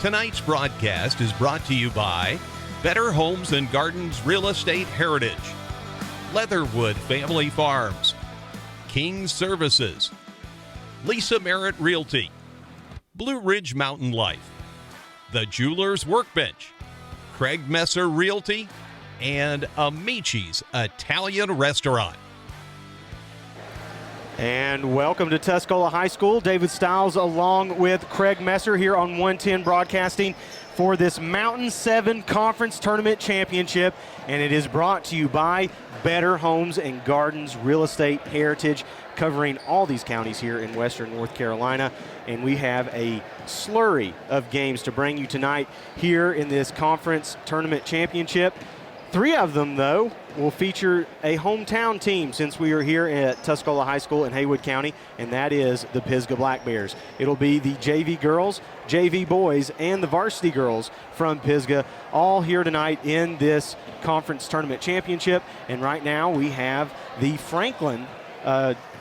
Tonight's broadcast is brought to you by Better Homes and Gardens Real Estate Heritage, Leatherwood Family Farms, King Services, Lisa.Merritt Realty, Blue Ridge Mountain Life, The Jewelers Workbench, Craig.Messer Realty, and Amici's Italian Restaurant. And welcome to Tuscola High School. David Stiles along with Craig Messer here on 110 Broadcasting for this Mountain 7 Conference Tournament Championship. And it is brought to you by Better Homes and Gardens Real Estate Heritage, covering all these counties here in western North Carolina. And we have a slurry of games to bring you tonight here in this Conference Tournament Championship. 3 of them, though, will feature a hometown team since we are here at Tuscola High School in Haywood County, and that is the Pisgah Black Bears. It'll be the JV girls, JV boys, and the varsity girls from Pisgah all here tonight in this Conference Tournament Championship. And right now we have the Franklin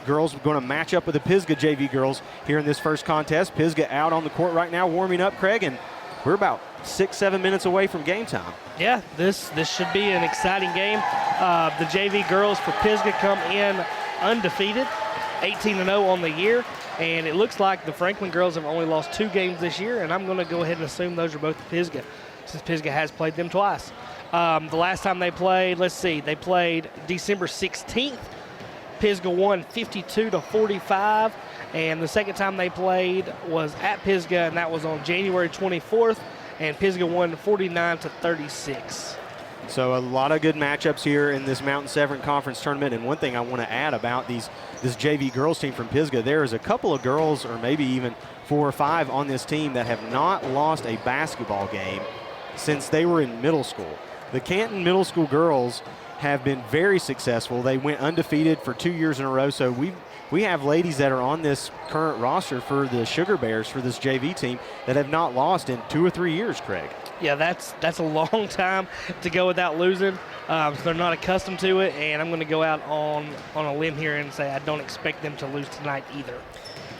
girls going to match up with the Pisgah JV girls here in this first contest. Pisgah out on the court right now warming up, Craig, and we're about 6-7 minutes away from game time. Yeah, this should be an exciting game. The JV girls for Pisgah come in undefeated, 18-0 on the year, and it looks like the Franklin girls have only lost 2 games this year, and I'm going to go ahead and assume those are both the Pisgah, since Pisgah has played them twice. The last time they played, they played December 16th. Pisgah won 52-45, and the second time they played was at Pisgah, and that was on January 24th. And Pisgah won 49-36. So a lot of good matchups here in this Mountain 7 Conference Tournament. And one thing I want to add about this JV girls team from Pisgah, there is a couple of girls, or maybe even 4 or 5 on this team that have not lost a basketball game since they were in middle school. The Canton middle school girls have been very successful. They went undefeated for 2 years in a row. So we have ladies that are on this current roster for the Sugar Bears for this JV team that have not lost in 2 or 3 years, Craig. Yeah, that's a long time to go without losing. So they're not accustomed to it, and I'm going to go out on a limb here and say I don't expect them to lose tonight either.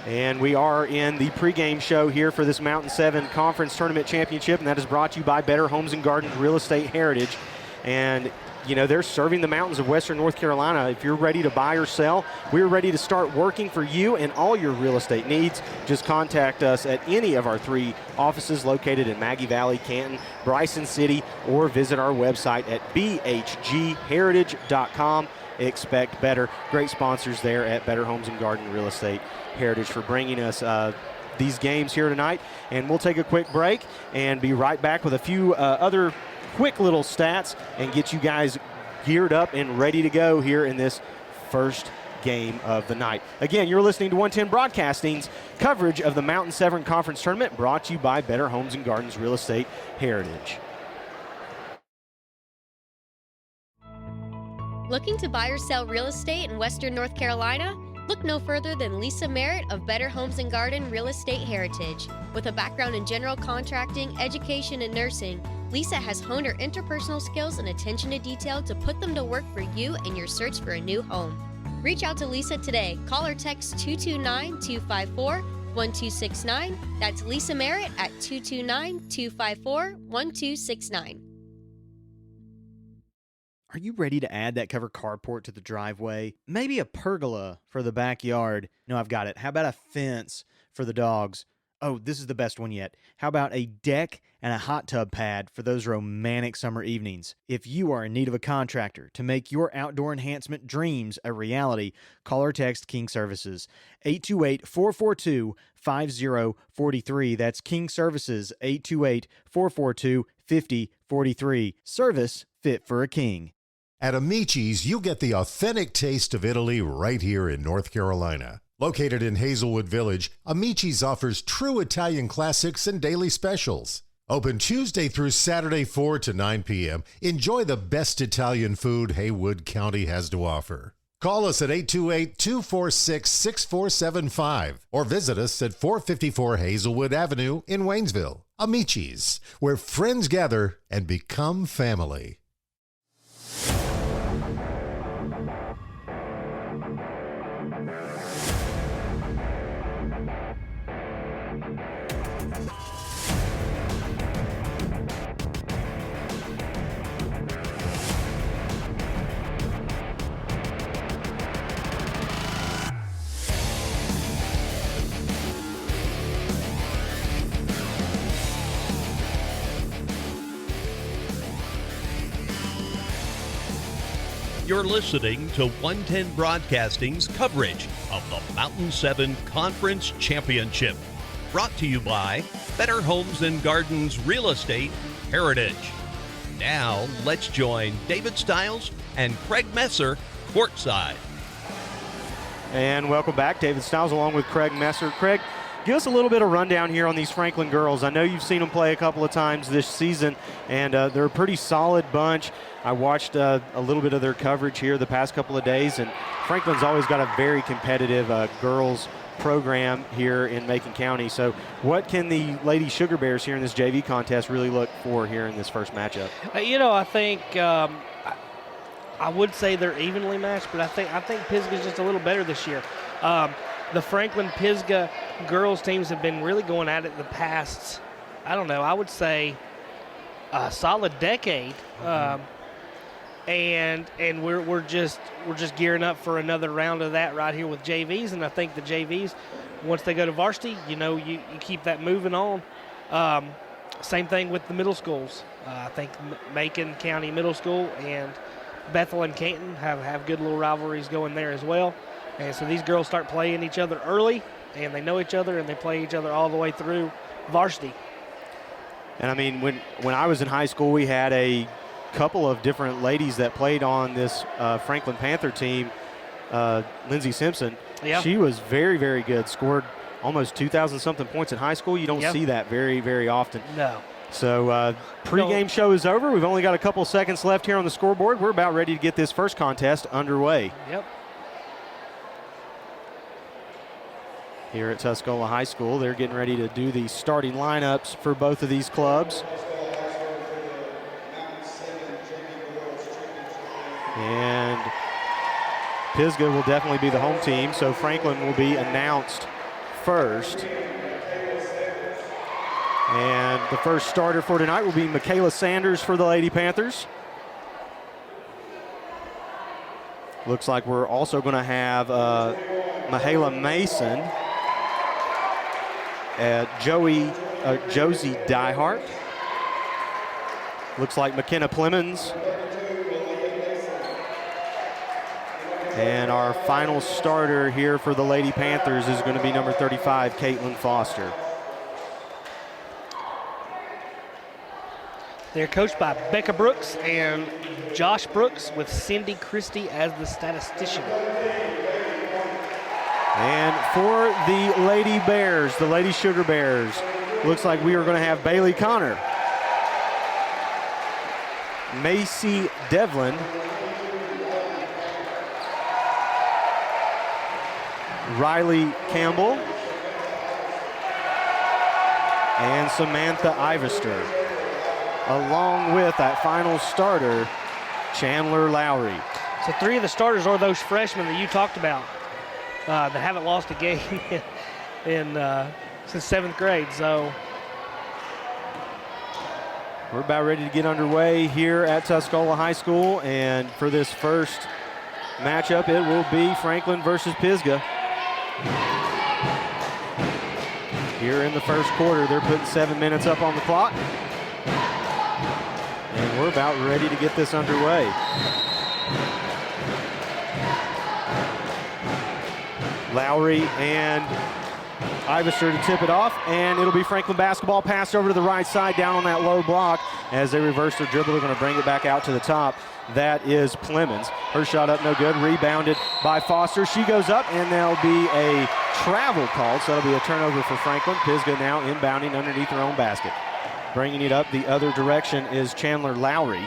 And we are in the pregame show here for this Mountain 7 Conference Tournament Championship, and that is brought to you by Better Homes and Gardens Real Estate Heritage. And you know, they're serving the mountains of western North Carolina. If you're ready to buy or sell, we're ready to start working for you and all your real estate needs. Just contact us at any of our 3 offices located in Maggie Valley, Canton, Bryson City, or visit our website at bhgheritage.com. Expect better. Great sponsors there at Better Homes and Garden Real Estate Heritage for bringing us these games here tonight. And we'll take a quick break and be right back with a few other quick little stats and get you guys geared up and ready to go here in this first game of the night. Again, you're listening to 110 Broadcasting's coverage of the Mountain 7 Conference Tournament, brought to you by Better Homes and Gardens Real Estate Heritage. Looking to buy or sell real estate in western North Carolina? Look no further than Lisa Merritt of Better Homes and Garden Real Estate Heritage. With a background in general contracting, education, and nursing, Lisa has honed her interpersonal skills and attention to detail to put them to work for you in your search for a new home. Reach out to Lisa today. Call or text 229-254-1269. That's Lisa Merritt at 229-254-1269. Are you ready to add that covered carport to the driveway? Maybe a pergola for the backyard. No, I've got it. How about a fence for the dogs? Oh, this is the best one yet. How about a deck and a hot tub pad for those romantic summer evenings? If you are in need of a contractor to make your outdoor enhancement dreams a reality, call or text King Services, 828-442-5043. That's King Services, 828-442-5043. Service fit for a king. At Amici's, you get the authentic taste of Italy right here in North Carolina. Located in Hazelwood Village, Amici's offers true Italian classics and daily specials. Open Tuesday through Saturday 4 to 9 p.m. Enjoy the best Italian food Haywood County has to offer. Call us at 828-246-6475 or visit us at 454 Hazelwood Avenue in Waynesville. Amici's, where friends gather and become family. You're listening to 110 Broadcasting's coverage of the Mountain 7 Conference Championship. Brought to you by Better Homes and Gardens Real Estate Heritage. Now, let's join David Stiles and Craig Messer courtside. And welcome back. David Stiles along with Craig Messer. Craig, give us a little bit of rundown here on these Franklin girls. I know you've seen them play a couple of times this season, and they're a pretty solid bunch. I watched a little bit of their coverage here the past couple of days, and Franklin's always got a very competitive girls program here in Macon County. So what can the Lady Sugar Bears here in this JV contest really look for here in this first matchup? I think I would say they're evenly matched, but I think Pisgah's just a little better this year. The Franklin-Pisgah girls teams have been really going at it the past, I don't know, I would say a solid decade. And we're just gearing up for another round of that right here with JVs, and I think the JVs, once they go to varsity, you keep that moving on. Same thing with the middle schools. I think Macon County Middle School and Bethel and Canton have good little rivalries going there as well. And so these girls start playing each other early, and they know each other, and they play each other all the way through varsity. And I mean, when I was in high school, we had a couple of different ladies that played on this Franklin Panther team. Lindsey Simpson, yeah. She was very, very good, scored almost 2,000 something points in high school. You don't see that very, very often. No. So pregame show is over. We've only got a couple seconds left here on the scoreboard. We're about ready to get this first contest underway. Yep. Here at Tuscola High School, they're getting ready to do the starting lineups for both of these clubs. And Pisgah will definitely be the home team, so Franklin will be announced first. And the first starter for tonight will be Michaela Sanders for the Lady Panthers. Looks like we're also going to have Mahala Mason, Josie Diehart. Looks like McKenna Plemons. And our final starter here for the Lady Panthers is going to be number 35, Caitlin Foster. They're coached by Becca Brooks and Josh Brooks, with Cindy Christie as the statistician. And for the Lady Bears, the Lady Sugar Bears, looks like we are going to have Bailey Connor, Macy Devlin, Riley Campbell, and Samantha Ivester, along with that final starter, Chandler Lowry. So three of the starters are those freshmen that you talked about that haven't lost a game since 7th grade. So we're about ready to get underway here at Tuscola High School, and for this first matchup, it will be Franklin versus Pisgah. Here in the first quarter, they're putting 7 minutes up on the clock. And we're about ready to get this underway. Lowry and Ivester to tip it off, and it'll be Franklin basketball passed over to the right side down on that low block. As they reverse their dribble, they're going to bring it back out to the top. That is Plemons. Her shot up no good, rebounded by Foster. She goes up, and there'll be a travel called, so that'll be a turnover for Franklin. Pisgah now inbounding underneath her own basket. Bringing it up the other direction is Chandler Lowry.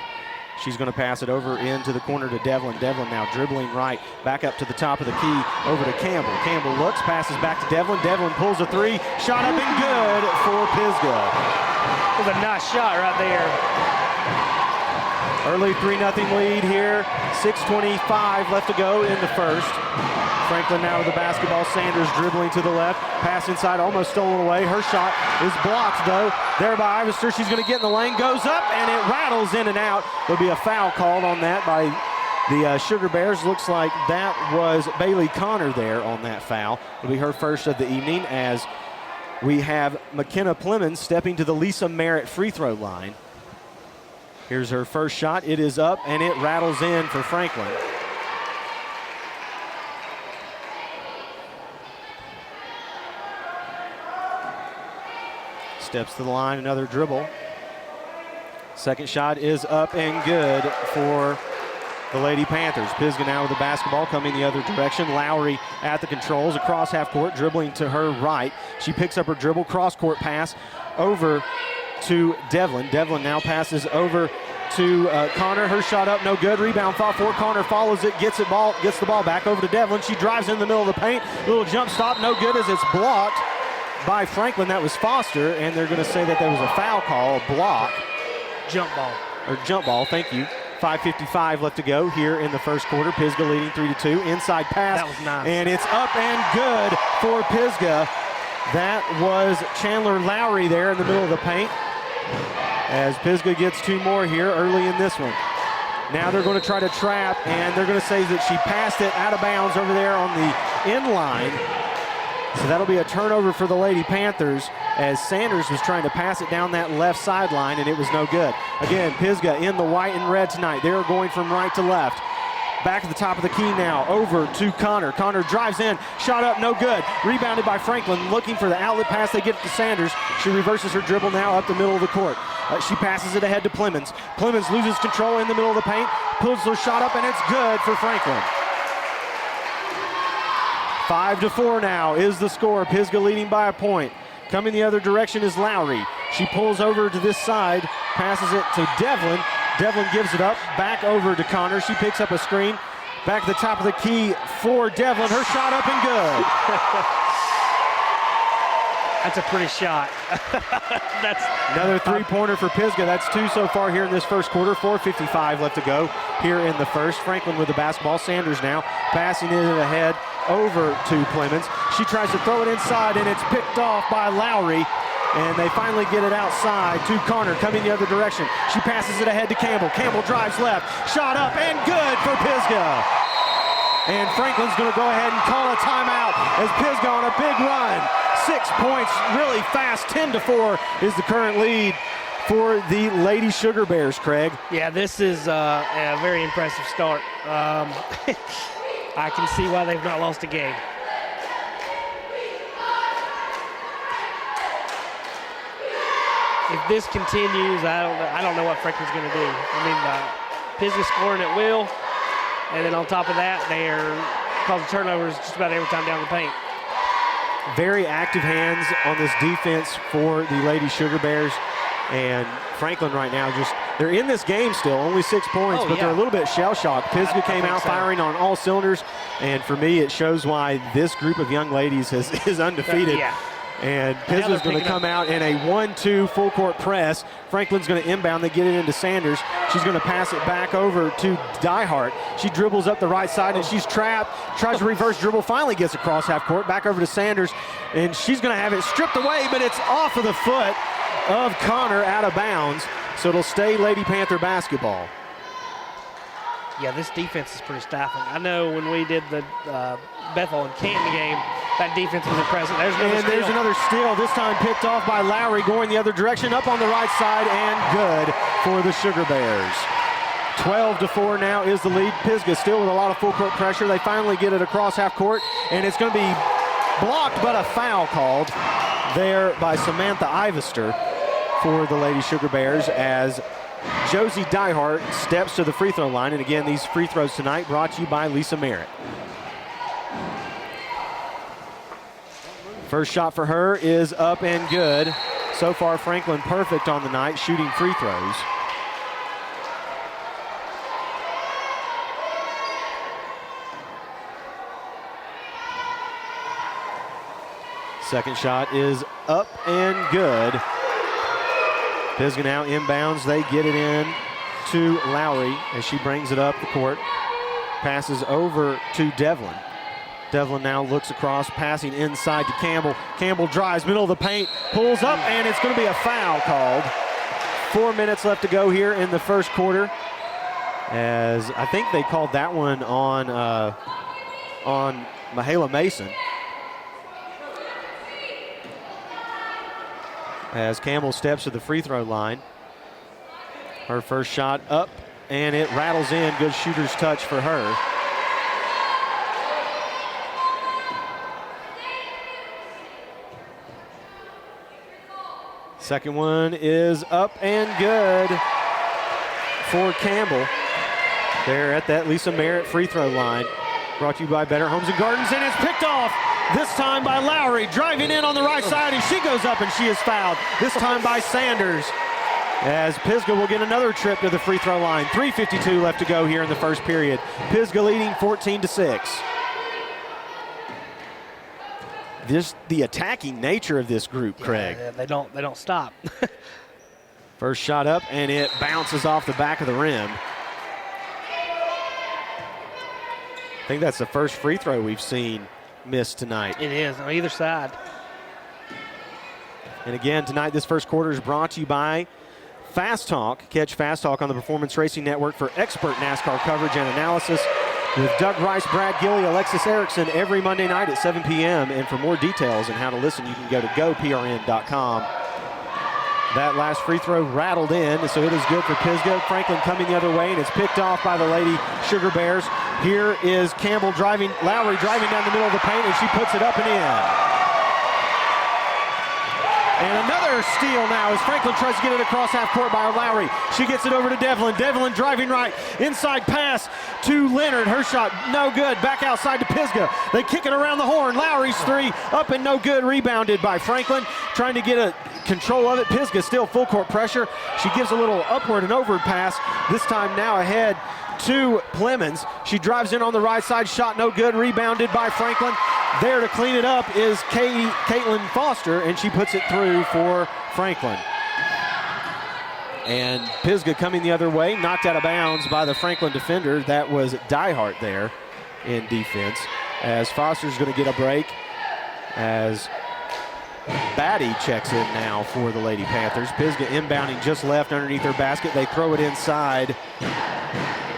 She's going to pass it over into the corner to Devlin. Devlin now dribbling right, back up to the top of the key, over to Campbell. Campbell looks, passes back to Devlin. Devlin pulls a three, shot up and good for Pisgah. It was a nice shot right there. Early 3-0 lead here, 6:25 left to go in the first. Franklin now with the basketball. Sanders dribbling to the left, pass inside, almost stolen away. Her shot is blocked though, there by Ivester. She's going to get in the lane, goes up, and it rattles in and out. There'll be a foul called on that by the Sugar Bears. Looks like that was Bailey Connor there on that foul. It'll be her first of the evening, as we have McKenna Plemons stepping to the Lisa.Merritt free throw line. Here's her first shot. It is up, and it rattles in for Franklin. steps to the line, another dribble. Second shot is up and good for the Lady Panthers. Pisgah now with the basketball coming the other direction. Lowry at the controls across half court, dribbling to her right. She picks up her dribble, cross court pass over to Devlin. Devlin now passes over to Connor. Her shot up, no good. Rebound fought for. Connor follows it, gets the ball back over to Devlin. She drives in the middle of the paint. Little jump stop, no good as it's blocked by Franklin. That was Foster, and they're going to say that there was a foul call, a block. Jump ball, thank you. 5:55 left to go here in the first quarter. Pisgah leading 3-2. Inside pass. That was nice. And it's up and good for Pisgah. That was Chandler Lowry there in the middle of the paint. As Pisgah gets 2 more here early in this one. Now they're going to try to trap, and they're going to say that she passed it out of bounds over there on the end line. So that'll be a turnover for the Lady Panthers as Sanders was trying to pass it down that left sideline, and it was no good. Again, Pisgah in the white and red tonight. They're going from right to left. Back at the top of the key now, over to Connor. Connor drives in, shot up, no good. Rebounded by Franklin, looking for the outlet pass. They get it to Sanders. She reverses her dribble now up the middle of the court. She passes it ahead to Plemons. Plemons loses control in the middle of the paint, pulls her shot up, and it's good for Franklin. 5-4 now is the score. Pisgah leading by a point. Coming the other direction is Lowry. She pulls over to this side, passes it to Devlin. Devlin gives it up, back over to Connor. She picks up a screen. Back at the top of the key for Devlin. Her shot up and good. That's a pretty shot. That's another three-pointer for Pisgah. That's 2 so far here in this first quarter. 4:55 left to go here in the first. Franklin with the basketball. Sanders now passing it ahead over to Plemons. She tries to throw it inside, and it's picked off by Lowry. And they finally get it outside to Connor, coming the other direction. She passes it ahead to Campbell. Campbell drives left. Shot up and good for Pisgah. And Franklin's going to go ahead and call a timeout as Pisgah on a big run. 6 points really fast. 10-4 is the current lead for the Lady Sugar Bears, Craig. Yeah, this is a very impressive start. I can see why they've not lost a game. If this continues, I don't know what Franklin's going to do. I mean, Pisgah scoring at will, and then on top of that, they're causing turnovers just about every time down the paint. Very active hands on this defense for the Lady Sugar Bears. And Franklin right now they're in this game still, only 6 points, but they're a little bit shell-shocked. Pisgah came out firing on all cylinders, and for me, it shows why this group of young ladies is undefeated. And Pisgah's going to come out in a 1-2 full-court press. Franklin's going to inbound. They get it into Sanders. She's going to pass it back over to Diehart. She dribbles up the right side, and she's trapped. Tries to reverse dribble. Finally gets across half court. Back over to Sanders, and she's going to have it stripped away, but it's off of the foot of Connor, out of bounds. So it'll stay Lady Panther basketball. Yeah, this defense is pretty stifling. I know when we did the Bethel and Canton game, that defense was impressive. There's another steal, this time picked off by Lowry, going the other direction, up on the right side, and good for the Sugar Bears. 12-4 now is the lead. Pisgah still with a lot of full court pressure. They finally get it across half court, and it's going to be blocked, but a foul called there by Samantha Ivester for the Lady Sugar Bears as Josie Diehart steps to the free throw line. And again, these free throws tonight brought to you by Lisa Merritt. First shot for her is up and good. So far, Franklin perfect on the night, shooting free throws. Second shot is up and good. Pisgah now inbounds. They get it in to Lowry as she brings it up the court. Passes over to Devlin. Devlin now looks across, passing inside to Campbell. Campbell drives, middle of the paint, pulls up, and it's going to be a foul called. 4 minutes left to go here in the first quarter. As I think they called that one on Mahala Mason. As Campbell steps to the free throw line. Her first shot up, and it rattles in. Good shooter's touch for her. Second one is up and good for Campbell. They're at that Lisa Merritt free throw line. Brought to you by Better Homes and Gardens, and it's picked off. This time by Lowry, driving in on the right side, and she goes up and she is fouled. This time by Sanders. As Pisgah will get another trip to the free throw line. 3:52 left to go here in the first period. Pisgah leading 14-6. The attacking nature of this group, Craig. Yeah, they don't stop. First shot up, and it bounces off the back of the rim. I think that's the first free throw we've seen missed tonight. It is on either side. And again, tonight, this first quarter is brought to you by Fast Talk. Catch Fast Talk on the Performance Racing Network for expert NASCAR coverage and analysis with Doug Rice, Brad Gilly, Alexis Erickson every Monday night at 7 p.m. And for more details and how to listen, you can go to goprn.com. That last free throw rattled in, so it is good for Pisgah. Franklin coming the other way, and it's picked off by the Lady Sugar Bears. Here is Campbell driving, Lowry driving down the middle of the paint, and she puts it up and in. And another steal now as Franklin tries to get it across half court by Lowry. She gets it over to Devlin. Devlin driving right. Inside pass to Leonard. Her shot no good. Back outside to Pisgah. They kick it around the horn. Lowry's three up and no good. Rebounded by Franklin. Trying to get a control of it. Pisgah still full court pressure. She gives a little upward and overward pass. This time now ahead to Clemens. She drives in on the right side. Shot no good. Rebounded by Franklin. There to clean it up is Caitlin Foster, and she puts it through for Franklin. And Pisgah coming the other way, knocked out of bounds by the Franklin defender. That was Diehart there in defense. As Foster's going to get a break, as Batty checks in now for the Lady Panthers. Pisgah inbounding just left underneath their basket. They throw it inside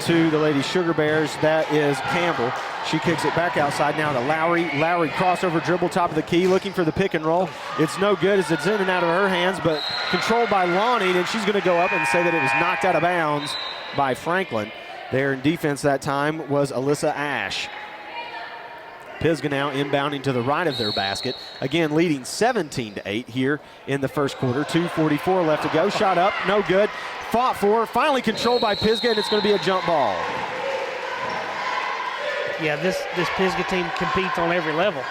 to the Lady Sugar Bears. That is Campbell. She kicks it back outside now to Lowry. Lowry crossover dribble, top of the key, looking for the pick and roll. It's no good as it's in and out of her hands, but controlled by Lonnie, and she's going to go up and say that it was knocked out of bounds by Franklin. There in defense that time was Alyssa Ash. Pisgah now inbounding to the right of their basket. Again, leading 17-8 here in the first quarter. 2:44 left to go. Shot up, no good. Fought for, finally controlled by Pisgah, and it's going to be a jump ball. Yeah, this Pisgah team competes on every level.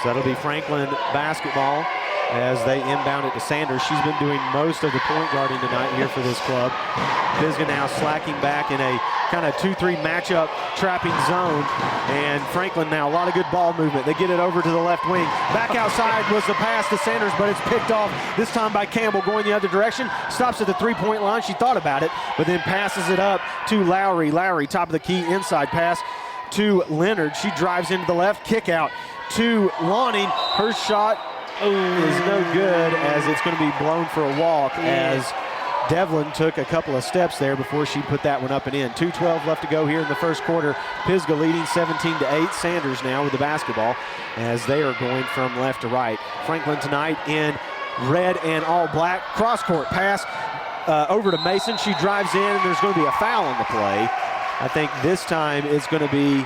So that'll be Franklin basketball as they inbound it to Sanders. She's been doing most of the point guarding tonight here for this club. Pisgah now slacking back in a kind of 2-3 matchup trapping zone. And Franklin now, a lot of good ball movement. They get it over to the left wing. Back outside was the pass to Sanders, but it's picked off this time by Campbell going the other direction. Stops at the three-point line. She thought about it, but then passes it up to Lowry. Lowry, top of the key, inside pass to Leonard. She drives into the left, kick out to Lonnie. Her shot is no good as it's going to be blown for a walk as Devlin took a couple of steps there before she put that one up and in. 2:12 left to go here in the first quarter. Pisgah leading 17-8. Sanders now with the basketball as they are going from left to right. Franklin tonight in red and all black. Cross-court pass over to Mason. She drives in, and there's going to be a foul on the play. I think this time it's going to be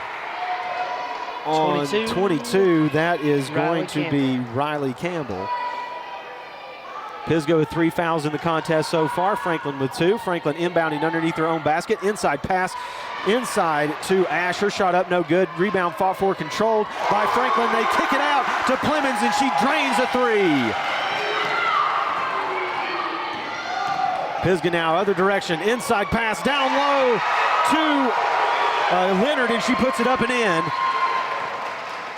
on 22. That is going to be Riley Campbell. Pisgah with 3 fouls in the contest so far. Franklin with 2. Franklin inbounding underneath their own basket. Inside pass inside to Ash. Her shot up, no good. Rebound fought for, controlled by Franklin. They kick it out to Clemens, and she drains a 3. Pisgah now other direction. Inside pass down low to Leonard, and she puts it up and in.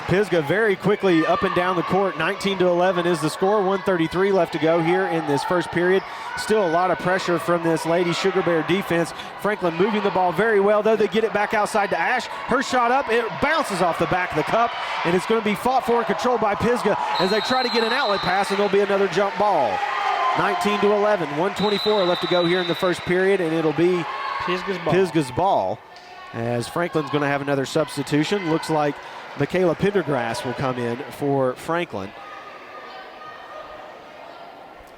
Pisgah very quickly up and down the court. 19-11 is the score. 1:33 left to go here in this first period. Still a lot of pressure from this Lady Sugar Bear defense. Franklin moving the ball very well, though. They get it back outside to Ash. Her shot up, it bounces off the back of the cup, and it's going to be fought for and controlled by Pisgah as they try to get an outlet pass, and there'll be another jump ball. 19-11, 1:24 left to go here in the first period, and it'll be Pisgah's ball as Franklin's going to have another substitution. Looks like Michaela Pendergrass will come in for Franklin.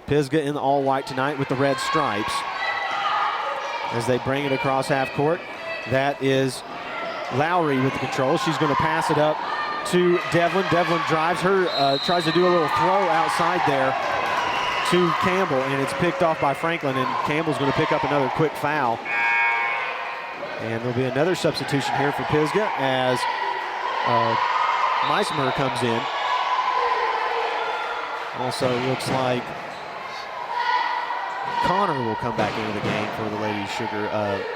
Pisgah in the all-white tonight with the red stripes as they bring it across half court. That is Lowry with the control. She's going to pass it up to Devlin. Devlin drives her, tries to do a little throw outside there to Campbell, and it's picked off by Franklin, and Campbell's going to pick up another quick foul. And there'll be another substitution here for Pisgah as Meismer comes in. Also looks like Connor will come back into the game for the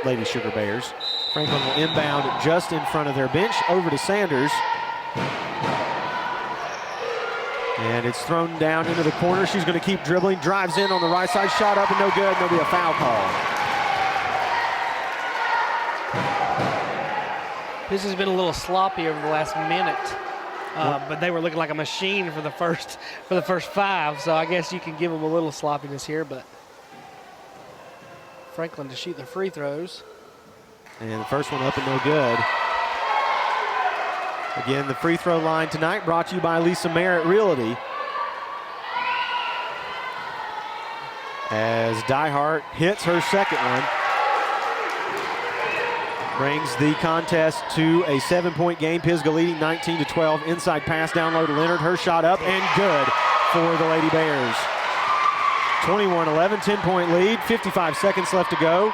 Lady Sugar Bears. Franklin will inbound just in front of their bench over to Sanders. And it's thrown down into the corner. She's going to keep dribbling, drives in on the right side, shot up and no good, and there'll be a foul call. This has been a little sloppy over the last minute, but they were looking like a machine for the first 5. So I guess you can give them a little sloppiness here. But Franklin to shoot the free throws, and the first one up and no good. Again, the free throw line tonight brought to you by Lisa.Merritt Realty. As Diehart hits her second one, brings the contest to a 7-point game. Pisgah leading 19-12. Inside pass down low to Leonard. Her shot up and good for the Lady Bears. 21-11, 10-point lead. 55 seconds left to go.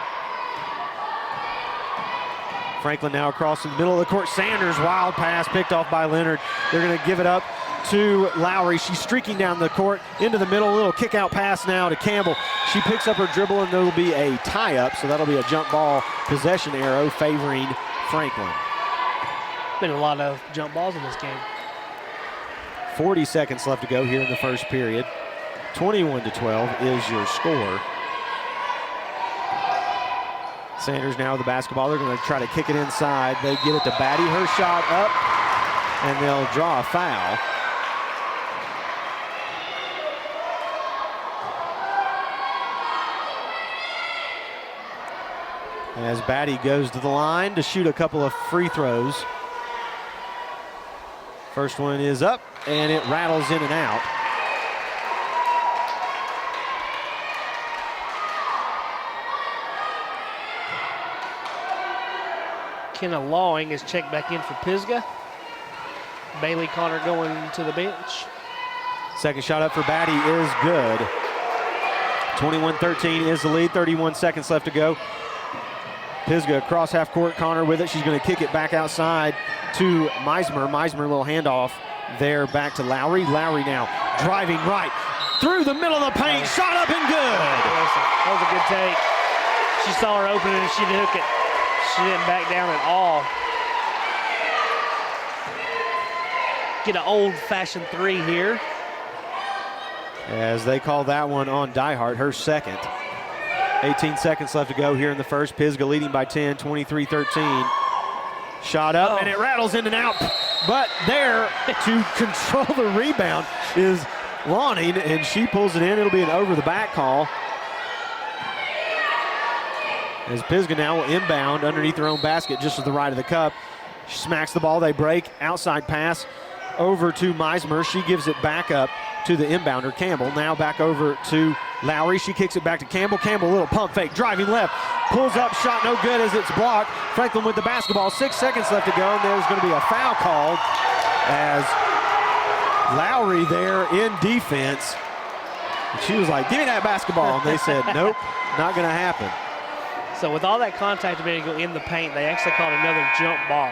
Franklin now across the middle of the court. Sanders, wild pass picked off by Leonard. They're going to give it up to Lowry. She's streaking down the court into the middle. A little kick out pass now to Campbell. She picks up her dribble, and there will be a tie-up, so that'll be a jump ball possession arrow favoring Franklin. Been a lot of jump balls in this game. 40 seconds left to go here in the first period. 21-12 is your score. Sanders now with the basketball. They're going to try to kick it inside. They get it to Batty. Her shot up, and they'll draw a foul. As Batty goes to the line to shoot a couple of free throws. First one is up, and it rattles in and out. Kenna Lawing is checked back in for Pisgah. Bailey Connor going to the bench. Second shot up for Batty is good. 21-13 is the lead. 31 seconds left to go. Pisgah across half court. Connor with it. She's going to kick it back outside to Meismer. Meismer, a little handoff there back to Lowry. Lowry now driving right through the middle of the paint. Shot up and good. That was a good take. She saw her opening and she took it. She didn't back down at all. Get an old-fashioned 3 here. As they call that one on Diehart, her second. 18 seconds left to go here in the first. Pisgah leading by 10, 23-13. Shot up, and it rattles in and out. But there to control the rebound is Lawning, and she pulls it in. It'll be an over-the-back call. As Pisgah now will inbound underneath their own basket just to the right of the cup. She smacks the ball, they break. Outside pass over to Meismer. She gives it back up to the inbounder, Campbell. Now back over to Lowry. She kicks it back to Campbell. Campbell, a little pump fake, driving left. Pulls up, shot no good as it's blocked. Franklin with the basketball. 6 seconds left to go, and there's going to be a foul called as Lowry there in defense. And she was like, give me that basketball. And they said, nope, not going to happen. So with all that contact being go in the paint, they actually called another jump ball.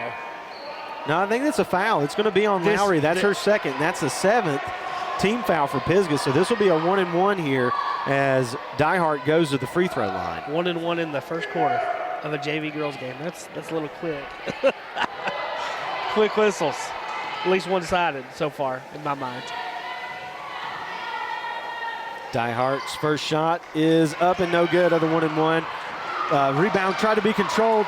No, I think that's a foul. It's going to be on Lowry. That's her second. That's the 7th team foul for Pisgah. So this will be a 1-and-1 here as Diehart goes to the free throw line. 1-and-1 in the first quarter of a JV girls game. That's a little quick. Quick whistles. At least one-sided so far in my mind. Diehart's first shot is up and no good. Other 1-and-1. Rebound tried to be controlled,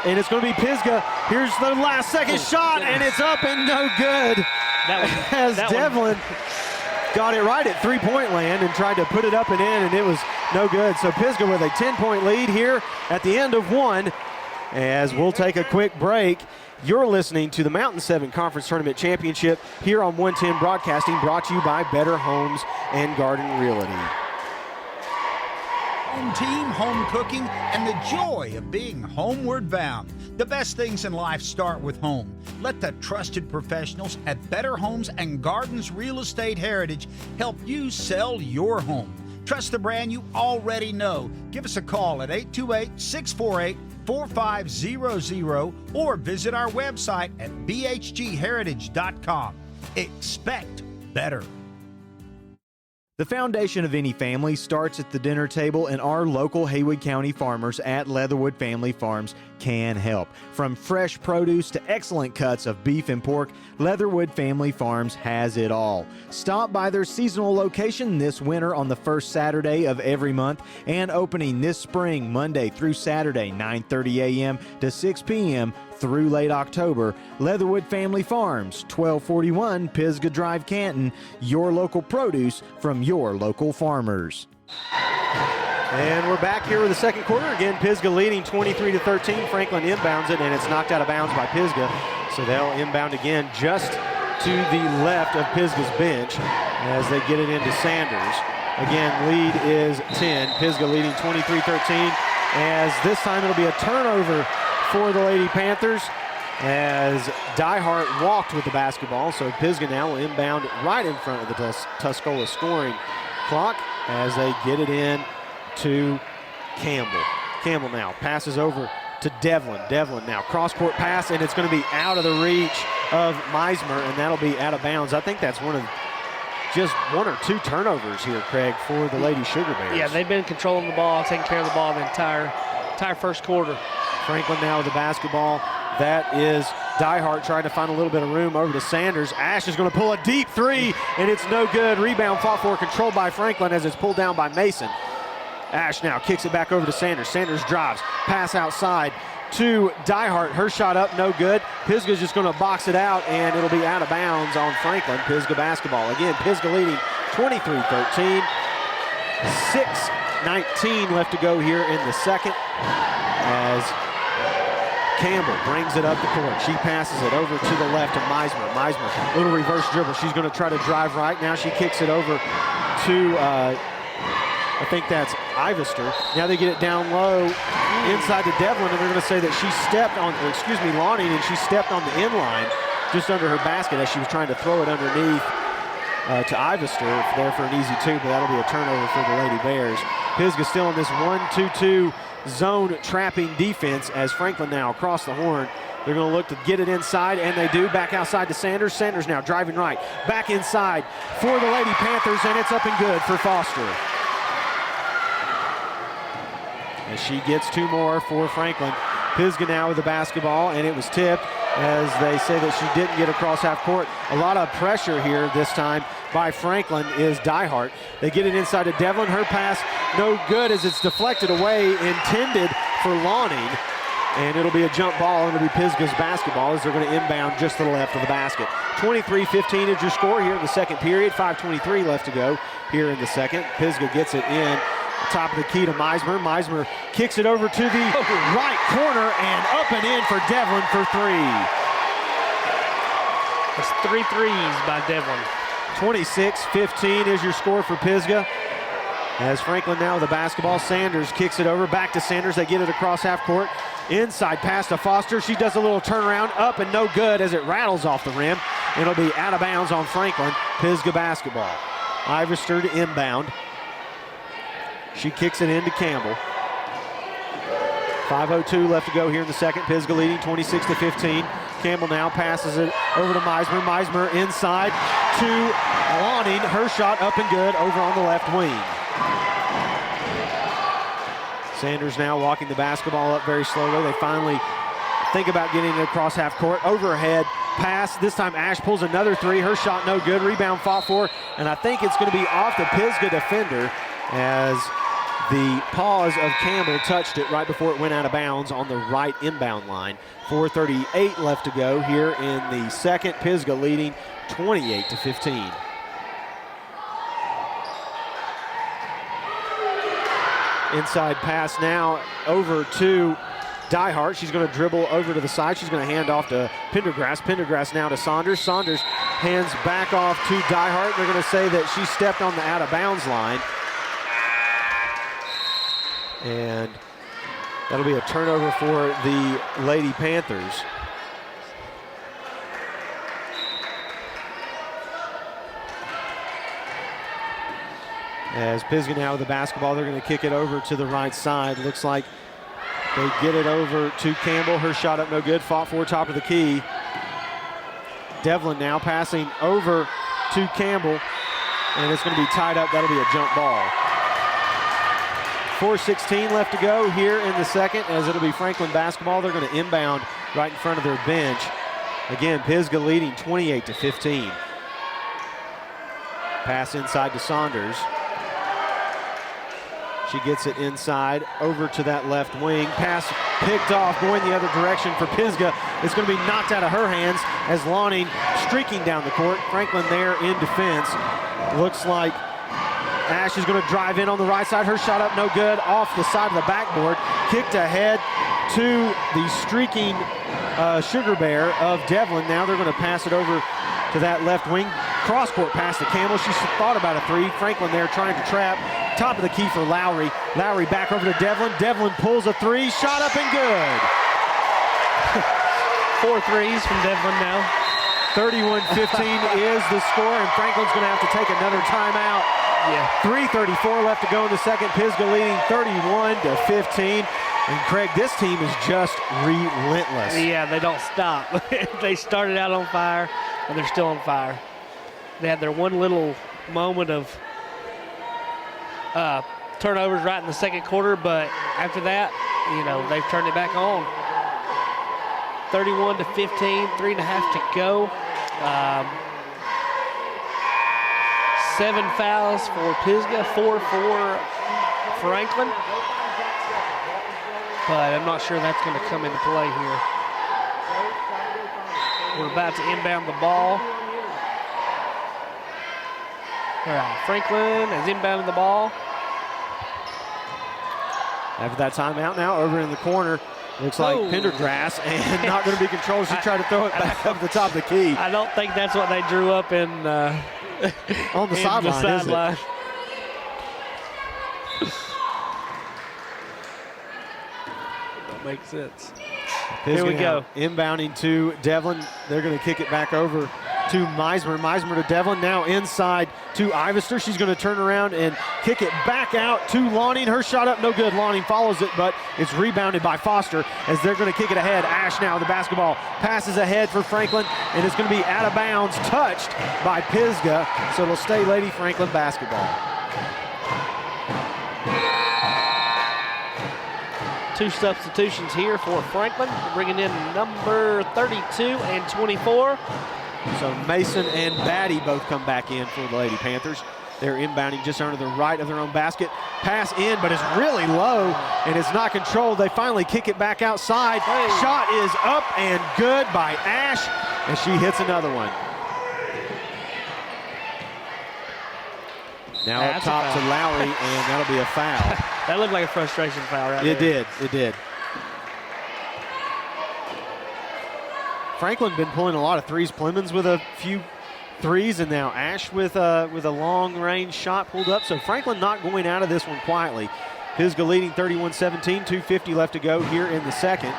and it's going to be Pisgah. Here's the last second shot, and it's up and no good. Devlin got it right at three-point land and tried to put it up and in, and it was no good. So Pisgah with a 10-point lead here at the end of one. As we'll take a quick break. You're listening to the Mountain 7 Conference Tournament Championship here on 110 Broadcasting, brought to you by Better Homes and Garden Realty. home team, home cooking, and the joy of being homeward bound. The best things in life start with home. Let the trusted professionals at Better Homes and Gardens Real Estate Heritage help you sell your home. Trust the brand you already know. Give us a call at 828-648-4500 or visit our website at bhgheritage.com. Expect better. The foundation of any family starts at the dinner table, and our local Haywood County farmers at Leatherwood Family Farms can help. From fresh produce to excellent cuts of beef and pork, Leatherwood Family Farms has it all. Stop by their seasonal location this winter on the first Saturday of every month, and opening this spring Monday through Saturday, 9:30 a.m. to 6 p.m. through late October. Leatherwood Family Farms, 1241 Pisgah Drive, Canton. Your local produce from your local farmers. And we're back here with the second quarter. Again, Pisgah leading 23-13. Franklin inbounds it, and it's knocked out of bounds by Pisgah. So they'll inbound again just to the left of Pisgah's bench as they get it into Sanders. Again, lead is 10. Pisgah leading 23-13, as this time it'll be a turnover for the Lady Panthers as Diehart walked with the basketball. So Pisgah now will inbound right in front of the Tuscola scoring clock as they get it in to Campbell. Campbell now passes over to Devlin. Devlin now cross-court pass, and it's going to be out of the reach of Meismer, and that'll be out of bounds. I think that's just one or two turnovers here, Craig, for the Lady Sugar Bears. Yeah, they've been controlling the ball, taking care of the ball the entire first quarter. Franklin now with the basketball. That is Diehart trying to find a little bit of room over to Sanders. Ash is going to pull a deep three, and it's no good. Rebound fought for, controlled by Franklin as it's pulled down by Mason. Ash now kicks it back over to Sanders. Sanders drives, pass outside to Diehart. Her shot up, no good. Pisgah's just going to box it out, and it'll be out of bounds on Franklin. Pisgah basketball. Again, Pisgah leading 23-13. 6:19 left to go here in the second as Campbell brings it up the court. She passes it over to the left to Meismer. Meismer, little reverse dribble. She's going to try to drive right. Now she kicks it over to, I think that's Ivester. Now they get it down low inside to Devlin, and they're going to say that she stepped on, Lonnie, and she stepped on the inline just under her basket as she was trying to throw it underneath to Ivester there for an easy two, but that'll be a turnover for the Lady Bears. Pisgah still in this 1-2-2 zone trapping defense as Franklin now across the horn. They're going to look to get it inside, and they do. Back outside to Sanders. Sanders now driving right. Back inside for the Lady Panthers, and it's up and good for Foster. As she gets two more for Franklin. Pisgah now with the basketball, and it was tipped as they say that she didn't get across half court. A lot of pressure here this time by Franklin is Diehart. They get it inside to Devlin. Her pass no good as it's deflected away, intended for Lawning, and it'll be a jump ball, and it'll be Pisgah's basketball as they're going to inbound just to the left of the basket. 23-15 is your score here in the second period. 5:23 left to go here in the second. Pisgah gets it in. Top of the key to Meismer. Meismer kicks it over to the right corner and up and in for Devlin for three. That's 3 threes by Devlin. 26-15 is your score for Pisgah. As Franklin now with the basketball. Sanders kicks it over. Back to Sanders. They get it across half court. Inside pass to Foster. She does a little turnaround up and no good as it rattles off the rim. It'll be out of bounds on Franklin. Pisgah basketball. Ivester to inbound. She kicks it into Campbell. 5:02 left to go here in the second. Pisgah leading 26-15. Campbell now passes it over to Meismer. Meismer inside to Lawning. Her shot up and good over on the left wing. Sanders now walking the basketball up very slowly. They finally think about getting it across half court. Overhead pass. This time Ash pulls another three. Her shot no good. Rebound fought for. And I think it's going to be off the Pisgah defender as the paws of Campbell touched it right before it went out of bounds on the right inbound line. 4:38 left to go here in the second. Pisgah leading 28-15. Inside pass now over to Diehart. She's going to dribble over to the side. She's going to hand off to Pendergrass. Pendergrass now to Saunders. Saunders hands back off to Diehart. They're going to say that she stepped on the out of bounds line. And that'll be a turnover for the Lady Panthers. As Pisgah now with the basketball, they're going to kick it over to the right side. Looks like they get it over to Campbell. Her shot up no good, fought for top of the key. Devlin now passing over to Campbell, and it's going to be tied up. That'll be a jump ball. 4:16 left to go here in the second, as it'll be Franklin basketball. They're going to inbound right in front of their bench. Again, Pisgah leading 28-15. Pass inside to Saunders. She gets it inside over to that left wing. Pass picked off, going the other direction for Pisgah. It's going to be knocked out of her hands as Lonning streaking down the court. Franklin there in defense. Looks like Ash is going to drive in on the right side. Her shot up no good, off the side of the backboard. Kicked ahead to the streaking Sugar Bear of Devlin. Now they're going to pass it over to that left wing. Cross-court pass to Campbell. She thought about a three. Franklin there trying to trap. Top of the key for Lowry. Lowry back over to Devlin. Devlin pulls a three. Shot up and good. 4 threes from Devlin now. 31-15 is the score, and Franklin's going to have to take another timeout. Yeah. 3:34 left to go in the second. Pisgah leading 31-15. And Craig, this team is just relentless. Yeah, they don't stop. They started out on fire, and they're still on fire. They had their one little moment of turnovers right in the second quarter, but after that, you know, they've turned it back on. 31-15, 3.5 to go. 7 fouls for Pisgah, 4 for Franklin. But I'm not sure that's going to come into play here. We're about to inbound the ball. All right, Franklin has inbounded the ball. After that timeout now, over in the corner, looks like Pendergrass, and not going to be controlled. She tried to throw it back up the top of the key. I don't think that's what they drew up in on the sideline, is it? That makes sense. Here we go. Inbounding to Devlin. They're going to kick it back over to Meismer. Meismer to Devlin. Now inside to Ivester. She's going to turn around and kick it back out to Lonning. Her shot up no good. Lonning follows it, but it's rebounded by Foster as they're going to kick it ahead. Ash now with the basketball. Passes ahead for Franklin, and it's going to be out of bounds. Touched by Pisgah, so it'll stay Lady Franklin basketball. 2 substitutions here for Franklin, bringing in number 32 and 24. So Mason and Batty both come back in for the Lady Panthers. They're inbounding just under the right of their own basket. Pass in, but it's really low, and it's not controlled. They finally kick it back outside. Shot is up and good by Ash, and she hits another one. Now up top to Lowry, and that'll be a foul. That looked like a frustration foul right there. It did. Franklin been pulling a lot of threes. Plemons with a few threes, and now Ash with a long-range shot pulled up. So Franklin not going out of this one quietly. Pisgah leading 31-17, 2:50 left to go here in the second.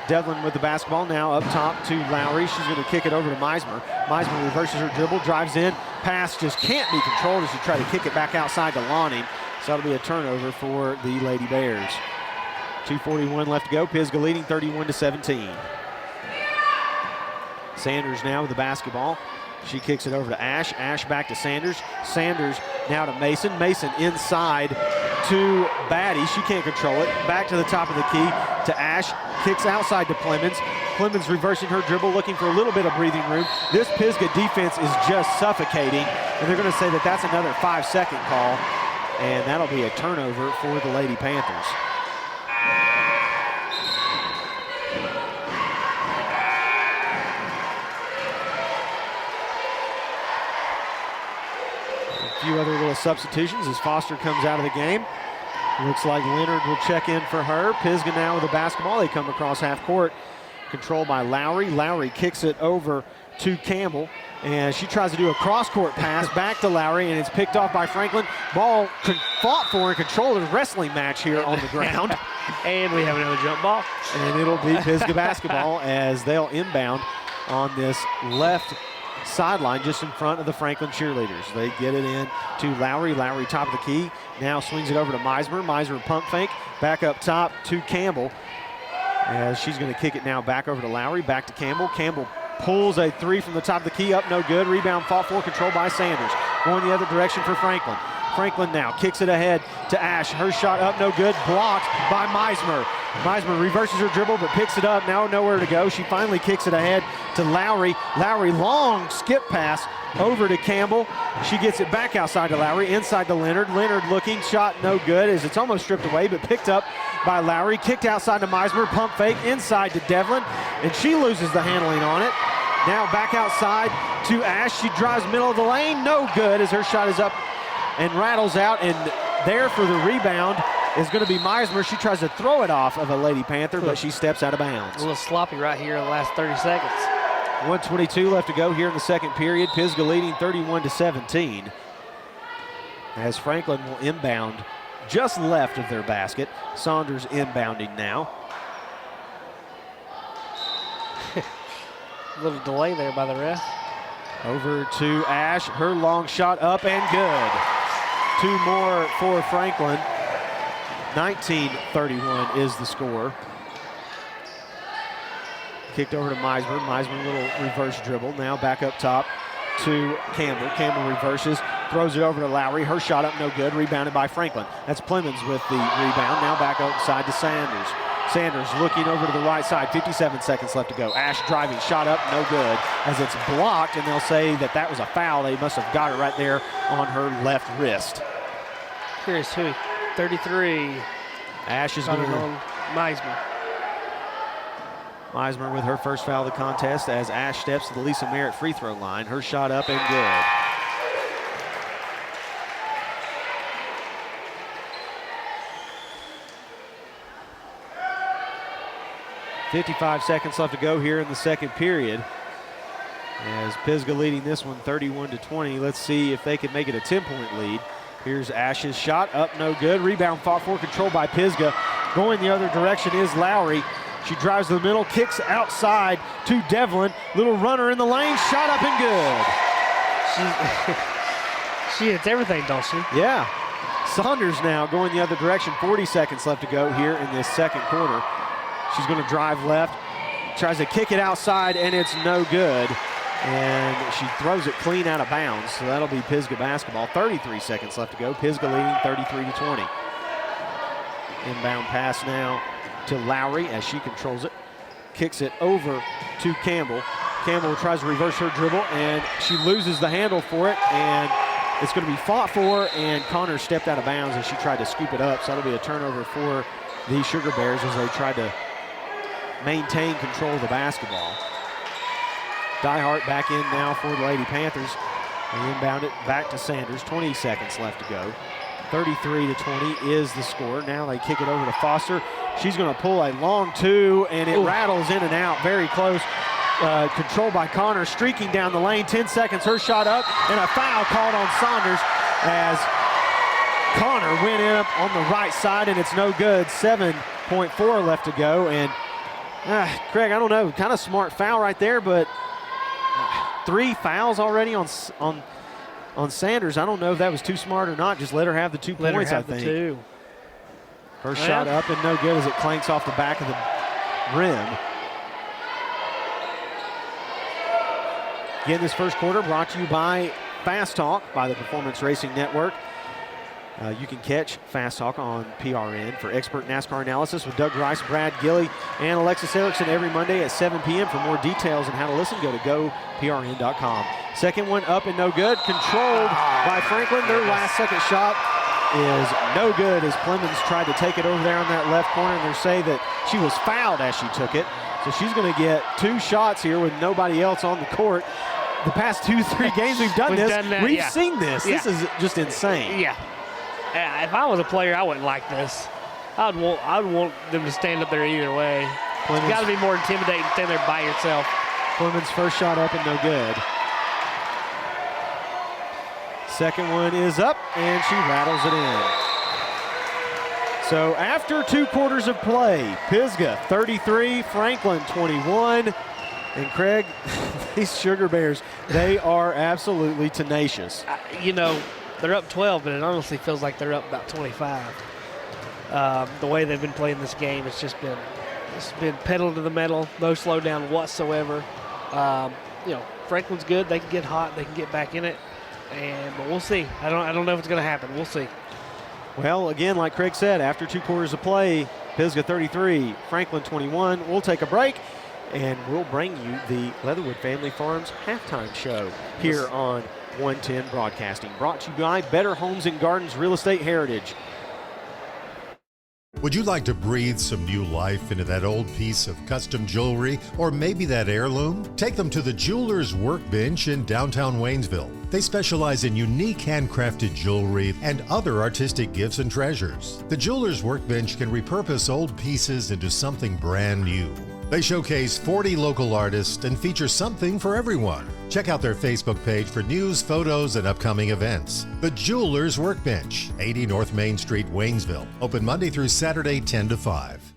Devlin with the basketball now up top to Lowry. She's going to kick it over to Meismer. Meismer reverses her dribble, drives in. Pass just can't be controlled as she try to kick it back outside to Lonnie. So that'll be a turnover for the Lady Bears. 2:41 left to go. Pisgah leading 31-17. Sanders now with the basketball. She kicks it over to Ash. Ash back to Sanders. Sanders now to Mason. Mason inside to Batty. She can't control it. Back to the top of the key to Ash. Kicks outside to Plemons. Plemons reversing her dribble, looking for a little bit of breathing room. This Pisgah defense is just suffocating, and they're going to say that that's another 5-second call, and that'll be a turnover for the Lady Panthers. A few other little substitutions as Foster comes out of the game. Looks like Leonard will check in for her. Pisgah now with the basketball. They come across half court. Controlled by Lowry. Lowry kicks it over to Campbell. And she tries to do a cross-court pass back to Lowry, and it's picked off by Franklin. Ball fought for and controlled a wrestling match here on the ground. And we have another jump ball. And it'll be Pisgah basketball as they'll inbound on this left sideline just in front of the Franklin cheerleaders. They get it in to Lowry. Lowry top of the key. Now swings it over to Meismer. Meismer pump fake. Back up top to Campbell. As she's going to kick it now back over to Lowry. Back to Campbell. Campbell pulls a three from the top of the key, up no good. Rebound fought for, controlled by Sanders. Going the other direction for Franklin. Franklin now kicks it ahead to Ash. Her shot up no good, blocked by Meismer. Meismer reverses her dribble but picks it up, now nowhere to go. She finally kicks it ahead to Lowry. Lowry, long skip pass over to Campbell. She gets it back outside to Lowry, inside to Leonard. Leonard looking, shot no good as it's almost stripped away but picked up by Lowry. Kicked outside to Meismer, pump fake inside to Devlin, and she loses the handling on it. Now back outside to Ash. She drives middle of the lane, no good as her shot is up and rattles out, and there for the rebound is going to be Meismer. She tries to throw it off of a Lady Panther, but she steps out of bounds. A little sloppy right here in the last 30 seconds. 1:22 left to go here in the second period. Pisgah leading 31-17 as Franklin will inbound just left of their basket. Saunders inbounding now. A little delay there by the ref. Over to Ash. Her long shot up and good. Two more for Franklin. 19-31 is the score. Kicked over to Meismer. Meismer, a little reverse dribble. Now back up top to Campbell. Campbell reverses, throws it over to Lowry. Her shot up no good, rebounded by Franklin. That's Plemons with the rebound. Now back outside to Sanders. Sanders looking over to the right side. 57 seconds left to go. Ash driving, shot up, no good, as it's blocked, and they'll say that that was a foul. They must have got it right there on her left wrist. Here's who? 33. Ash is going on Meismer. Meismer with her first foul of the contest as Ash steps to the Lisa Merritt free throw line. Her shot up and good. .55 seconds left to go here in the second period. As Pisgah leading this one 31-20. Let's see if they can make it a 10-point lead. Here's Ash's shot, up no good. Rebound fought for, controlled by Pisgah. Going the other direction is Lowry. She drives to the middle, kicks outside to Devlin. Little runner in the lane, shot up and good. She hits everything, don't she? Yeah. Saunders now going the other direction. 40 seconds left to go here in this second quarter. She's going to drive left, tries to kick it outside, and it's no good. And she throws it clean out of bounds, so that'll be Pisgah basketball. 33 seconds left to go. Pisgah leading 33-20. Inbound pass now to Lowry as she controls it. Kicks it over to Campbell. Campbell tries to reverse her dribble, and she loses the handle for it, and it's going to be fought for, and Connor stepped out of bounds as she tried to scoop it up, so that'll be a turnover for the Sugar Bears as they tried to maintain control of the basketball. Diehart back in now for the Lady Panthers. They inbound it back to Sanders. 20 seconds left to go. 33-20 is the score. Now they kick it over to Foster. She's going to pull a long two, and it rattles in and out. Very close. Controlled by Connor, streaking down the lane. 10 seconds, her shot up, and a foul called on Saunders as Connor went in up on the right side, and it's no good. 7.4 left to go, and Craig, I don't know, kind of smart foul right there, but 3 fouls already on Sanders. I don't know if that was too smart or not. Just let her have the 2 points, I think. Two. Her shot up and no good as it clanks off the back of the rim. Again, this first quarter brought to you by Fast Talk by the Performance Racing Network. You can catch Fast Talk on PRN for expert NASCAR analysis with Doug Rice, Brad Gilley, and Alexis Erickson every Monday at 7 p.m. For more details on how to listen, go to goprn.com. Second one up and no good. Controlled by Franklin. Their last second shot is no good as Plemons tried to take it over there on that left corner, and they say that she was fouled as she took it. So she's going to get 2 shots here with nobody else on the court. The past 2-3 games we've done this. We've seen this. This is just insane. Yeah. If I was a player, I wouldn't like this. I'd want them to stand up there either way. You got to be more intimidating, stand there by yourself. Clemens' first shot up and no good. Second one is up, and she rattles it in. So after 2 quarters of play, Pisgah 33, Franklin 21. And Craig, these Sugar Bears, they are absolutely tenacious. They're up 12, but it honestly feels like they're up about 25. The way they've been playing this game, it's been pedal to the metal, no slowdown whatsoever. Franklin's good. They can get hot. They can get back in it. But we'll see. I don't know if it's going to happen. We'll see. Well, again, like Craig said, after 2 quarters of play, Pisgah 33, Franklin 21. We'll take a break, and we'll bring you the Leatherwood Family Farms halftime show here on 110 Broadcasting. Brought to you by Better Homes and Gardens Real Estate Heritage. Would you like to breathe some new life into that old piece of custom jewelry or maybe that heirloom? Take them to the Jeweler's Workbench in downtown Waynesville. They specialize in unique handcrafted jewelry and other artistic gifts and treasures. The Jeweler's Workbench can repurpose old pieces into something brand new. They showcase 40 local artists and feature something for everyone. Check out their Facebook page for news, photos, and upcoming events. The Jeweler's Workbench, 80 North Main Street, Waynesville. Open Monday through Saturday, 10 to 5.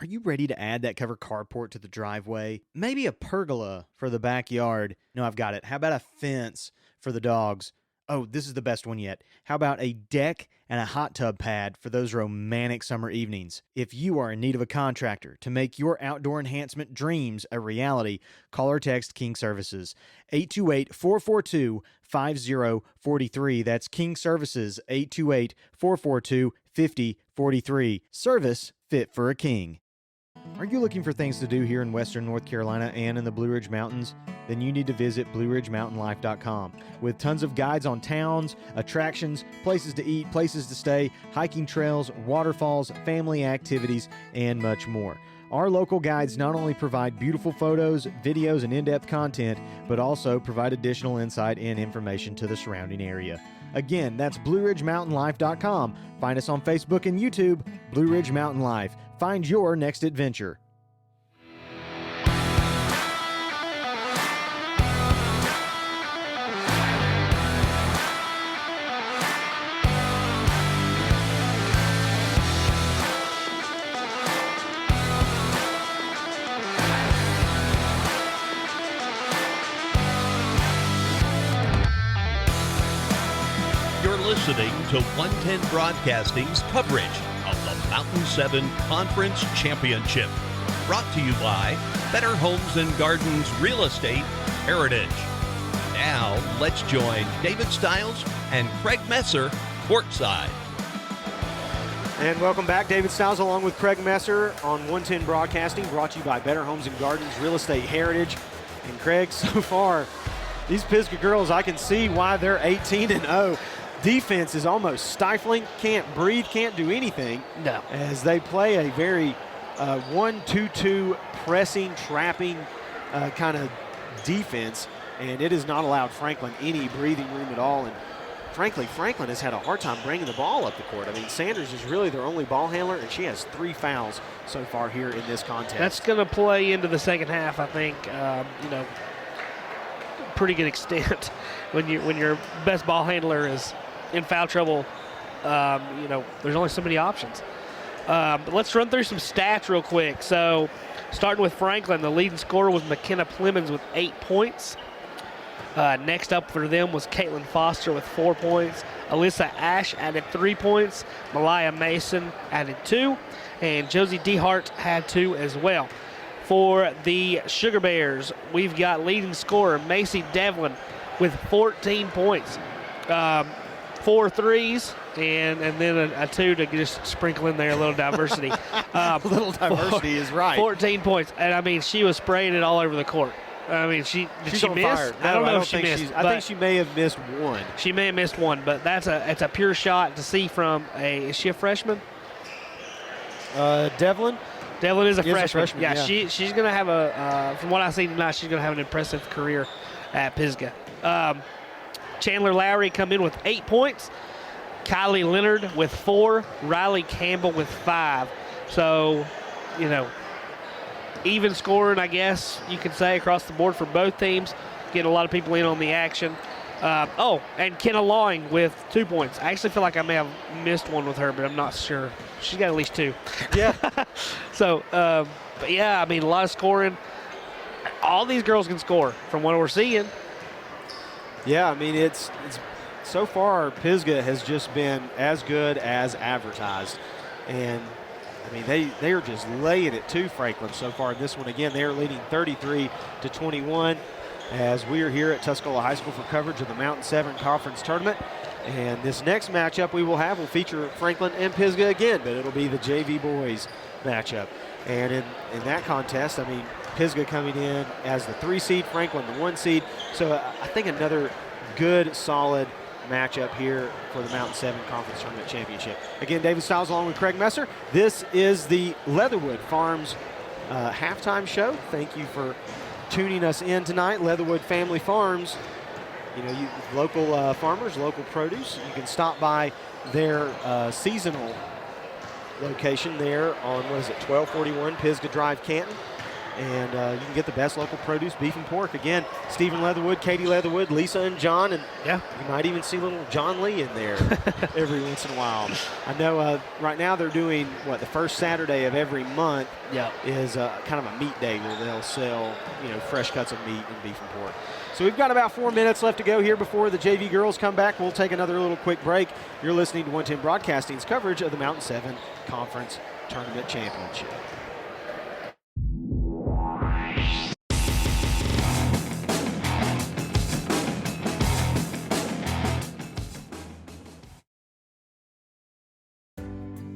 Are you ready to add that covered carport to the driveway? Maybe a pergola for the backyard. No, I've got it. How about a fence for the dogs? Oh, this is the best one yet. How about a deck and a hot tub pad for those romantic summer evenings? If you are in need of a contractor to make your outdoor enhancement dreams a reality, call or text King Services, 828-442-5043. That's King Services, 828-442-5043. Service fit for a king. Are you looking for things to do here in Western North Carolina and in the Blue Ridge Mountains? Then you need to visit BlueRidgeMountainLife.com with tons of guides on towns, attractions, places to eat, places to stay, hiking trails, waterfalls, family activities, and much more. Our local guides not only provide beautiful photos, videos, and in-depth content, but also provide additional insight and information to the surrounding area. Again, that's BlueRidgeMountainLife.com. Find us on Facebook and YouTube, Blue Ridge Mountain Life. Find your next adventure. You're listening to 110 Broadcasting's coverage of the Mountain 7 Conference Championship. Brought to you by Better Homes and Gardens Real Estate Heritage. Now, let's join David Stiles and Craig Messer courtside. And welcome back. David Stiles along with Craig Messer on 110 Broadcasting, brought to you by Better Homes and Gardens Real Estate Heritage. And Craig, so far, these Pisgah girls, I can see why they're 18-0. Defense is almost stifling, can't breathe, can't do anything. No. As they play a very 1-2-2 pressing, trapping kind of defense, and it has not allowed Franklin any breathing room at all. And frankly, Franklin has had a hard time bringing the ball up the court. I mean, Sanders is really their only ball handler, and she has 3 fouls so far here in this contest. That's going to play into the second half, I think. Pretty good extent when your best ball handler is in foul trouble. There's only so many options. But let's run through some stats real quick. So starting with Franklin, the leading scorer was McKenna Plemons with 8 points. Next up for them was Caitlin Foster with 4 points. Alyssa Ash added 3 points. Malaya Mason added 2. And Josie DeHart had 2 as well. For the Sugar Bears, we've got leading scorer Macy Devlin with 14 points. 4 threes, and then a 2 to just sprinkle in there a little diversity. A little diversity is right. 14 points, and I mean, she was spraying it all over the court. I mean, she's she on miss? Fire. No, I don't know if she missed. I think she may have missed 1. She may have missed 1, but it's a pure shot to see from is she a freshman? Devlin is a freshman. Yeah. She's going to have from what I've seen tonight, she's going to have an impressive career at Pisgah. Chandler Lowry come in with 8 points. Kylie Leonard with 4. Riley Campbell with 5. So even scoring, I guess you could say, across the board for both teams. Getting a lot of people in on the action. And Kenna Lawing with 2 points. I actually feel like I may have missed one with her, but I'm not sure. She's got at least 2. Yeah. So, but yeah, I mean, a lot of scoring. All these girls can score from what we're seeing. Yeah, I mean, it's so far Pisgah has just been as good as advertised. And, I mean, they are just laying it to Franklin so far in this one. Again, they are leading 33-21 as we are here at Tuscola High School for coverage of the Mountain 7 Conference Tournament. And this next matchup we will feature Franklin and Pisgah again, but it'll be the JV boys matchup. And in that contest, I mean, Pisgah coming in as the 3 seed, Franklin the 1 seed. So I think another good, solid matchup here for the Mountain 7 Conference Tournament Championship. Again, David Stiles along with Craig Messer. This is the Leatherwood Farms halftime show. Thank you for tuning us in tonight. Leatherwood Family Farms, local farmers, local produce. You can stop by their seasonal location there on, 1241 Pisgah Drive, Canton. And you can get the best local produce, beef and pork. Again, Stephen Leatherwood, Katie Leatherwood, Lisa and John, and yeah, you might even see little John Lee in there every once in a while. I know right now they're doing, the first Saturday of every month is kind of a meat day where they'll sell, fresh cuts of meat and beef and pork. So we've got about 4 minutes left to go here before the JV girls come back. We'll take another little quick break. You're listening to 110 Broadcasting's coverage of the Mountain 7 Conference Tournament Championship.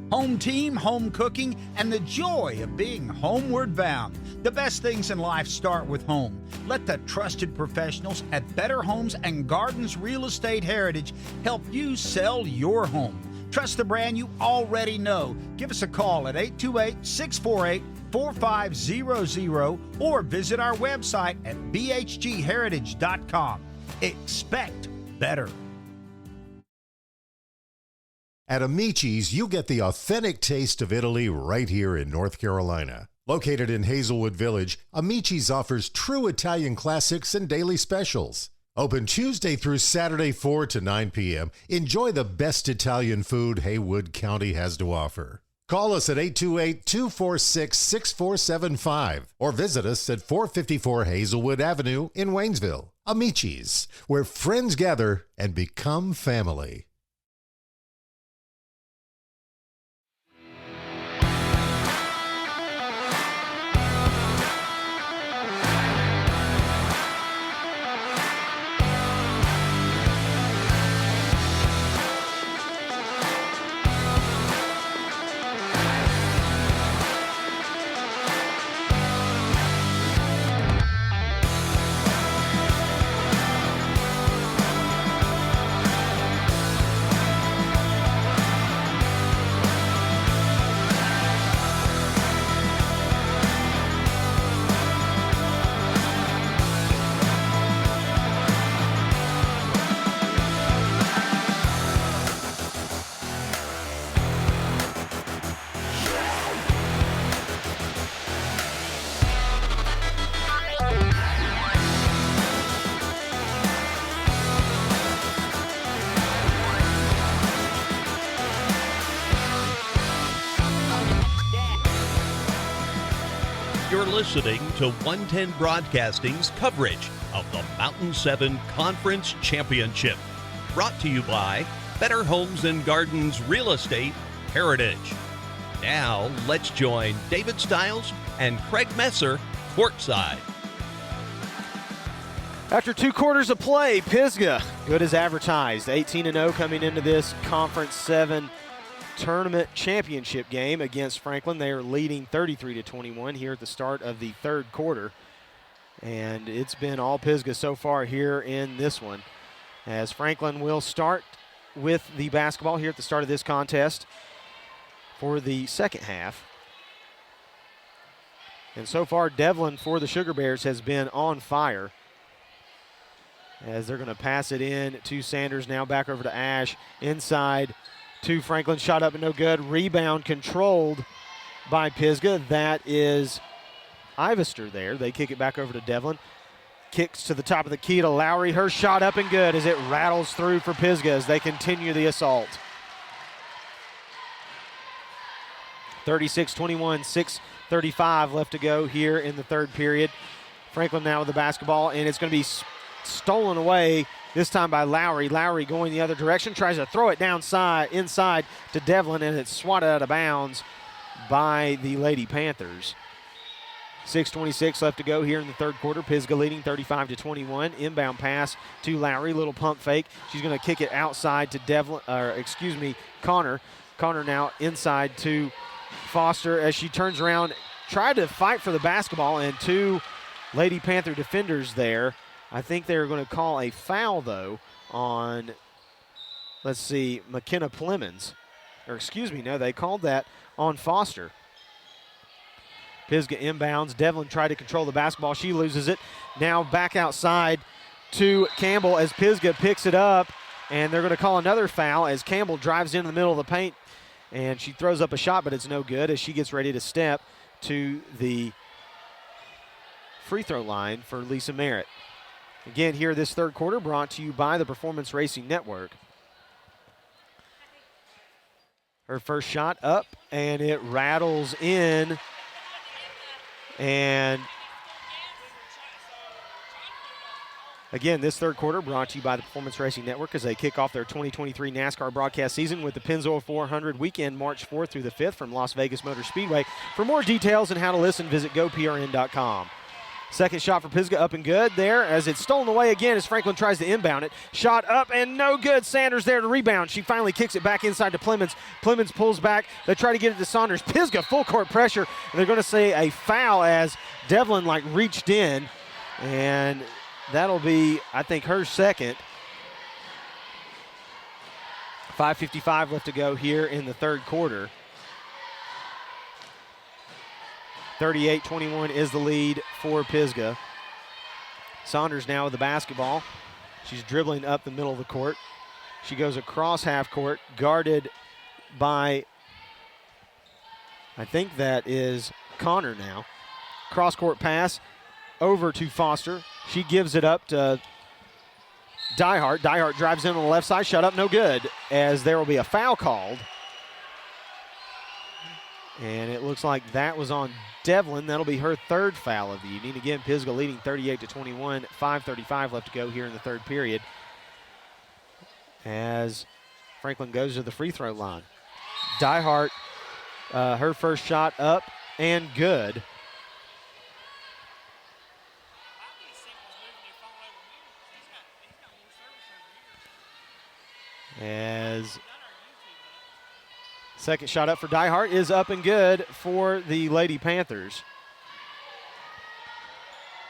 Home team, home cooking, and the joy of being homeward bound. The best things in life start with home. Let the trusted professionals at Better Homes and Gardens Real Estate Heritage help you sell your home. Trust the brand you already know. Give us a call at 828-648-4500 or visit our website at bhgheritage.com. Expect better. At Amici's, you get the authentic taste of Italy right here in North Carolina. Located in Hazelwood Village, Amici's offers true Italian classics and daily specials. Open Tuesday through Saturday 4 to 9 p.m. Enjoy the best Italian food Haywood County has to offer. Call us at 828-246-6475 or visit us at 454 Hazelwood Avenue in Waynesville. Amici's, where friends gather and become family. You're listening to 110 Broadcasting's coverage of the Mountain 7 Conference Championship. Brought to you by Better Homes and Gardens Real Estate Heritage. Now, let's join David Stiles and Craig Messer courtside. After 2 quarters of play, Pisgah, good as advertised, 18-0 coming into this Conference 7 Tournament Championship game against Franklin. They are leading 33-21 here at the start of the 3rd quarter. And it's been all Pisgah so far here in this one, as Franklin will start with the basketball here at the start of this contest for the second half. And so far, Devlin for the Sugar Bears has been on fire, as they're going to pass it in to Sanders. Now back over to Ash. Inside to Franklin. Shot up and no good. Rebound controlled by Pisgah. That is Ivester there. They kick it back over to Devlin. Kicks to the top of the key to Lowry. Her shot up and good as it rattles through for Pisgah as they continue the assault. 36-21, 6:35 left to go here in the third period. Franklin now with the basketball, and it's going to be stolen away this time by Lowry. Lowry going the other direction, tries to throw it inside to Devlin, and it's swatted out of bounds by the Lady Panthers. 6:26 left to go here in the third quarter. Pisgah leading 35-21. Inbound pass to Lowry, little pump fake. She's going to kick it outside to Connor. Connor now inside to Foster as she turns around, tried to fight for the basketball, and two Lady Panther defenders there. I think they're going to call a foul, though, on, McKenna Plemons. No, they called that on Foster. Pisgah inbounds. Devlin tried to control the basketball. She loses it. Now back outside to Campbell as Pisgah picks it up, and they're going to call another foul as Campbell drives into the middle of the paint, and she throws up a shot, but it's no good as she gets ready to step to the free throw line for Lisa Merritt. Again, here this third quarter brought to you by the Performance Racing Network. Her first shot up, and it rattles in. And again, this third quarter brought to you by the Performance Racing Network as they kick off their 2023 NASCAR broadcast season with the Pennzoil 400 weekend March 4th through the 5th from Las Vegas Motor Speedway. For more details and how to listen, visit goprn.com. Second shot for Pisgah up and good there as it's stolen away again as Franklin tries to inbound it. Shot up and no good. Sanders there to rebound. She finally kicks it back inside to Plemons. Plemons pulls back. They try to get it to Saunders. Pisgah full court pressure. And they're going to say a foul as Devlin reached in. And that'll be, I think, her second. 5:55 left to go here in the third quarter. 38-21 is the lead for Pisgah. Saunders now with the basketball. She's dribbling up the middle of the court. She goes across half court, guarded by, I think that is Connor now. Cross court pass over to Foster. She gives it up to Diehart. Diehart drives in on the left side, shut up, no good, as there will be a foul called. And it looks like that was on Devlin. That'll be her third foul of the evening. Again, Pisgah leading 38-21, 5:35 left to go here in the third period as Franklin goes to the free throw line. Diehart, her first shot up and good. As second shot up for Diehart is up and good for the Lady Panthers.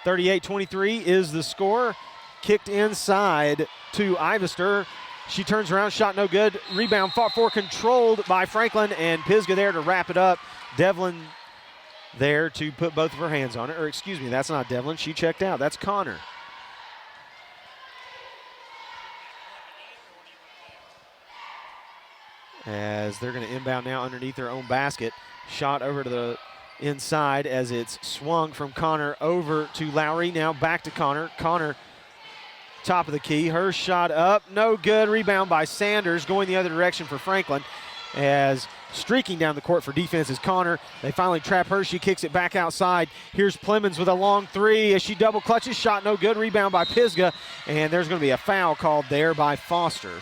38-23 is the score. Kicked inside to Ivester. She turns around, shot no good. Rebound fought for, controlled by Franklin, and Pisgah there to wrap it up. Devlin there to put both of her hands on it. Or excuse me, that's not Devlin. She checked out. That's Connor. As they're going to inbound now underneath their own basket. Shot over to the inside as it's swung from Connor over to Lowry. Now back to Connor. Connor, top of the key. Her shot up, no good. Rebound by Sanders, going the other direction for Franklin. As streaking down the court for defense is Connor. They finally trap her. She kicks it back outside. Here's Plemons with a long three as she double clutches. Shot no good. Rebound by Pisgah. And there's going to be a foul called there by Foster.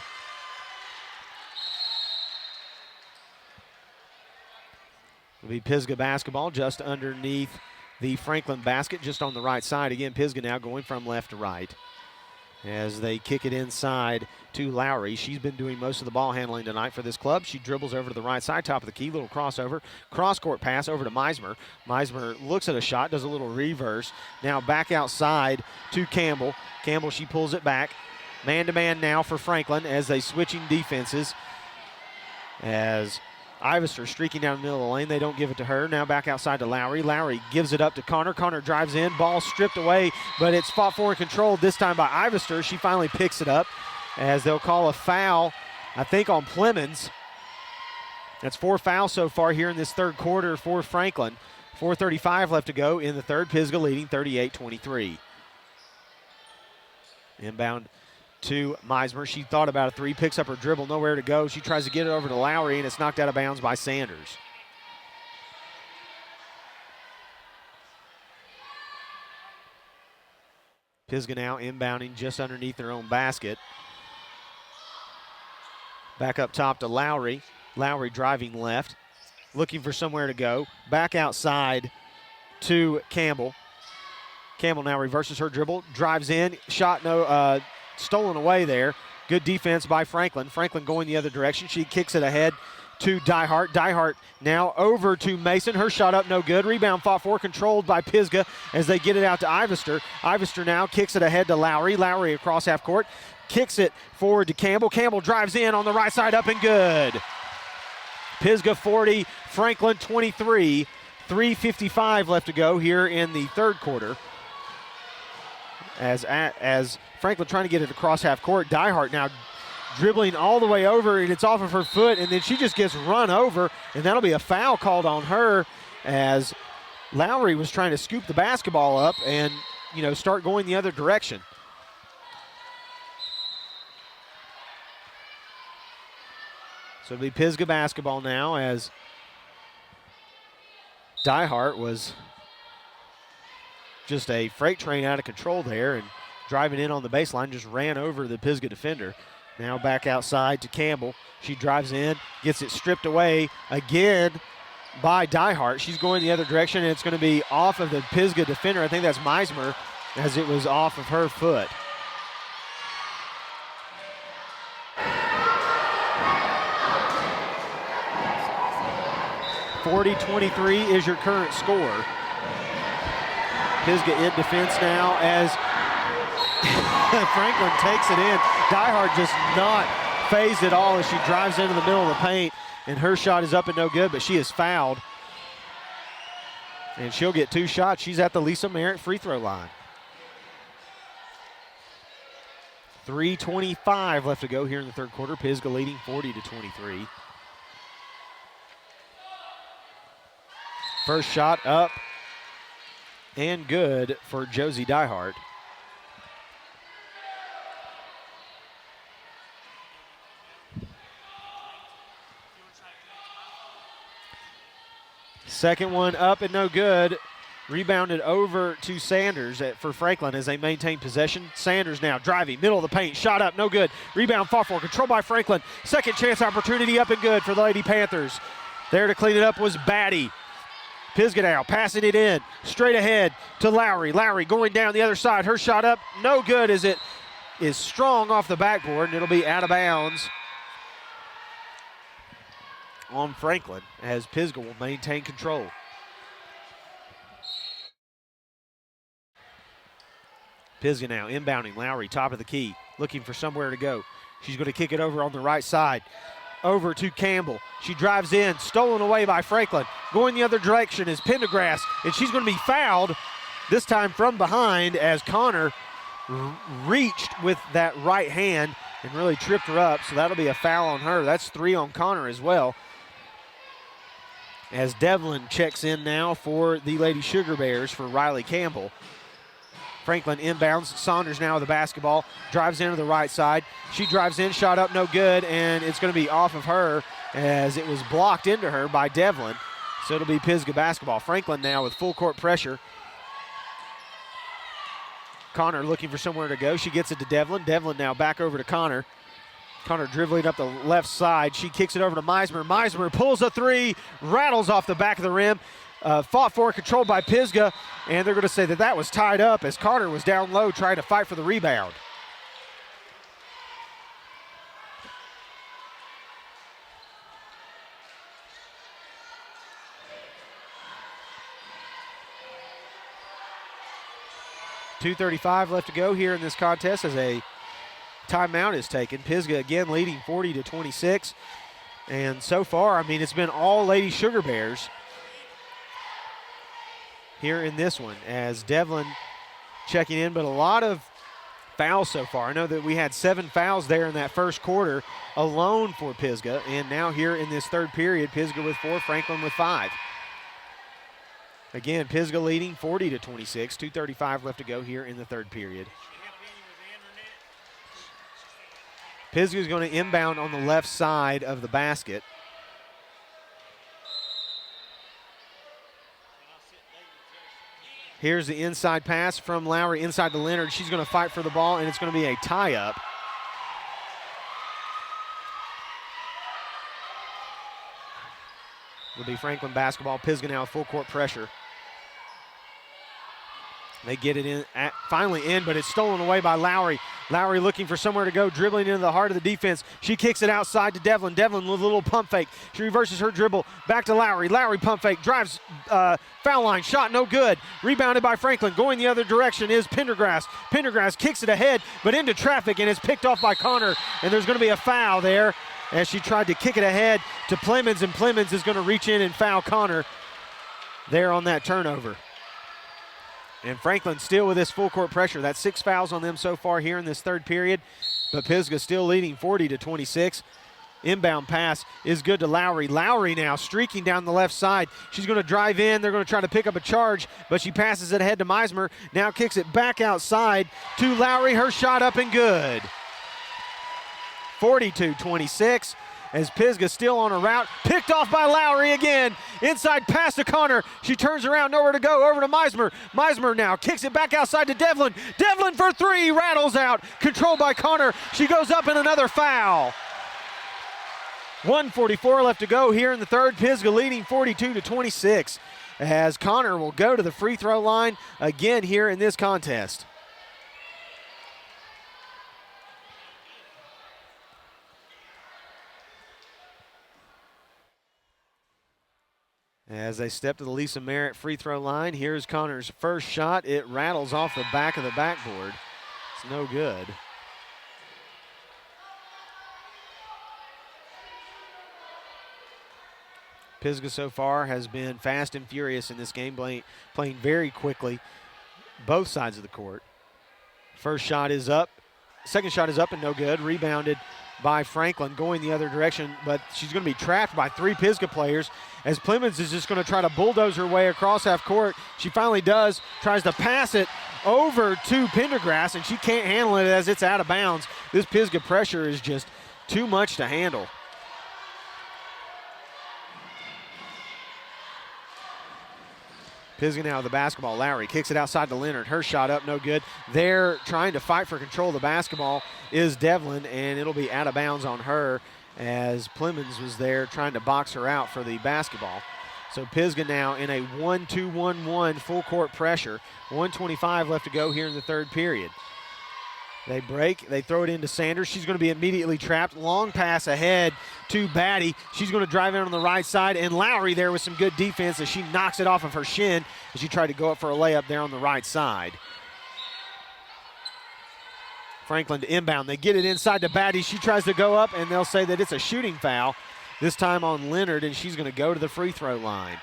It'll be Pisgah basketball just underneath the Franklin basket, just on the right side. Again, Pisgah now going from left to right as they kick it inside to Lowry. She's been doing most of the ball handling tonight for this club. She dribbles over to the right side, top of the key, little crossover, cross-court pass over to Meismer. Meismer looks at a shot, does a little reverse. Now back outside to Campbell. Campbell, she pulls it back. Man-to-man now for Franklin as they switching defenses. As Ivester streaking down the middle of the lane. They don't give it to her. Now back outside to Lowry. Lowry gives it up to Connor. Connor drives in. Ball stripped away, but it's fought for and controlled this time by Ivester. She finally picks it up as they'll call a foul, I think, on Plemons. That's 4 fouls so far here in this third quarter for Franklin. 4:35 left to go in the third. Pisgah leading 38-23. Inbound to Meismer. She thought about a three, picks up her dribble, nowhere to go. She tries to get it over to Lowry, and it's knocked out of bounds by Sanders. Pisgah now inbounding just underneath their own basket. Back up top to Lowry. Lowry driving left, looking for somewhere to go. Back outside to Campbell. Campbell now reverses her dribble, drives in, shot stolen away there. Good defense by Franklin. Franklin going the other direction. She kicks it ahead to Diehart. Diehart now over to Mason. Her shot up, no good. Rebound fought for, controlled by Pisgah as they get it out to Ivester. Ivester now kicks it ahead to Lowry. Lowry across half court. Kicks it forward to Campbell. Campbell drives in on the right side, up and good. Pisgah 40, Franklin 23. 3:55 left to go here in the third quarter. As Franklin trying to get it across half court. Diehart now dribbling all the way over, and it's off of her foot, and then she just gets run over, and that'll be a foul called on her as Lowry was trying to scoop the basketball up and, start going the other direction. So it'll be Pisgah basketball now as Diehart was just a freight train out of control there and driving in on the baseline, just ran over the Pisgah defender. Now back outside to Campbell. She drives in, gets it stripped away again by Diehart. She's going the other direction, and it's going to be off of the Pisgah defender. I think that's Meismer, as it was off of her foot. .23 is your current score. Pisgah in defense now as Franklin takes it in. Diehart just not phased at all as she drives into the middle of the paint, and her shot is up and no good, but she is fouled. And she'll get 2 shots. She's at the Lisa Merritt free throw line. 3:25 left to go here in the third quarter. Pisgah leading 40-23. First shot up and good for Josie Diehart. Second one up and no good. Rebounded over to Sanders for Franklin as they maintain possession. Sanders now driving, middle of the paint, shot up, no good. Rebound fought for, controlled by Franklin. Second chance opportunity up and good for the Lady Panthers. There to clean it up was Batty. Pisgah now passing it in, straight ahead to Lowry. Lowry going down the other side. Her shot up, no good as it is strong off the backboard, and it'll be out of bounds on Franklin as Pisgah will maintain control. Pisgah now inbounding. Lowry, top of the key, looking for somewhere to go. She's going to kick it over on the right side. Over to Campbell. She drives in, stolen away by Franklin. Going the other direction is Pendergrass, and she's going to be fouled, this time from behind, as Connor reached with that right hand and really tripped her up, so that'll be a foul on her. That's 3 on Connor as well. As Devlin checks in now for the Lady Sugar Bears for Riley Campbell. Franklin inbounds. Saunders now with the basketball. Drives into the right side. She drives in, shot up, no good, and it's going to be off of her as it was blocked into her by Devlin. So it'll be Pisgah basketball. Franklin now with full court pressure. Connor looking for somewhere to go. She gets it to Devlin. Devlin now back over to Connor. Connor dribbling up the left side. She kicks it over to Meismer. Meismer pulls a 3, rattles off the back of the rim. Fought for, controlled by Pisgah, and they're going to say that was tied up as Carter was down low trying to fight for the rebound. .235 left to go here in this contest as a timeout is taken. Pisgah again leading 40-26, and so far, it's been all Lady Sugar Bears here in this one as Devlin checking in, but a lot of fouls so far. I know that we had 7 fouls there in that first quarter alone for Pisgah, and now here in this third period, Pisgah with 4, Franklin with 5. Again, Pisgah leading 40-26, 2:35 left to go here in the third period. Pisgah is going to inbound on the left side of the basket. Here's the inside pass from Lowry inside to Leonard. She's going to fight for the ball, and it's going to be a tie-up. It'll be Franklin basketball. Pisgah now full court pressure. They get it in, finally in, but it's stolen away by Lowry. Lowry looking for somewhere to go, dribbling into the heart of the defense. She kicks it outside to Devlin. Devlin with a little pump fake. She reverses her dribble. Back to Lowry. Lowry pump fake, drives foul line. Shot no good. Rebounded by Franklin. Going the other direction is Pendergrass. Pendergrass kicks it ahead, but into traffic, and it's picked off by Connor. And there's going to be a foul there as she tried to kick it ahead to Plemons, and Plemons is going to reach in and foul Connor there on that turnover. And Franklin still with this full court pressure. That's 6 fouls on them so far here in this third period. But Pisgah still leading 40-26. Inbound pass is good to Lowry. Lowry now streaking down the left side. She's going to drive in. They're going to try to pick up a charge, but she passes it ahead to Meismer. Now kicks it back outside to Lowry. Her shot up and good. 42-26. As Pisgah still on a route, picked off by Lowry again. Inside pass to Connor. She turns around, nowhere to go, over to Meismer. Meismer now kicks it back outside to Devlin. Devlin for 3, rattles out, controlled by Connor. She goes up in another foul. 1:44 left to go here in the third. Pisgah leading 42-26 as Connor will go to the free throw line again here in this contest. As they step to the Lisa Merritt free throw line, here's Connor's first shot. It rattles off the back of the backboard. It's no good. Pisgah so far has been fast and furious in this game, playing very quickly, both sides of the court. First shot is up. Second shot is up and no good. Rebounded by Franklin, going the other direction, but she's going to be trapped by 3 Pisgah players as Plemons is just going to try to bulldoze her way across half court. She finally does, tries to pass it over to Pendergrass, and she can't handle it as it's out of bounds. This Pisgah pressure is just too much to handle. Pisgah now with the basketball. Lowry kicks it outside to Leonard. Her shot up, no good. They're trying to fight for control of the basketball is Devlin, and it'll be out of bounds on her as Plemons was there trying to box her out for the basketball. So Pisgah now in a 1-2-1-1 full court pressure. 1:25 left to go here in the third period. They break, they throw it into Sanders. She's going to be immediately trapped. Long pass ahead to Batty. She's going to drive in on the right side, and Lowry there with some good defense as she knocks it off of her shin as she tried to go up for a layup there on the right side. Franklin to inbound. They get it inside to Batty. She tries to go up, and they'll say that it's a shooting foul, this time on Leonard, and she's going to go to the free throw line.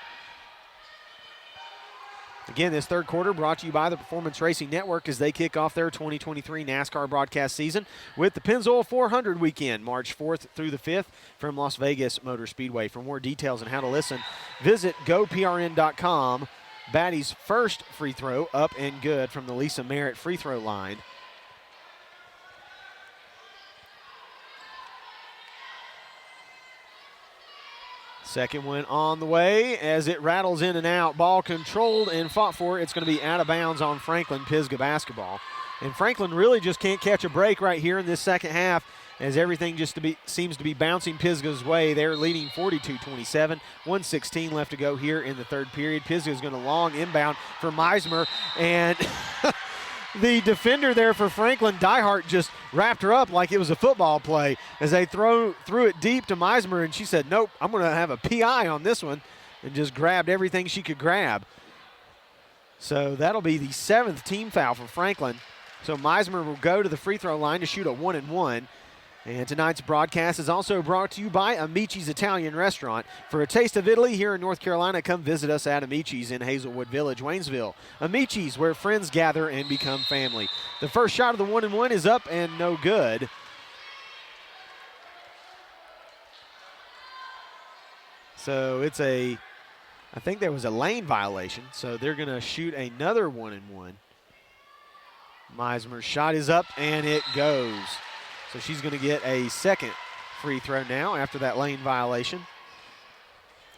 Again, this third quarter brought to you by the Performance Racing Network as they kick off their 2023 NASCAR broadcast season with the Pennzoil 400 weekend, March 4th through the 5th from Las Vegas Motor Speedway. For more details on how to listen, visit goprn.com. Batty's first free throw up and good from the Lisa Merritt free throw line. Second one on the way as it rattles in and out. Ball controlled and fought for. It's going to be out of bounds on Franklin Pisgah basketball. And Franklin really just can't catch a break right here in this second half as everything just seems to be bouncing Pisgah's way. They're leading 42-27. 1:16 left to go here in the third period. Pisgah's going to long inbound for Meismer, and the defender there for Franklin, Diehart, just wrapped her up like it was a football play as they threw it deep to Meismer, and she said, nope, I'm going to have a PI on this one, and just grabbed everything she could grab. So that'll be the 7th team foul for Franklin. So Meismer will go to the free throw line to shoot a 1-and-1. And tonight's broadcast is also brought to you by Amici's Italian Restaurant. For a taste of Italy here in North Carolina, come visit us at Amici's in Hazelwood Village, Waynesville. Amici's, where friends gather and become family. The first shot of the 1-and-1 is up and no good. So it's I think there was a lane violation, so they're going to shoot another 1-and-1. Meismer's shot is up and it goes. So she's going to get a second free throw now after that lane violation.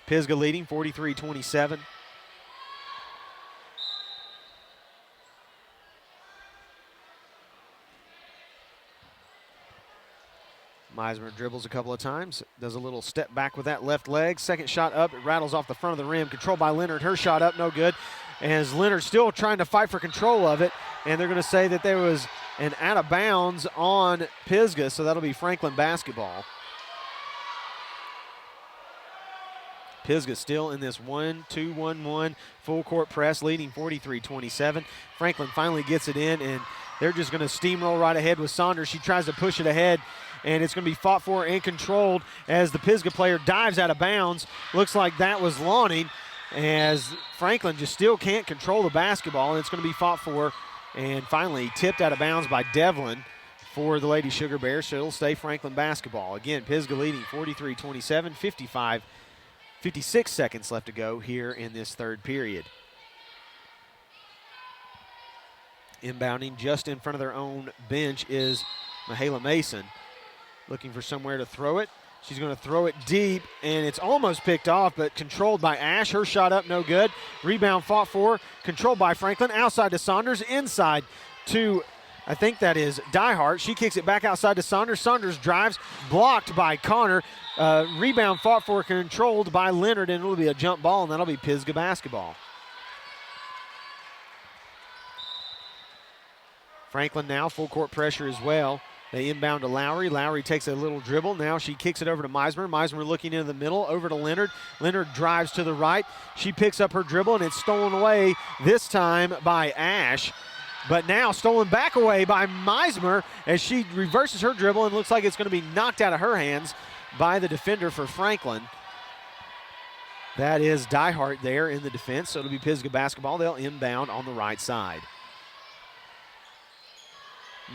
Pisgah leading 43-27. Meismer dribbles a couple of times, does a little step back with that left leg. Second shot up, it rattles off the front of the rim. Controlled by Leonard. Her shot up, no good. As Leonard still trying to fight for control of it, and they're going to say that there was an out of bounds on Pisgah, so that'll be Franklin basketball. Pisgah still in this 1-2-1-1 full court press, leading 43-27. Franklin finally gets it in, and they're just going to steamroll right ahead with Saunders. She tries to push it ahead, and it's going to be fought for and controlled as the Pisgah player dives out of bounds. Looks like that was lawning, as Franklin just still can't control the basketball, and it's going to be fought for and finally tipped out of bounds by Devlin for the Lady Sugar Bears, so it'll stay Franklin basketball. Again, Pisgah leading 43-27, 56 seconds left to go here in this third period. Inbounding just in front of their own bench is Mahala Mason, looking for somewhere to throw it. She's going to throw it deep, and it's almost picked off, but controlled by Ash. Her shot up, no good. Rebound fought for, controlled by Franklin. Outside to Saunders, inside to, I think that is Diehart. She kicks it back outside to Saunders. Saunders drives, blocked by Connor. Rebound fought for, controlled by Leonard, and it'll be a jump ball, and that'll be Pisgah basketball. Franklin now full court pressure as well. They inbound to Lowry. Lowry takes a little dribble. Now she kicks it over to Meismer. Meismer looking into the middle, over to Leonard. Leonard drives to the right. She picks up her dribble, and it's stolen away this time by Ash. But now stolen back away by Meismer as she reverses her dribble, and looks like it's going to be knocked out of her hands by the defender for Franklin. That is Diehart there in the defense, so it'll be Pisgah basketball. They'll inbound on the right side.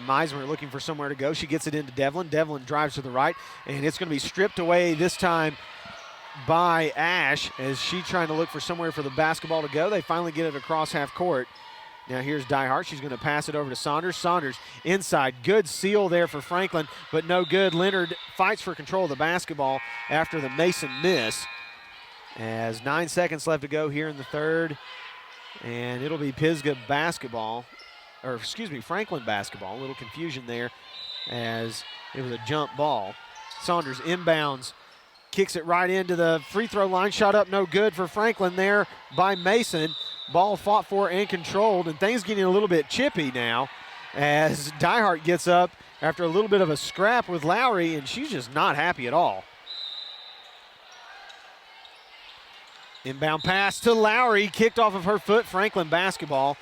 Meismer looking for somewhere to go. She gets it into Devlin. Devlin drives to the right, and it's going to be stripped away this time by Ash as she trying to look for somewhere for the basketball to go. They finally get it across half court. Now here's Diehart. She's going to pass it over to Saunders. Saunders inside. Good seal there for Franklin, but no good. Leonard fights for control of the basketball after the Mason miss. As 9 seconds left to go here in the third, and it'll be Pisgah basketball. Or excuse me, Franklin basketball. A little confusion there as it was a jump ball. Saunders inbounds, kicks it right into the free throw line. Shot up, no good for Franklin there by Mason. Ball fought for and controlled, and things getting a little bit chippy now as Diehart gets up after a little bit of a scrap with Lowry, and she's just not happy at all. Inbound pass to Lowry, kicked off of her foot. Franklin basketball.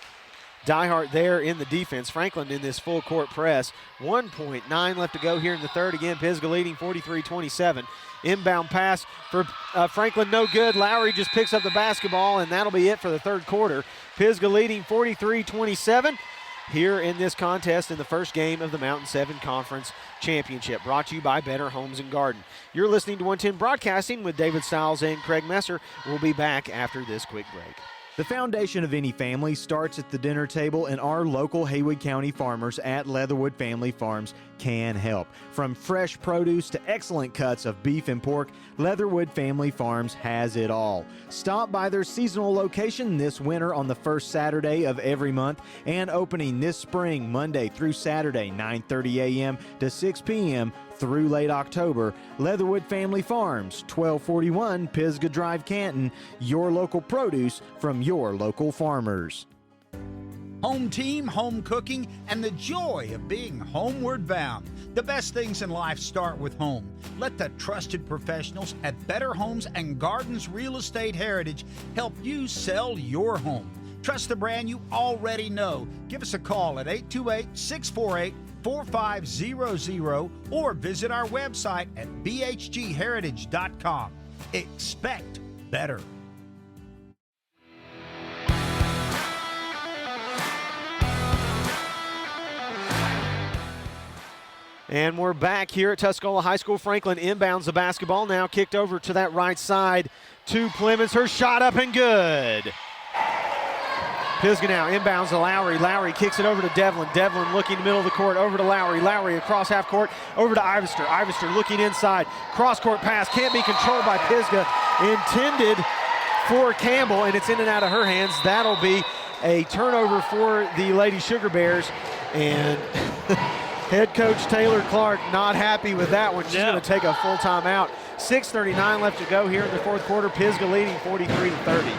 Diehart there in the defense. Franklin in this full court press. 1.9 left to go here in the third. Again, Pisgah leading 43-27. Inbound pass for Franklin, no good. Lowry just picks up the basketball, and that'll be it for the third quarter. Pisgah leading 43-27 here in this contest in the first game of the Mountain 7 Conference Championship, brought to you by Better Homes and Garden. You're listening to 110 Broadcasting with David Stiles and Craig Messer. We'll be back after this quick break. The foundation of any family starts at the dinner table, and our local Haywood County farmers at Leatherwood Family Farms can help. From fresh produce to excellent cuts of beef and pork, Leatherwood Family Farms has it all. Stop by their seasonal location this winter on the first Saturday of every month, and opening this spring Monday through Saturday, 9:30 a.m. to 6 p.m. through late October. Leatherwood Family Farms, 1241 Pisgah Drive, Canton. Your local produce from your local farmers. Home team, home cooking, and the joy of being homeward bound. The best things in life start with home. Let the trusted professionals at Better Homes and Gardens Real Estate Heritage help you sell your home. Trust the brand you already know. Give us a call at 828-648-4600 888-4500 or visit our website at bhgheritage.com. Expect better. And we're back here at Tuscola High School. Franklin inbounds the basketball, now kicked over to that right side to Clemens. Her shot up and good. Pisgah now inbounds to Lowry. Lowry kicks it over to Devlin. Devlin looking in the middle of the court, over to Lowry. Lowry across half court, over to Ivester. Ivester looking inside. Cross-court pass, can't be controlled by Pisgah. Intended for Campbell, and it's in and out of her hands. That'll be a turnover for the Lady Sugar Bears. And head coach Taylor Clark not happy with that one. She's going to take a full timeout. 6:39 left to go here in the fourth quarter. Pisgah leading 43-30.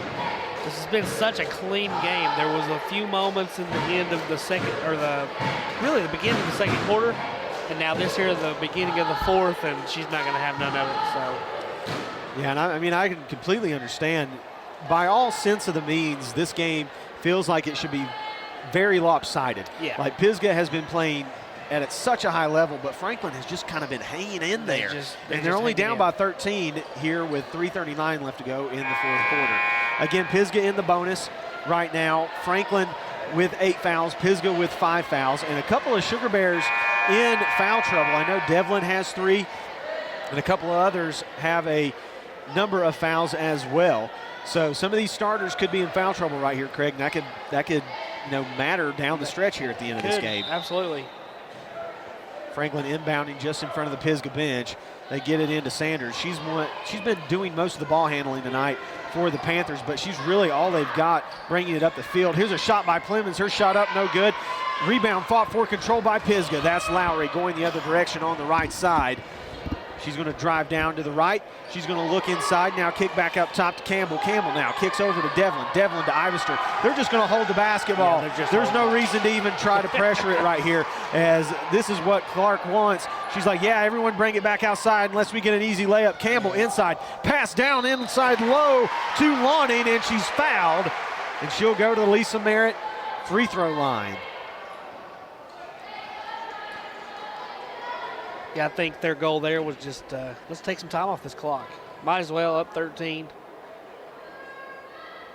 This has been such a clean game. There was a few moments in the end of the second, or really the beginning of the second quarter, and now this here the beginning of the fourth, and she's not going to have none of it. So, yeah, and I mean I can completely understand. By all sense of the means, this game feels like it should be very lopsided. Yeah. Like Pisgah has been playing at such a high level, but Franklin has just kind of been hanging in there. They're only down by 13 here with 3:39 left to go in the fourth quarter. Again, Pisgah in the bonus right now. Franklin with 8 fouls, Pisgah with 5 fouls, and a couple of Sugar Bears in foul trouble. I know Devlin has 3, and a couple of others have a number of fouls as well. So some of these starters could be in foul trouble right here, Craig, and that could matter down the stretch here at the end of this game. Absolutely. Franklin inbounding just in front of the Pisgah bench. They get it into Sanders. She's been doing most of the ball handling tonight for the Panthers, but she's really all they've got bringing it up the field. Here's a shot by Clemens. Her shot up, no good. Rebound fought for, control by Pisgah. That's Lowry going the other direction on the right side. She's going to drive down to the right. She's going to look inside. Now kick back up top to Campbell. Campbell now kicks over to Devlin. Devlin to Ivester. They're just going to hold the basketball. Yeah, there's no reason to even try to pressure it right here, as this is what Clark wants. She's like, yeah, everyone bring it back outside unless we get an easy layup. Campbell inside. Pass down inside low to Lawning, and she's fouled. And she'll go to the Lisa Merritt free throw line. Yeah, I think their goal there was just, let's take some time off this clock. Might as well, up 13.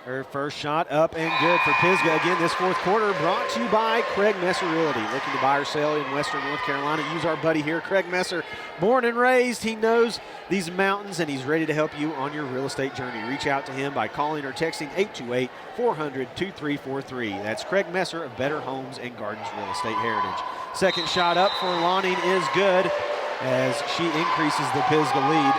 Her first shot up and good for Pisgah. Again, this fourth quarter brought to you by Craig.messer Realty. Looking to buy or sell in Western North Carolina? Use our buddy here, Craig Messer. Born and raised, he knows these mountains, and he's ready to help you on your real estate journey. Reach out to him by calling or texting 828-400-2343. That's Craig Messer of Better Homes and Gardens Real Estate Heritage. Second shot up for Lawning is good, as she increases the Pisgah lead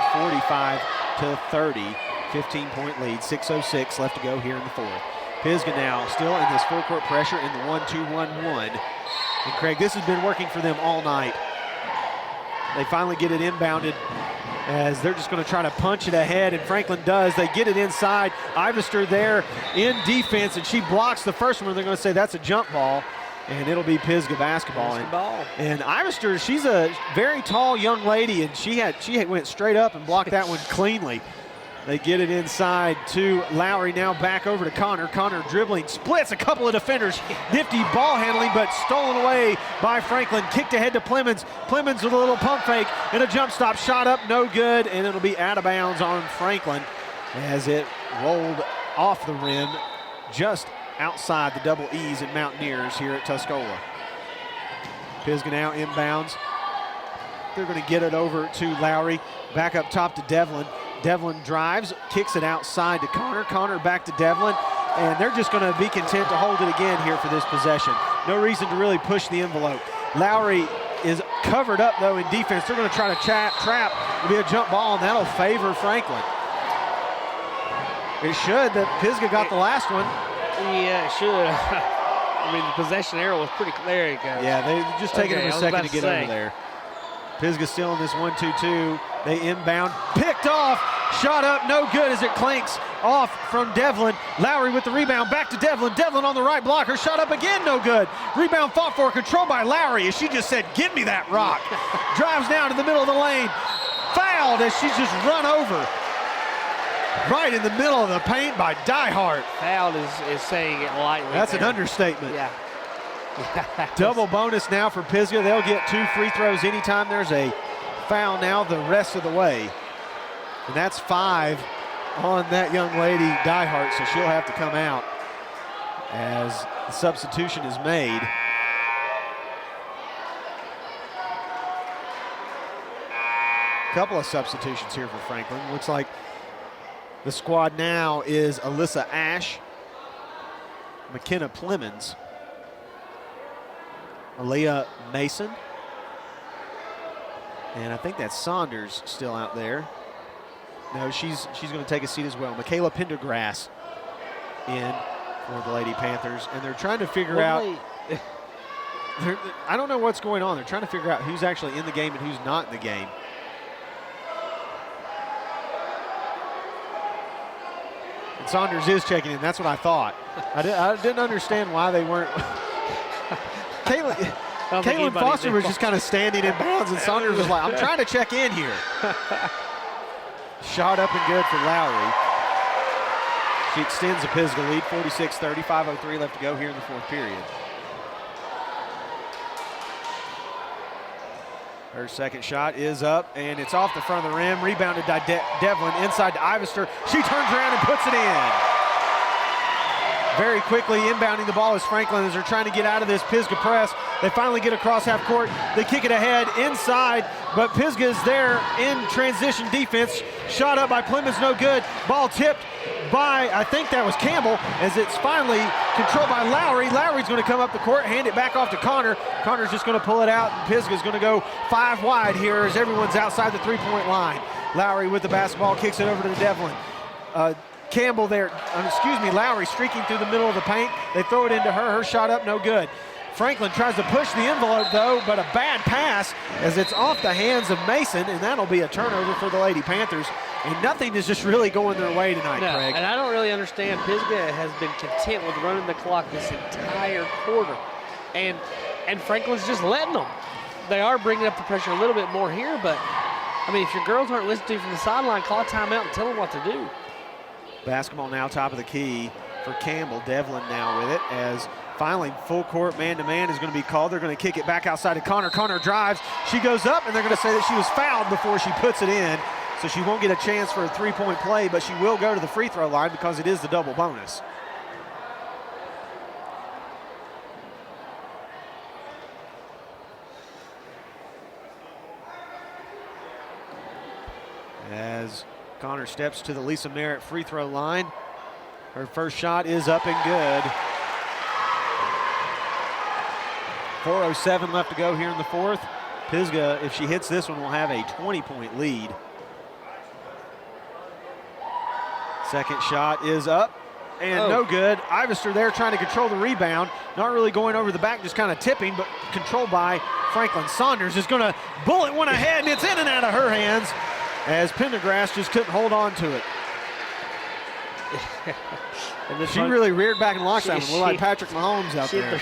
45-30. 15-point lead, 6:06 left to go here in the fourth. Pisgah now still in this full court pressure in the 1-2-1-1. And Craig, this has been working for them all night. They finally get it inbounded, as they're just going to try to punch it ahead, and Franklin does. They get it inside. Ivester there in defense, and she blocks the first one. They're going to say that's a jump ball, and it'll be Pisgah basketball. And Ivester, she's a very tall young lady, and she went straight up and blocked that one cleanly. They get it inside to Lowry, now back over to Connor. Connor dribbling, splits a couple of defenders. Nifty ball handling, but stolen away by Franklin. Kicked ahead to Plemons. Plemons with a little pump fake and a jump stop. Shot up, no good, and it'll be out of bounds on Franklin as it rolled off the rim just outside the double E's and Mountaineers here at Tuscola. Pisgah now inbounds. They're going to get it over to Lowry. Back up top to Devlin. Devlin drives, kicks it outside to Connor. Connor back to Devlin, and they're just going to be content to hold it again here for this possession. No reason to really push the envelope. Lowry is covered up, though, in defense. They're going to try to trap. It'll be a jump ball, and that'll favor Franklin. It should. That Pisgah got the last one. Yeah, it should. I mean, the possession arrow was pretty clear. There it goes. Yeah, they just taking them a second to get over there. Pisgah still in this 1-2-2. They inbound, picked off, shot up, no good as it clanks off from Devlin. Lowry with the rebound, back to Devlin. Devlin on the right blocker, shot up again, no good. Rebound fought for, controlled by Lowry, as she just said, give me that rock. Drives down to the middle of the lane, fouled as she's just run over. Right in the middle of the paint by Diehart. Fouled is saying it lightly. That's an understatement. Yeah. Double bonus now for Pisgah. They'll get 2 free throws anytime there's a foul now the rest of the way. And that's 5 on that young lady, Diehart, so she'll have to come out as the substitution is made. Couple of substitutions here for Franklin. Looks like the squad now is Alyssa Ash, McKenna Plemons, Aaliyah Mason, and I think that's Saunders still out there. No, she's going to take a seat as well. Michaela Pendergrass in for the Lady Panthers, and they're trying to figure out. I don't know what's going on. They're trying to figure out who's actually in the game and who's not in the game. And Saunders is checking in. That's what I thought. I didn't understand why they weren't. Caitlin Foster was just kind of standing in bounds, and Saunders was like, I'm trying to check in here. Shot up and good for Lowry. She extends the Pisgah lead, 46-30, 5:03 left to go here in the fourth period. Her second shot is up, and it's off the front of the rim. Rebounded by Devlin inside to Ivester. She turns around and puts it in. Very quickly inbounding the ball is Franklin as they're trying to get out of this Pisgah press. They finally get across half court. They kick it ahead inside, but Pisgah is there in transition defense. Shot up by Plymouth's no good. Ball tipped by, I think that was Campbell, as it's finally controlled by Lowry. Lowry's going to come up the court, hand it back off to Connor. Connor's just going to pull it out, and Pisgah's going to go 5 wide here as everyone's outside the three-point line. Lowry with the basketball, kicks it over to Devlin. Campbell there, Lowry streaking through the middle of the paint. They throw it into her. Her shot up, no good. Franklin tries to push the envelope, though, but a bad pass as it's off the hands of Mason, and that'll be a turnover for the Lady Panthers. And nothing is just really going their way tonight, Craig. And I don't really understand. Pisgah has been content with running the clock this entire quarter. And Franklin's just letting them. They are bringing up the pressure a little bit more here, but, I mean, if your girls aren't listening to you from the sideline, call a timeout and tell them what to do. Basketball now top of the key for Campbell. Devlin now with it as finally full court man-to-man is going to be called. They're going to kick it back outside to Connor. Connor drives. She goes up, and they're going to say that she was fouled before she puts it in. So she won't get a chance for a three-point play, but she will go to the free throw line because it is the double bonus. As Connor steps to the Lisa Merritt free throw line. Her first shot is up and good. 4:07 left to go here in the fourth. Pisgah, if she hits this one, will have a 20-point lead. Second shot is up and no good. Ivester there trying to control the rebound. Not really going over the back, just kind of tipping, but controlled by Franklin. Saunders is going to bullet one ahead, and it's in and out of her hands as Pendergrass just couldn't hold on to it. And she really reared back and launched that one. Looked like Patrick Mahomes out there.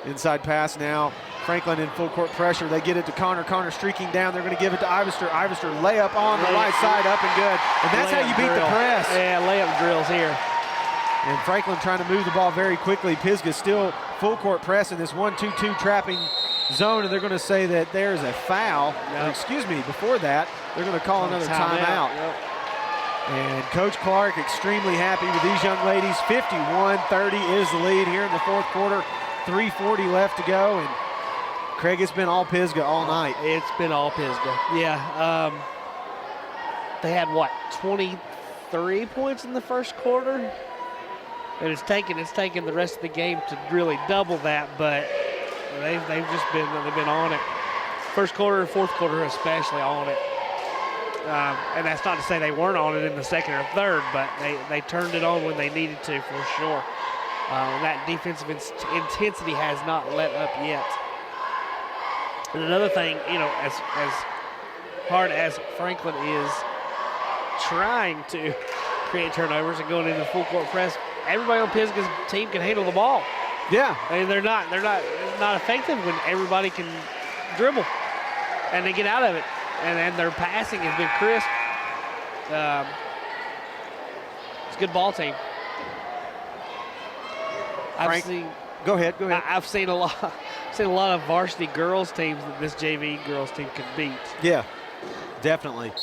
Inside pass now. Franklin in full court pressure. They get it to Connor. Connor streaking down. They're going to give it to Ivester. Ivester layup on the right side, up and good. And that's how you beat the press. Yeah, layup drills here. And Franklin trying to move the ball very quickly. Pisgah still full court press in this 1-2-2 trapping zone, and they're going to say that there's a foul. Before that, they're going to call another timeout. And Coach Clark extremely happy with these young ladies. 51-30 is the lead here in the fourth quarter. 3:40 left to go, and Craig, it's been all Pisgah all night. It's been all Pisgah. Yeah. They had, 23 points in the first quarter? And it's taken the rest of the game to really double that, but they've been on it. First quarter and fourth quarter especially on it. And that's not to say they weren't on it in the second or third, but they turned it on when they needed to for sure. And that defensive intensity has not let up yet. And another thing, as hard as Franklin is trying to create turnovers and going into full court press, everybody on Pisgah's team can handle the ball. Yeah. I mean, they're not effective when everybody can dribble and they get out of it. And their passing has been crisp. It's a good ball team. Go ahead. I've seen a lot of varsity girls teams that this JV girls team could beat. Yeah, definitely.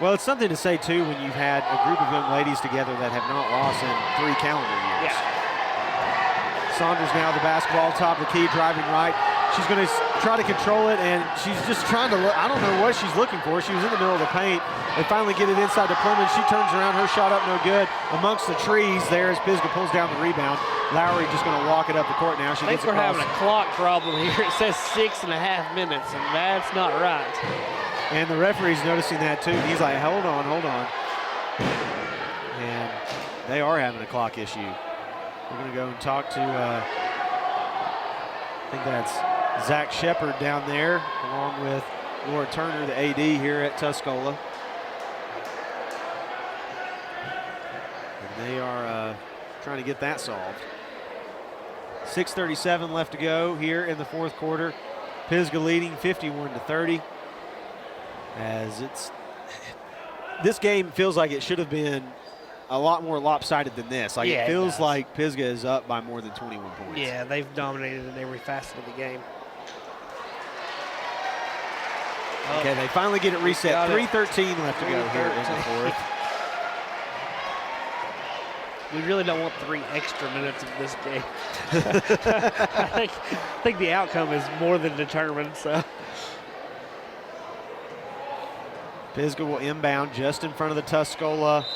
Well, it's something to say, too, when you've had a group of young ladies together that have not lost in 3 calendar years. Yeah. Saunders now the basketball, top of the key, driving right. She's going to try to control it, and she's just trying to look. I don't know what she's looking for. She was in the middle of the paint. They finally get it inside to Clemens. She turns around. Her shot up, no good. Amongst the trees there as Pisgah pulls down the rebound. Lowry just going to walk it up the court now. She I think gets we're across. having a clock problem here. It says 6.5 minutes, and that's not right. And the referee's noticing that too. He's like, hold on. And they are having a clock issue. We're going to go and talk to, I think that's Zach Shepard down there, along with Laura Turner, the AD here at Tuscola. And they are trying to get that solved. 6:37 left to go here in the 4th quarter. Pisgah leading 51-30. As this game feels like it should have been a lot more lopsided than this. Like, Yeah, it feels does. like Pisgah is up by more than 21 points. Yeah, they've dominated in every facet of the game. Okay, they finally get it reset. Got it. 3:13 left to go here in the 4th. We really don't want 3 extra minutes of this game. I think the outcome is more than determined. So Pisgah will inbound just in front of the Tuscola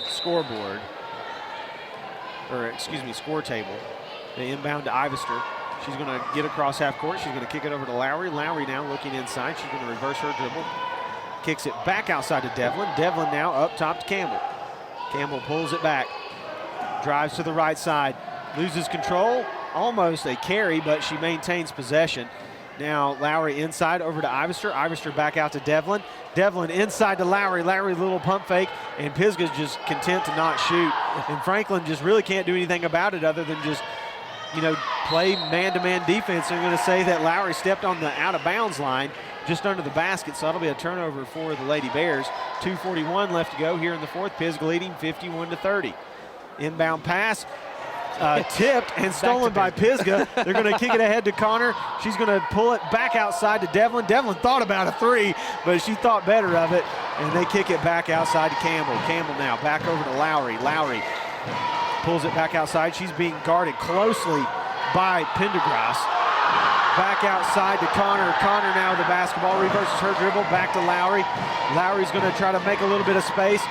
scoreboard, or excuse me, score table. They inbound to Ivester. She's going to get across half court. She's going to kick it over to Lowry. Lowry now looking inside. She's going to reverse her dribble. Kicks it back outside to Devlin. Devlin now up top to Campbell. Campbell pulls it back. Drives to the right side. Loses control. Almost a carry, but she maintains possession. Now Lowry inside over to Ivester. Ivester back out to Devlin. Devlin inside to Lowry. Lowry little pump fake, and Pisgah's just content to not shoot. And Franklin just really can't do anything about it other than just, play man-to-man defense. They're going to say that Lowry stepped on the out-of-bounds line just under the basket, so that'll be a turnover for the Lady Bears. 2:41 left to go here in the 4th. Pisgah leading 51-30. Inbound pass. Tipped and stolen by Pisgah. They're going to kick it ahead to Connor. She's going to pull it back outside to Devlin. Devlin thought about a 3, but she thought better of it, and they kick it back outside to Campbell. Campbell now back over to Lowry. Lowry pulls it back outside. She's being guarded closely by Pendergrass. Back outside to Connor. Connor now with the basketball, reverses her dribble, back to Lowry. Lowry's going to try to make a little bit of space.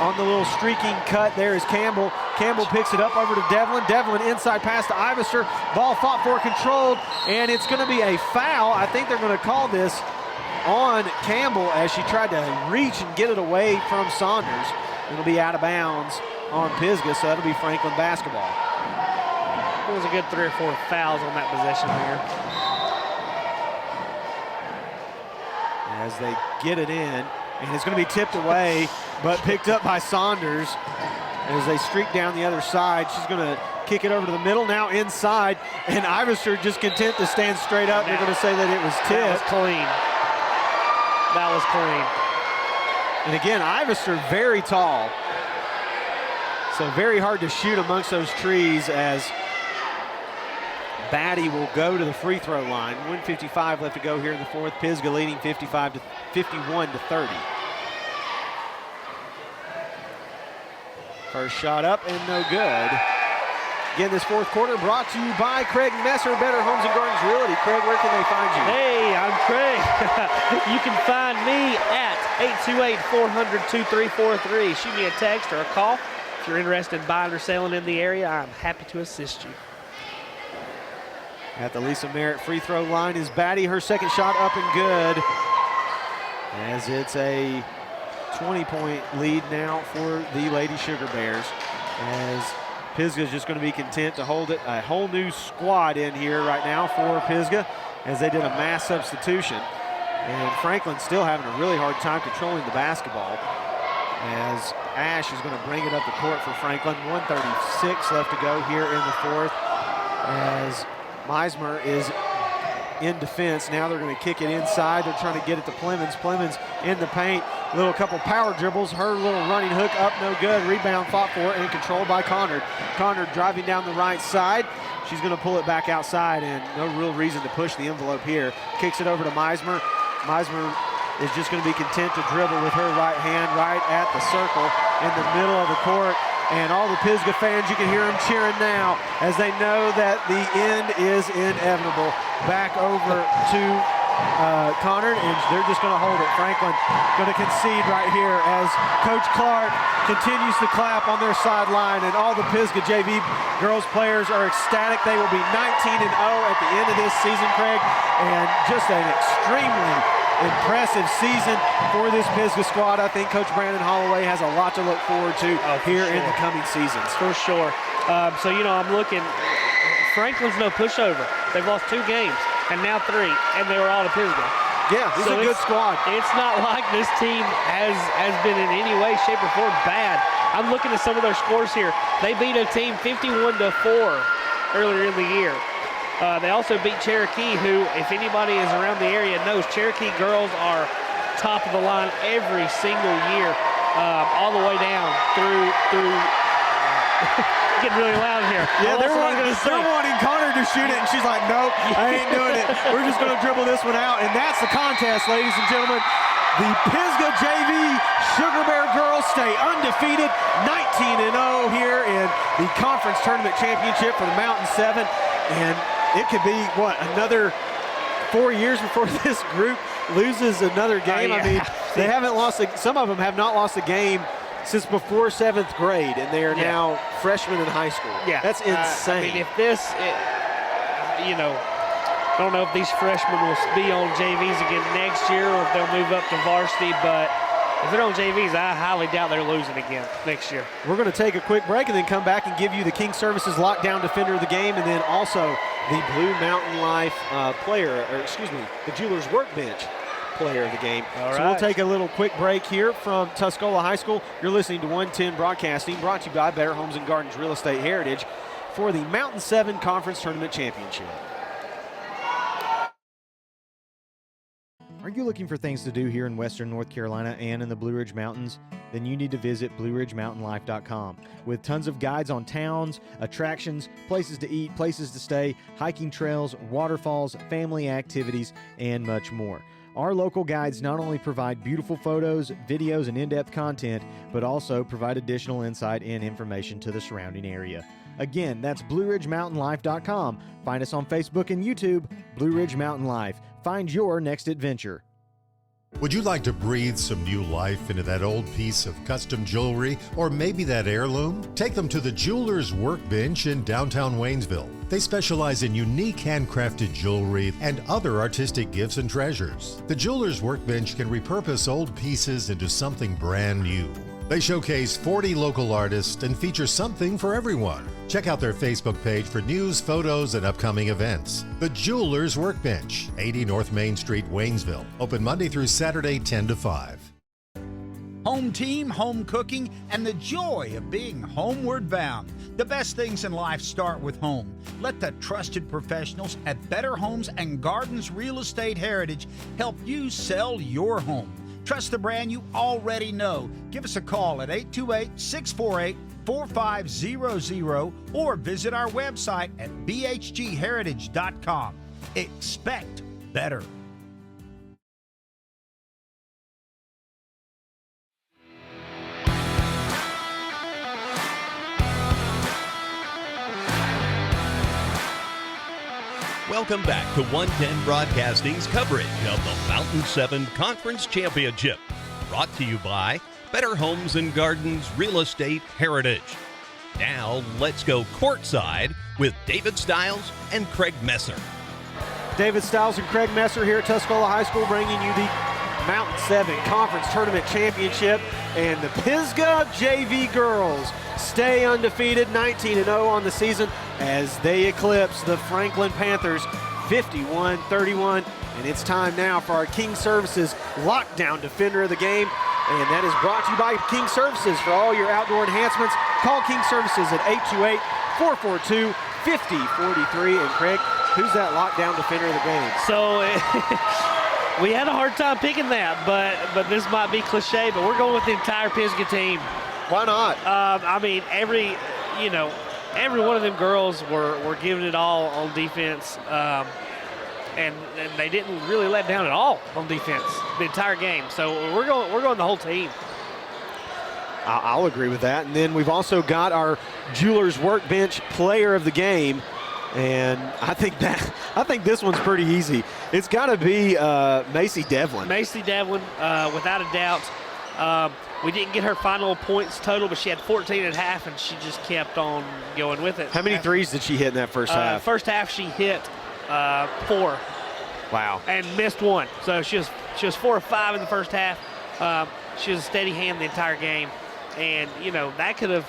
On the little streaking cut there is Campbell. Campbell picks it up over to Devlin. Devlin inside pass to Ivester. Ball fought for, controlled, and it's going to be a foul. I think they're going to call this on Campbell as she tried to reach and get it away from Saunders. It'll be out of bounds on Pisgah, so that'll be Franklin basketball. it was a good 3 or 4 fouls on that possession there. As they get it in, and it's going to be tipped away, but picked up by Saunders as they streak down the other side. She's going to kick it over to the middle, now inside, and Ivester just content to stand straight up. They're going to say that it was tipped. That was clean. That was clean. And again, Ivester very tall, so very hard to shoot amongst those trees as Batty will go to the free throw line. 1:55 left to go here in the fourth. Pisgah leading 51 to 30. First shot up and no good. Again, this fourth quarter brought to you by Craig.messer, Better Homes and Gardens Realty. Craig, where can they find you? Hey, I'm Craig. You can find me at 828-400-2343. Shoot me a text or a call. If you're interested in buying or selling in the area, I'm happy to assist you. At the Lisa Merritt free throw line is Batty. Her second shot up and good. As it's a 20-point lead now for the Lady Sugar Bears. As Pisgah is just going to be content to hold it. A whole new squad in here right now for Pisgah as they did a mass substitution. And Franklin still having a really hard time controlling the basketball. As Ash is going to bring it up the court for Franklin. 1:36 left to go here in the fourth. As Meismer is in defense. Now they're going to kick it inside. They're trying to get it to Plemons. Plemons in the paint. Little couple power dribbles. Her little running hook up, no good. Rebound fought for and controlled by Connor. Connor driving down the right side. She's going to pull it back outside, and no real reason to push the envelope here. Kicks it over to Meismer. Meismer is just going to be content to dribble with her right hand right at the circle in the middle of the court. And all the Pisgah fans, you can hear them cheering now as they know that the end is inevitable. Back over to Connor, and they're just going to hold it. Franklin going to concede right here as Coach Clark continues to clap on their sideline, and all the Pisgah JV girls players are ecstatic. They will be 19-0 at the end of this season, Craig, and just an extremely impressive season for this Pisgah squad. I think Coach Brandon Holloway has a lot to look forward to here in the coming seasons. For sure. So, you know, I'm looking. Franklin's no pushover. They've lost 2 games and now 3, and they were all to Pisgah. Yeah, this is a good squad. It's not like this team has been in any way, shape, or form bad. I'm looking at some of their scores here. They beat a team 51-4 earlier in the year. They also beat Cherokee, who, if anybody is around the area knows, Cherokee girls are top of the line every single year, all the way down through getting really loud here. Yeah, they're wanting Connor to shoot it, and she's like, nope, I ain't doing it. We're just going to dribble this one out, and that's the contest, ladies and gentlemen. The Pisgah JV Sugar Bear girls stay undefeated, 19-0 here in the conference tournament championship for the Mountain 7, and it could be, what, another 4 years before this group loses another game? Yeah. I mean, they haven't lost, some of them have not lost a game since before 7th grade, and they are now freshmen in high school. Yeah. That's insane. I mean, if this, you know, I don't know if these freshmen will be on JVs again next year or if they'll move up to varsity, but if they're on JVs, I highly doubt they're losing again next year. We're going to take a quick break and then come back and give you the King Services lockdown defender of the game, and then also the Blue Mountain Life the Jewelers Workbench player of the game. All so right. we'll take a little quick break here from Tuscola High School. You're listening to 110 Broadcasting, brought to you by Better Homes and Gardens Real Estate Heritage for the Mountain 7 Conference Tournament Championship. Are you looking for things to do here in Western North Carolina and in the Blue Ridge Mountains? Then you need to visit BlueRidgeMountainLife.com with tons of guides on towns, attractions, places to eat, places to stay, hiking trails, waterfalls, family activities, and much more. Our local guides not only provide beautiful photos, videos, and in-depth content, but also provide additional insight and information to the surrounding area. Again, that's BlueRidgeMountainLife.com. Find us on Facebook and YouTube, Blue Ridge Mountain Life. Find your next adventure. Would you like to breathe some new life into that old piece of custom jewelry or maybe that heirloom? Take them to the Jewelers Workbench in downtown Waynesville. They specialize in unique handcrafted jewelry and other artistic gifts and treasures. The Jewelers Workbench can repurpose old pieces into something brand new. They showcase 40 local artists and feature something for everyone. Check out their Facebook page for news, photos, and upcoming events. The Jewelers Workbench, 80 North Main Street, Waynesville. Open Monday through Saturday, 10 to 5. Home team, home cooking, and the joy of being homeward bound. The best things in life start with home. Let the trusted professionals at Better Homes and Gardens Real Estate Heritage help you sell your home. Trust the brand you already know. Give us a call at 828-648-4500 or visit our website at bhgheritage.com. Expect better. Welcome back to 110 Broadcasting's coverage of the Mountain 7 Conference Championship. Brought to you by Better Homes and Gardens Real Estate Heritage. Now, let's go courtside with David Stiles and Craig Messer. David Stiles and Craig Messer here at Tuscola High School, bringing you the Mountain 7 Conference Tournament Championship. And the Pisgah JV girls stay undefeated, 19-0 on the season, as they eclipse the Franklin Panthers 51-31. And it's time now for our King Services lockdown defender of the game. And that is brought to you by King Services. For all your outdoor enhancements, call King Services at 828-442-5043. And Craig, who's that lockdown defender of the game? So we had a hard time picking that, but this might be cliche, but we're going with the entire Pisgah team. Why not? I mean, every one of them girls were giving it all on defense, and they didn't really let down at all on defense the entire game. So we're going the whole team. I'll agree with that. And then we've also got our Jewelers Workbench Player of the Game, and I think this one's pretty easy. It's got to be Macy Devlin. Macy Devlin, without a doubt. We didn't get her final points total, but she had 14 at half, and she just kept on going with it. How many threes did she hit in that first half? First half she hit 4. Wow. And missed 1. So she was 4 or 5 in the first half. She was a steady hand the entire game. And, that could have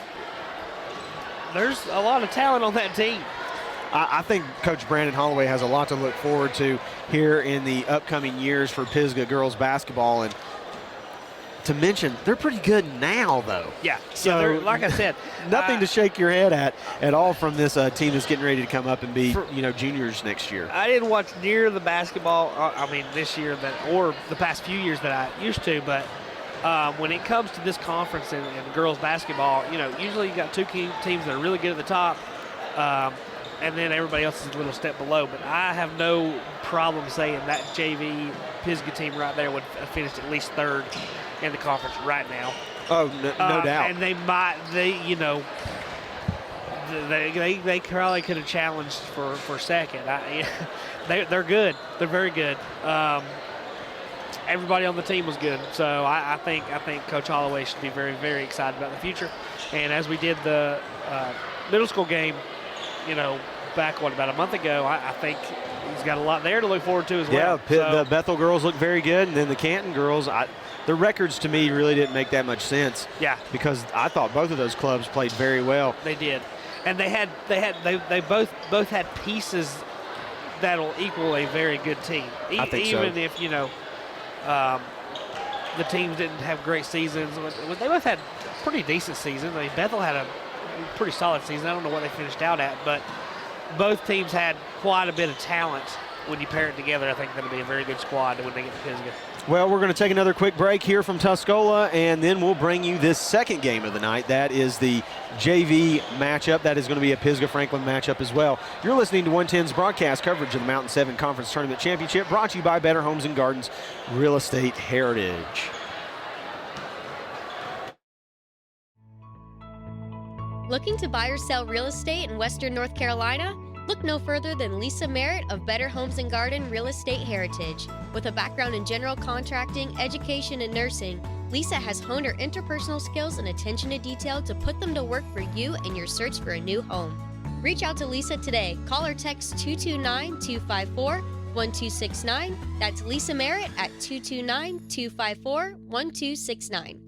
– there's a lot of talent on that team. I think Coach Brandon Holloway has a lot to look forward to here in the upcoming years for Pisgah girls basketball. And to mention, they're pretty good now, though. Yeah. So, like I said, nothing to shake your head at all from this team that's getting ready to come up and be, juniors next year. I didn't watch near the basketball, this year or the past few years that I used to, but when it comes to this conference and girls basketball, usually you got 2 teams that are really good at the top, and then everybody else is a little step below. But I have no problem saying that JV Pisgah team right there would have finished at least 3rd in the conference right now. Oh, no doubt. And they probably could have challenged for 2nd. They're good. They're very good. Everybody on the team was good, so I think Coach Holloway should be very, very excited about the future. And as we did the middle school game, back about a month ago, I think he's got a lot there to look forward to as well. Yeah, the Bethel girls look very good, and then the Canton girls, the records to me really didn't make that much sense. Yeah, because I thought both of those clubs played very well. They did, and they both had pieces that'll equal a very good team. I think so. Even if the teams didn't have great seasons, they both had pretty decent seasons. Bethel had a pretty solid season. I don't know what they finished out at, but both teams had quite a bit of talent. When you pair it together, I think that'll be a very good squad when they get to Pisgah. Well, we're going to take another quick break here from Tuscola, and then we'll bring you this second game of the night. That is the JV matchup. That is going to be a Pisgah-Franklin matchup as well. You're listening to 110's broadcast coverage of the Mountain 7 Conference Tournament Championship, brought to you by Better Homes and Gardens Real Estate Heritage. Looking to buy or sell real estate in Western North Carolina? Look no further than Lisa Merritt of Better Homes and Garden Real Estate Heritage. With a background in general contracting, education, and nursing, Lisa has honed her interpersonal skills and attention to detail to put them to work for you in your search for a new home. Reach out to Lisa today. Call or text 229-254-1269. That's Lisa Merritt at 229-254-1269.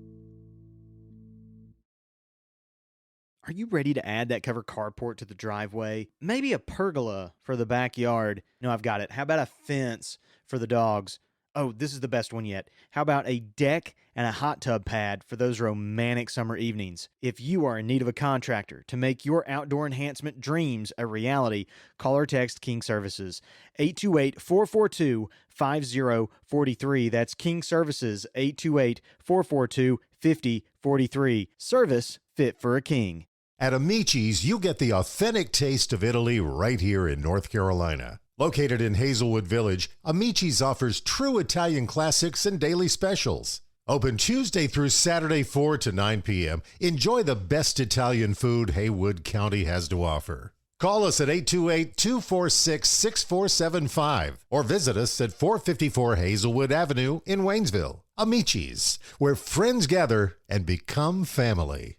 Are you ready to add that covered carport to the driveway? Maybe a pergola for the backyard. No, I've got it. How about a fence for the dogs? Oh, this is the best one yet. How about a deck and a hot tub pad for those romantic summer evenings? If you are in need of a contractor to make your outdoor enhancement dreams a reality, call or text King Services, 828-442-5043. That's King Services, 828-442-5043. Service fit for a king. At Amici's, you get the authentic taste of Italy right here in North Carolina. Located in Hazelwood Village, Amici's offers true Italian classics and daily specials. Open Tuesday through Saturday 4 to 9 p.m. Enjoy the best Italian food Haywood County has to offer. Call us at 828-246-6475 or visit us at 454 Hazelwood Avenue in Waynesville. Amici's, where friends gather and become family.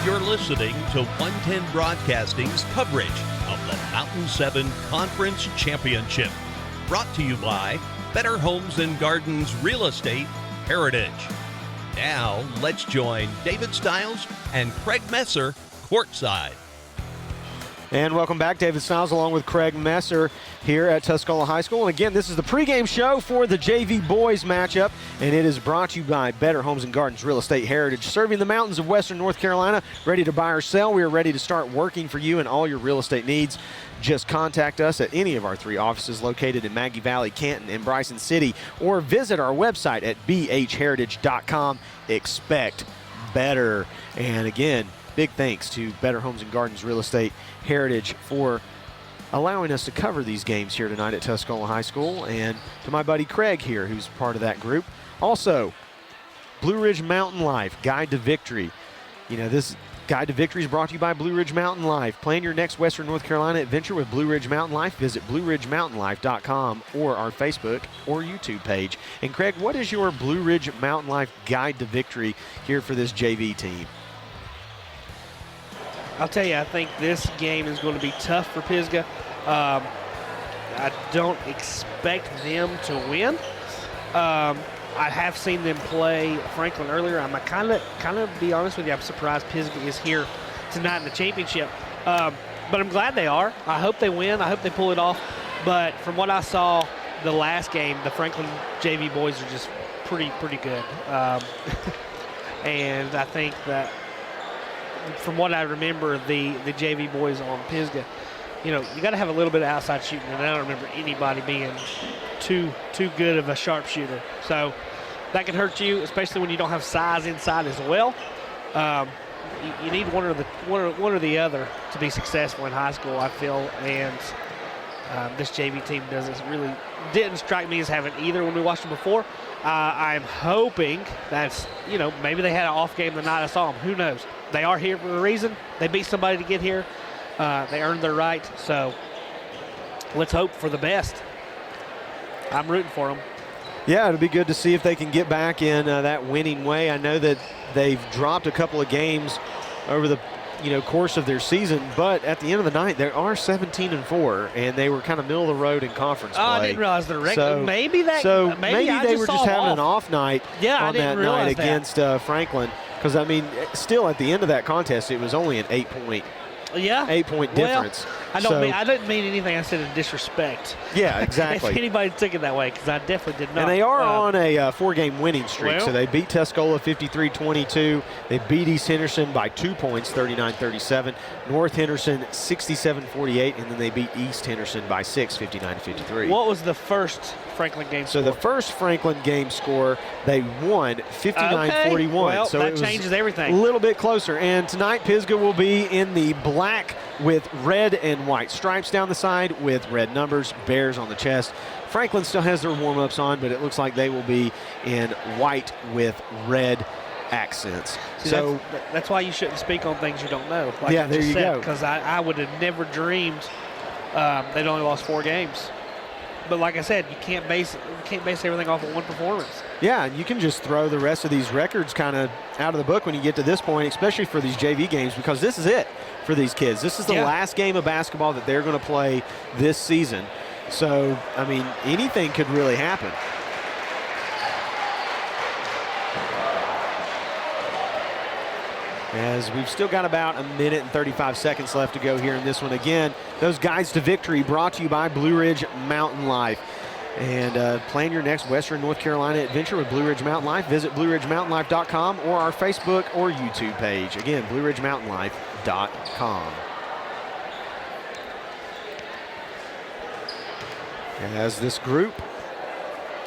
You're listening to 110 Broadcasting's coverage of the Mountain 7 Conference Championship. Brought to you by Better Homes and Gardens Real Estate Heritage. Now, let's join David Stiles and Craig Messer courtside. And welcome back. David Stiles along with Craig Messer here at Tuscola High School. And again, this is the pregame show for the JV boys matchup, and it is brought to you by Better Homes and Gardens Real Estate Heritage, serving the mountains of western North Carolina. Ready to buy or sell? We are ready to start working for you and all your real estate needs. Just contact us at any of our 3 offices located in Maggie Valley, Canton, and Bryson City, or visit our website at bhheritage.com. Expect better. And again, big thanks to Better Homes and Gardens Real Estate Heritage for allowing us to cover these games here tonight at Tuscola High School, and to my buddy Craig here, who's part of that group. Also, Blue Ridge Mountain Life, Guide to Victory. You know, this Guide to Victory is brought to you by Blue Ridge Mountain Life. Plan your next Western North Carolina adventure with Blue Ridge Mountain Life. Visit BlueRidgeMountainLife.com or our Facebook or YouTube page. And Craig, what is your Blue Ridge Mountain Life Guide to Victory here for this JV team? I'll tell you, I think this game is going to be tough for Pisgah. I don't expect them to win. I have seen them play Franklin earlier. I'm kind of be honest with you, I'm surprised Pisgah is here tonight in the championship. But I'm glad they are. I hope they win. I hope they pull it off. But from what I saw the last game, the Franklin JV boys are just pretty good. And I think that from what I remember, the JV boys on Pisgah, you know, you got to have a little bit of outside shooting, and I don't remember anybody being too good of a sharpshooter. So that can hurt you, especially when you don't have size inside as well. You need one or the other to be successful in high school, I feel, and this JV team didn't strike me as having either when we watched them before. I'm hoping that's, you know, maybe they had an off game the night I saw them. Who knows? They are here for a reason. They beat somebody to get here. They earned their right. So let's hope for the best. I'm rooting for them. Yeah, it'll be good to see if they can get back in that winning way. I know that they've dropped a couple of games over the course of their season, but at the end of the night, they are 17-4, and they were kind of middle of the road in conference play. I didn't realize the record. So maybe they were just having an off night on that night against Franklin. Because, I mean, still at the end of that contest, it was only an 8-point difference. I didn't mean anything I said in disrespect. Yeah, exactly. If anybody took it that way, because I definitely did not. And they are on a 4-game winning streak. So they beat Tuscola 53-22. They beat East Henderson by 2 points, 39-37. North Henderson 67-48, and then they beat East Henderson by 6, 59-53. What was the first Franklin game score? So the first Franklin game score, they won 59-41. Well, so that changes everything. A little bit closer. And tonight, Pisgah will be in the black with red and white stripes down the side with red numbers, bears on the chest. Franklin still has their warm-ups on, but it looks like they will be in white with red accents. See, so that's why you shouldn't speak on things you don't know. Like yeah, there you go. Because I would have never dreamed they'd only lost 4 games. But like I said, you can't base everything off of one performance. Yeah, and you can just throw the rest of these records kind of out of the book when you get to this point, especially for these JV games, because this is it for these kids. This is the last game of basketball that they're going to play this season. So, I mean, anything could really happen. As we've still got about a minute and 35 seconds left to go here in this one. Again, those guides to victory brought to you by Blue Ridge Mountain Life. And plan your next Western North Carolina adventure with Blue Ridge Mountain Life. Visit BlueRidgeMountainLife.com or our Facebook or YouTube page. Again, BlueRidgeMountainLife.com. As this group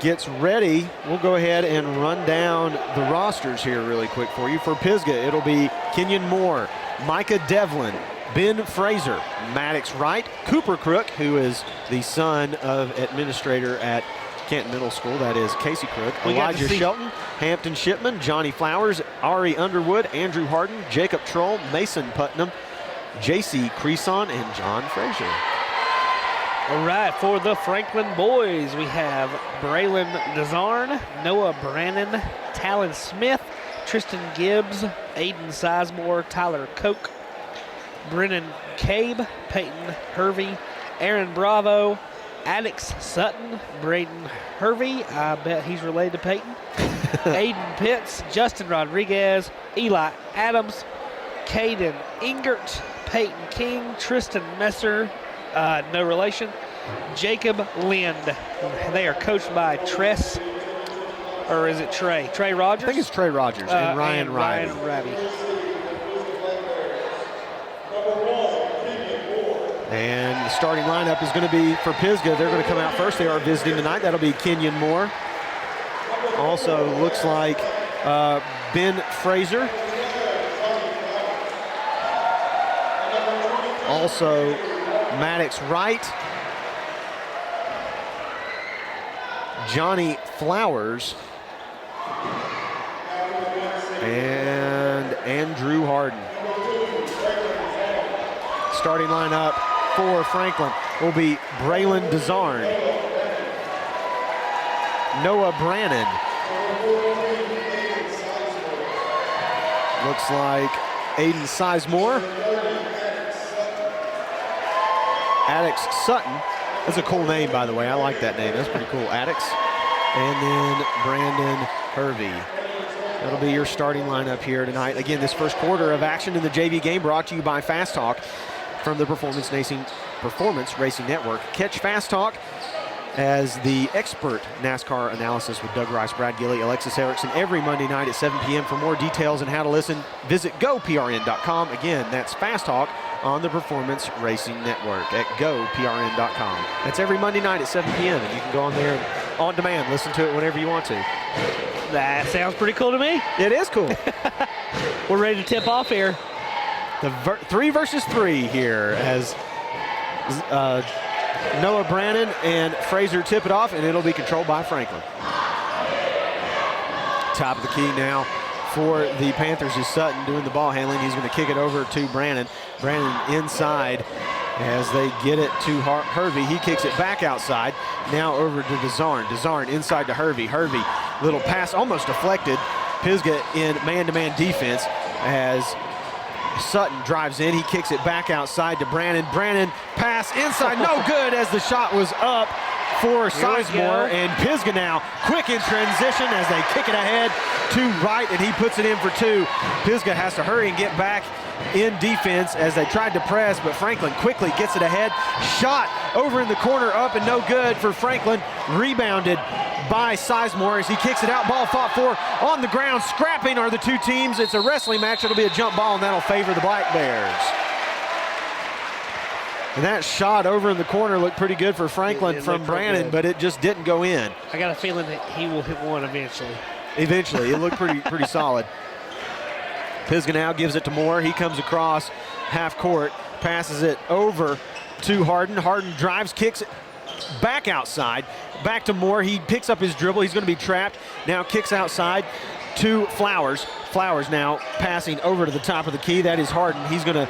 gets ready, we'll go ahead and run down the rosters here really quick for you. For Pisgah, it'll be Kenyon Moore, Micah Devlin, Ben Fraser, Maddox Wright, Cooper Crook, who is the son of administrator at Canton Middle School, that is Casey Crook, Elijah Shelton, Hampton Shipman, Johnny Flowers, Ari Underwood, Andrew Harden, Jacob Troll, Mason Putnam, J.C. Creason, and John Frazier. All right, for the Franklin boys, we have Braylon Nazarn, Noah Brannon, Talon Smith, Tristan Gibbs, Aiden Sizemore, Tyler Koch, Brennan Cabe, Peyton Hervey, Aaron Bravo, Alex Sutton, Braden Hervey, I bet he's related to Peyton, Aiden Pitts, Justin Rodriguez, Eli Adams, Caden Ingert, Peyton King, Tristan Messer, no relation, Jacob Lind. They are coached by Tress, or is it Trey? Trey Rogers? I think it's Trey Rogers and Ryan Rabbie. And the starting lineup is going to be for Pisgah. They're going to come out first. They are visiting tonight. That'll be Kenyon Moore. Also looks like Ben Fraser. Also Maddox Wright. Johnny Flowers. And Andrew Harden. Starting lineup for Franklin will be Braylon Desarn, Noah Brannon. Looks like Aiden Sizemore, Addix Sutton. That's a cool name, by the way. I like that name. That's pretty cool, Addix. And then Brandon Hervey. That'll be your starting lineup here tonight. Again, this first quarter of action in the JV game brought to you by Fast Talk from the Performance Racing Network. Catch Fast Talk as the expert NASCAR analysis with Doug Rice, Brad Gilley, Alexis Erickson every Monday night at 7 p.m. For more details and how to listen, visit goprn.com. Again, that's Fast Talk on the Performance Racing Network at goprn.com. That's every Monday night at 7 p.m. and you can go on there and on demand, listen to it whenever you want to. That sounds pretty cool to me. It is cool. We're ready to tip off here. The 3 versus 3 here as Noah Brannon and Fraser tip it off, and it'll be controlled by Franklin. Top of the key now for the Panthers is Sutton doing the ball handling. He's going to kick it over to Brannon. Brannon inside as they get it to Hervey. He kicks it back outside. Now over to Desarn. Desarn inside to Hervey. Hervey, little pass almost deflected. Pisgah in man-to-man defense as Sutton drives in. He kicks it back outside to Brannon. Brannon pass inside, no good as the shot was up for Sizemore. And Pisgah now quick in transition as they kick it ahead to Wright, and he puts it in for 2. Pisgah has to hurry and get back in defense as they tried to press, but Franklin quickly gets it ahead. Shot over in the corner, up and no good for Franklin. Rebounded by Sizemore as he kicks it out. Ball fought for on the ground. Scrapping are the two teams. It's a wrestling match. It'll be a jump ball, and that'll favor the Black Bears. And that shot over in the corner looked pretty good for Franklin from Brannon, but it just didn't go in. I got a feeling that he will hit one eventually. Eventually, it looked pretty solid. Pisgah now gives it to Moore. He comes across half court, passes it over to Harden. Harden drives, kicks it back outside, back to Moore. He picks up his dribble. He's going to be trapped. Now kicks outside to Flowers. Flowers now passing over to the top of the key. That is Harden. He's going to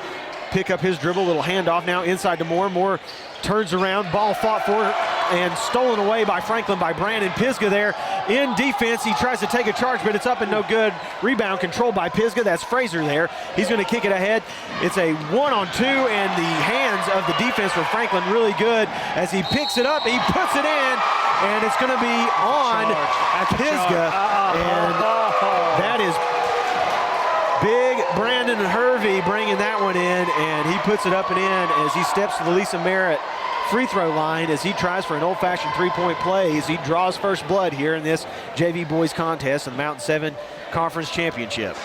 pick up his dribble. Little handoff now inside to Moore. Moore turns around. Ball fought for and stolen away by Franklin by Brandon. Pisgah there in defense. He tries to take a charge, but it's up and no good. Rebound controlled by Pisgah. That's Fraser there. He's going to kick it ahead. It's a 1-on-2, and the hands of the defense for Franklin really good as he picks it up. He puts it in, and it's going to be on Pisgah. And that is big Brandon Hervey bringing that one in, and he puts it up and in as he steps to the Lisa Merritt free throw line as he tries for an old-fashioned three-point play as he draws first blood here in this JV boys contest in the Mountain 7 Conference Championship.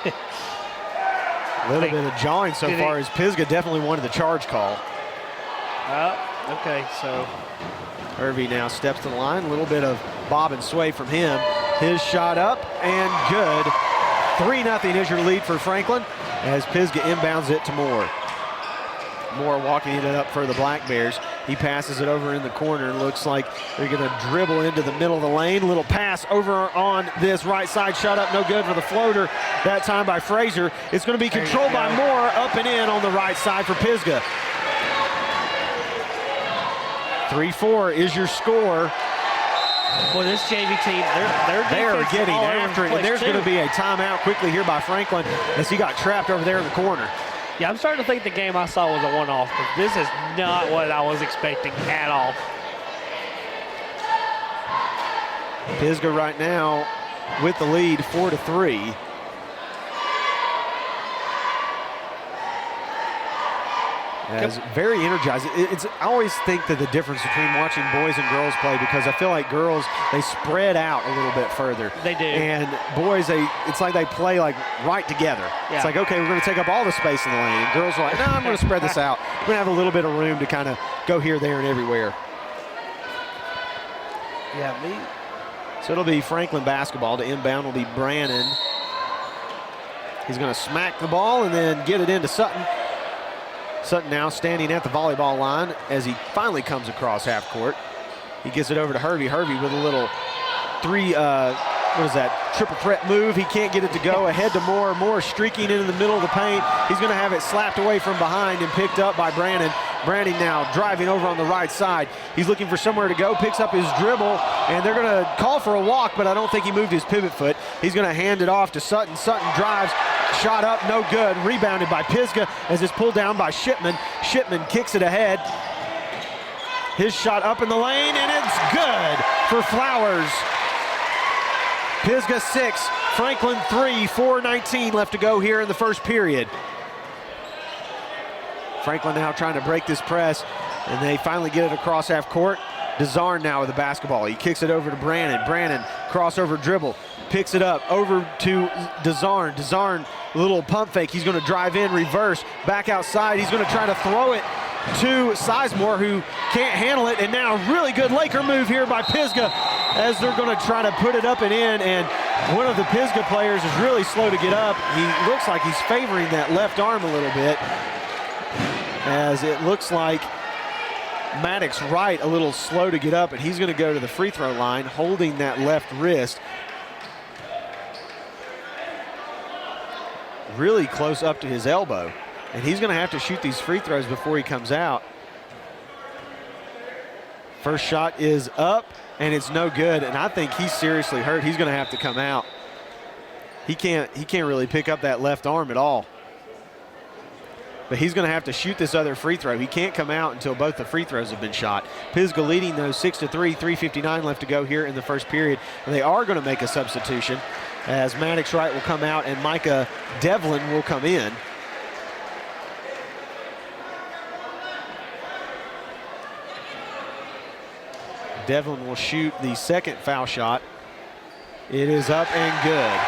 A little bit of jawing so far as Pisgah definitely wanted the charge call. Okay, so Hervey now steps to the line. A little bit of bob and sway from him. His shot up and good. 3-0 is your lead for Franklin as Pisgah inbounds it to Moore. Moore walking it up for the Black Bears. He passes it over in the corner. Looks like they're going to dribble into the middle of the lane. Little pass over on this right side. Shot up, no good for the floater. That time by Fraser. It's going to be controlled by Moore. Up and in on the right side for Pisgah. 3-4 is your score. Well, this JV team, they are getting after it, and there's going to be a timeout quickly here by Franklin as he got trapped over there in the corner. Yeah, I'm starting to think the game I saw was a one-off, but this is not what I was expecting at all. Pisgah right now with the lead 4-3. As very energized. I always think that the difference between watching boys and girls play, because I feel like girls, they spread out a little bit further. They do. And boys, it's like they play like right together. Yeah. It's like, okay, we're going to take up all the space in the lane. And girls are like, no, I'm going to spread this out. We're going to have a little bit of room to kind of go here, there, and everywhere. Yeah, So it'll be Franklin basketball. To inbound will be Brannon. He's going to smack the ball and then get it into Sutton. Sutton now standing at the volleyball line as he finally comes across half court. He gets it over to Hervey. Hervey with a little triple threat move. He can't get it to go. Ahead to Moore. Moore streaking into the middle of the paint. He's going to have it slapped away from behind and picked up by Brannon. Brannon now driving over on the right side. He's looking for somewhere to go, picks up his dribble, and they're going to call for a walk, but I don't think he moved his pivot foot. He's going to hand it off to Sutton. Sutton drives. Shot up, no good. Rebounded by Pisgah as it's pulled down by Shipman. Shipman kicks it ahead. His shot up in the lane, and it's good for Flowers. Pisgah 6, Franklin 3, 4:19 left to go here in the first period. Franklin now trying to break this press, and they finally get it across half court. DeZarn now with the basketball. He kicks it over to Brannon. Brannon, crossover dribble, picks it up over to DeZarn. DeZarn, little pump fake. He's going to drive in, reverse, back outside. He's going to try to throw it to Sizemore, who can't handle it. And now really good Laker move here by Pisgah as they're going to try to put it up and in. And one of the Pisgah players is really slow to get up. He looks like he's favoring that left arm a little bit, as it looks like Maddox Wright a little slow to get up, and he's going to go to the free throw line holding that left wrist. Really close up to his elbow, and he's going to have to shoot these free throws before he comes out. First shot is up, and it's no good, and I think he's seriously hurt. He's going to have to come out. He can't really pick up that left arm at all. But he's going to have to shoot this other free throw. He can't come out until both the free throws have been shot. Pisgah leading those 6-3, 3:59 left to go here in the first period. And they are going to make a substitution as Maddox Wright will come out and Micah Devlin will come in. Devlin will shoot the second foul shot. It is up and good.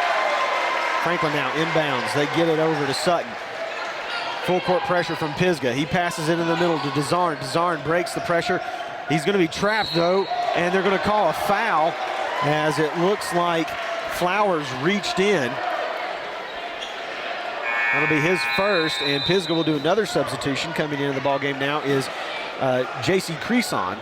Franklin now inbounds. They get it over to Sutton. Full court pressure from Pisgah. He passes it in the middle to DeZarn. DeZarn breaks the pressure. He's going to be trapped though, and they're going to call a foul as it looks like Flowers reached in. That'll be his first, and Pisgah will do another substitution. Coming into the ball game now is J.C. Creason.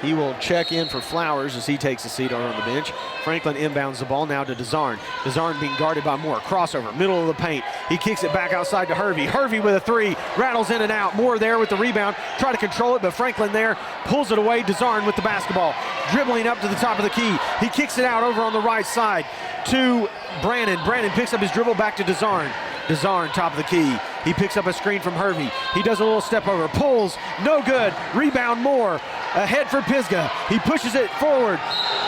He will check in for Flowers as he takes a seat on the bench. Franklin inbounds the ball now to DeZarn. DeZarn being guarded by Moore. Crossover, middle of the paint. He kicks it back outside to Hervey. Hervey with a three, rattles in and out. Moore there with the rebound. Try to control it, but Franklin there pulls it away. DeZarn with the basketball. Dribbling up to the top of the key. He kicks it out over on the right side to Brannon. Brannon picks up his dribble back to DeZarn. DeZarn, top of the key. He picks up a screen from Hervey. He does a little step over, pulls, no good. Rebound Moore, ahead for Pisgah. He pushes it forward,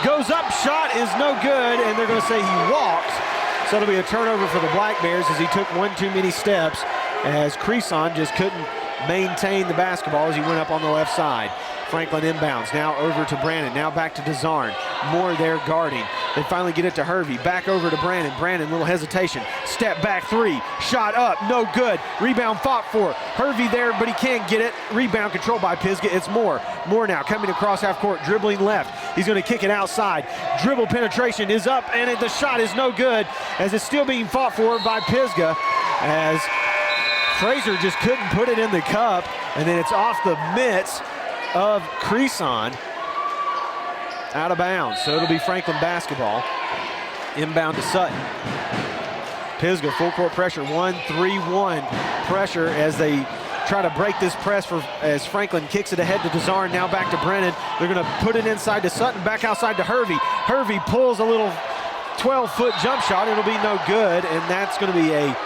goes up, shot is no good, and they're going to say he walked. So it'll be a turnover for the Black Bears as he took one too many steps, as Creason just couldn't maintain the basketball as he went up on the left side. Franklin inbounds, now over to Brannon, now back to DeZarn. Moore there guarding. They finally get it to Hervey, back over to Brannon. Brannon, little hesitation. Step back three, shot up, no good. Rebound fought for. Hervey there, but he can't get it. Rebound controlled by Pisgah, it's Moore. Moore now coming across half court, dribbling left. He's gonna kick it outside. Dribble penetration is up, and the shot is no good as it's still being fought for by Pisgah, as Fraser just couldn't put it in the cup, and then it's off the mitts of Creason, out of bounds. So it'll be Franklin basketball. Inbound to Sutton. Pisgah full court pressure, 1-3-1 pressure as they try to break this press as Franklin kicks it ahead to DeZarn, now back to Brennan. They're going to put it inside to Sutton, back outside to Hervey. Hervey pulls a little 12-foot jump shot. It'll be no good, and that's going to be a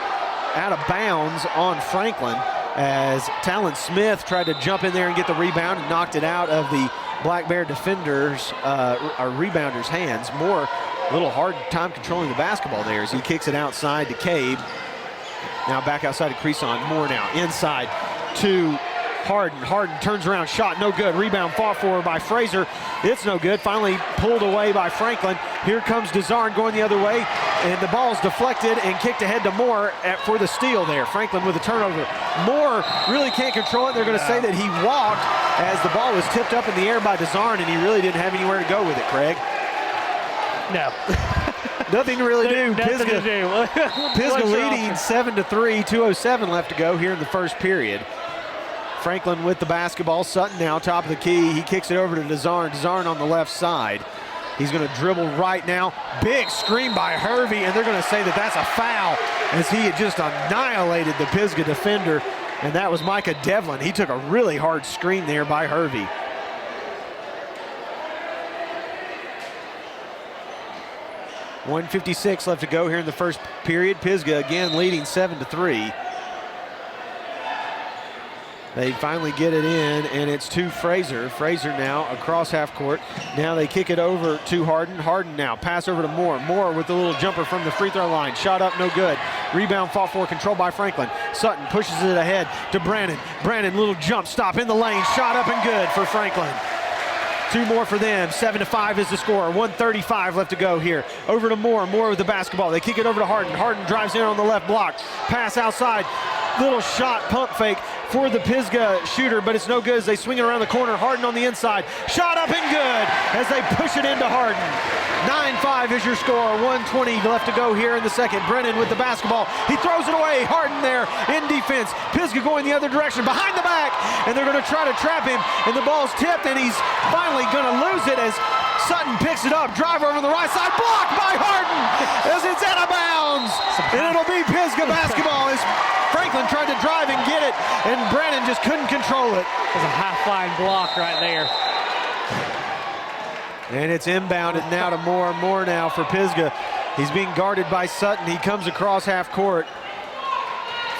out of bounds on Franklin, as Talon Smith tried to jump in there and get the rebound and knocked it out of the Black Bear defenders, or rebounders' hands. Moore, a little hard time controlling the basketball there as he kicks it outside to Cabe. Now back outside to Creason. Moore now inside to Harden. Harden turns around, shot no good. Rebound fought for by Fraser. It's no good. Finally pulled away by Franklin. Here comes DeZarn going the other way, and the ball's deflected and kicked ahead to Moore for the steal there. Franklin with a turnover. Moore really can't control it. They're going to say that he walked as the ball was tipped up in the air by DeZarn, and he really didn't have anywhere to go with it, Craig. No. Nothing to really do. Nothing to do. Pisgah leading 7-3, 2:07 left to go here in the first period. Franklin with the basketball. Sutton now top of the key. He kicks it over to DeZarn. DeZarn on the left side. He's going to dribble right now. Big screen by Hervey, and they're going to say that that's a foul as he had just annihilated the Pisgah defender, and that was Micah Devlin. He took a really hard screen there by Hervey. .156 left to go here in the first period. Pisgah again leading 7-3. They finally get it in, and it's to Fraser. Fraser now across half court. Now they kick it over to Harden. Harden now pass over to Moore. Moore with the little jumper from the free throw line. Shot up, no good. Rebound fought for, controlled by Franklin. Sutton pushes it ahead to Brandon. Brandon, little jump stop in the lane. Shot up and good for Franklin. Two more for them. 7-5 is the score. 1:35 left to go here. Over to Moore. Moore with the basketball. They kick it over to Harden. Harden drives in on the left block. Pass outside. Little shot pump fake for the Pisgah shooter, but it's no good as they swing it around the corner. Harden on the inside. Shot up and good as they push it into Harden. 9-5 is your score. 1:20 left to go here in the second. Brennan with the basketball. He throws it away. Harden there in defense. Pisgah going the other direction behind the back, and they're going to try to trap him, and the ball's tipped, and he's finally going to lose it as Sutton picks it up. Drive over the right side. Blocked by Harden as it's out of bounds, and it'll be Pisgah basketball as Franklin tried to drive and get it, and Brennan just couldn't control it. There's a high-flying block right there. And it's inbounded now to Moore. Moore now for Pisgah. He's being guarded by Sutton. He comes across half court.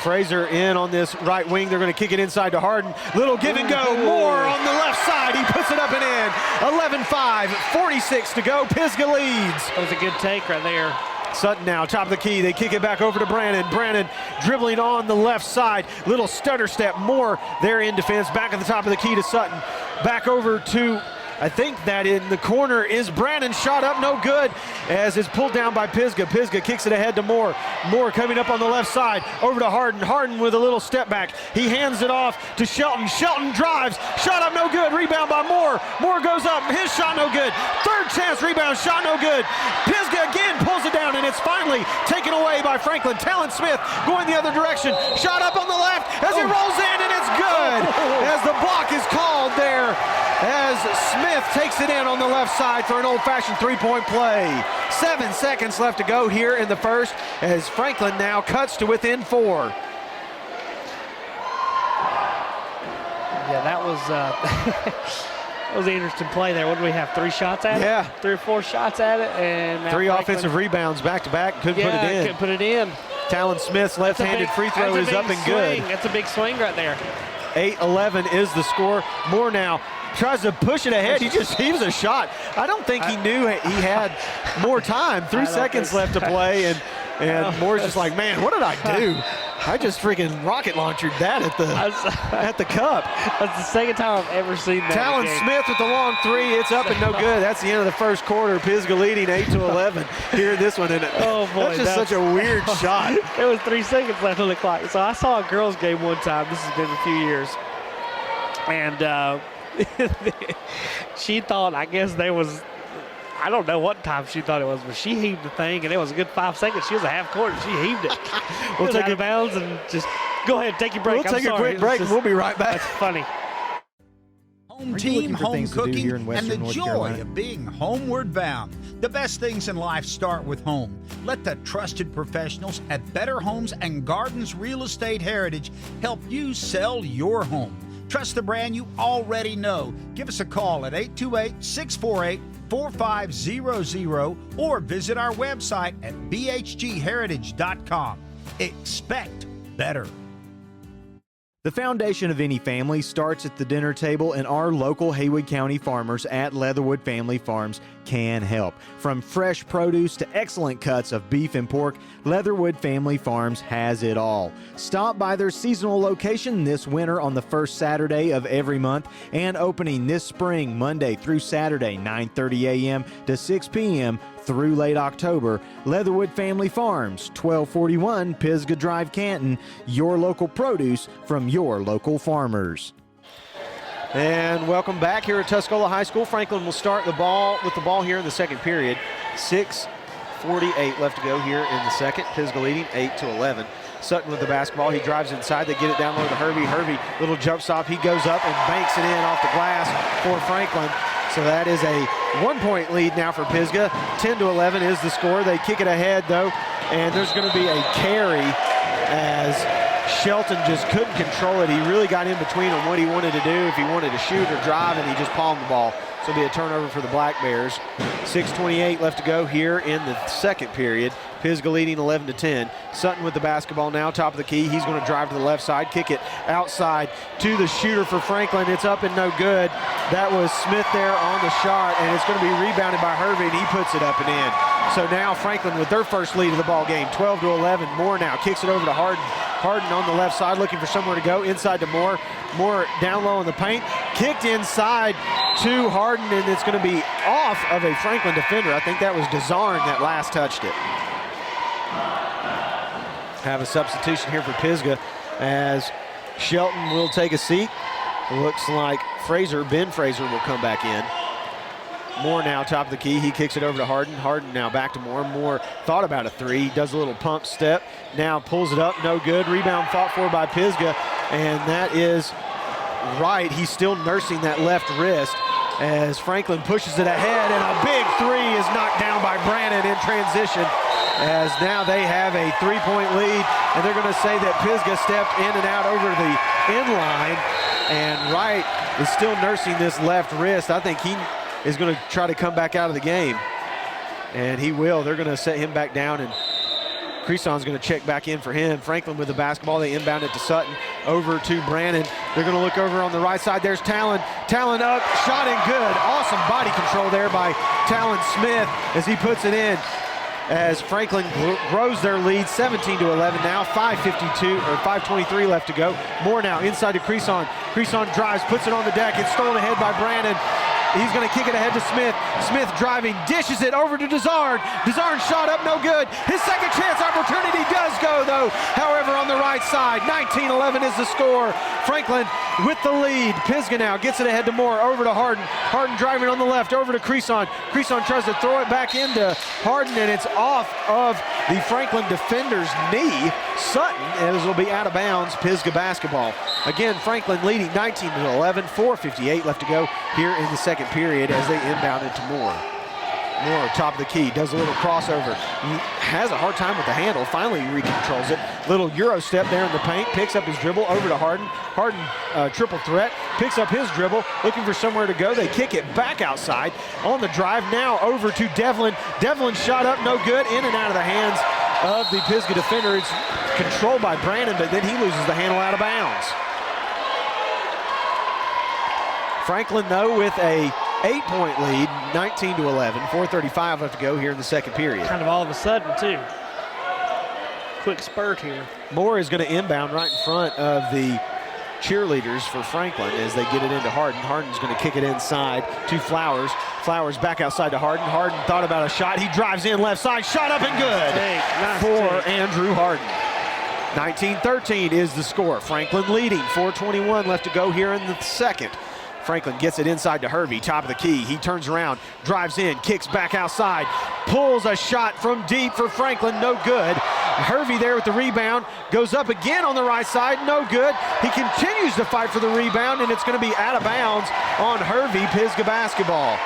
Fraser in on this right wing. They're going to kick it inside to Harden. Little give and go. Moore on the left side. He puts it up and in. 11-5, 46 to go. Pisgah leads. That was a good take right there. Sutton now, top of the key. They kick it back over to Brandon. Brandon dribbling on the left side. Little stutter step. Moore there in defense. Back at the top of the key to Sutton. Back over to, I think that in the corner is Brandon. Shot up, no good, as it's pulled down by Pisgah. Pisgah kicks it ahead to Moore. Moore coming up on the left side, over to Harden. Harden with a little step back. He hands it off to Shelton. Shelton drives. Shot up, no good. Rebound by Moore. Moore goes up. His shot, no good. Third chance rebound, shot, no good. Pisgah again pulls it down, and it's finally taken away by Franklin. Talon Smith going the other direction. Shot up on the left as it rolls in, and it's good. As the block is called there, as Smith takes it in on the left side for an old-fashioned three-point play. 7 seconds left to go here in the first as Franklin now cuts to within 4. Yeah, that was that was an interesting play there. What did we have, 3 shots at it? Yeah. 3 or 4 shots at it. And 3 Franklin, offensive rebounds back-to-back. Couldn't put it in. Couldn't put it in. Talon Smith's left-handed free throw is up and good. That's a big swing right there. 8-11 is the score. Moore now tries to push it ahead. He was a shot. I don't think he knew he had more time. 3 seconds left to play, and Moore's just like, man, what did I do? I just freaking rocket launchered that at the cup. That's the second time I've ever seen that. Talon Smith with the long 3. It's up and no good. That's the end of the first quarter. Pisgah leading 8-11 here in this one. And oh boy, that's just such a weird shot. There was 3 seconds left on the clock. So I saw a girls game one time. This has been a few years. And she thought, I guess there was, I don't know what time she thought it was, but she heaved the thing, and it was a good 5 seconds. She was a half court, and she heaved it. We'll take out of bounds and just go ahead, take your break. We'll take a quick break, and we'll be right back. That's funny. Home team, home cooking, and the joy of being homeward bound. The best things in life start with home. Let the trusted professionals at Better Homes and Gardens Real Estate Heritage help you sell your home. Trust the brand you already know. Give us a call at 828-648-4500 or visit our website at bhgheritage.com. Expect better. The foundation of any family starts at the dinner table, and our local Haywood County farmers at Leatherwood Family Farms can help. From fresh produce to excellent cuts of beef and pork, Leatherwood Family Farms has it all. Stop by their seasonal location this winter on the first Saturday of every month, and opening this spring Monday through Saturday, 9:30 a.m. to 6 p.m. through late October. Leatherwood Family Farms, 1241 Pisgah Drive, Canton. Your local produce from your local farmers. And welcome back here at Tuscola High School. Franklin will start the ball here in the second period. 6:48 left to go here in the second. Pisgah leading 8-11. Sutton with the basketball. He drives inside. They get it down low to Hervey. Hervey, little jump stop. He goes up and banks it in off the glass for Franklin. So that is a 1-point lead now for Pisgah. 10-11 is the score. They kick it ahead, though, and there's going to be a carry as Shelton just couldn't control it. He really got in between on what he wanted to do, if he wanted to shoot or drive, and he just palmed the ball. So it'll be a turnover for the Black Bears. 6:28 left to go here in the second period. Pisgah leading 11-10. Sutton with the basketball now, top of the key. He's going to drive to the left side, kick it outside to the shooter for Franklin. It's up and no good. That was Smith there on the shot, and it's going to be rebounded by Hervey, and he puts it up and in. So now Franklin with their first lead of the ball game, 12-11. Moore now kicks it over to Harden. Harden on the left side looking for somewhere to go. Inside to Moore. Moore down low in the paint. Kicked inside to Harden, and it's going to be off of a Franklin defender. I think that was Desarn that last touched it. Have a substitution here for Pisgah as Shelton will take a seat. Looks like Ben Fraser will come back in. Moore now top of the key. He kicks it over to Harden. Harden now back to Moore. Moore thought about a three. He does a little pump step. Now pulls it up. No good. Rebound fought for by Pisgah. And that is right. He's still nursing that left wrist as Franklin pushes it ahead. And a big three is knocked down by Brannon in transition, as now they have a 3-point lead. And they're going to say that Pisgah stepped in and out over the end line. And Wright is still nursing this left wrist. I think he is going to try to come back out of the game. And he will. They're going to set him back down, and Creson's going to check back in for him. Franklin with the basketball. They inbound it to Sutton. Over to Brannon. They're going to look over on the right side. There's Talon. Talon up. Shot and good. Awesome body control there by Talon Smith as he puts it in. As Franklin grows their lead 17-11 now. 5:23 left to go. Moore now inside to Creson. Creson drives, puts it on the deck. It's stolen ahead by Brannon. He's going to kick it ahead to Smith. Smith driving, dishes it over to Desarn. Desarn shot up, no good. His second chance opportunity does go, though. However, on the right side, 19-11 is the score. Franklin with the lead. Pisgah now gets it ahead to Moore, over to Harden. Harden driving on the left, over to Creson. Creson tries to throw it back into Harden, and it's off of the Franklin defender's knee. Sutton, as it'll be out of bounds, Pisgah basketball. Again, Franklin leading 19-11, 4:58 left to go here in the second period as they inbound it to Moore. Moore, top of the key, does a little crossover. Has a hard time with the handle, finally recontrols it. Little Euro step there in the paint, picks up his dribble over to Harden. Harden, triple threat, picks up his dribble, looking for somewhere to go. They kick it back outside on the drive, now over to Devlin. Devlin shot up, no good, in and out of the hands of the Pisgah defender. It's controlled by Brandon, but then he loses the handle out of bounds. Franklin, though, with a 8-point lead, 19-11, 4:35 left to go here in the second period. Kind of all of a sudden, too. Quick spurt here. Moore is going to inbound right in front of the cheerleaders for Franklin as they get it into Harden. Harden's going to kick it inside to Flowers. Flowers back outside to Harden. Harden thought about a shot. He drives in left side. Shot up and good nice for Andrew Harden. 19-13 is the score. Franklin leading. 4:21 left to go here in the second. Franklin gets it inside to Hervey, top of the key. He turns around, drives in, kicks back outside, pulls a shot from deep for Franklin, no good. Hervey there with the rebound, goes up again on the right side, no good. He continues to fight for the rebound, and it's going to be out of bounds on Hervey, Pisgah basketball.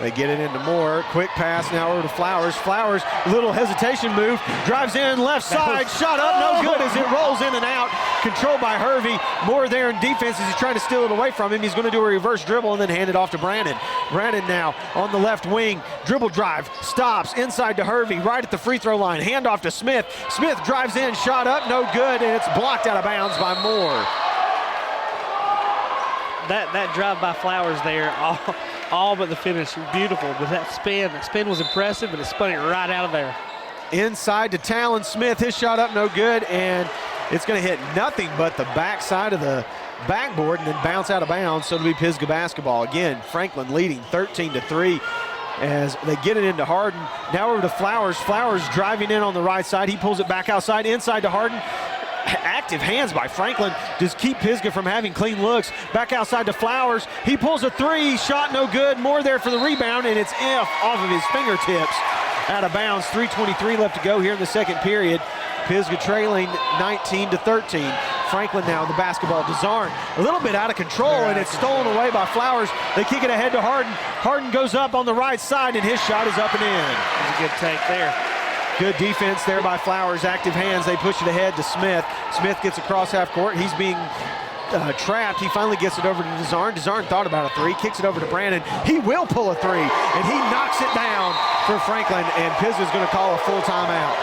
They get it into Moore. Quick pass now over to Flowers. Flowers, little hesitation move. Drives in left side. Shot up, no good as it rolls in and out. controlled by Hervey. Moore there in defense as he's trying to steal it away from him. He's going to do a reverse dribble and then hand it off to Brandon. Brandon now on the left wing, dribble drive, stops, inside to Hervey, right at the free throw line, hand off to Smith. Smith drives in, shot up, no good, and it's blocked out of bounds by Moore. That drive by Flowers there, all but the finish, beautiful. But that spin was impressive, but it spun it right out of there. Inside to Talon Smith, his shot up, no good, and it's going to hit nothing but the backside of the backboard and then bounce out of bounds, so it'll be Pisgah basketball. Again, Franklin leading 13-3 as they get it into Harden. Now over to Flowers. Flowers driving in on the right side. He pulls it back outside, inside to Harden. Active hands by Franklin just keep Pisgah from having clean looks. Back outside to Flowers. He pulls a three, shot no good. Moore there for the rebound, and it's off of his fingertips. Out of bounds, 3:23 left to go here in the second period. Pisgah trailing 19-13. Franklin now the basketball. DeZarn a little bit out of control, and it's stolen away by Flowers. They kick it ahead to Harden. Harden goes up on the right side, and his shot is up and in. That's a good take there. Good defense there by Flowers. Active hands. They push it ahead to Smith. Smith gets across half court. He's being trapped. He finally gets it over to DeZarn. DeZarn thought about a three. Kicks it over to Brandon. He will pull a three, and he knocks it down for Franklin, and Pisgah's going to call a full timeout.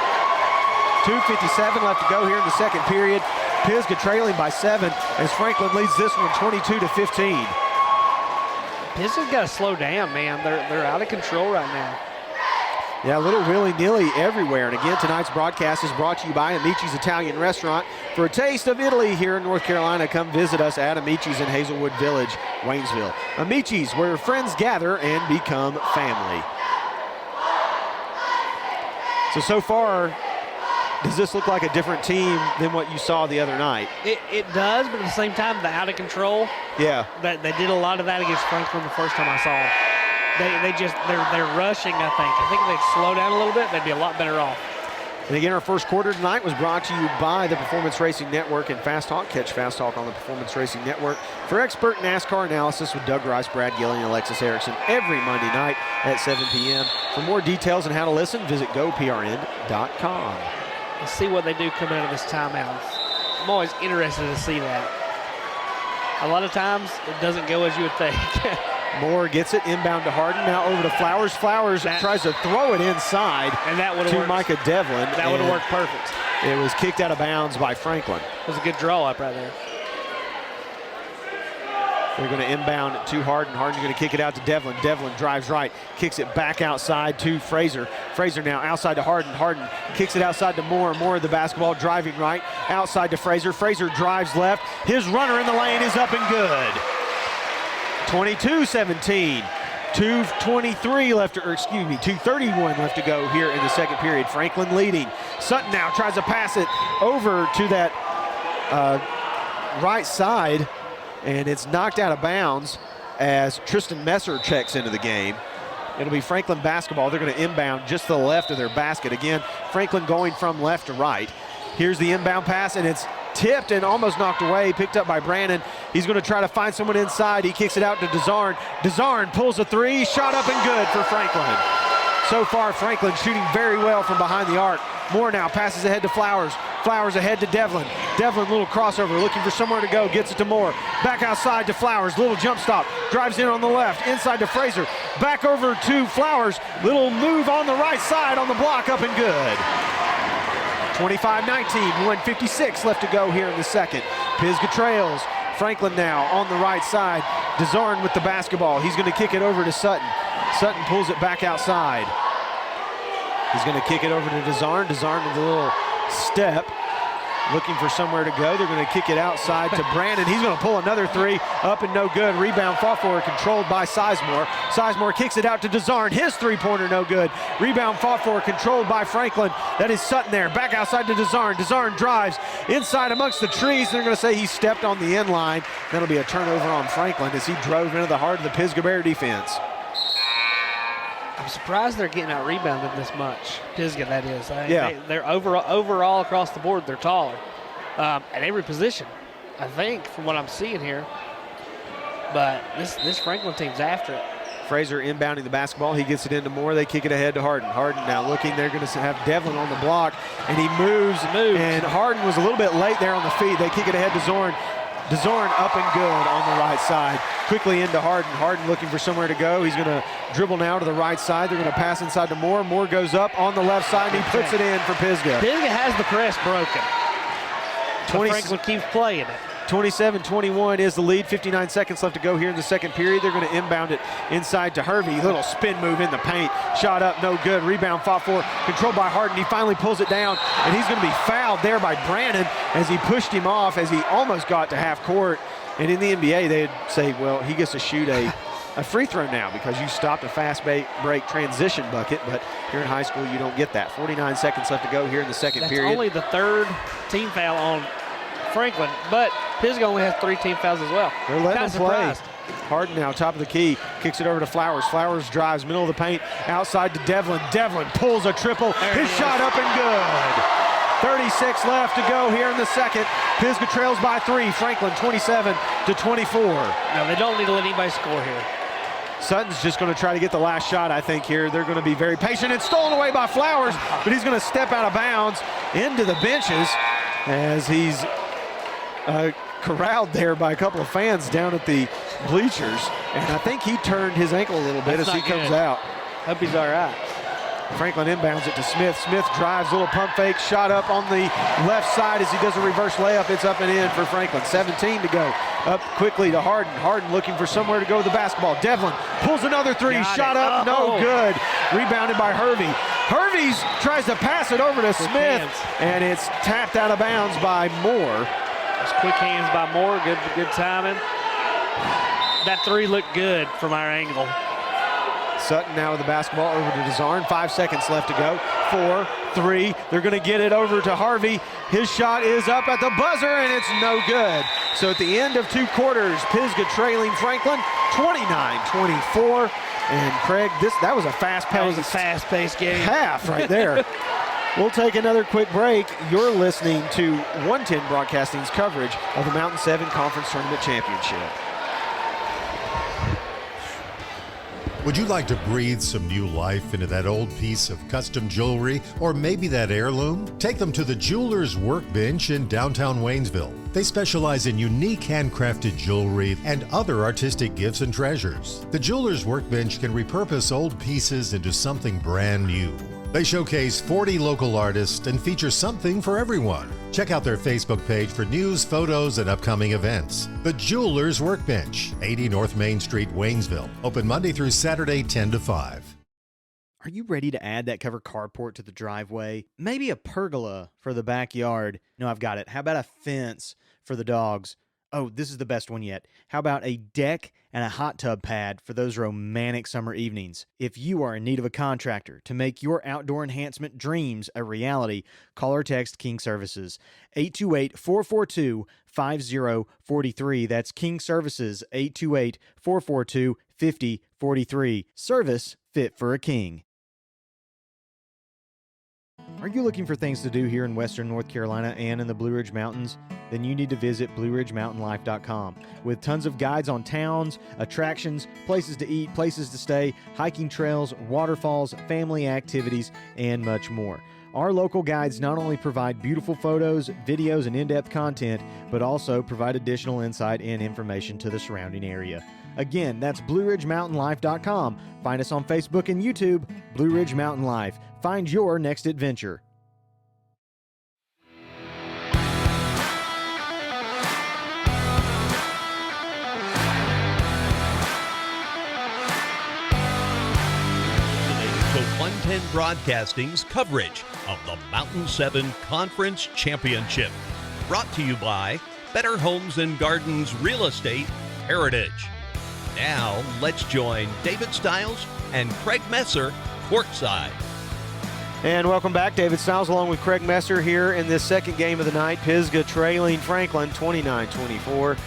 2:57 left to go here in the second period. Pisgah trailing by 7 as Franklin leads this one 22-15. Pisgah's got to slow down, man. They're out of control right now. Yeah, a little willy-nilly everywhere. And again, tonight's broadcast is brought to you by Amici's Italian Restaurant. For a taste of Italy here in North Carolina, come visit us at Amici's in Hazelwood Village, Waynesville. Amici's, where friends gather and become family. So far, does this look like a different team than what you saw the other night? It does, but at the same time, the out of control. Yeah. They did a lot of that against Franklin the first time I saw them. They're rushing, I think. I think if they'd slow down a little bit, they'd be a lot better off. And again, our first quarter tonight was brought to you by the Performance Racing Network and Fast Talk. Catch Fast Talk on the Performance Racing Network for expert NASCAR analysis with Doug Rice, Brad Gillian, and Alexis Erickson every Monday night at 7 p.m. For more details on how to listen, visit goprn.com. Let's see what they do coming out of this timeout. I'm always interested to see that. A lot of times, it doesn't go as you would think. Moore gets it inbound to Harden. Now over to Flowers. Flowers tries to throw it inside and that would have to worked. Micah Devlin. That would have worked perfect. It was kicked out of bounds by Franklin. It was a good draw up right there. They're going to inbound to Harden. Harden's going to kick it out to Devlin. Devlin drives right, kicks it back outside to Fraser. Fraser now outside to Harden. Harden kicks it outside to Moore. Moore the basketball driving right, outside to Fraser. Fraser drives left. His runner in the lane is up and good. 22-17. 2:23 left, or excuse me, 2:31 left to go here in the second period. Franklin leading. Sutton now tries to pass it over to that right side, and it's knocked out of bounds as Tristan Messer checks into the game. It'll be Franklin basketball. They're going to inbound just to the left of their basket. Again, Franklin going from left to right. Here's the inbound pass, and it's tipped and almost knocked away, picked up by Brandon. He's going to try to find someone inside. He kicks it out to DeZarn. DeZarn pulls a three, shot up and good for Franklin. So far, Franklin shooting very well from behind the arc. Moore now passes ahead to Flowers. Flowers ahead to Devlin. Devlin, little crossover, looking for somewhere to go, gets it to Moore. Back outside to Flowers, little jump stop. Drives in on the left, inside to Fraser. Back over to Flowers. Little move on the right side on the block, up and good. 25-19, 1:56 left to go here in the second. Pisgah trails. Franklin now on the right side. DeZarn with the basketball. He's going to kick it over to Sutton. Sutton pulls it back outside. He's going to kick it over to DeZarn. DeZarn with a little step, looking for somewhere to go. They're going to kick it outside to Brandon. He's going to pull another three, up and no good. Rebound fought for, controlled by Sizemore. Sizemore kicks it out to DeZarn. His three-pointer no good. Rebound fought for, controlled by Franklin. That is Sutton there. Back outside to DeZarn. DeZarn drives inside amongst the trees. They're going to say he stepped on the end line. That'll be a turnover on Franklin as he drove into the heart of the Pisgah Bear defense. I'm surprised they're getting out rebounded this much. Pisgah, that is. They're overall across the board, they're taller. At every position, I think, from what I'm seeing here. But this Franklin team's after it. Fraser inbounding the basketball. He gets it into Moore. They kick it ahead to Harden. Harden now looking. They're going to have Devlin on the block, and he moves. And Harden was a little bit late there on the feet. They kick it ahead to Zorn. DeZorn up and good on the right side. Quickly into Harden. Harden looking for somewhere to go. He's going to dribble now to the right side. They're going to pass inside to Moore. Moore goes up on the left side, and he puts it in for Pisgah. Pisgah has the press broken. Franklin keeps playing it. 27-21 is the lead. 59 seconds left to go here in the second period. They're going to inbound it inside to Hervey. Little spin move in the paint. Shot up, no good. Rebound fought for. Controlled by Harden. He finally pulls it down, and he's going to be fouled there by Brandon as he pushed him off as he almost got to half court. And in the NBA, they'd say, well, he gets to shoot a free throw now because you stopped a fast break transition bucket, but here in high school, you don't get that. 49 seconds left to go here in the second period. That's only the third team foul on Franklin, but Pisgah only has 3 team fouls as well. They're letting him play. Harden now, top of the key, kicks it over to Flowers. Flowers drives, middle of the paint, outside to Devlin. Devlin pulls a triple. His shot up and good. 36 left to go here in the second. Pisgah trails by 3. Franklin 27-24. No, they don't need to let anybody score here. Sutton's just going to try to get the last shot, I think, here. They're going to be very patient. It's stolen away by Flowers, but he's going to step out of bounds into the benches as he's corralled there by a couple of fans down at the bleachers. And I think he turned his ankle a little bit as he comes out. Hope he's all right. Franklin inbounds it to Smith. Smith drives, little pump fake, shot up on the left side as he does a reverse layup. It's up and in for Franklin. 17 to go. Up quickly to Harden. Harden looking for somewhere to go with the basketball. Devlin pulls another three. Shot up, no good. Rebounded by Hervey. Hervey tries to pass it over to Smith, and it's tapped out of bounds by Moore. It's quick hands by Moore. Good timing. That three looked good from our angle. Sutton now with the basketball over to DeZarn. 5 seconds left to go. 4, 3. They're going to get it over to Harvey. His shot is up at the buzzer, and it's no good. So at the end of 2 quarters, Pisgah trailing Franklin 29-24. And Craig, that was a fast-paced game. Half right there. We'll take another quick break. You're listening to 110 Broadcasting's coverage of the Mountain 7 Conference Tournament Championship. Would you like to breathe some new life into that old piece of custom jewelry or maybe that heirloom? Take them to the Jeweler's Workbench in downtown Waynesville. They specialize in unique handcrafted jewelry and other artistic gifts and treasures. The Jeweler's Workbench can repurpose old pieces into something brand new. They showcase 40 local artists and feature something for everyone. Check out their Facebook page for news, photos, and upcoming events. The Jeweler's Workbench, 80 North Main Street, Waynesville. Open Monday through Saturday, 10 to 5. Are you ready to add that covered carport to the driveway? Maybe a pergola for the backyard. No, I've got it. How about a fence for the dogs? Oh, this is the best one yet. How about a deck and a hot tub pad for those romantic summer evenings? If you are in need of a contractor to make your outdoor enhancement dreams a reality, call or text King Services, 828-442-5043. That's King Services, 828-442-5043. Service fit for a king. Are you looking for things to do here in Western North Carolina and in the Blue Ridge Mountains? Then you need to visit BlueRidgeMountainLife.com with tons of guides on towns, attractions, places to eat, places to stay, hiking trails, waterfalls, family activities, and much more. Our local guides not only provide beautiful photos, videos, and in-depth content, but also provide additional insight and information to the surrounding area. Again, that's BlueRidgeMountainLife.com. Find us on Facebook and YouTube, Blue Ridge Mountain Life. Find your next adventure. To 110 Broadcasting's coverage of the Mountain 7 Conference Championship. Brought to you by Better Homes and Gardens Real Estate Heritage. Now, let's join David Stiles and Craig Messer courtside. And welcome back. David Stiles along with Craig Messer here in this second game of the night. Pisgah trailing Franklin 29-24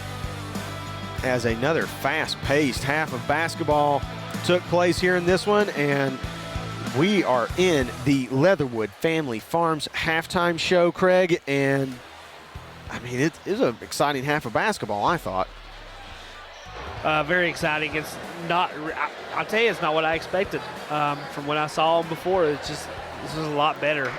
as another fast-paced half of basketball took place here in this one. And we are in the Leatherwood Family Farms halftime show, Craig. And, I mean, it is an exciting half of basketball, I thought. Very exciting. It's not. I'll tell you, it's not what I expected from when I saw them before. It's just this is a lot better,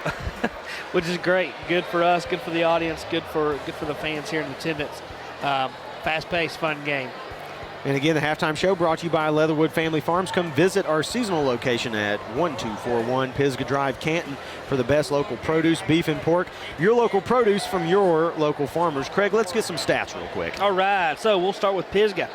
which is great. Good for us. Good for the audience. Good for the fans here in attendance. Fast-paced, fun game. And again, the halftime show brought to you by Leatherwood Family Farms. Come visit our seasonal location at 1241 Pisgah Drive, Canton, for the best local produce, beef and pork. Your local produce from your local farmers. Craig, let's get some stats real quick. All right, so we'll start with Pisgah.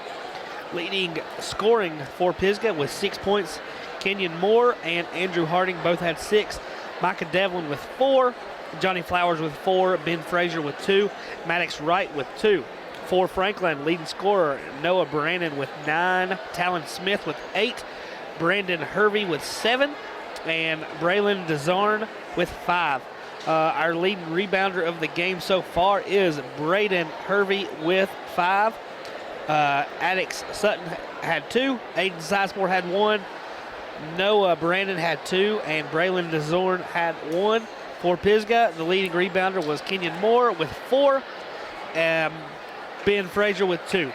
Leading scoring for Pisgah with 6 points. Kenyon Moore and Andrew Harding both had 6. Micah Devlin with 4. Johnny Flowers with 4. Ben Frazier with 2. Maddox Wright with 2. For Franklin, leading scorer Noah Brandon with 9. Talon Smith with 8. Brandon Hervey with 7. And Braylon DeZarn with 5. Our leading rebounder of the game so far is Braden Hervey with 5. Addix Sutton had 2. Aiden Sizemore had 1. Noah Brandon had 2. And Braylon DeZorn had 1. For Pisgah, the leading rebounder was Kenyon Moore with 4. Ben Frazier with 2.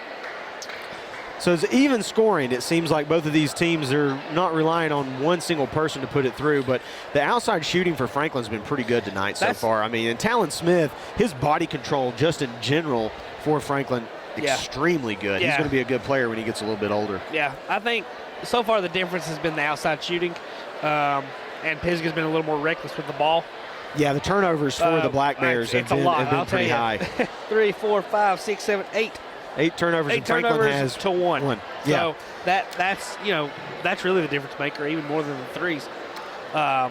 So it's even scoring. It seems like both of these teams are not relying on one single person to put it through, but the outside shooting for Franklin's been pretty good tonight so far. I mean, and Talon Smith, his body control just in general for Franklin, extremely good. He's going to be a good player when he gets a little bit older. Yeah, I think so far the difference has been the outside shooting, and Pisgah's been a little more reckless with the ball. Yeah, the turnovers for the Black Bears have been pretty high. 3, 4, 5, 6, 7, 8. 8 turnovers, and Franklin has to 1. Yeah. So that's really the difference maker, even more than the threes. But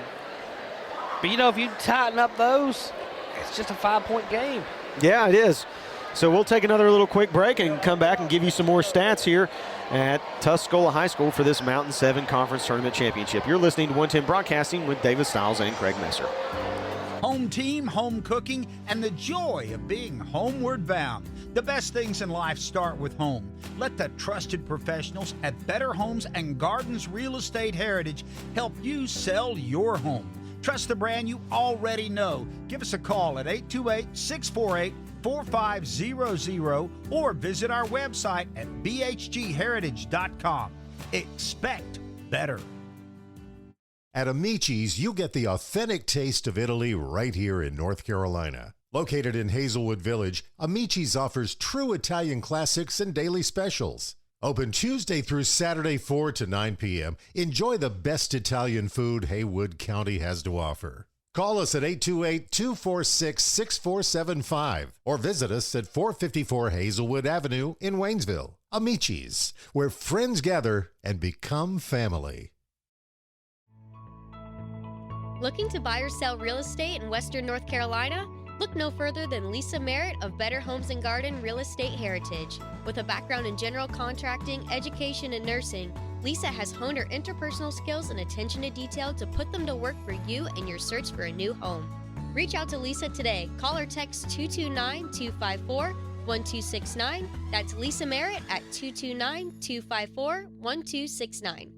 if you tighten up those, it's just a 5-point game. Yeah, it is. So we'll take another little quick break and come back and give you some more stats here at Tuscola High School for this Mountain 7 Conference Tournament Championship. You're listening to 110 Broadcasting with David Stiles and Craig Messer. Home team, home cooking, and the joy of being homeward bound. The best things in life start with home. Let the trusted professionals at Better Homes and Gardens Real Estate Heritage help you sell your home. Trust the brand you already know. Give us a call at 828-648-4500 or visit our website at bhgheritage.com. Expect better. At Amici's, you get the authentic taste of Italy right here in North Carolina. Located in Hazelwood Village, Amici's offers true Italian classics and daily specials. Open Tuesday through Saturday 4 to 9 p.m. Enjoy the best Italian food Haywood County has to offer. Call us at 828-246-6475 or visit us at 454 Hazelwood Avenue in Waynesville. Amici's, where friends gather and become family. Looking to buy or sell real estate in Western North Carolina? Look no further than Lisa Merritt of Better Homes and Garden Real Estate Heritage. With a background in general contracting, education, and nursing, Lisa has honed her interpersonal skills and attention to detail to put them to work for you in your search for a new home. Reach out to Lisa today. Call or text 229-254-1269. That's Lisa Merritt at 229-254-1269.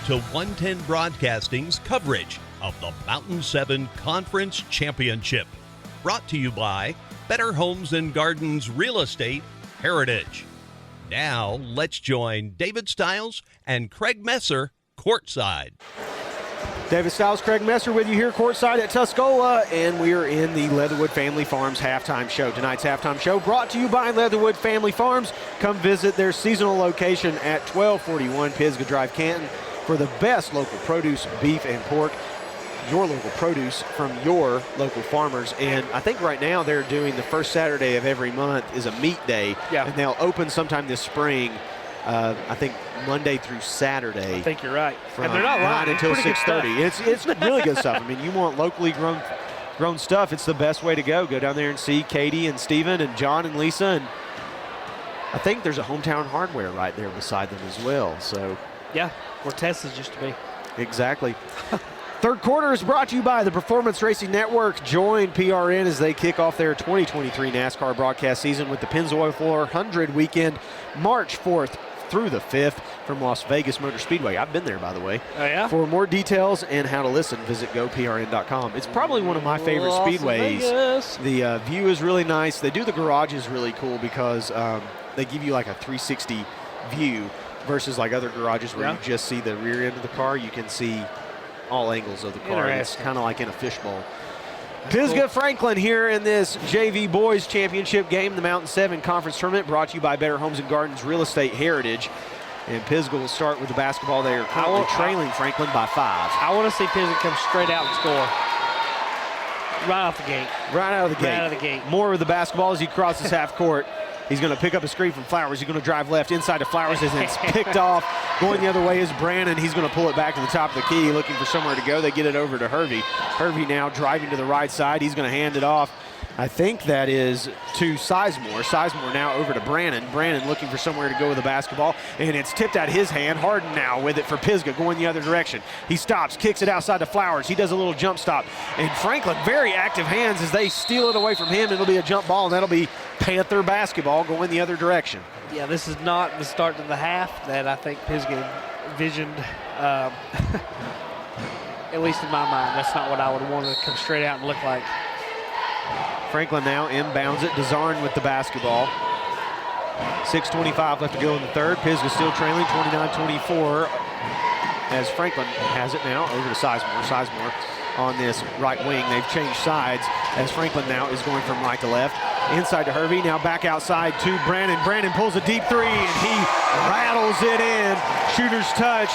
to 110 Broadcasting's coverage of the Mountain 7 Conference Championship. Brought to you by Better Homes and Gardens Real Estate Heritage. Now, let's join David Stiles and Craig Messer courtside. David Stiles, Craig Messer with you here courtside at Tuscola, and we are in the Leatherwood Family Farms halftime show. Tonight's halftime show brought to you by Leatherwood Family Farms. Come visit their seasonal location at 1241 Pisgah Drive, Canton, for the best local produce, beef and pork. Your local produce from your local farmers. And I think right now they're doing the first Saturday of every month is a meat day. Yeah. And they'll open sometime this spring, I think Monday through Saturday. I think you're right. From And they're not 9 lying. until Pretty good 6:30. It's really good stuff. I mean, you want locally grown stuff, it's the best way to go. Go down there and see Katie and Steven and John and Lisa. And I think there's a Hometown Hardware right there beside them as well. So Yeah, where Tessa's used to be. exactly. Third quarter is brought to you by the Performance Racing Network. Join PRN as they kick off their 2023 NASCAR broadcast season with the Pennzoil 400 weekend, March 4th through the 5th from Las Vegas Motor Speedway. I've been there, by the way. Oh, yeah? For more details and how to listen, visit goprn.com. It's probably one of my favorite Las speedways. Vegas. The view is really nice. They do the garages really cool because they give you like a 360 view versus like other garages where you just see the rear end of the car. You can see all angles of the car. It's kind of like in a fishbowl. Pisgah Franklin here in this JV Boys Championship game, the Mountain 7 Conference Tournament, brought to you by Better Homes and Gardens Real Estate Heritage. And Pisgah will start with the basketball. They are currently trailing Franklin by 5. I want to see Pisgah come straight out and score. Right off the gate. Right out of the gate. Right out of the gate. More with the basketball as he crosses half court. He's going to pick up a screen from Flowers. He's going to drive left inside to Flowers as it's picked off. Going the other way is Brandon. He's going to pull it back to the top of the key, looking for somewhere to go. They get it over to Hervey. Hervey now driving to the right side. He's going to hand it off. I think that is to Sizemore. Sizemore now over to Brandon. Brandon looking for somewhere to go with the basketball, and it's tipped out his hand. Harden now with it for Pisgah, going the other direction. He stops, kicks it outside to Flowers. He does a little jump stop. And Franklin, very active hands as they steal it away from him. It'll be a jump ball, and that'll be Panther basketball going the other direction. Yeah, this is not the start to the half that I think Pisgah envisioned, at least in my mind. That's not what I would want to come straight out and look like. Franklin now inbounds it. Desarn with the basketball. 6:25 left to go in the third. Pisgah still trailing 29-24 as Franklin has it now over to Sizemore. Sizemore on this right wing. They've changed sides as Franklin now is going from right to left. Inside to Hervey, now back outside to Brandon. Brandon pulls a deep three and he rattles it in. Shooter's touch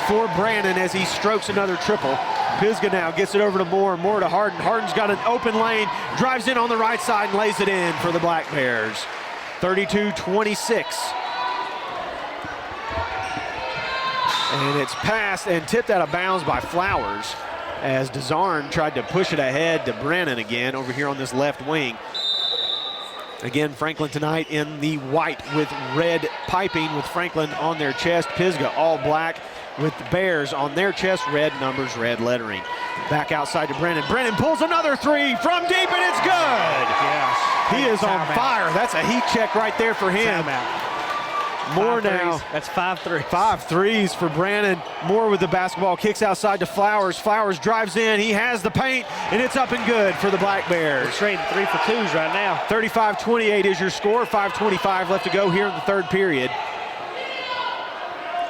for Brandon as he strokes another triple. Pisgah now gets it over to Moore. Moore to Harden. Harden's got an open lane, drives in on the right side and lays it in for the Black Bears. 32-26. And it's passed and tipped out of bounds by Flowers as Desarn tried to push it ahead to Brandon again over here on this left wing. Again, Franklin tonight in the white with red piping with Franklin on their chest. Pisgah all black with the Bears on their chest, red numbers, red lettering. Back outside to Brandon. Brandon pulls another three from deep and it's good. Yeah. He is on fire. That's a heat check right there for him. Moore now. That's 5 threes. 5 threes for Brandon. Moore with the basketball, kicks outside to Flowers. Flowers drives in. He has the paint, and it's up and good for the Black Bears. We're trading 3 for 2s right now. 35-28 is your score. 5:25 left to go here in the third period.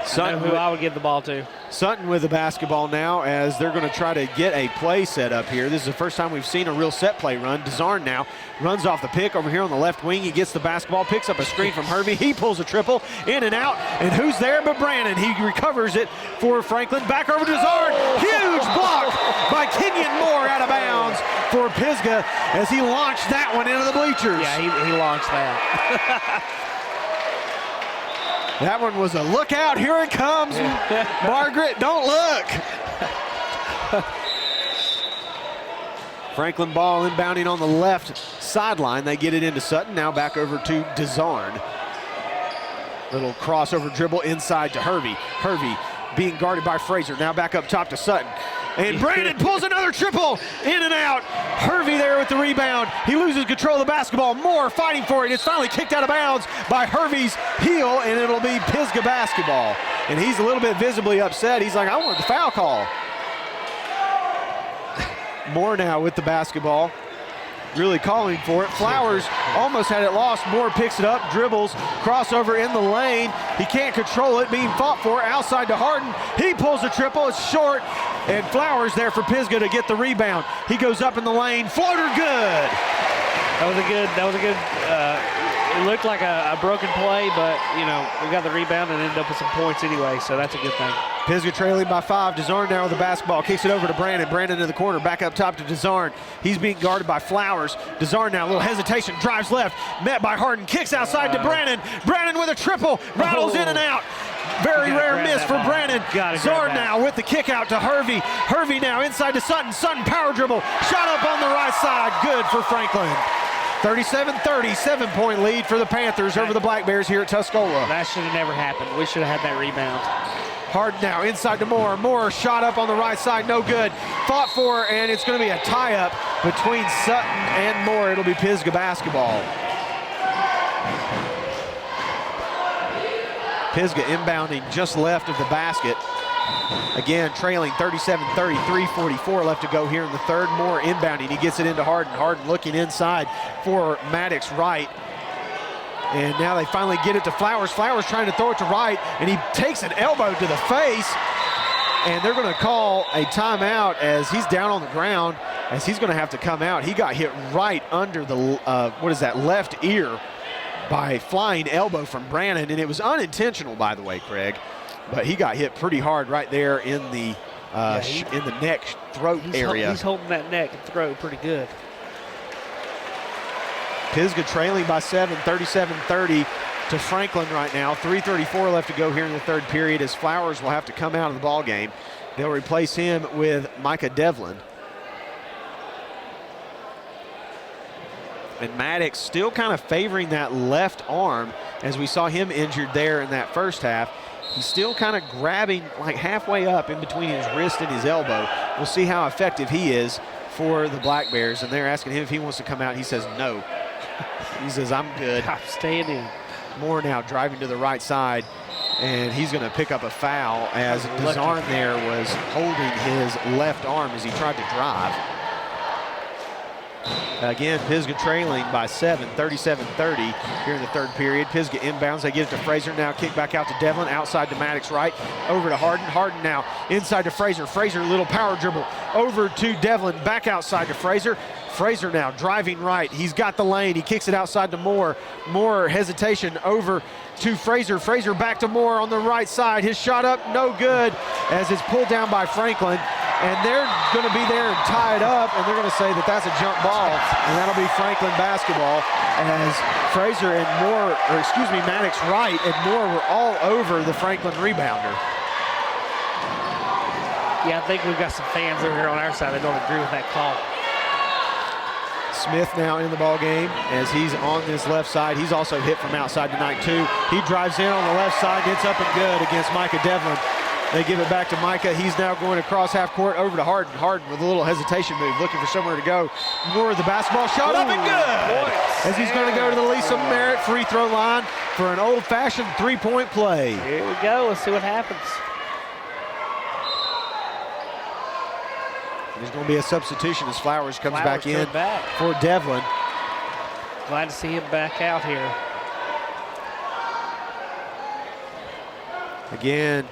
Sutton, who I would give the ball to. Sutton with the basketball now as they're going to try to get a play set up here. This is the first time we've seen a real set play run. Desarn now runs off the pick over here on the left wing. He gets the basketball, picks up a screen from Hervey. He pulls a triple in and out. And who's there but Brandon? He recovers it for Franklin. Back over to Desarn. Huge block by Kenyon Moore out of bounds for Pisgah as he launched that one into the bleachers. Yeah, he launched that. That one was a look out. Here it comes. Margaret, don't look. Franklin ball inbounding on the left sideline. They get it into Sutton. Now back over to Desarn. Little crossover dribble inside to Hervey. Hervey being guarded by Fraser. Now back up top to Sutton. And Brandon pulls another triple in and out. Hervey there with the rebound. He loses control of the basketball. Moore fighting for it. It's finally kicked out of bounds by Hervey's heel, and it'll be Pisgah basketball. and he's a little bit visibly upset. He's like, I want the foul call. Moore now with the basketball, really calling for it. Flowers almost had it lost. Moore picks it up, dribbles, crossover in the lane. He can't control it, being fought for outside to Harden. He pulls a triple, it's short, and Flowers there for Pisgah to get the rebound. He goes up in the lane, floater good. That was a good, it looked like a broken play, but, you know, we got the rebound and ended up with some points anyway, so that's a good thing. Pisgah trailing by 5. DeZarn now with the basketball, kicks it over to Brandon. Brandon in the corner, back up top to DeZarn. He's being guarded by Flowers. DeZarn now, a little hesitation, drives left, met by Harden, kicks outside to Brandon. Brandon with a triple, rattles in and out. Very rare miss for Brandon. Zard now with the kick out to Hervey. Hervey now inside to Sutton. Sutton power dribble, shot up on the right side, good for Franklin. 37-30, 7-point lead for the Panthers over the Black Bears here at Tuscola. That should have never happened. We should have had that rebound. Harden now inside to Moore. Moore shot up on the right side, no good. Fought for, and it's going to be a tie-up between Sutton and Moore. It'll be Pisgah basketball. Pisgah inbounding just left of the basket. Again, trailing 37-30, 3:44 left to go here in the third. Moore inbounding, he gets it into Harden. Harden looking inside for Maddox Wright. And now they finally get it to Flowers. Flowers trying to throw it to Wright, and he takes an elbow to the face. And they're going to call a timeout as he's down on the ground, as he's going to have to come out. He got hit right under the, left ear by flying elbow from Brandon. And it was unintentional, by the way, Craig. But he got hit pretty hard right there in the neck, throat area. He's holding that neck and throat pretty good. Pisgah trailing by 7, 37-30 to Franklin right now. 3:34 left to go here in the third period as Flowers will have to come out of the ball game. They'll replace him with Micah Devlin. And Maddox still kind of favoring that left arm as we saw him injured there in that first half. He's still kind of grabbing like halfway up in between his wrist and his elbow. We'll see how effective he is for the Black Bears. And they're asking him if he wants to come out. He says no. He says, I'm good. I'm staying in. Moore now driving to the right side, and he's going to pick up a foul as DeZarn there was holding his left arm as he tried to drive. Again, Pisgah trailing by 7, 37-30 here in the third period. Pisgah inbounds, they get it to Fraser, now kick back out to Devlin, outside to Maddox Wright, over to Harden. Harden now inside to Fraser. Fraser, little power dribble, over to Devlin, back outside to Fraser. Fraser now driving right, he's got the lane, he kicks it outside to Moore. Moore hesitation over to Fraser. Fraser back to Moore on the right side. His shot up, no good, as it's pulled down by Franklin. And they're going to be there and tie it up, and they're going to say that that's a jump ball, and that'll be Franklin basketball as Fraser and Moore, or excuse me, Maddox Wright and Moore were all over the Franklin rebounder. Yeah, I think we've got some fans over here on our side that don't agree with that call. Smith now in the ball game as he's on this left side. He's also hit from outside tonight too. He drives in on the left side, gets up and good against Micah Devlin. They give it back to Micah. He's now going across half court over to Harden. Harden with a little hesitation move, looking for somewhere to go. Moore with the basketball, shot up and good! As he's going to go to the Lisa.Merritt free throw line for an old-fashioned three-point play. Here we go, let's see what happens. There's going to be a substitution as Flowers comes back in for Devlin. Glad to see him back out here. Again,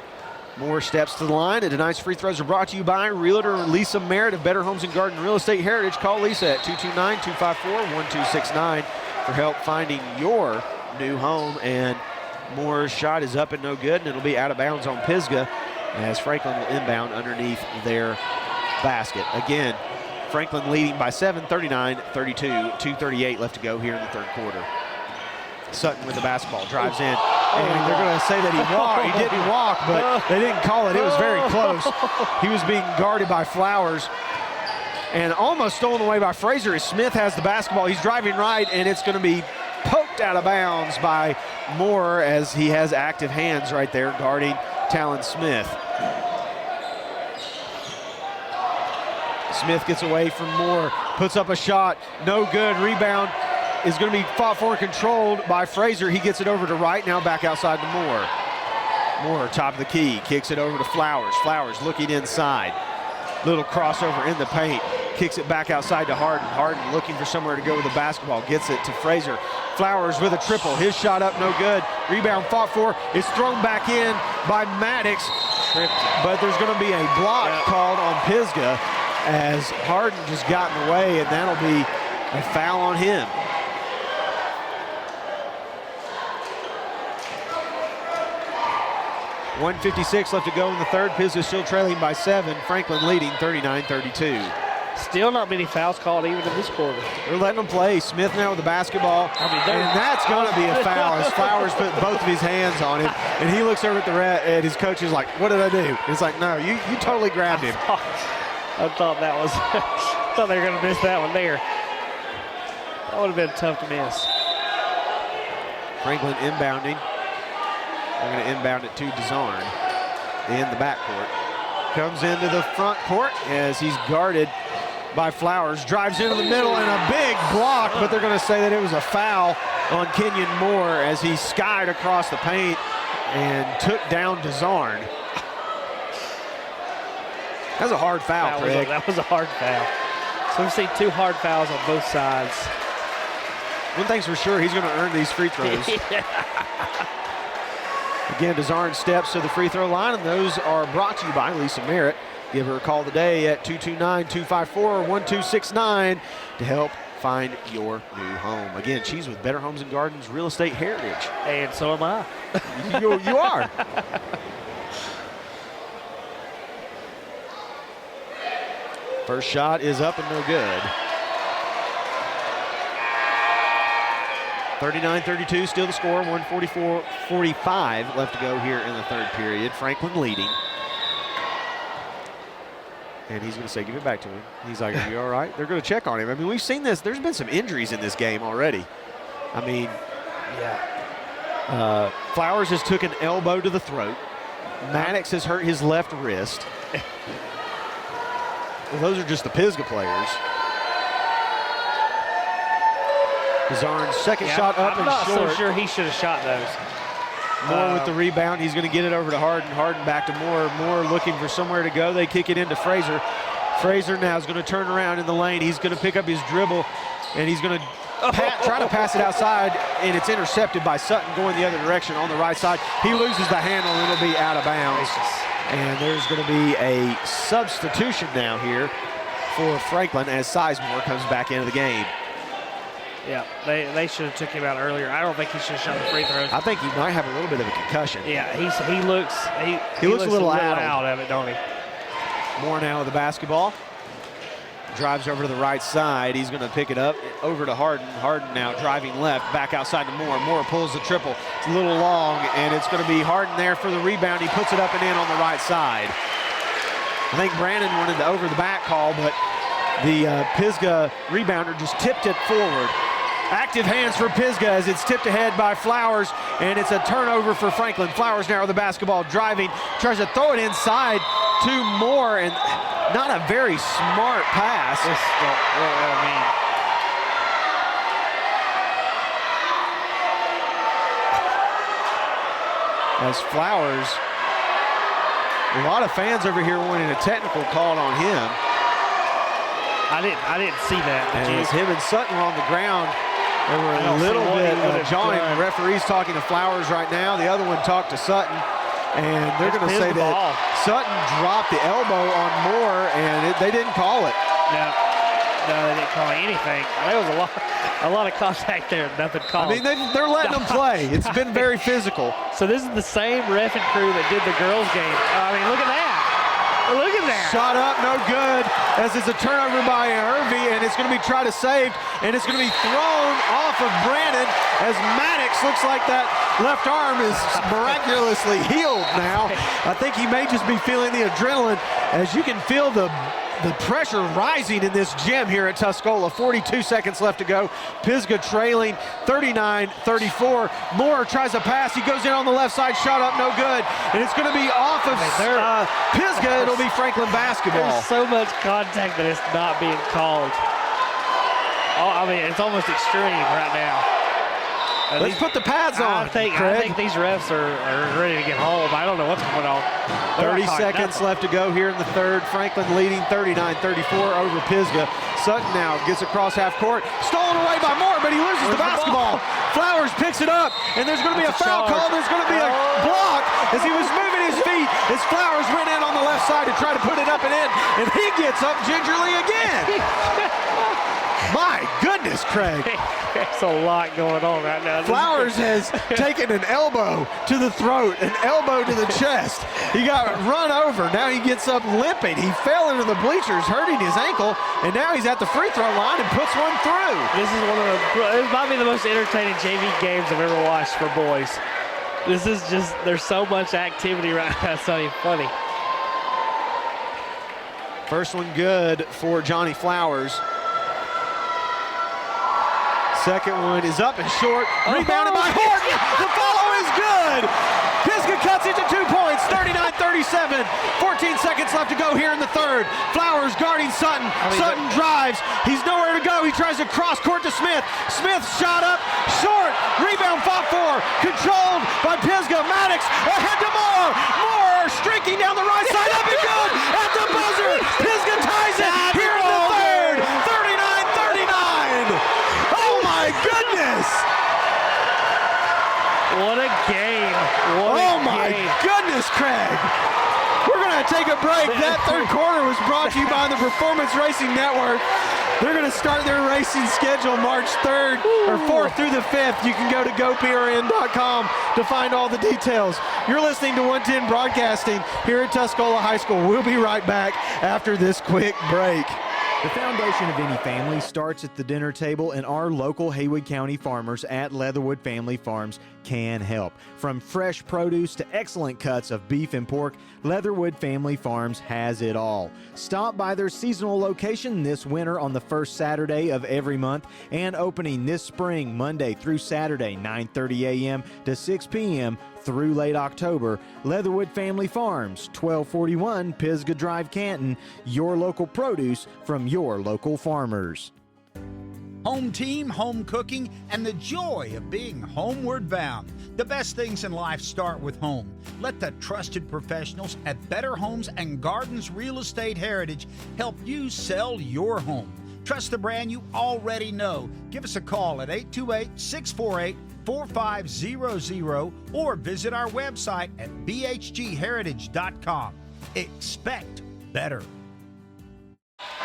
Moore steps to the line, and tonight's free throws are brought to you by Realtor Lisa.Merritt of Better Homes and Garden Real Estate Heritage. Call Lisa at 229-254-1269 for help finding your new home. And Moore's shot is up and no good, and it'll be out of bounds on Pisgah as Franklin will inbound underneath their basket. Again, Franklin leading by 7, 39-32, 2:38 left to go here in the third quarter. Sutton with the basketball, drives in, and they're going to say that he walked. He didn't walk, but they didn't call it. It was very close. He was being guarded by Flowers and almost stolen away by Fraser as Smith has the basketball. He's driving right, and it's going to be poked out of bounds by Moore as he has active hands right there guarding Talon Smith. Smith gets away from Moore, puts up a shot, no good. Rebound is going to be fought for and controlled by Fraser. He gets it over to Wright, now back outside to Moore. Moore, top of the key, kicks it over to Flowers. Flowers looking inside. Little crossover in the paint. Kicks it back outside to Harden. Harden looking for somewhere to go with the basketball. Gets it to Frazier. Flowers with a triple. His shot up, no good. Rebound fought for. It's thrown back in by Maddox. But there's going to be a block called on Pisgah as Harden just got in the way, and that'll be a foul on him. .156 left to go in the third. Pisgah still trailing by 7. Franklin leading 39-32. Still not many fouls called even in this quarter. They're letting them play. Smith now with the basketball. And that's going to be a foul as Flowers put both of his hands on him. And he looks over at his coach. He's like, what did I do? He's like, no, you totally grabbed him. I thought that was, I thought they were going to miss that one there. That would have been tough to miss. Franklin inbounding. They're going to inbound it to Desarn in the backcourt. Comes into the front court as he's guarded by Flowers. Drives into the middle and a big block, but they're going to say that it was a foul on Kenyon Moore as he skied across the paint and took down Desarn. That's a hard foul, Craig. That was a hard foul. So we've seen 2 hard fouls on both sides. One thing's for sure, he's going to earn these free throws. Again, Desarn steps to the free throw line, and those are brought to you by Lisa Merritt. Give her a call today at 229-254-1269 to help find your new home. Again, she's with Better Homes and Gardens Real Estate Heritage. And so am I. You are. First shot is up and no good. 39-32, still the score, 144-45 left to go here in the third period. Franklin leading. And he's going to say, give it back to him. He's like, are you all right? They're going to check on him. I mean, we've seen this. There's been some injuries in this game already. I mean, Flowers has took an elbow to the throat. Maddox has hurt his left wrist. Well, those are just the Pisgah players. Desarn's second shot up and short. I'm not so sure he should have shot those. Moore with the rebound. He's going to get it over to Harden. Harden back to Moore. Moore looking for somewhere to go. They kick it into Frazier. Frazier now is going to turn around in the lane. He's going to pick up his dribble, and he's going to try to pass it outside, and it's intercepted by Sutton going the other direction on the right side. He loses the handle, and it'll be out of bounds. And there's going to be a substitution now here for Franklin as Sizemore comes back into the game. Yeah, they should have took him out earlier. I don't think he should have shot the free throws. I think he might have a little bit of a concussion. Yeah, he looks a little out of it, don't he? Moore now with the basketball. Drives over to the right side. He's going to pick it up over to Harden. Harden now driving left, back outside to Moore. Moore pulls the triple. It's a little long, and it's going to be Harden there for the rebound. He puts it up and in on the right side. I think Brandon wanted the over-the-back call, but the Pisgah rebounder just tipped it forward. Active hands for Pisgah as it's tipped ahead by Flowers, and it's a turnover for Franklin. Flowers now with the basketball, driving, tries to throw it inside to Moore, and not a very smart pass. As Flowers, a lot of fans over here wanting a technical called on him. I didn't see that. And as him and Sutton were on the ground, they were a little bit jawing. The referee's talking to Flowers right now. The other one talked to Sutton. And they're going to say that Sutton dropped the elbow on Moore, and they didn't call it. No, they didn't call anything. There was a lot of contact there, nothing called. I mean, they're letting them play. It's been very physical. So this is the same ref and crew that did the girls' game. I mean, look at that. Look at that. Shot up, no good, as it's a turnover by Hervey, and it's going to be tried to save, and it's going to be thrown off of Brandon as Maddox looks like that left arm is miraculously healed now. I think he may just be feeling the adrenaline, as you can feel the pressure rising in this gym here at Tuscola. 42 seconds left to go. Pisgah trailing 39-34. Moore tries a pass. He goes in on the left side. Shot up, no good. And it's going to be off of Pisgah. It'll be Franklin basketball. There's so much contact that it's not being called. Oh, I mean, it's almost extreme right now. Let's put the pads on, I think these refs are ready to get home. I don't know what's going on. 30 seconds left to go here in the third. Franklin leading 39-34 over Pisgah. Sutton now gets across half court. Stolen away by Moore, but he loses the basketball. Flowers picks it up, and there's going to be a foul call. There's going to be a block as he was moving his feet as Flowers went in on the left side to try to put it up and in, and he gets up gingerly again. My goodness, Craig. There's a lot going on right now. Flowers has taken an elbow to the throat, an elbow to the chest. He got run over. Now he gets up limping. He fell into the bleachers, hurting his ankle, and now he's at the free throw line and puts one through. This might be the most entertaining JV games I've ever watched for boys. This is just, there's so much activity right now. It's not even funny. First one good for Johnny Flowers. Second one is up and short. Rebounded by Horton. The follow is good. Pisgah cuts it to 2 points, 39-37. 14 seconds left to go here in the third. Flowers guarding Sutton. Sutton drives. He's nowhere to go. He tries to cross court to Smith. Smith shot up, short. Rebound fought for. Controlled by Pisgah. Maddox ahead to Moore. Moore streaking down the right side. Up and good at the buzzer. Pisgah ties it here in the third. 39-39. Oh my goodness! What a game. Oh my goodness, Craig. We're going to take a break. That third quarter was brought to you by the Performance Racing Network. They're going to start their racing schedule March 3rd or 4th through the 5th. You can go to goprn.com to find all the details. You're listening to 110 Broadcasting here at Tuscola High School. We'll be right back after this quick break. The foundation of any family starts at the dinner table, and our local Haywood County farmers at Leatherwood Family Farms can help. From fresh produce to excellent cuts of beef and pork, Leatherwood Family Farms has it all. Stop by their seasonal location this winter on the first Saturday of every month, and opening this spring Monday through Saturday, 9:30 a.m. to 6 p.m. through late October. Leatherwood Family Farms, 1241 Pisgah Drive, Canton. Your local produce from your local farmers. Home team, home cooking, and the joy of being homeward bound. The best things in life start with home. Let the trusted professionals at Better Homes and Gardens Real Estate Heritage help you sell your home. Trust the brand you already know. Give us a call at 828-648-4500 or visit our website at bhgheritage.com. Expect better.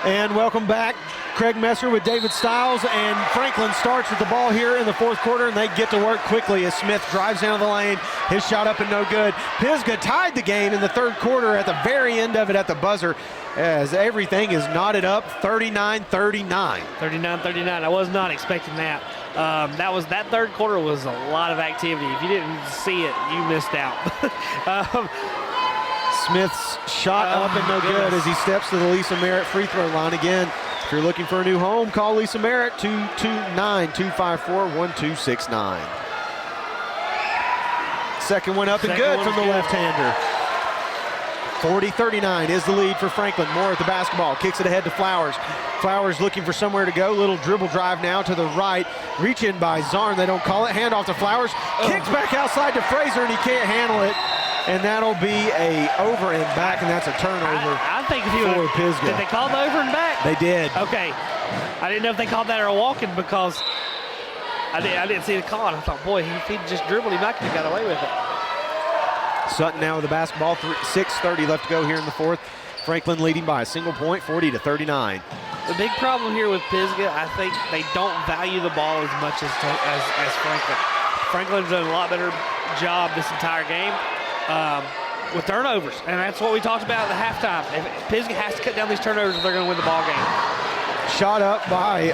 And welcome back. Craig Messer with David Stiles, and Franklin starts with the ball here in the fourth quarter, and they get to work quickly as Smith drives down the lane. His shot up and no good. Pisgah tied the game in the third quarter at the very end of it at the buzzer as everything is knotted up, 39-39. 39-39. I was not expecting that. That third quarter was a lot of activity. If you didn't see it, you missed out. Smith's shot up and no good as he steps to the Lisa Merritt free throw line again. If you're looking for a new home, call Lisa Merritt, 229-254-1269. Second one up and good from the left-hander. 40-39 is the lead for Franklin. Moore at the basketball, kicks it ahead to Flowers. Flowers looking for somewhere to go. Little dribble drive now to the right. Reach in by Zarn, they don't call it. Hand off to Flowers. Kicks back outside to Fraser, and he can't handle it. And that'll be a over and back, and that's a turnover I think if for Pisgah. Did they call the over and back? They did. Okay. I didn't know if they called that or a walking because I didn't see the call. I thought, boy, if he just dribbled, he might have got away with it. Sutton now with the basketball, 6:30 left to go here in the fourth. Franklin leading by a single point, 40-39. The big problem here with Pisgah, I think they don't value the ball as much as Franklin. Franklin's done a lot better job this entire game with turnovers, and that's what we talked about at the halftime. If Pisgah has to cut down these turnovers if they're going to win the ball game. Shot up by,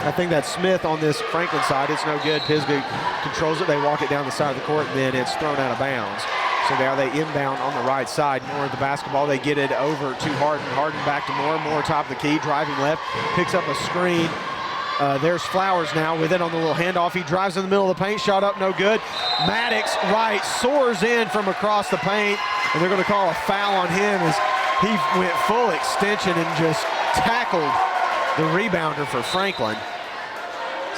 I think that's Smith on this Franklin side. It's no good. Pisgah controls it. They walk it down the side of the court, and then it's thrown out of bounds. So now they inbound on the right side. Moore at the basketball. They get it over to Harden. Harden back to Moore. Moore top of the key, driving left, picks up a screen. There's Flowers now with it on the little handoff. He drives in the middle of the paint. Shot up, no good. Maddox right soars in from across the paint, and they're going to call a foul on him as he went full extension and just tackled the rebounder for Franklin.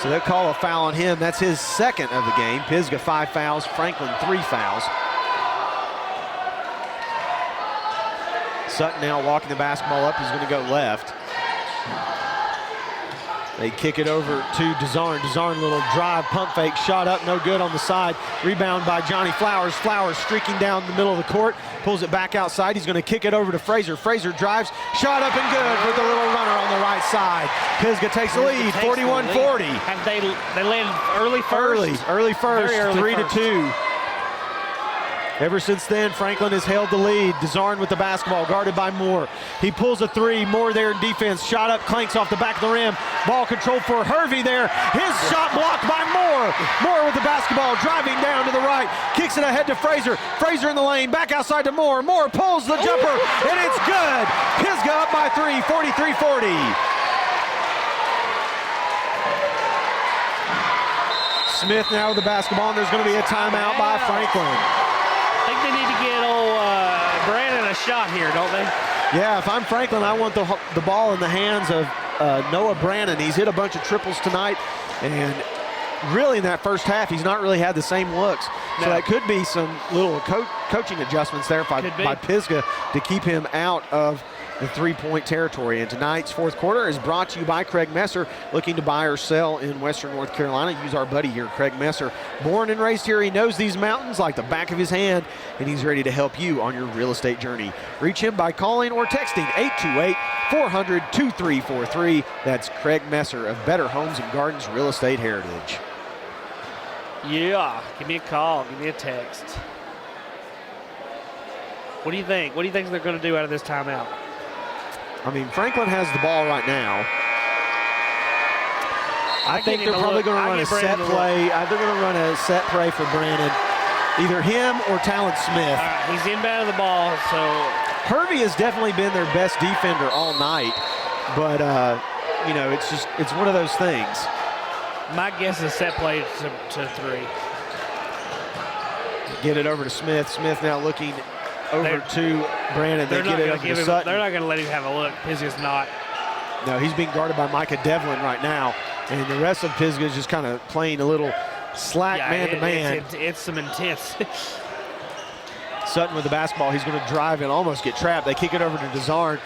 So they'll call a foul on him. That's his second of the game. Pisgah 5 fouls, Franklin 3 fouls. Sutton now walking the basketball up. He's going to go left. They kick it over to DeZarn. DeZarn, little drive, pump fake, shot up, no good on the side. Rebound by Johnny Flowers. Flowers streaking down the middle of the court, pulls it back outside. He's going to kick it over to Fraser. Fraser drives, shot up and good with the little runner on the right side. Pisgah takes the lead, 41-40. Have they landed early first? Early first, 3-2. Ever since then, Franklin has held the lead. DeZarn with the basketball, guarded by Moore. He pulls a three. Moore there in defense. Shot up, clanks off the back of the rim. Ball controlled for Hervey there. His shot blocked by Moore. Moore with the basketball, driving down to the right. Kicks it ahead to Fraser. Fraser in the lane, back outside to Moore. Moore pulls the jumper, and it's good. Pisgah up by 3, 43-40. Smith now with the basketball, and there's going to be a timeout by Franklin. I think they need to get old Brandon a shot here, don't they? Yeah, if I'm Franklin, I want the ball in the hands of Noah Brannon. He's hit a bunch of triples tonight, and really in that first half, he's not really had the same looks. So that could be some little coaching adjustments there by Pisgah to keep him out of the three-point territory. And tonight's fourth quarter is brought to you by Craig Messer. Looking to buy or sell in Western North Carolina, use our buddy here, Craig Messer. Born and raised here, he knows these mountains like the back of his hand, and he's ready to help you on your real estate journey. Reach him by calling or texting 828-400-2343. That's Craig Messer of Better Homes and Gardens Real Estate Heritage. Yeah, give me a call, give me a text. What do you think? What do you think they're going to do out of this timeout? I mean, Franklin has the ball right now. I think they're probably going to run a set play. They're going to run a set play for Brandon. Either him or Talon Smith. All right, he's inbound of the ball, so. Hervey has definitely been their best defender all night. But, you know, it's one of those things. My guess is set play to three. Get it over to Smith. Smith now looking over to Brandon. They get it over to Sutton. They're not going to let him have a look. Pisgah's not. No, he's being guarded by Micah Devlin right now. And the rest of Pisgah is just kind of playing a little slack man-to-man. It's some intense. Sutton with the basketball. He's going to drive and almost get trapped. They kick it over to DeZarn.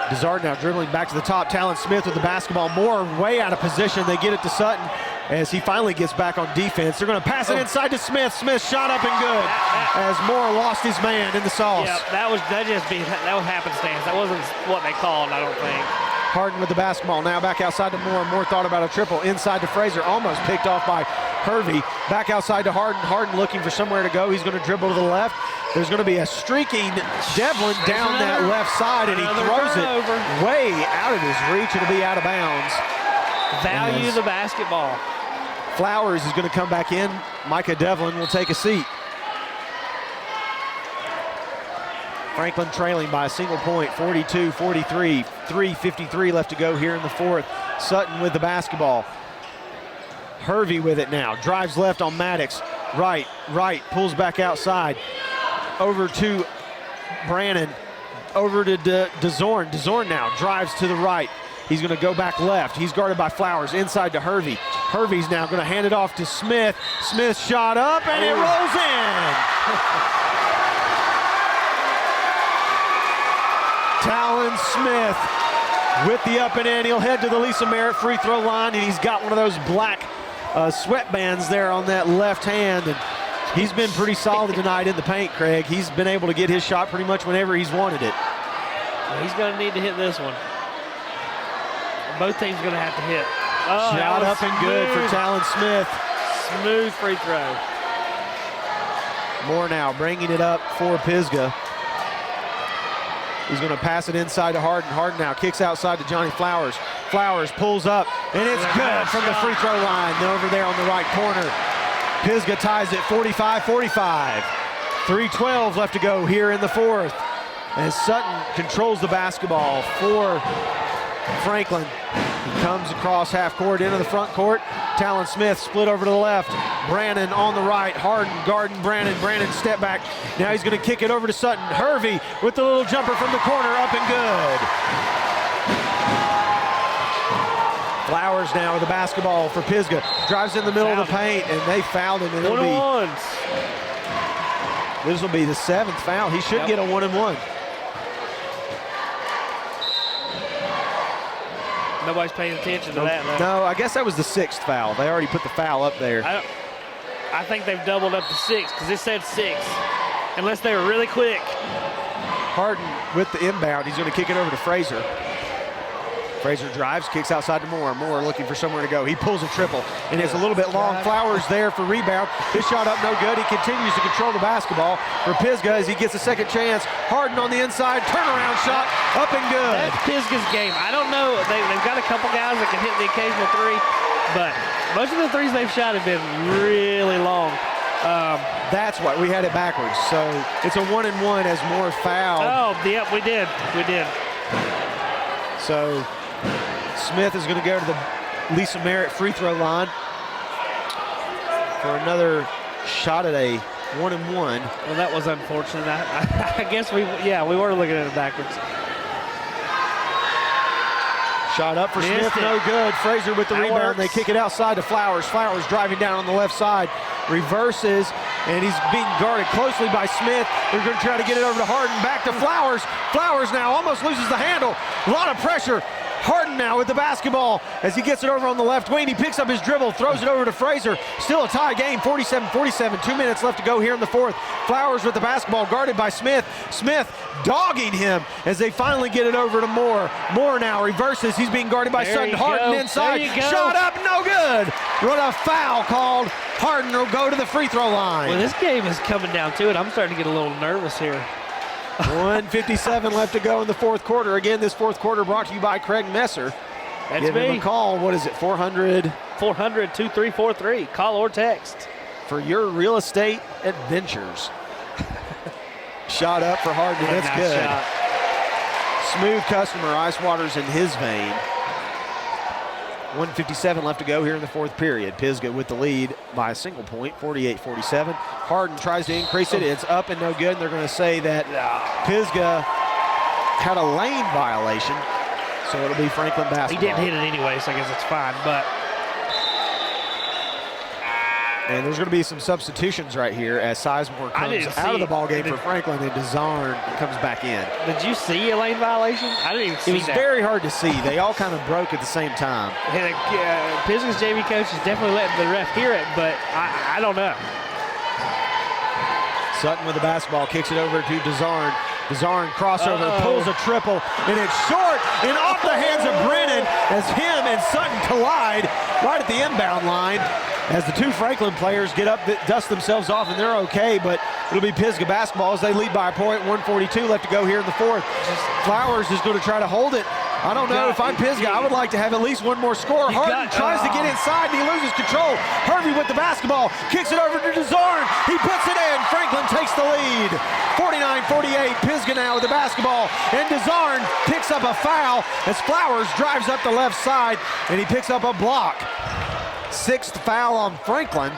DeZarn now dribbling back to the top. Talon Smith with the basketball. Moore way out of position. They get it to Sutton as he finally gets back on defense. They're going to pass it inside to Smith. Smith shot up and good as Moore lost his man in the sauce. Yeah, that was happenstance. That wasn't what they called, I don't think. Harden with the basketball. Now back outside to Moore. Moore thought about a triple. Inside to Fraser. Almost picked off by Hervey. Back outside to Harden. Harden looking for somewhere to go. He's going to dribble to the left. There's going to be a streaking Devlin down that left side, and he throws it way out of his reach. It'll be out of bounds. Value the basketball. Flowers is going to come back in. Micah Devlin will take a seat. Franklin trailing by a single point, 42-43. 3:53 left to go here in the fourth. Sutton with the basketball. Hervey with it now. Drives left on Maddox. Right, pulls back outside. Over to Brannon. Over to DeZorn. DeZorn now drives to the right. He's going to go back left. He's guarded by Flowers. Inside to Hervey. Hervey's now going to hand it off to Smith. Smith shot up, and it rolls in. Talon Smith with the up and in. He'll head to the Lisa Merritt free throw line, and he's got one of those black sweatbands there on that left hand. And he's been pretty solid tonight in the paint, Craig. He's been able to get his shot pretty much whenever he's wanted it. Well, he's going to need to hit this one. Both teams going to have to hit. Oh, shot up and good for Talon Smith. Smooth free throw. Moore now bringing it up for Pisgah. He's going to pass it inside to Harden. Harden now kicks outside to Johnny Flowers. Flowers pulls up, and it's good from the free throw line. Over there on the right corner. Pisgah ties it 45-45. 3:12 left to go here in the fourth. As Sutton controls the basketball for Franklin. He comes across half court into the front court. Talon Smith split over to the left. Brannon on the right. Harden guarding Brannon. Brannon step back. Now he's going to kick it over to Sutton. Hervey with the little jumper from the corner, up and good. Flowers now with the basketball for Pisgah. Drives in the middle of the paint, and they fouled him. And this will be the 7th foul. He should get a 1-and-1. Nobody's paying attention to that, though. No, I guess that was the 6th foul. They already put the foul up there. I think they've doubled up to 6 because it said 6, unless they were really quick. Harden with the inbound. He's going to kick it over to Fraser. Fraser drives, kicks outside to Moore. Moore looking for somewhere to go. He pulls a triple, and it's a little bit long. Flowers there for rebound. His shot up, no good. He continues to control the basketball for Pisgah as he gets a second chance. Harden on the inside, turnaround shot, up and good. That's Pisgah's game. I don't know. They've got a couple guys that can hit the occasional three, but most of the threes they've shot have been really long. That's why we had it backwards. So it's a 1-and-1 as Moore fouled. Oh, yep, we did. So Smith is going to go to the Lisa Merritt free throw line for another shot at a 1-and-1. Well, that was unfortunate. I guess we were looking at it backwards. Shot up for Smith, no good. Fraser with the rebound. They kick it outside to Flowers. Flowers driving down on the left side. Reverses, and he's being guarded closely by Smith. They're going to try to get it over to Harden. Back to Flowers. Flowers now almost loses the handle. A lot of pressure. Harden now with the basketball as he gets it over on the left wing. He picks up his dribble, throws it over to Fraser. Still a tie game, 47-47. 2 minutes left to go here in the fourth. Flowers with the basketball, guarded by Smith. Smith dogging him as they finally get it over to Moore. Moore now reverses. He's being guarded by Sutton. Harden inside. Shot up, no good. What a foul called. Harden will go to the free throw line. Well, this game is coming down to it. I'm starting to get a little nervous here. 1:57 left to go in the fourth quarter. Again, this fourth quarter brought to you by Craig.messer. That's Give me. him a call. What is it, 400? 400-2343. Call or text. For your real estate adventures. Shot up for Harden. That's nice good. shot. Smooth customer. Ice water's in his vein. 1:57 left to go here in the fourth period. Pisgah with the lead by a single point, 48-47. Harden tries to increase it. It's up and no good. And they're going to say that Pisgah had a lane violation, so it'll be Franklin basketball. He didn't hit it anyway, so I guess it's fine. But and there's going to be some substitutions right here as Sizemore comes out of the ballgame for Franklin, and DeZarn comes back in. Did you see a lane violation? I didn't even see that. It was very hard to see. They all kind of broke at the same time. Pisgah's JV coach is definitely letting the ref hear it, but I don't know. Sutton with the basketball, kicks it over to DeZarn. DeZarn crossover, pulls a triple, and it's short and off the hands of Brennan as him and Sutton collide right at the inbound line. As the two Franklin players get up, dust themselves off, and they're okay, but it'll be Pisgah basketball as they lead by a point. 1:42 left to go here in the fourth. Flowers is going to try to hold it. I don't know if I'm Pisgah. I would like to have at least one more score. Harden tries to get inside, and he loses control. Hervey with the basketball, kicks it over to DeZarn. He puts it in. Franklin takes the lead. 49-48. Pisgah now with the basketball, and DeZarn picks up a foul as Flowers drives up the left side, and he picks up a block. 6th foul on Franklin.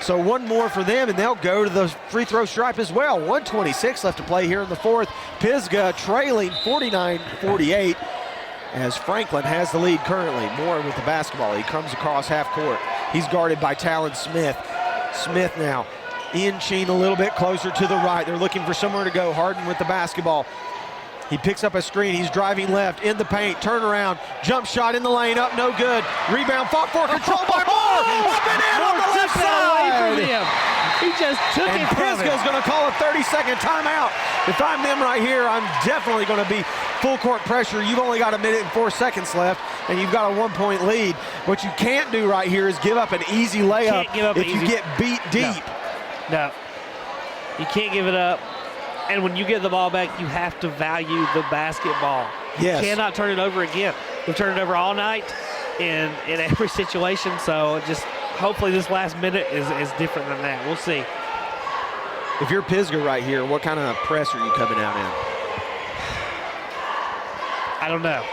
So one more for them, and they'll go to the free throw stripe as well. 1:26 left to play here in the fourth. Pisgah trailing 49-48 as Franklin has the lead currently. Moore with the basketball. He comes across half court. He's guarded by Talon Smith. Smith now inching a little bit closer to the right. They're looking for somewhere to go. Harden with the basketball. He picks up a screen. He's driving left in the paint. Turnaround. Jump shot in the lane. Up, no good. Rebound fought for. Control by Moore. Up and in on the left side. He just took it from him. Pisgah's going to call a 30-second timeout. If I'm them right here, I'm definitely going to be full court pressure. You've only got 1 minute and 4 seconds left, and you've got a 1-point lead. What you can't do right here is give up an easy layup if you get beat deep. No. You can't give it up. And when you get the ball back, you have to value the basketball. Yes. You cannot turn it over again. We've turned it over all night in every situation, so just hopefully this last minute is different than that. We'll see. If you're Pisgah right here, what kind of press are you coming out in? I don't know.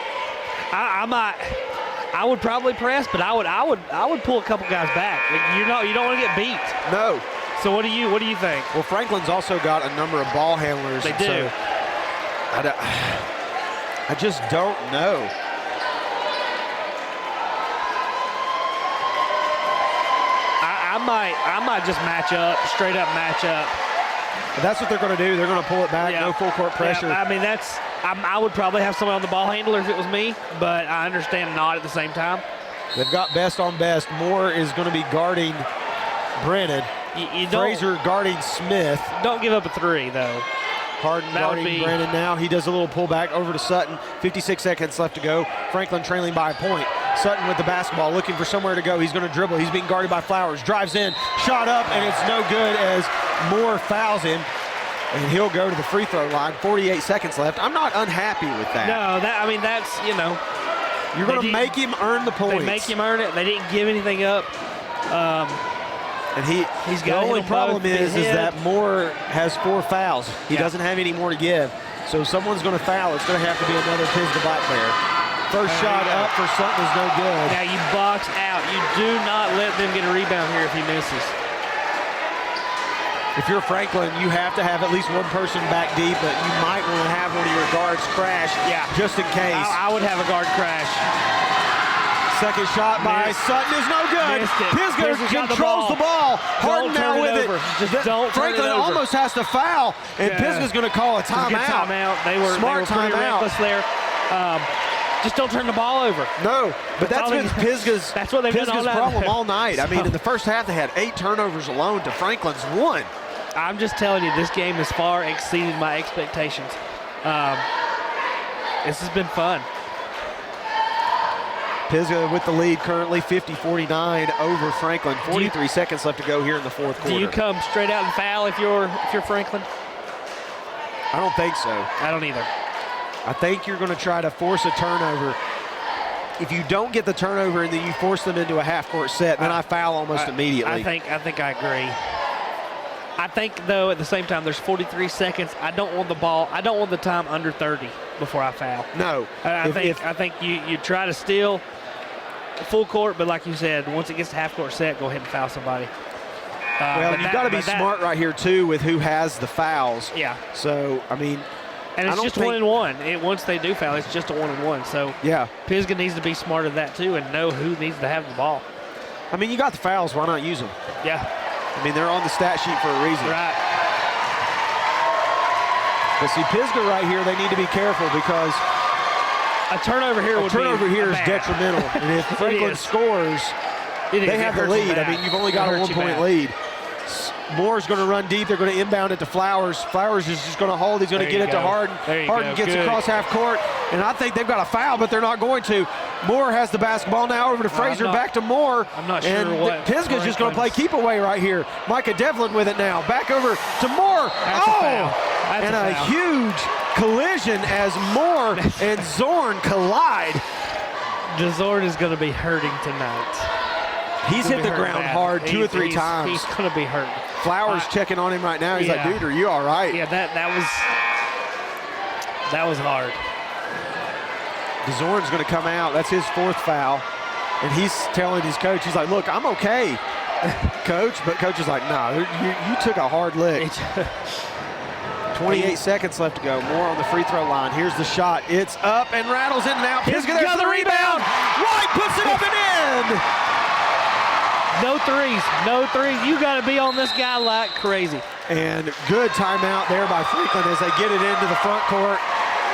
I would probably press, but I would pull a couple guys back. You don't want to get beat. No. So what do you think? Well, Franklin's also got a number of ball handlers. They do. So I just don't know. I might just match up, straight up match up. But that's what they're going to do. They're going to pull it back, no full court pressure. Yeah, I mean, I would probably have someone on the ball handler if it was me, but I understand not at the same time. They've got best on best. Moore is going to be guarding Brennan. Fraser guarding Smith. Don't give up a 3, though. Harden guarding Brennan now. He does a little pullback over to Sutton. 56 seconds left to go. Franklin trailing by a point. Sutton with the basketball, looking for somewhere to go. He's going to dribble. He's being guarded by Flowers. Drives in, shot up, and it's no good as Moore fouls him. And he'll go to the free throw line. 48 seconds left. I'm not unhappy with that. No, that's, You're going to make him earn the points. They make him earn it. They didn't give anything up. And he's got the only problem is that Moore has 4 fouls. He doesn't have any more to give. So if someone's going to foul, it's going to have to be another Pisgah Black player. First shot up for Sutton is no good. Now you box out. You do not let them get a rebound here if he misses. If you're Franklin, you have to have at least one person back deep, but you might want to have one of your guards crash just in case. I would have a guard crash. Second shot by Sutton is no good. Pisgah controls the ball. Harden now with it. Franklin almost has to foul, and Pisgah's going to call a timeout. They were pretty reckless there. Just don't turn the ball over. No, but that's been Pisgah's problem all night. I mean, in the first half, they had 8 turnovers alone to Franklin's 1. I'm just telling you, this game has far exceeded my expectations. This has been fun. Pisgah with the lead currently 50-49 over Franklin. 43 seconds left to go here in the fourth quarter. Do you come straight out and foul if you're Franklin? I don't think so. I don't either. I think you're going to try to force a turnover. If you don't get the turnover and then you force them into a half-court set, then I foul almost immediately. I think I agree. I think, though, at the same time, there's 43 seconds. I don't want the ball. I don't want the time under 30 before I foul. No. I think you try to steal full court, but like you said, once it gets to half-court set, go ahead and foul somebody. Well, you've got to be smart right here, too, with who has the fouls. Yeah. So, I mean, and it's just 1-and-1. Once they do foul, it's just a 1-and-1. So Pisgah needs to be smart of that too and know who needs to have the ball. I mean, you got the fouls. Why not use them? Yeah. I mean, they're on the stat sheet for a reason. Right. But see, Pisgah right here, they need to be careful because a turnover here is detrimental. And if Franklin scores, they have the lead. I mean, you've only got a 1-point lead. Moore's going to run deep. They're going to inbound it to Flowers. Flowers is just going to hold. He's going to get it to Harden. Harden gets across half court, and I think they've got a foul, but they're not going to. Moore has the basketball now over to Fraser, back to Moore. I'm not sure and Pisgah's just going to play keep away right here. Micah Devlin with it now. Back over to Moore. That's a huge collision as Moore and Zorn collide. Zorn is going to be hurting tonight. He's hit the ground hard 2 or 3 times. He's going to be hurt. Flowers checking on him right now. He's like, dude, are you all right? Yeah, that was hard. Zorn's going to come out. That's his 4th foul. And he's telling his coach, he's like, look, I'm okay, coach. But coach is like, nah, you took a hard lick. 28 seconds left to go. Moore on the free throw line. Here's the shot. It's up and rattles in and out. Pisgah got the rebound. White puts it up and in. No threes. You got to be on this guy like crazy. And good timeout there by Franklin as they get it into the front court.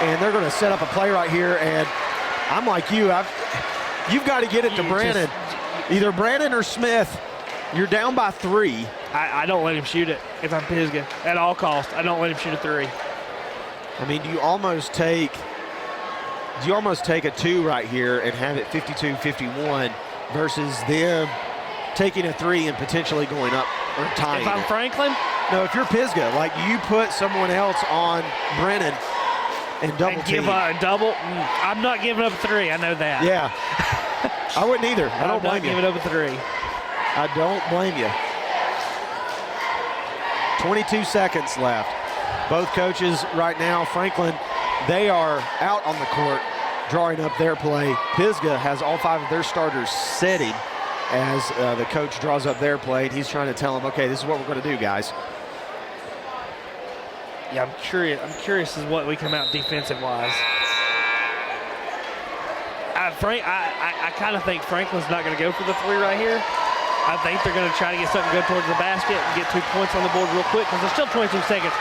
And they're going to set up a play right here. And I'm like you. You've got to get it to Brandon. Either Brandon or Smith. You're down by 3. I don't let him shoot it if I'm Pisgah. At all costs, I don't let him shoot a 3. I mean, do you almost take a 2 right here and have it 52-51 versus them taking a 3 and potentially going up or tying If I'm it? Franklin? No, if you're Pisgah, like you put someone else on Brennan and double team. Give a double? I'm not giving up a 3. I know that. Yeah. I wouldn't either. I don't blame you. I'm not giving up a 3. I don't blame you. 22 seconds left. Both coaches right now, Franklin, they are out on the court drawing up their play. Pisgah has all 5 of their starters setting as the coach draws up their play, and he's trying to tell them, okay, this is what we're going to do, guys. Yeah, I'm curious as what we come out defensive-wise. I kind of think Franklin's not going to go for the 3 right here. I think they're going to try to get something good towards the basket and get 2 points on the board real quick because there's still 22 seconds.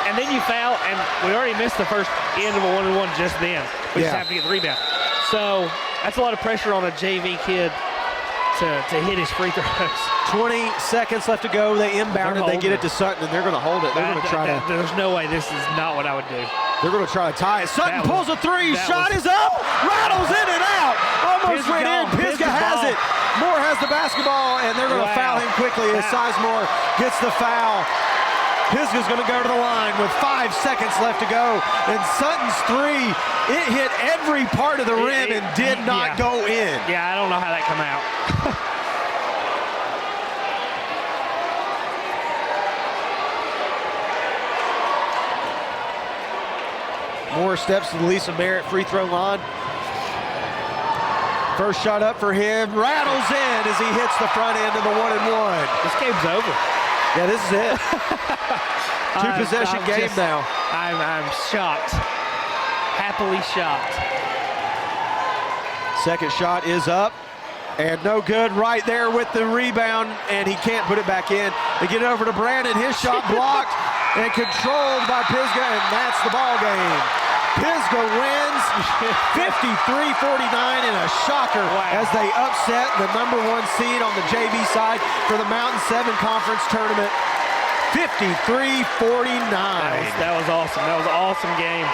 And then you foul, and we already missed the first end of a 1-and-1 just then. We just have to get the rebound. So that's a lot of pressure on a JV kid to hit his free throws. 20 seconds left to go. They inbound it. They get it to Sutton, and they're going to hold it. They're going to try to. There's no way. This is not what I would do. They're going to try to tie it. Sutton pulls a three. Shot is up. Rattles in and out. Almost went in. Pisgah has it. Moore has the basketball, and they're going to foul him quickly as Sizemore gets the foul. Pisgah's going to go to the line with 5 seconds left to go. And Sutton's three, it hit every part of the rim and did not go in. Yeah, I don't know how that come out. Moore steps to the Lisa Merritt free throw line. First shot up for him, rattles in as he hits the front end of the 1-and-1. This game's over. Yeah, this is it. Two-possession game now. I'm shocked. Happily shocked. Second shot is up and no good right there with the rebound, and he can't put it back in. They get it over to Brandon. His shot blocked and controlled by Pisgah, and that's the ball game. Pisgah wins 53-49 in a shocker as they upset the #1 seed on the JV side for the Mountain 7 Conference Tournament. 53-49. That was awesome. That was an awesome game.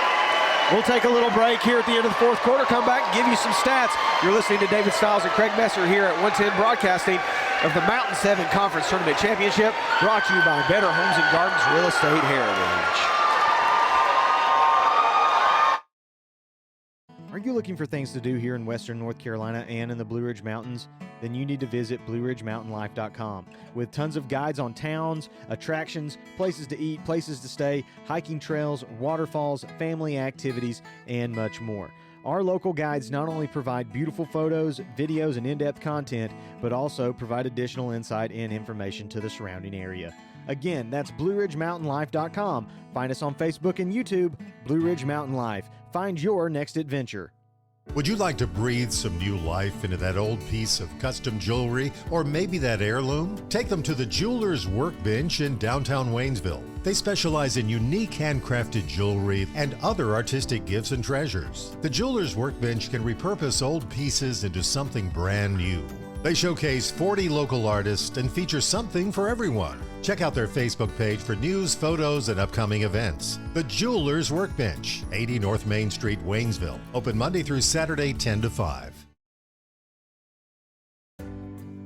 We'll take a little break here at the end of the fourth quarter, come back and give you some stats. You're listening to David Stiles and Craig Messer here at 110 Broadcasting of the Mountain 7 Conference Tournament Championship, brought to you by Better Homes and Gardens Real Estate Heritage. Are you looking for things to do here in Western North Carolina and in the Blue Ridge Mountains? Then you need to visit BlueRidgeMountainLife.com with tons of guides on towns, attractions, places to eat, places to stay, hiking trails, waterfalls, family activities, and much more. Our local guides not only provide beautiful photos, videos, and in-depth content, but also provide additional insight and information to the surrounding area. Again, that's BlueRidgeMountainLife.com. Find us on Facebook and YouTube, Blue Ridge Mountain Life. Find your next adventure. Would you like to breathe some new life into that old piece of custom jewelry or maybe that heirloom? Take them to the Jeweler's Workbench in downtown Waynesville. They specialize in unique handcrafted jewelry and other artistic gifts and treasures. The Jeweler's Workbench can repurpose old pieces into something brand new. They showcase 40 local artists and feature something for everyone. Check out their Facebook page for news, photos, and upcoming events. The Jeweler's Workbench, 80 North Main Street, Waynesville. Open Monday through Saturday, 10 to 5.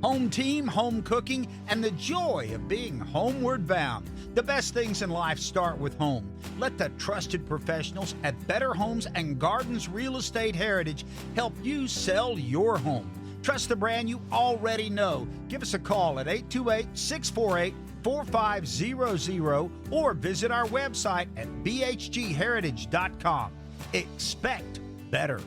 Home team, home cooking, and the joy of being homeward bound. The best things in life start with home. Let the trusted professionals at Better Homes and Gardens Real Estate Heritage help you sell your home. Trust the brand you already know. Give us a call at 828-648-4500 or visit our website at bhgheritage.com. Expect better.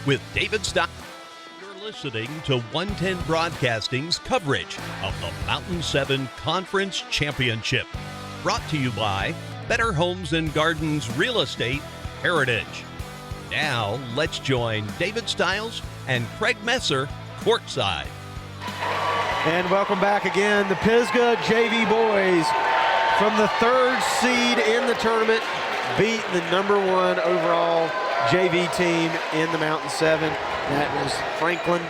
With David Stiles. Listening to 110 Broadcasting's coverage of the Mountain 7 Conference Championship. Brought to you by Better Homes and Gardens Real Estate Heritage. Now, let's join David Stiles and Craig Messer courtside. And welcome back again. The Pisgah JV boys from the 3rd seed in the tournament beat the #1 overall JV team in the Mountain 7. That was Franklin,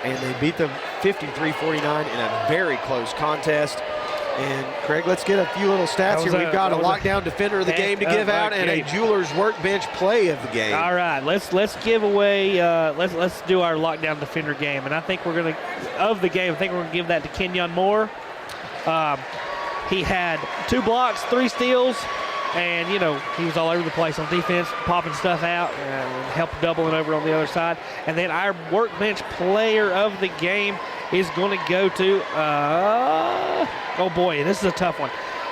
and they beat them 53-49 in a very close contest. And Craig, let's get a few little stats here. We've got a lockdown defender of the game to give out and a Jeweler's Workbench play of the game. All right, let's give away. Let's do our lockdown defender game, and I think we're gonna give that to Kenyon Moore. He had 2 blocks, 3 steals. And, you know, he was all over the place on defense, popping stuff out, helped doubling over on the other side. And then our Workbench player of the game is going to go to, oh boy, this is a tough one.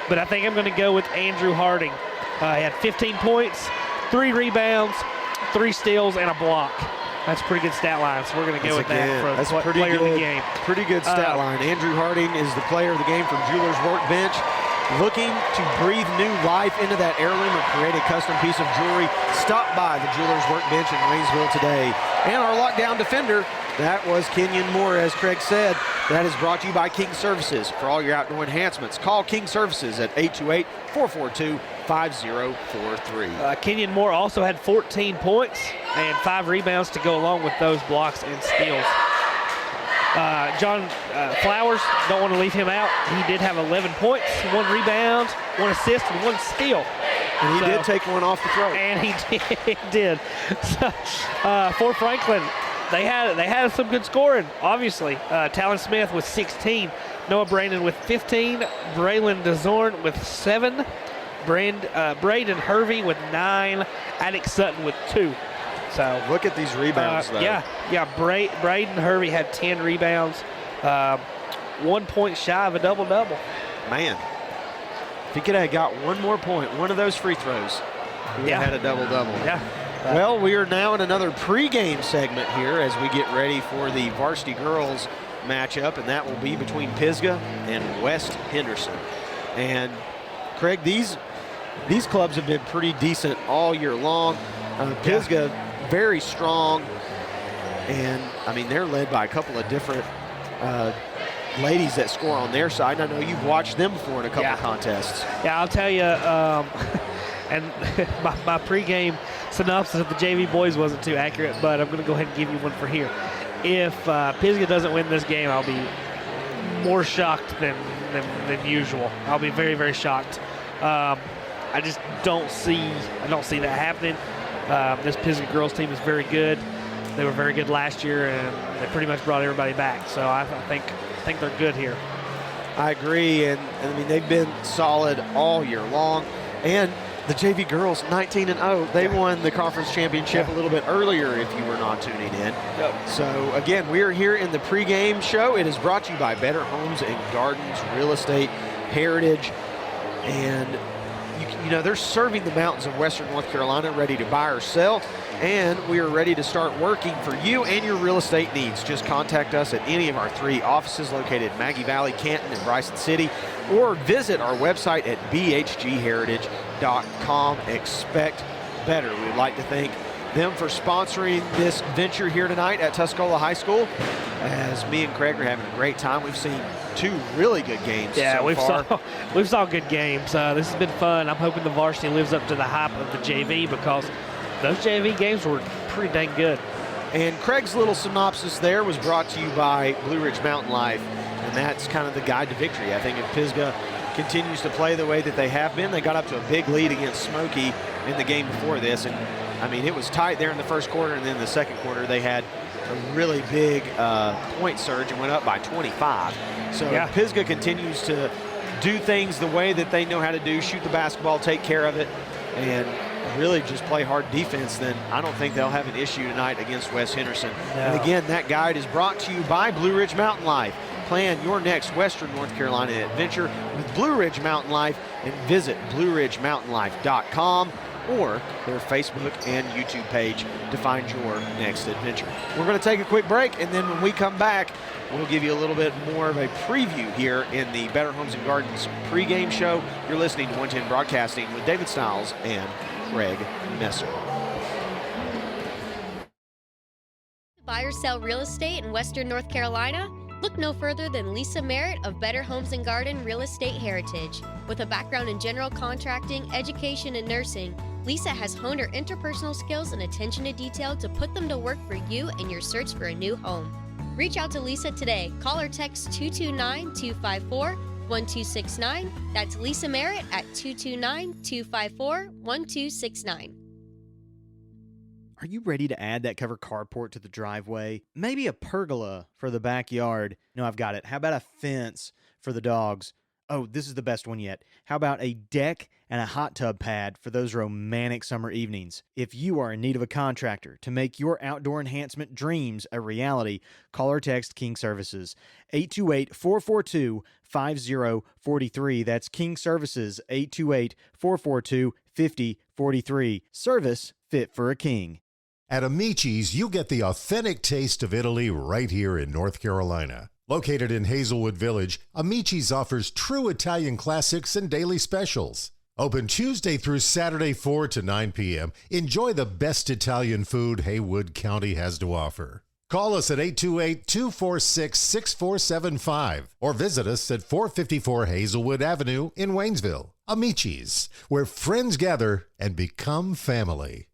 But I think I'm going to go with Andrew Harding. He had 15 points, 3 rebounds, 3 steals, and a block. That's a pretty good stat line, so we're going to go with that for That's the player of the game. Pretty good stat line. Andrew Harding is the player of the game from Jewelers Workbench. Looking to breathe new life into that heirloom or create a custom piece of jewelry, stop by the Jewelers Workbench in Waynesville today. And our lockdown defender, that was Kenyon Moore, as Craig said. That is brought to you by King Services. For all your outdoor enhancements, call King Services at 828-442-5043. Kenyon Moore also had 14 points and 5 rebounds to go along with those blocks and steals. John Flowers, don't want to leave him out. He did have 11 points, 1 rebound, 1 assist, and 1 steal. And he did take one off the throat. And he did. So, for Franklin, they had some good scoring, obviously. Talon Smith with 16, Noah Brandon with 15, Braylon DeZorn with 7, Braden Hervey with 9, Attic Sutton with 2. So look at these rebounds, though. Yeah. Braden Hervey had 10 rebounds, 1 point shy of a double-double. Man, if he could have got one more point, one of those free throws, he would have had a double-double. Yeah. Well, we are now in another pregame segment here as we get ready for the varsity girls matchup, and that will be between Pisgah and West Henderson. And Craig, these clubs have been pretty decent all year long. Pisgah very strong, and I mean they're led by a couple of different ladies that score on their side. I know you've watched them before in a couple of contests. Yeah, I'll tell you, and my pregame synopsis of the JV boys wasn't too accurate, but I'm going to go ahead and give you one for here. If Pisgah doesn't win this game, I'll be more shocked than usual. I'll be very, very shocked. I just don't see that happening. This Pisgah girls team is very good. They were very good last year, and they pretty much brought everybody back. So I think they're good here. I agree, and I mean they've been solid all year long. And the JV girls, 19-0, they won the conference championship a little bit earlier if you were not tuning in. Yep. So again, we are here in the pregame show. It is brought to you by Better Homes and Gardens Real Estate Heritage, and you know, they're serving the mountains of Western North Carolina, ready to buy or sell, and we are ready to start working for you and your real estate needs. Just contact us at any of our 3 offices located in Maggie Valley, Canton, and Bryson City, or visit our website at bhgheritage.com. Expect better. We'd like to thank them for sponsoring this venture here tonight at Tuscola High School. As me and Craig are having a great time, we've seen 2 really good games so far. We've saw good games. This has been fun. I'm hoping the varsity lives up to the hype of the JV because those JV games were pretty dang good. And Craig's little synopsis there was brought to you by Blue Ridge Mountain Life, and that's kind of the guide to victory. I think if Pisgah continues to play the way that they have been, they got up to a big lead against Smoky in the game before this, and I mean it was tight there in the first quarter, and then the second quarter they had a really big point surge and went up by 25. So if Pisgah continues to do things the way that they know how to do, shoot the basketball, take care of it, and really just play hard defense, then I don't think they'll have an issue tonight against West Henderson. No. And again, that guide is brought to you by Blue Ridge Mountain Life. Plan your next Western North Carolina adventure with Blue Ridge Mountain Life and visit BlueRidgeMountainLife.com or their Facebook and YouTube page to find your next adventure. We're going to take a quick break, and then when we come back, we'll give you a little bit more of a preview here in the Better Homes and Gardens pregame show. You're listening to 110 Broadcasting with David Stiles and Craig Messer. Buy or sell real estate in Western North Carolina? Look no further than Lisa Merritt of Better Homes and Garden Real Estate Heritage. With a background in general contracting, education, and nursing, Lisa has honed her interpersonal skills and attention to detail to put them to work for you in your search for a new home. Reach out to Lisa today. Call or text 229-254-1269. That's Lisa Merritt at 229-254-1269. Are you ready to add that covered carport to the driveway? Maybe a pergola for the backyard. No, I've got it. How about a fence for the dogs? Oh, this is the best one yet. How about a deck and a hot tub pad for those romantic summer evenings? If you are in need of a contractor to make your outdoor enhancement dreams a reality, call or text King Services, 828-442-5043. That's King Services, 828-442-5043. Service fit for a king. At Amici's, you get the authentic taste of Italy right here in North Carolina. Located in Hazelwood Village, Amici's offers true Italian classics and daily specials. Open Tuesday through Saturday 4 to 9 p.m. Enjoy the best Italian food Haywood County has to offer. Call us at 828-246-6475 or visit us at 454 Hazelwood Avenue in Waynesville. Amici's, where friends gather and become family.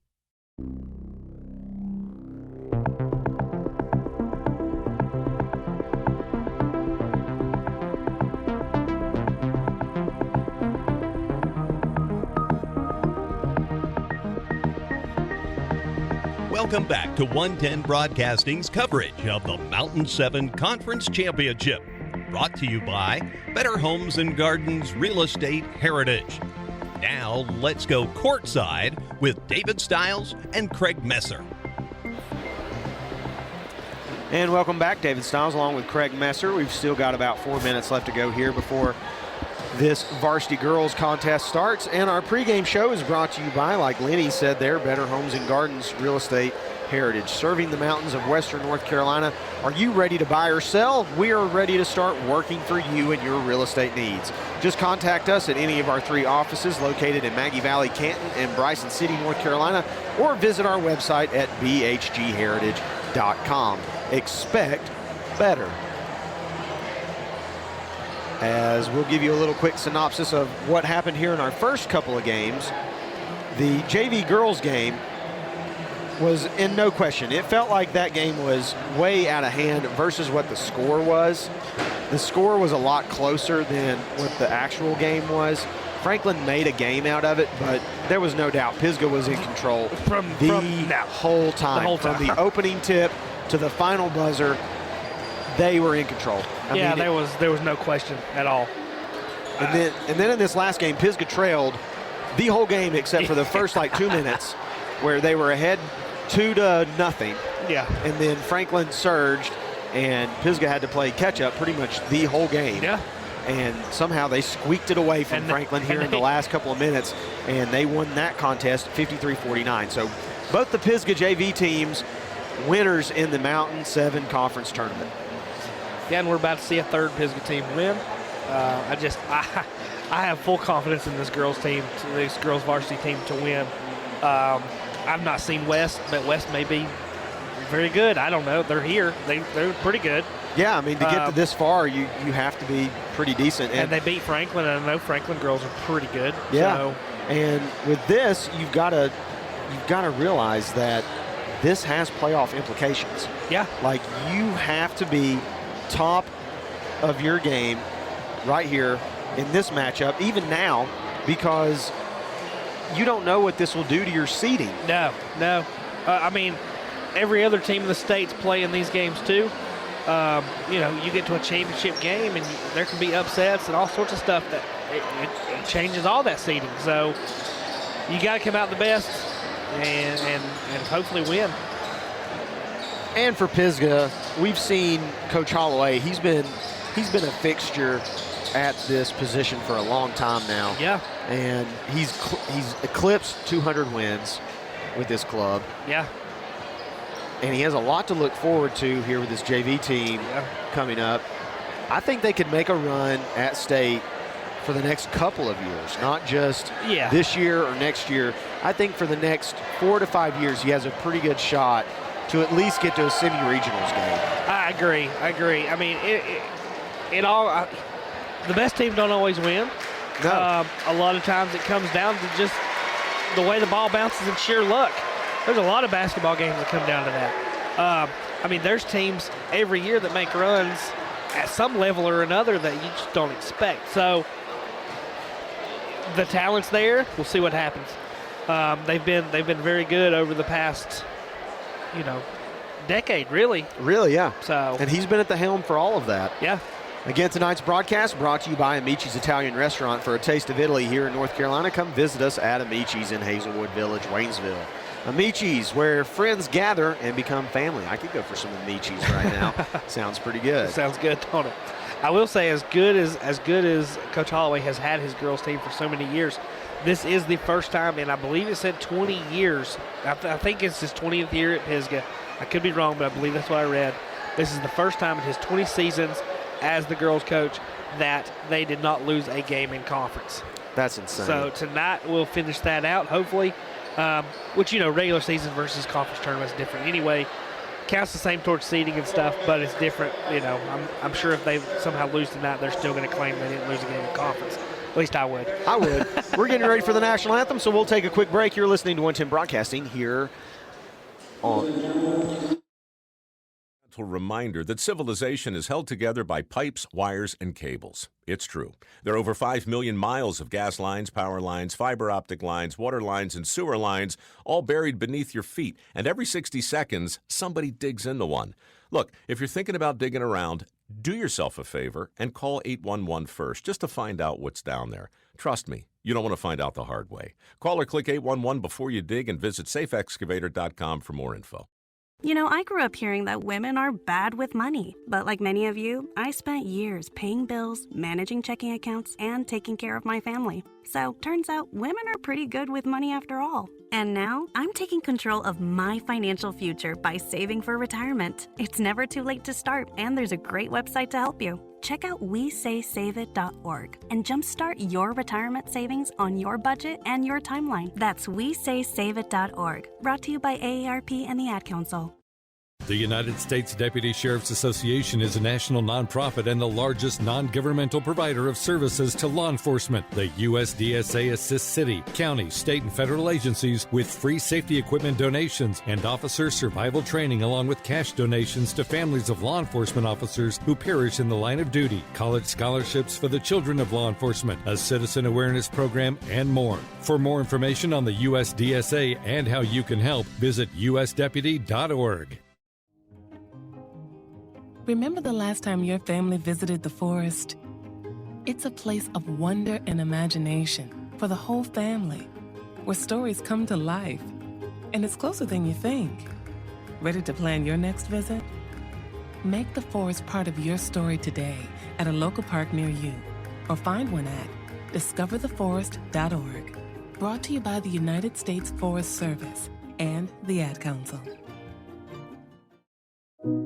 Welcome back to 110 Broadcasting's coverage of the Mountain 7 Conference Championship, brought to you by Better Homes and Gardens Real Estate Heritage. Now let's go courtside with David Stiles and Craig Messer. And welcome back, David Stiles along with Craig Messer. We've still got about 4 minutes left to go here before this varsity girls contest starts, and our pregame show is brought to you by, like Lenny said there, Better Homes and Gardens Real Estate Heritage, serving the mountains of Western North Carolina. Are you ready to buy or sell? We are ready to start working for you and your real estate needs. Just contact us at any of our 3 offices located in Maggie Valley, Canton, and Bryson City, North Carolina, or visit our website at bhgheritage.com. Expect better. As we'll give you a little quick synopsis of what happened here in our first couple of games. The JV girls game was in no question. It felt like that game was way out of hand versus what the score was. The score was a lot closer than what the actual game was. Franklin made a game out of it, but there was no doubt Pisgah was in control from the whole time. From the opening tip to the final buzzer, they were in control. I mean, there was no question at all. And then in this last game, Pisgah trailed the whole game except for the first 2 minutes, where they were ahead 2-0. Yeah. And then Franklin surged, and Pisgah had to play catch up pretty much the whole game. Yeah. And somehow they squeaked it away from Franklin here in the last couple of minutes, and they won that contest 53-49. So both the Pisgah JV teams winners in the Mountain 7 Conference Tournament. Yeah, and we're about to see a third Pisgah team win. I have full confidence in this girls team, this girls varsity team to win. I've not seen West, but West may be very good. I don't know. They're here. They're pretty good. Yeah, I mean, to get to this far, you have to be pretty decent. And they beat Franklin, and I know Franklin girls are pretty good. Yeah, so. And with this, you've got to realize that this has playoff implications. Yeah. Like, you have to be top of your game right here in this matchup, even now, because you don't know what this will do to your seeding. No. I mean, every other team in the state's playing these games too. You get to a championship game and there can be upsets and all sorts of stuff that it changes all that seeding. So you got to come out the best and hopefully win. And for Pisgah, we've seen Coach Holloway. He's been a fixture at this position for a long time now. Yeah. And he's eclipsed 200 wins with this club. Yeah. And he has a lot to look forward to here with this JV team coming up. I think they could make a run at state for the next couple of years, not just this year or next year. I think for the next 4 to 5 years, he has a pretty good shot to at least get to a semi-regionals game. I agree. I mean, the best teams don't always win. No. A lot of times it comes down to just the way the ball bounces and sheer luck. There's a lot of basketball games that come down to that. I mean, there's teams every year that make runs at some level or another that you just don't expect. So the talent's there. We'll see what happens. They've been very good over the past, decade, really. Really, yeah. So, and he's been at the helm for all of that. Yeah. Again, tonight's broadcast brought to you by Amici's Italian Restaurant. For a taste of Italy here in North Carolina, come visit us at Amici's in Hazelwood Village, Waynesville. Amici's, where friends gather and become family. I could go for some Amici's right now. Sounds pretty good. Sounds good, don't it? I will say, as good as Coach Holloway has had his girls team for so many years, This is the first time, and I believe it said 20 years. I think it's his 20th year at Pisgah. I could be wrong, but I believe that's what I read. This is the first time in his 20 seasons as the girls' coach that they did not lose a game in conference. That's insane. So tonight we'll finish that out, hopefully, which, regular season versus conference tournament is different anyway. Counts the same towards seeding and stuff, but it's different. I'm sure if they somehow lose tonight, they're still going to claim they didn't lose a game in conference. At least I would. I would. We're getting ready for the national anthem, so we'll take a quick break. You're listening to 110 Broadcasting here on. Reminder that civilization is held together by pipes, wires, and cables. It's true. There are over 5 million miles of gas lines, power lines, fiber optic lines, water lines, and sewer lines, all buried beneath your feet. And every 60 seconds, somebody digs into one. Look, if you're thinking about digging around, do yourself a favor and call 811 first just to find out what's down there. Trust me, you don't want to find out the hard way. Call or click 811 before you dig and visit safeexcavator.com for more info. I grew up hearing that women are bad with money. But like many of you, I spent years paying bills, managing checking accounts, and taking care of my family. So turns out women are pretty good with money after all. And now I'm taking control of my financial future by saving for retirement. It's never too late to start, and there's a great website to help you. Check out WeSaySaveIt.org and jumpstart your retirement savings on your budget and your timeline. That's WeSaySaveIt.org. Brought to you by AARP and the Ad Council. The United States Deputy Sheriff's Association is a national nonprofit and the largest non-governmental provider of services to law enforcement. The USDSA assists city, county, state, and federal agencies with free safety equipment donations and officer survival training, along with cash donations to families of law enforcement officers who perish in the line of duty, college scholarships for the children of law enforcement, a citizen awareness program, and more. For more information on the USDSA and how you can help, visit usdeputy.org. Remember the last time your family visited the forest? It's a place of wonder and imagination for the whole family, where stories come to life. And it's closer than you think. Ready to plan your next visit? Make the forest part of your story today at a local park near you, or find one at discovertheforest.org. Brought to you by the United States Forest Service and the Ad Council.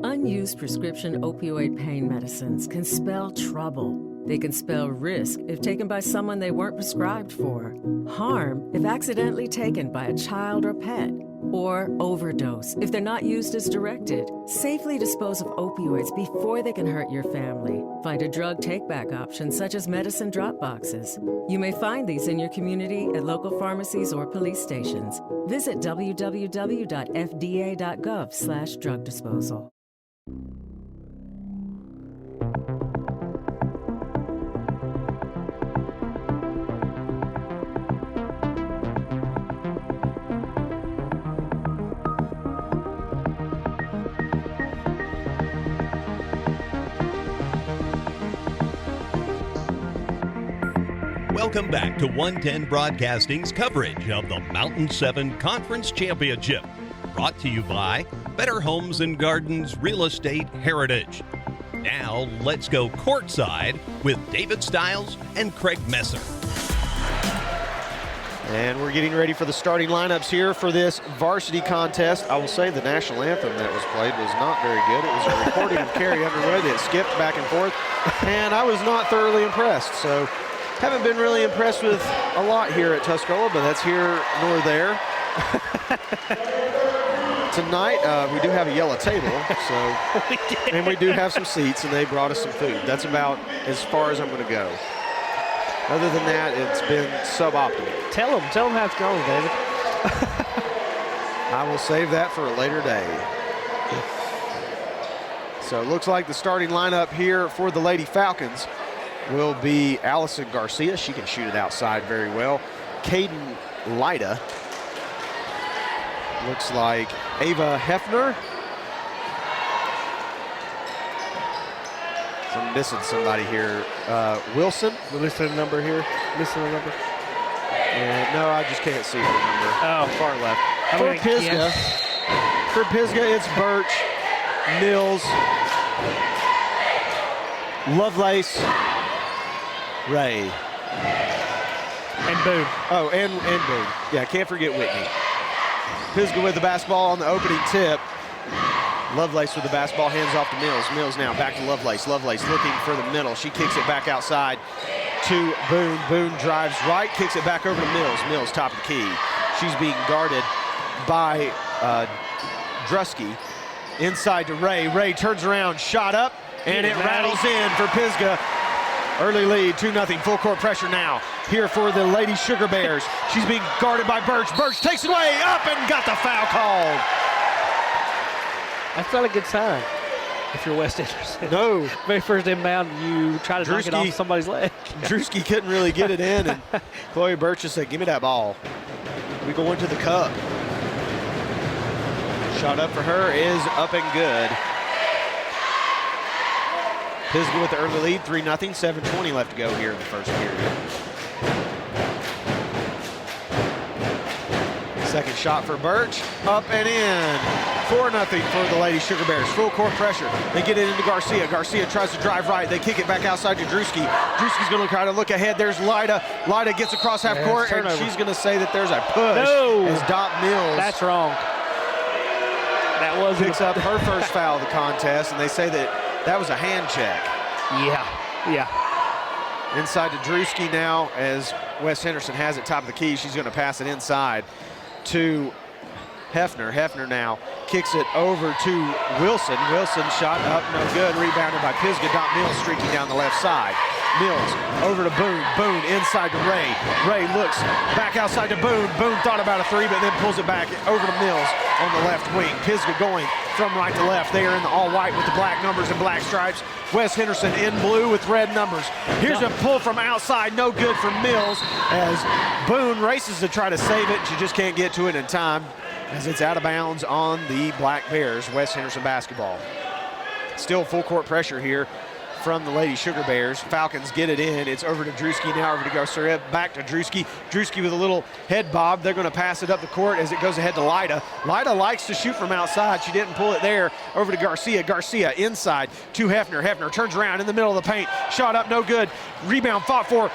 Unused prescription opioid pain medicines can spell trouble. They can spell risk if taken by someone they weren't prescribed for, harm if accidentally taken by a child or pet, or overdose if they're not used as directed. Safely dispose of opioids before they can hurt your family. Find a drug take-back option such as medicine drop boxes. You may find these in your community at local pharmacies or police stations. Visit www.fda.gov/drug disposal. Welcome back to 110 Broadcasting's coverage of the Mountain 7 Conference Championship, brought to you by Better Homes and Gardens Real Estate Heritage. Now, let's go courtside with David Stiles and Craig Messer. And we're getting ready for the starting lineups here for this varsity contest. I will say the national anthem that was played was not very good. It was a recording of Carrie Underwood that skipped back and forth, and I was not thoroughly impressed. So, haven't been really impressed with a lot here at Tuscola, but that's here nor there. Tonight, we do have a yellow table, and we do have some seats, and they brought us some food. That's about as far as I'm going to go. Other than that, it's been suboptimal. Tell them how it's going, David. I will save that for a later day. So it looks like the starting lineup here for the Lady Falcons will be Allison Garcia. She can shoot it outside very well. Caden Lyda. Looks like Ava Hefner. So I'm missing somebody here. Wilson. We're missing a number here. Missing a number. No, I just can't see her number. Oh, far left. For Pisgah, it's Birch, Mills, Lovelace, Ray. And Boone. Oh, and Boone. Yeah, can't forget Whitney. Pisgah with the basketball on the opening tip. Lovelace with the basketball, hands off to Mills. Mills now back to Lovelace. Lovelace looking for the middle. She kicks it back outside to Boone. Boone drives right, kicks it back over to Mills. Mills top of the key. She's being guarded by Drusky. Inside to Ray. Ray turns around, shot up, and it rattles in for Pisgah. Early lead, 2-0, full court pressure now. Here for the Lady Sugar Bears. She's being guarded by Birch. Birch takes it away, up and got the foul called. That's not a good sign if you're West Henderson. No. Very first inbound, you try to knock it off somebody's leg. Drewski couldn't really get it in, and Chloe Birch just said, give me that ball. We go into the cup. Shot up for her is up and good. Pisgah with the early lead, 3-0, 7:20 left to go here in the first period. Second shot for Birch, up and in. 4-0 for the Lady Sugar Bears. Full court pressure. They get it into Garcia. Garcia tries to drive right. They kick it back outside to Drewski. Drewski's going to try to look ahead. There's Lida. Lida gets across half court, and she's going to say that there's a push. As Dot Mills. That's wrong. That was picks up her first foul of the contest, and they say that was a hand check. Yeah. Inside to Drewski now as Wes Henderson has it top of the key. She's going to pass it inside to Hefner. Hefner now kicks it over to Wilson. Wilson shot up, no good. Rebounded by Pisgah. Dot Mills streaking down the left side. Mills over to Boone. Boone inside to Ray. Ray looks back outside to Boone. Boone thought about a three, but then pulls it back over to Mills on the left wing. Pisgah going from right to left. They are in the all white with the black numbers and black stripes. Wes Henderson in blue with red numbers. Here's a pull from outside, no good for Mills as Boone races to try to save it. She just can't get to it in time as it's out of bounds on the Black Bears. Wes Henderson basketball. Still full court pressure here from the Lady Sugar Bears. Falcons get it in. It's over to Drewski, now over to Garcia, back to Drewski. Drewski with a little head bob. They're going to pass it up the court as it goes ahead to Lida. Lida likes to shoot from outside. She didn't pull it there. Over to Garcia. Garcia inside to Hefner. Hefner turns around in the middle of the paint. Shot up, no good. Rebound fought for.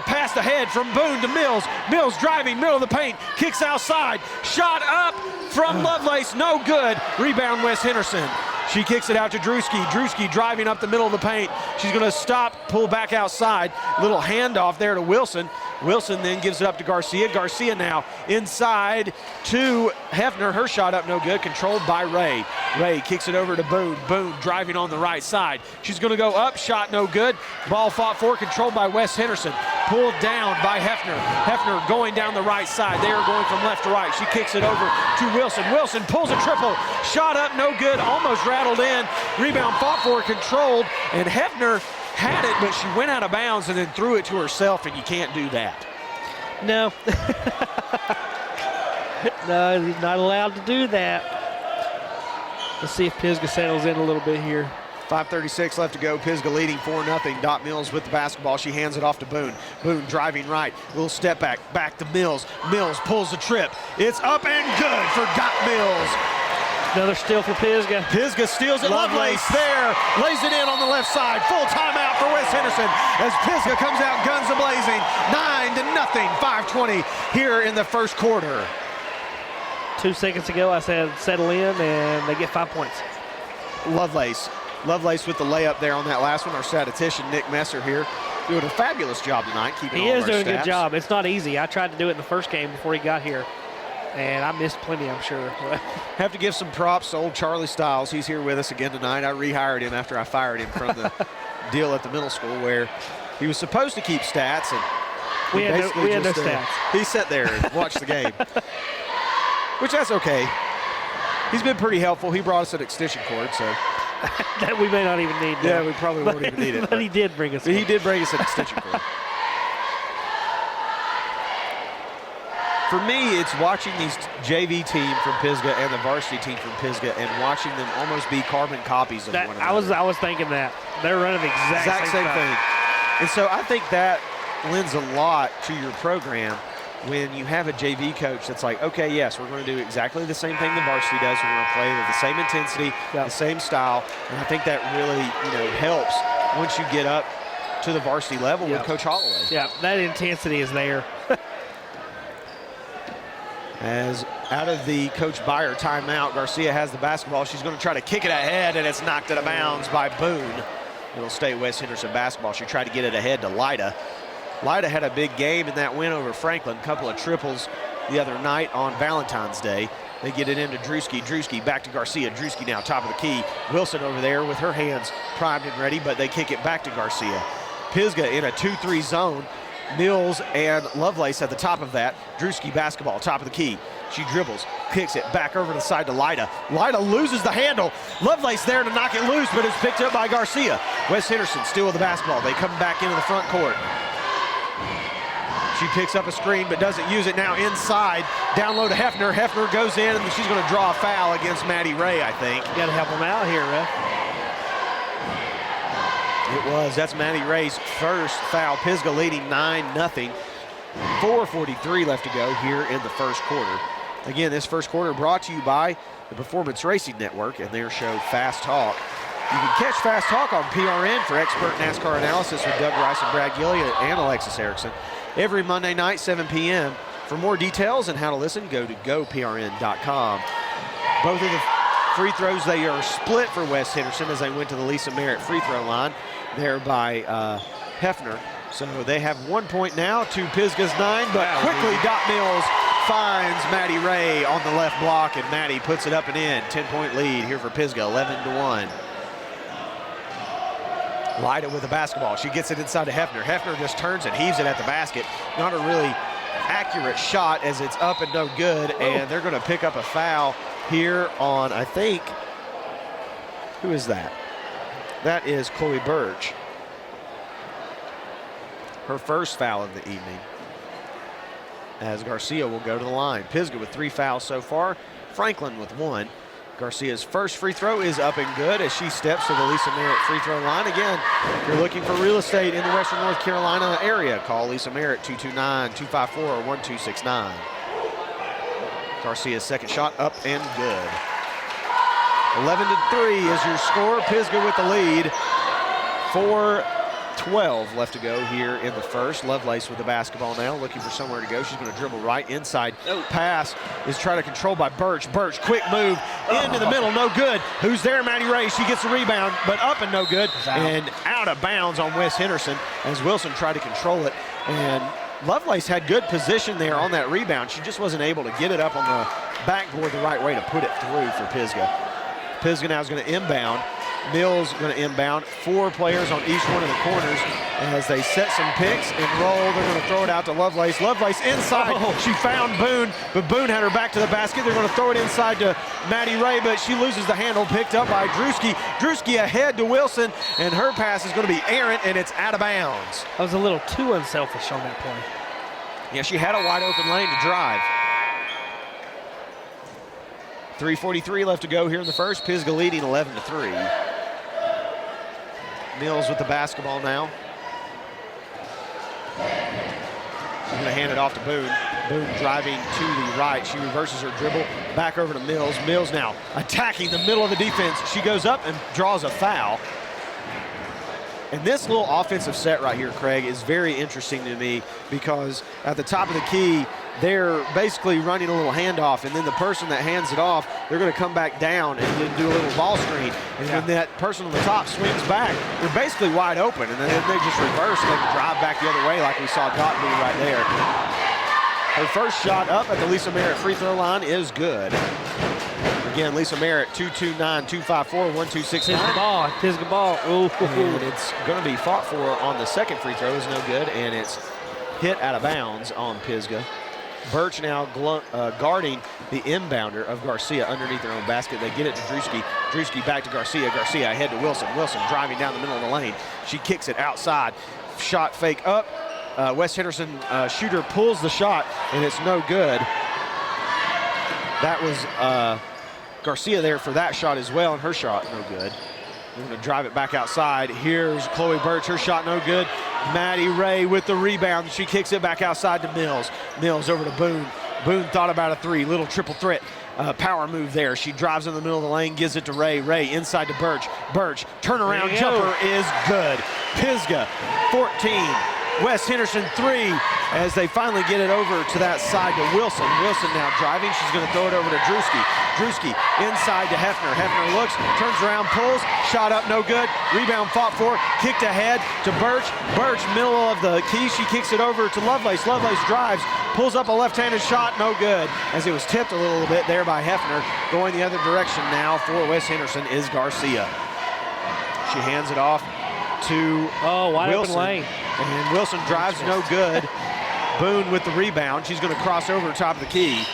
Passed ahead from Boone to Mills. Mills driving, middle of the paint. Kicks outside. Shot up from Lovelace, no good. Rebound Wes Henderson. She kicks it out to Drewski. Drewski driving up the middle of the paint. She's going to stop, pull back outside. Little handoff there to Wilson. Wilson then gives it up to Garcia. Garcia now inside to Hefner. Her shot up no good, controlled by Ray. Ray kicks it over to Boone. Boone driving on the right side. She's going to go up, shot no good. Ball fought for, controlled by Wes Henderson. Pulled down by Hefner. Hefner going down the right side. They are going from left to right. She kicks it over to Wilson. Wilson pulls a triple. Shot up no good, almost rattled in. Rebound fought for, controlled, and Hefner had it, but she went out of bounds and then threw it to herself, and you can't do that. No. No, he's not allowed to do that. Let's see if Pisgah settles in a little bit here. 5:36 left to go. Pisgah leading 4-0. Dot Mills with the basketball. She hands it off to Boone. Boone driving right. Little step back. Back to Mills. Mills pulls the trip. It's up and good for Dot Mills. Another steal for Pisgah. Pisgah steals it. Lovelace there. Lays it in on the left side. Full timeout for Wes Henderson as Pisgah comes out guns a-blazing. 9-0. 5:20 here in the first quarter. 2 seconds ago, I said settle in, and they get 5 points. Lovelace. Lovelace with the layup there on that last one. Our statistician, Nick Messer here, doing a fabulous job tonight. He is doing a good job. It's not easy. I tried to do it in the first game before he got here, and I missed plenty, I'm sure. Have to give some props to old Charlie Stiles. He's here with us again tonight. I rehired him after I fired him from the deal at the middle school where he was supposed to keep stats, and we had no stats. He sat there and watched the game, which that's okay. He's been pretty helpful. He brought us an extension cord, so. That we may not even need. Yeah, we probably won't even need it. But he did bring us. He did bring us an extension cord. For me, it's watching these JV team from Pisgah and the varsity team from Pisgah and watching them almost be carbon copies of one another. I was thinking that. They're running the exact same thing. And so I think that lends a lot to your program when you have a JV coach that's like, okay, yes, we're going to do exactly the same thing the varsity does. We're going to play with the same intensity, the same style. And I think that really, helps once you get up to the varsity level with Coach Holloway. Yeah, that intensity is there. As out of the Coach Byer timeout, Garcia has the basketball. She's going to try to kick it ahead, and it's knocked out of bounds by Boone. It'll stay West Henderson basketball. She tried to get it ahead to Lida. Lida had a big game in that win over Franklin. A couple of triples the other night on Valentine's Day. They get it into Drewski. Drewski back to Garcia. Drewski now top of the key. Wilson over there with her hands primed and ready, but they kick it back to Garcia. Pisgah in a 2-3 zone. Mills and Lovelace at the top of that. Drewski basketball, top of the key. She dribbles, kicks it back over to the side to Lida. Lida loses the handle. Lovelace there to knock it loose, but it's picked up by Garcia. West Henderson still with the basketball. They come back into the front court. She picks up a screen but doesn't use it now inside. Down low to Hefner. Hefner goes in and she's going to draw a foul against Maddie Ray, I think. You got to help them out here, Ref. It was. That's Maddie Ray's first foul. Pisgah leading 9-0. 4:43 left to go here in the first quarter. Again, this first quarter brought to you by the Performance Racing Network and their show Fast Talk. You can catch Fast Talk on PRN for expert NASCAR analysis with Doug Rice and Brad Gilliam and Alexis Erickson every Monday night, 7 p.m. For more details and how to listen, go to goprn.com. Both of the free throws, they are split for West Henderson as they went to the Lisa Merritt free throw line there by Hefner. So they have 1 point now to Pisgah's 9, but quickly Dot Mills finds Maddie Ray on the left block, and Maddie puts it up and in. 10-point lead here for Pisgah, 11-1. Lida with the basketball. She gets it inside to Hefner. Hefner just turns and heaves it at the basket. Not a really accurate shot as it's up and no good, and they're going to pick up a foul here on, I think, who is that? That is Chloe Birch. Her first foul of the evening, as Garcia will go to the line. Pisgah with 3 fouls so far, Franklin with 1. Garcia's first free throw is up and good as she steps to the Lisa Merritt free throw line. Again, if you're looking for real estate in the Western North Carolina area, call Lisa Merritt 229-254-1269. Garcia's second shot up and good. 11-3 is your score. Pisgah with the lead. 4:12 left to go here in the first. Lovelace with the basketball now, looking for somewhere to go. She's going to dribble right inside. Pass is trying to control by Birch. Birch, quick move into the middle, no good. Who's there? Maddie Ray. She gets the rebound, but up and no good. And out of bounds on West Henderson as Wilson tried to control it. And Lovelace had good position there on that rebound. She just wasn't able to get it up on the backboard the right way to put it through for Pisgah. Pisgah now is going to inbound. Mills going to inbound. 4 players on each one of the corners as they set some picks and roll. They're going to throw it out to Lovelace. Lovelace inside. She found Boone, but Boone had her back to the basket. They're going to throw it inside to Maddie Ray, but she loses the handle. Picked up by Drewski. Drewski ahead to Wilson, and her pass is going to be errant, and it's out of bounds. I was a little too unselfish on that play. Yeah, she had a wide open lane to drive. 3:43 left to go here in the first. Pisgah leading 11-3. Mills with the basketball now. She's going to hand it off to Boone. Boone driving to the right. She reverses her dribble. Back over to Mills. Mills now attacking the middle of the defense. She goes up and draws a foul. And this little offensive set right here, Craig, is very interesting to me because at the top of the key, they're basically running a little handoff, and then the person that hands it off, they're going to come back down and then do a little ball screen. And when that person on the top swings back, they're basically wide open, and then they just reverse and they can drive back the other way like we saw Dot do right there. Her first shot up at the Lisa Merritt free throw line is good. Again, Lisa Merritt, 229-254-1269. Pisgah ball. Ooh. And it's going to be fought for on the second free throw. Is no good, and it's hit out of bounds on Pisgah. Birch now guarding the inbounder of Garcia underneath their own basket. They get it to Drewski. Drewski back to Garcia. Garcia ahead to Wilson. Wilson driving down the middle of the lane. She kicks it outside. Shot fake up. West Henderson shooter pulls the shot, and it's no good. That was Garcia there for that shot as well, and her shot no good. They're going to drive it back outside. Here's Chloe Birch. Her shot no good. Maddie Ray with the rebound. She kicks it back outside to Mills. Mills over to Boone. Boone thought about a three. Little triple threat power move there. She drives in the middle of the lane, gives it to Ray. Ray inside to Birch. Birch, turnaround jumper is good. Pisgah 14. West Henderson 3 as they finally get it over to that side to Wilson. Wilson now driving. She's going to throw it over to Drewski. Drewski inside to Hefner. Hefner looks, turns around, pulls, shot up, no good. Rebound fought for, kicked ahead to Birch. Birch, middle of the key. She kicks it over to Lovelace. Lovelace drives, pulls up a left-handed shot, no good. As it was tipped a little bit there by Hefner. Going the other direction now for West Henderson is Garcia. She hands it off to wide Wilson. open lane. And Wilson drives, no good. Boone with the rebound. She's going to cross over top of the key.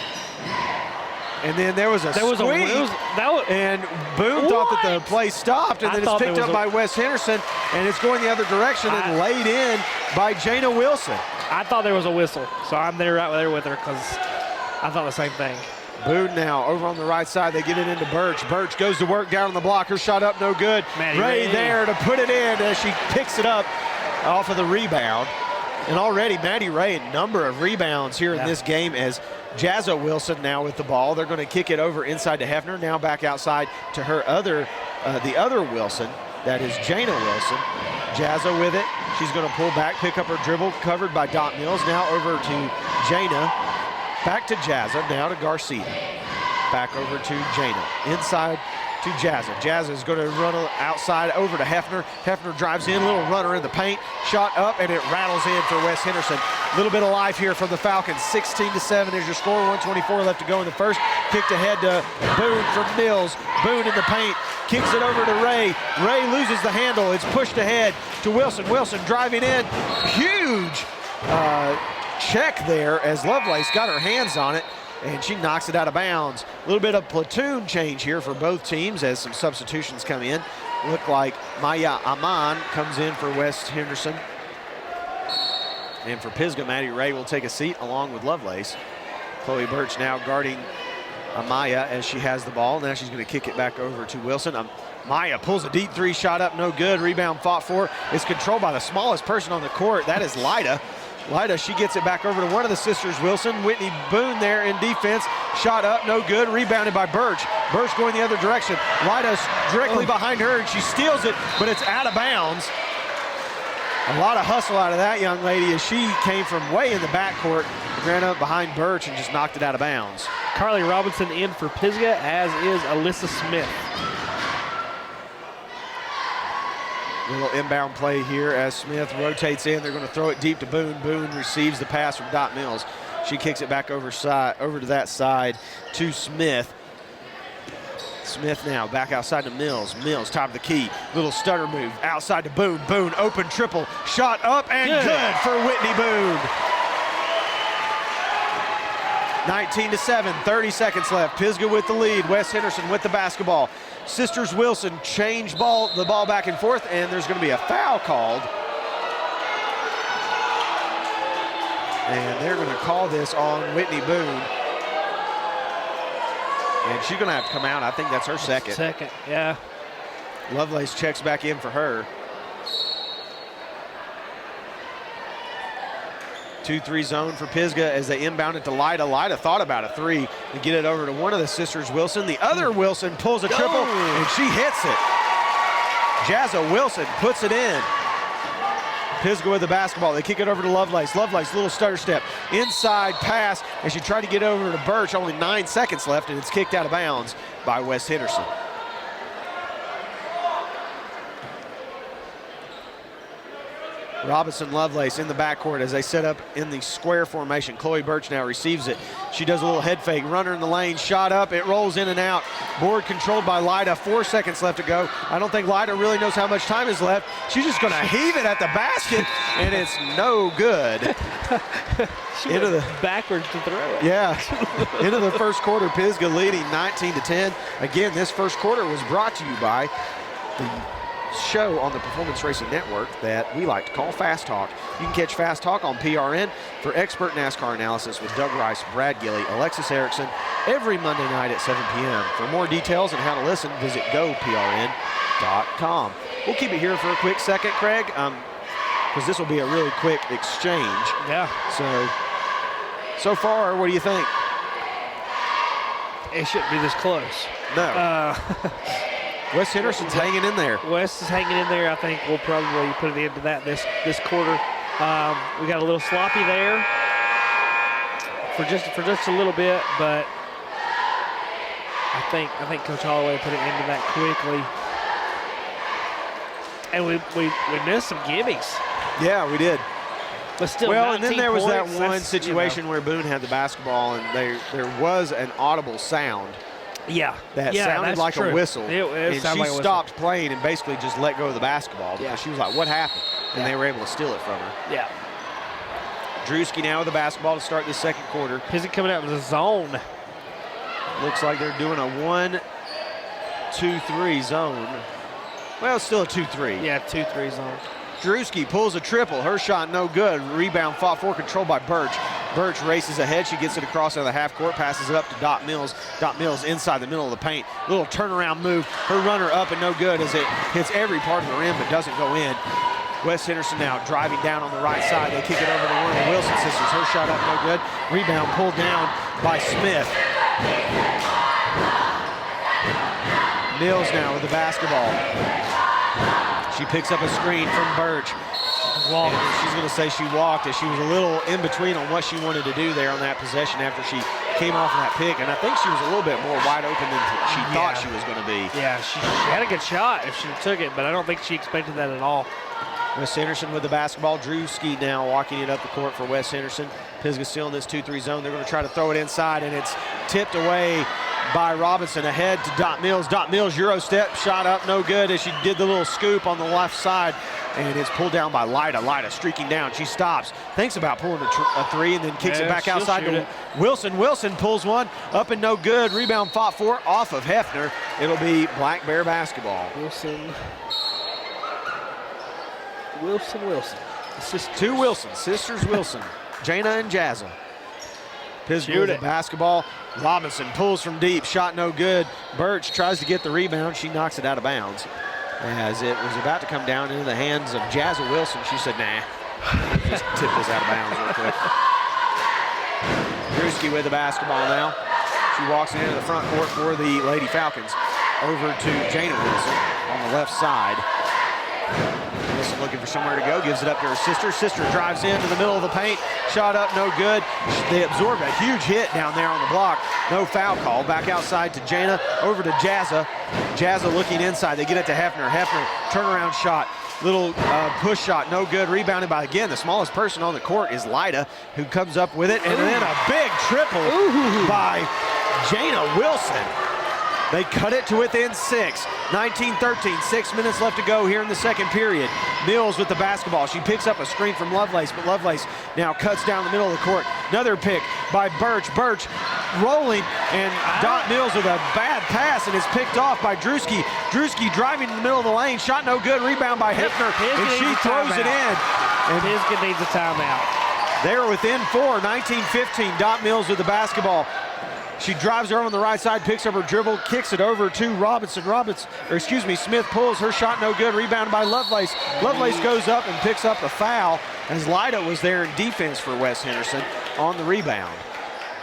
And then there was a squeak. And Boone thought that the play stopped, and then it's picked up by West Henderson, and it's going the other direction and laid in by Jana Wilson. I thought there was a whistle, so I'm there right there with her because I thought the same thing. Boone now over on the right side. They get it into Birch. Birch goes to work down on the block. Her shot up, no good. Ray there to put it in as she picks it up off of the rebound. And already Maddie Ray a number of rebounds here in this game as Jazza Wilson now with the ball. They're going to kick it over inside to Hefner. Now back outside to her the other Wilson. That is Jana Wilson. Jazza with it. She's going to pull back, pick up her dribble, covered by Dot Mills. Now over to Jana. Back to Jazza, now to Garcia. Back over to Jana. Inside to Jazza. Jazza is going to run outside over to Hefner. Hefner drives in, little runner in the paint. Shot up, and it rattles in for West Henderson. A little bit of life here from the Falcons. 16-7 is your score. 1:24 left to go in the first. Kicked ahead to Boone from Mills. Boone in the paint. Kicks it over to Ray. Ray loses the handle. It's pushed ahead to Wilson. Wilson driving in. Huge check there as Lovelace got her hands on it, and she knocks it out of bounds. A little bit of platoon change here for both teams as some substitutions come in. Look like Maya Aman comes in for West Henderson. And for Pisgah, Maddie Ray will take a seat along with Lovelace. Chloe Birch now guarding Amaya as she has the ball. Now she's going to kick it back over to Wilson. Maya pulls a deep three, shot up, no good. Rebound fought for. It's controlled by the smallest person on the court. That is Lida. Lida, she gets it back over to one of the sisters, Wilson. Whitney Boone there in defense. Shot up, no good. Rebounded by Birch. Birch going the other direction. Lida's directly behind her, and she steals it, but it's out of bounds. A lot of hustle out of that young lady as she came from way in the backcourt, ran up behind Birch and just knocked it out of bounds. Carly Robinson in for Pisgah, as is Alyssa Smith. Little inbound play here as Smith rotates in. They're going to throw it deep to Boone. Boone receives the pass from Dot Mills. She kicks it back over to that side to Smith. Smith now back outside to Mills. Mills, top of the key. Little stutter move outside to Boone. Boone, open triple. Shot up and good for Whitney Boone. 19-7, 30 seconds left. Pisgah with the lead. West Henderson with the basketball. Sisters Wilson change the ball back and forth, and there's going to be a foul called. And they're going to call this on Whitney Boone. And she's going to have to come out. I think that's her second. Second, yeah. Lovelace checks back in for her. 2-3 zone for Pisgah as they inbound it to Lida. Lida thought about a three to get it over to one of the sisters, Wilson. The other Wilson pulls a triple, and she hits it. Jazza Wilson puts it in. Pisgah with the basketball. They kick it over to Lovelace. Lovelace, little stutter step. Inside pass, and she tried to get over to Birch. Only 9 seconds left, and it's kicked out of bounds by West Henderson. Robinson Lovelace in the backcourt as they set up in the square formation. Chloe Birch now receives it. She does a little head fake. Runner in the lane, shot up. It rolls in and out. Board controlled by Lida. 4 seconds left to go. I don't think Lida really knows how much time is left. She's just going to heave it at the basket, and it's no good. She into the backwards to throw it. Yeah. Into the first quarter, Pisgah leading 19-10. Again, this first quarter was brought to you by the show on the Performance Racing Network that we like to call Fast Talk. You can catch Fast Talk on PRN for expert NASCAR analysis with Doug Rice, Brad Gilley, Alexis Erickson every Monday night at 7 p.m. For more details and how to listen, visit goprn.com. We'll keep it here for a quick second, Craig, because this will be a really quick exchange. Yeah. So far, what do you think? it shouldn't be this close. No. Wes Henderson's hanging in there. Wes is hanging in there. I think we'll probably put it into that this quarter. We got a little sloppy there for just a little bit, but I think Coach Holloway put it into that quickly. And we missed some gimmies. Yeah, we did. But still, well, and then there was that one That's, situation where Boone had the basketball, and there was an audible sound. Yeah. That sounded like true. a whistle. It and sounded she like a whistle. stopped playing and basically just let go of the basketball because she was like, what happened? And they were able to steal it from her. Yeah. Drewski now with the basketball to start the second quarter. Pisgah coming out with a zone. Looks like they're doing a 1-2-3 zone. Well, it's still a 2-3. Yeah, 2-3 zone. Drewski pulls a triple. Her shot no good. Rebound fought for, controlled by Birch. Birch races ahead. She gets it across into the half court, passes it up to Dot Mills. Dot Mills inside the middle of the paint. Little turnaround move. Her runner up and no good as it hits every part of the rim but doesn't go in. Wes Henderson now driving down on the right side. They kick it over to one of the Wilson sisters. Her shot up no good. Rebound pulled down by Smith. Mills now with the basketball. She picks up a screen from Birch. She's going to say she walked as she was a little in between on what she wanted to do there on that possession after she came off of that pick. And I think she was a little bit more wide open than she thought she was going to be. Yeah, she had a good shot if she took it, but I don't think she expected that at all. Wes Henderson with the basketball. Drewski now walking it up the court for Wes Henderson. Pisgah still in this 2-3 zone. They're going to try to throw it inside, and it's tipped away by Robinson ahead to Dot Mills. Dot Mills, Euro step, shot up, no good as she did the little scoop on the left side. And it's pulled down by Lida. Lida streaking down. She stops, thinks about pulling a three, and then kicks it back outside to Wilson. Wilson pulls one, up and no good. Rebound fought for, off of Hefner. It'll be Black Bear basketball. Wilson. Two Wilson, sisters Wilson. Jana and Jazza. Pisgah with the basketball. Robinson pulls from deep, shot no good. Birch tries to get the rebound. She knocks it out of bounds. As it was about to come down into the hands of Jazza Wilson, she said, nah, just tip this out of bounds real quick. Drewski with the basketball now. She walks into the front court for the Lady Falcons. Over to Jana Wilson on the left side. Wilson looking for somewhere to go, gives it up to her sister. Sister drives into the middle of the paint. Shot up, no good. They absorbed a huge hit down there on the block. No foul call. Back outside to Jana, over to Jazza. Jazza looking inside. They get it to Hefner. Hefner, turnaround shot. Little push shot, no good. Rebounded by, again, the smallest person on the court is Lida, who comes up with it. And then a big triple by Jana Wilson. They cut it to within 6. 19-13, 6 minutes left to go here in the second period. Mills with the basketball. She picks up a screen from Lovelace, but Lovelace now cuts down the middle of the court. Another pick by Birch. Birch rolling, and Dot Mills with a bad pass, and is picked off by Drewski. Drewski driving in the middle of the lane. Shot no good. Rebound by Hefner, and she throws it in. And Pisgah needs a timeout. They're within 4, 19-15. Dot Mills with the basketball. She drives her on the right side, picks up her dribble, kicks it over to Robinson. Smith pulls, her shot no good, rebounded by Lovelace. Lovelace goes up and picks up a foul as Lida was there in defense for Wes Henderson on the rebound.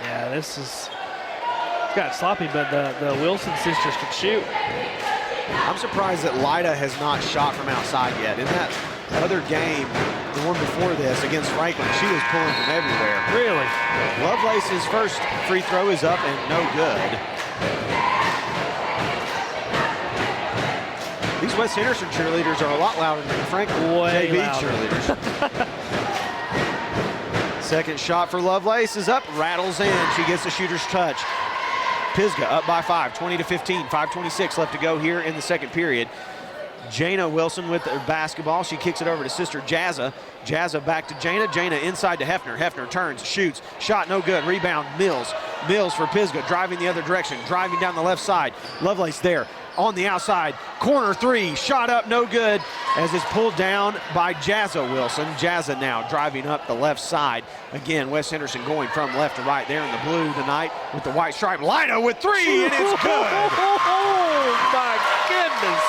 Yeah, this is got sloppy, but the Wilson sisters could shoot. I'm surprised that Lida has not shot from outside yet. In that other game, the one before this against Franklin, she was pulling from everywhere. Really? Lovelace's first free throw is up and no good. These Wes Henderson cheerleaders are a lot louder than the Franklin JV cheerleaders. Second shot for Lovelace is up, rattles in. She gets the shooter's touch. Pisgah up by 5, 20-15, 5:26 left to go here in the second period. Jana Wilson with the basketball. She kicks it over to sister Jazza. Jazza back to Jana. Jana inside to Hefner. Hefner turns, shoots. Shot no good. Rebound Mills. Mills for Pisgah, driving the other direction, driving down the left side. Lovelace there on the outside. Corner three. Shot up, no good, as it's pulled down by Jazza Wilson. Jazza now driving up the left side. Again, Wes Henderson going from left to right there in the blue tonight with the white stripe. Lida with three, and it's good. Oh, my goodness.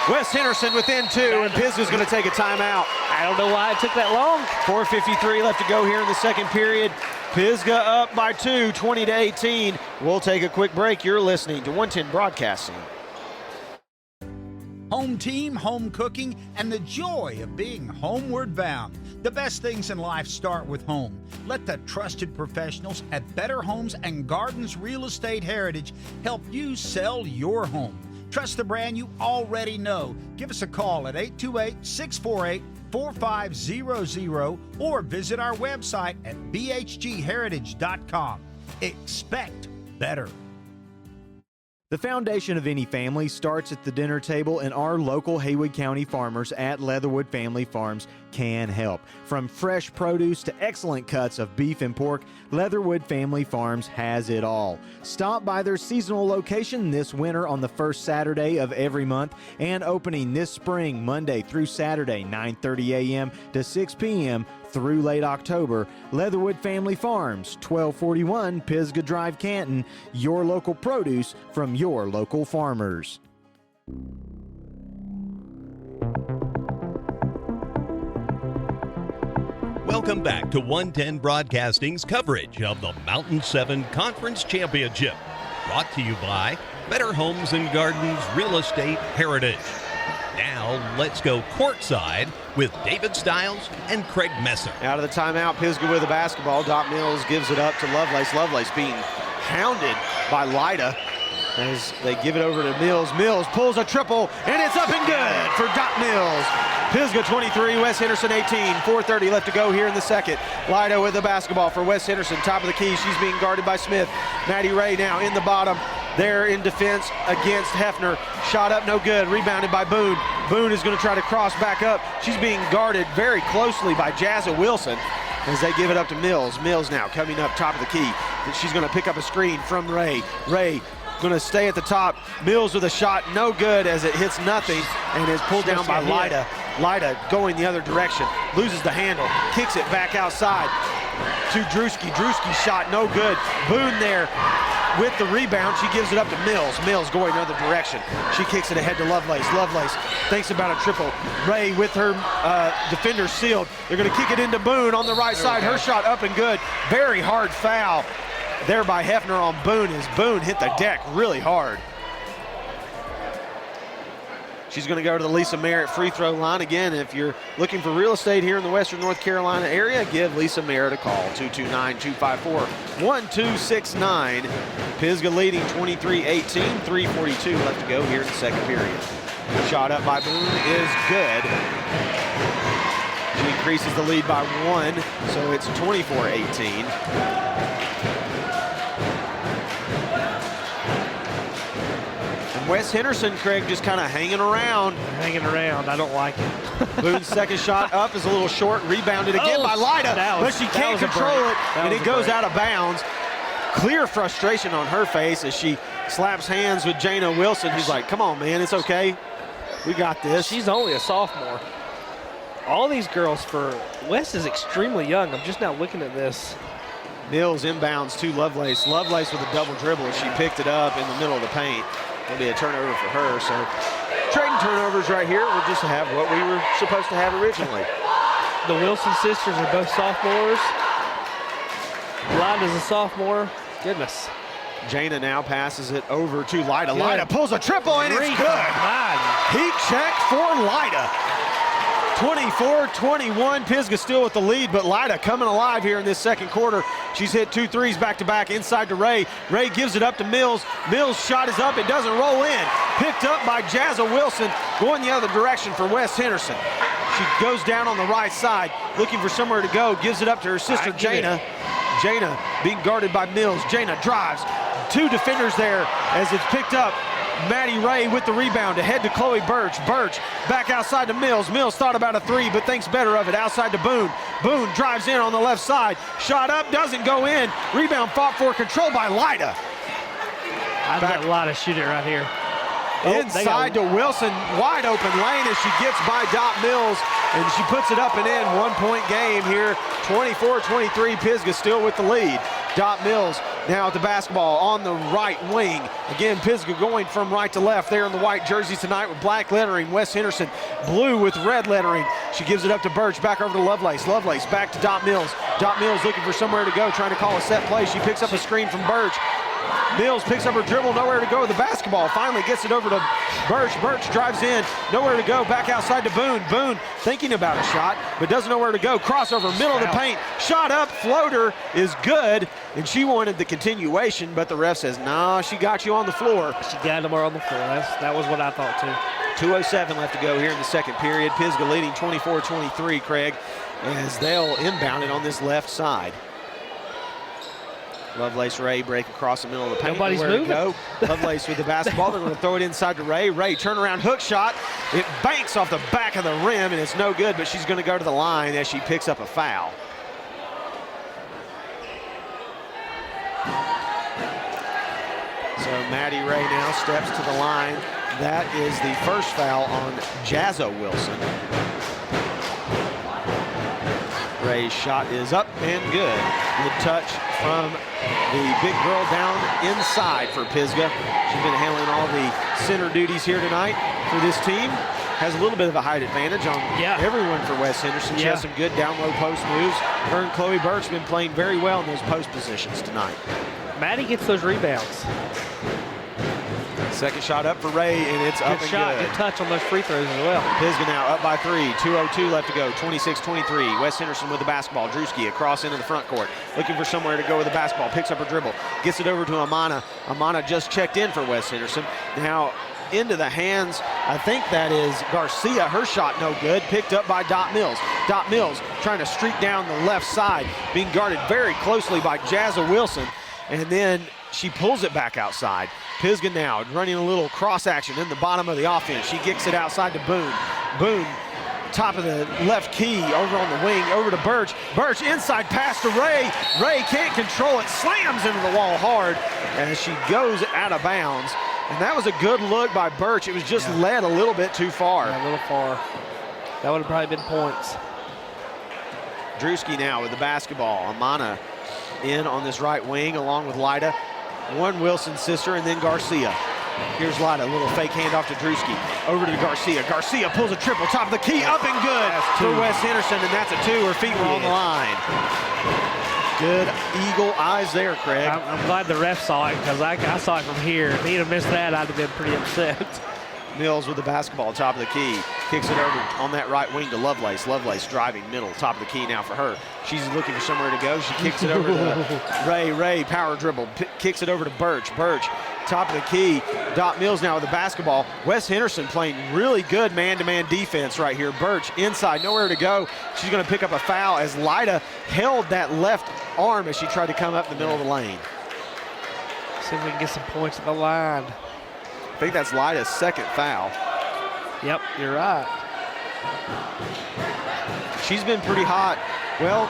West Henderson within 2, and Pisgah's going to take a timeout. I don't know why it took that long. 4:53 left to go here in the second period. Pisgah up by 2, 20-18. We'll take a quick break. You're listening to 110 Broadcasting. Home team, home cooking, and the joy of being homeward bound. The best things in life start with home. Let the trusted professionals at Better Homes and Gardens Real Estate Heritage help you sell your home. Trust the brand you already know. Give us a call at 828-648-4500 or visit our website at bhgheritage.com. Expect better. The foundation of any family starts at the dinner table, and our local Haywood County farmers at Leatherwood Family Farms can help. From fresh produce to excellent cuts of beef and pork, Leatherwood Family Farms has it all. Stop by their seasonal location this winter on the first Saturday of every month, and opening this spring Monday through Saturday, 9:30 a.m. to 6 p.m. through late October. Leatherwood Family Farms, 1241 Pisgah Drive, Canton. Your local produce from your local farmers. Welcome back to 110 Broadcasting's coverage of the Mountain 7 Conference Championship. Brought to you by Better Homes and Gardens Real Estate Heritage. Now, let's go courtside with David Stiles and Craig Messer. Out of the timeout, Pisgah with the basketball. Dot Mills gives it up to Lovelace. Lovelace being hounded by Lida as they give it over to Mills. Mills pulls a triple, and it's up and good for Dot Mills. Pisgah 23, West Henderson 18. 4:30 left to go here in the second. Lida with the basketball for West Henderson. Top of the key. She's being guarded by Smith. Maddie Ray now in the bottom. There in defense against Hefner. Shot up, no good. Rebounded by Boone. Boone is going to try to cross back up. She's being guarded very closely by Jazza Wilson as they give it up to Mills. Mills now coming up top of the key. She's going to pick up a screen from Ray. Ray going to stay at the top. Mills with a shot, no good as it hits nothing and is pulled down by Lida. Lida going the other direction. Loses the handle. Kicks it back outside to Drewski. Drewski's shot, no good. Boone there with the rebound. She gives it up to Mills. Mills going the other direction. She kicks it ahead to Lovelace. Lovelace thinks about a triple. Ray with her defender sealed. They're going to kick it into Boone on the right side. Her shot up and good. Very hard foul there by Hefner on Boone as Boone hit the deck really hard. She's going to go to the Lisa Merritt free throw line. Again, if you're looking for real estate here in the Western North Carolina area, give Lisa Merritt a call, 229-254-1269. Pisgah leading 23-18, 3:42 left to go here in the second period. Shot up by Boone is good. She increases the lead by 1, so it's 24-18. Wes Henderson, Craig, just kind of hanging around. I don't like it. Boone's second shot up is a little short. Rebounded again by Lida, but she can't control it, and it goes out of bounds. Clear frustration on her face as she slaps hands with Jana Wilson, who's like, come on, man, it's okay. We got this. She's only a sophomore. All these girls for West is extremely young. I'm just now looking at this. Mills inbounds to Lovelace. Lovelace with a double dribble. She picked it up in the middle of the paint. It'll be a turnover for her. So trading turnovers right here. We'll just have what we were supposed to have originally. The Wilson sisters are both sophomores. Lida's a sophomore. Goodness. Jana now passes it over to Lida. Lida pulls a triple and it's good. Heat check for Lida. 24-21, Pisgah still with the lead, but Lida coming alive here in this second quarter. She's hit 2 threes back-to-back inside to Ray. Ray gives it up to Mills. Mills' shot is up, it doesn't roll in. Picked up by Jazza Wilson, going the other direction for Wes Henderson. She goes down on the right side, looking for somewhere to go, gives it up to her sister Jana. Jana being guarded by Mills. Jana drives. 2 defenders there as it's picked up. Maddie Ray with the rebound ahead to Chloe Birch. Birch back outside to Mills. Mills thought about a 3 but thinks better of it outside to Boone. Boone drives in on the left side. Shot up, doesn't go in. Rebound fought for, controlled by Lida. I'd let Lida shoot it right here. Inside to Wilson, wide open lane as she gets by Dot Mills, and she puts it up and in. 1-point game here, 24-23. Pisgah still with the lead. Dot Mills now at the basketball on the right wing. Again, Pisgah going from right to left there in the white jerseys tonight with black lettering. Wes Henderson blue with red lettering. She gives it up to Birch, back over to Lovelace. Lovelace back to Dot Mills. Dot Mills looking for somewhere to go, trying to call a set play. She picks up a screen from Birch. Mills picks up her dribble, nowhere to go with the basketball. Finally gets it over to Birch. Birch drives in, nowhere to go. Back outside to Boone. Boone thinking about a shot, but doesn't know where to go. Crossover, middle of the paint. Shot up, floater is good. And she wanted the continuation, but the ref says, nah, she got you on the floor. She got him on the floor. That was what I thought, too. 2:07 left to go here in the second period. Pisgah leading 24-23, Craig, as they'll inbound it on this left side. Lovelace Ray break across the middle of the paint. Nobody's moving. Go. Lovelace with the basketball. They're going to throw it inside to Ray. Ray, turnaround hook shot. It banks off the back of the rim, and it's no good, but she's going to go to the line as she picks up a foul. So Maddie Ray now steps to the line. That is the first foul on Jazzo Wilson. Ray's shot is up and good. Good touch from the big girl down inside for Pisgah. She's been handling all the center duties here tonight for this team. Has a little bit of a height advantage on everyone for Wes Henderson. She has some good down low post moves. Her and Chloe Birch have been playing very well in those post positions tonight. Maddie gets those rebounds. Second shot up for Ray, and it's up and shot, good. Good touch on those free throws as well. Pisgah now up by 3, 2:02 left to go, 26-23. Wes Henderson with the basketball. Drewski across into the front court, looking for somewhere to go with the basketball. Picks up her dribble, gets it over to Amana. Amana just checked in for Wes Henderson. Now into the hands, I think that is Garcia. Her shot no good, picked up by Dot Mills. Dot Mills trying to streak down the left side, being guarded very closely by Jazza Wilson, and then she pulls it back outside. Pisgah now running a little cross action in the bottom of the offense. She kicks it outside to Boone. Boone, top of the left key, over on the wing, over to Birch. Birch inside pass to Ray. Ray can't control it, slams into the wall hard as she goes out of bounds. And that was a good look by Birch. It was just led a little bit too far. Yeah, a little far. That would have probably been points. Drewski now with the basketball. Amana in on this right wing along with Lyda. One Wilson's sister, and then Garcia. Here's Lyda, little fake handoff to Drewski. Over to Garcia. Garcia pulls a triple, top of the key, up and good for Wes Henderson, and that's a 2. Her feet were on the line. Good eagle eyes there, Craig. I'm glad the ref saw it, because I saw it from here. If he'd have missed that, I'd have been pretty upset. Mills with the basketball, top of the key. Kicks it over on that right wing to Lovelace. Lovelace driving middle, top of the key now for her. She's looking for somewhere to go. She kicks it over to Ray. Ray, power dribble, kicks it over to Birch. Birch, top of the key. Dot Mills now with the basketball. Wes Henderson playing really good man-to-man defense right here. Birch inside, nowhere to go. She's going to pick up a foul as Lyda held that left arm as she tried to come up the middle of the lane. See if we can get some points at the line. I think that's Lyda's second foul. Yep, you're right. She's been pretty hot. Well,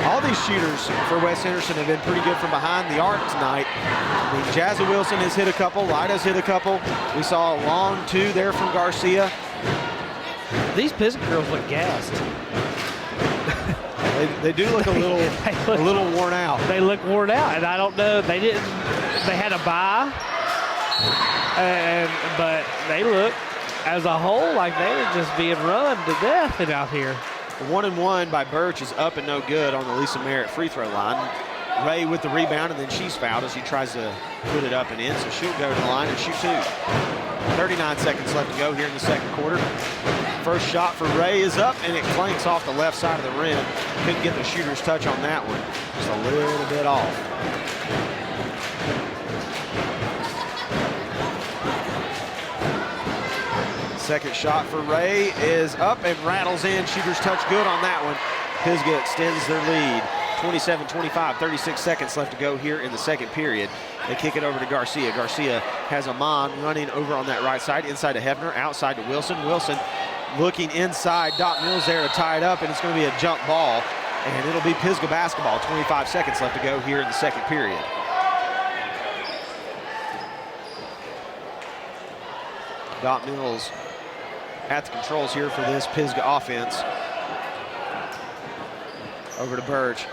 all these shooters for Wes Henderson have been pretty good from behind the arc tonight. I mean, Jazza Wilson has hit a couple. Lyda's hit a couple. We saw a long 2 there from Garcia. These Pisgah girls look gassed. They do look a little worn out. They look worn out, and I don't know. They had a bye. But they look, as a whole, like they were just being run to death out here. 1-and-1 by Birch is up and no good on the Lisa Merritt free throw line. Ray with the rebound, and then she's fouled as he tries to put it up and in, so she'll go to the line and shoot 2. 39 seconds left to go here in the second quarter. First shot for Ray is up, and it clanks off the left side of the rim. Couldn't get the shooter's touch on that one. Just a little bit off. Second shot for Ray is up and rattles in. Shooter's touch good on that one. Pisgah extends their lead. 27-25, 36 seconds left to go here in the second period. They kick it over to Garcia. Garcia has Amon running over on that right side, inside to Hefner, outside to Wilson. Wilson looking inside. Dot Mills there to tie it up, and it's going to be a jump ball. And it'll be Pisgah basketball. 25 seconds left to go here in the second period. Dot Mills at the controls here for this Pisgah offense. Over to Birch.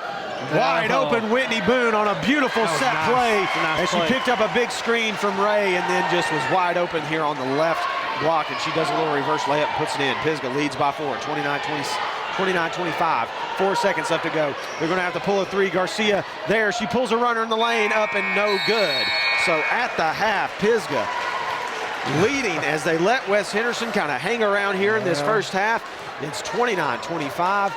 Wide open Whitney Boone on a beautiful set play. And she picked up a big screen from Ray and then just was wide open here on the left block, and she does a little reverse layup and puts it in. Pisgah leads by 4, 29-25. 4 seconds left to go. They're going to have to pull a three. Garcia there. She pulls a runner in the lane, up and no good. So at the half, Pisgah leading as they let West Henderson kind of hang around here in this first half. It's 29-25.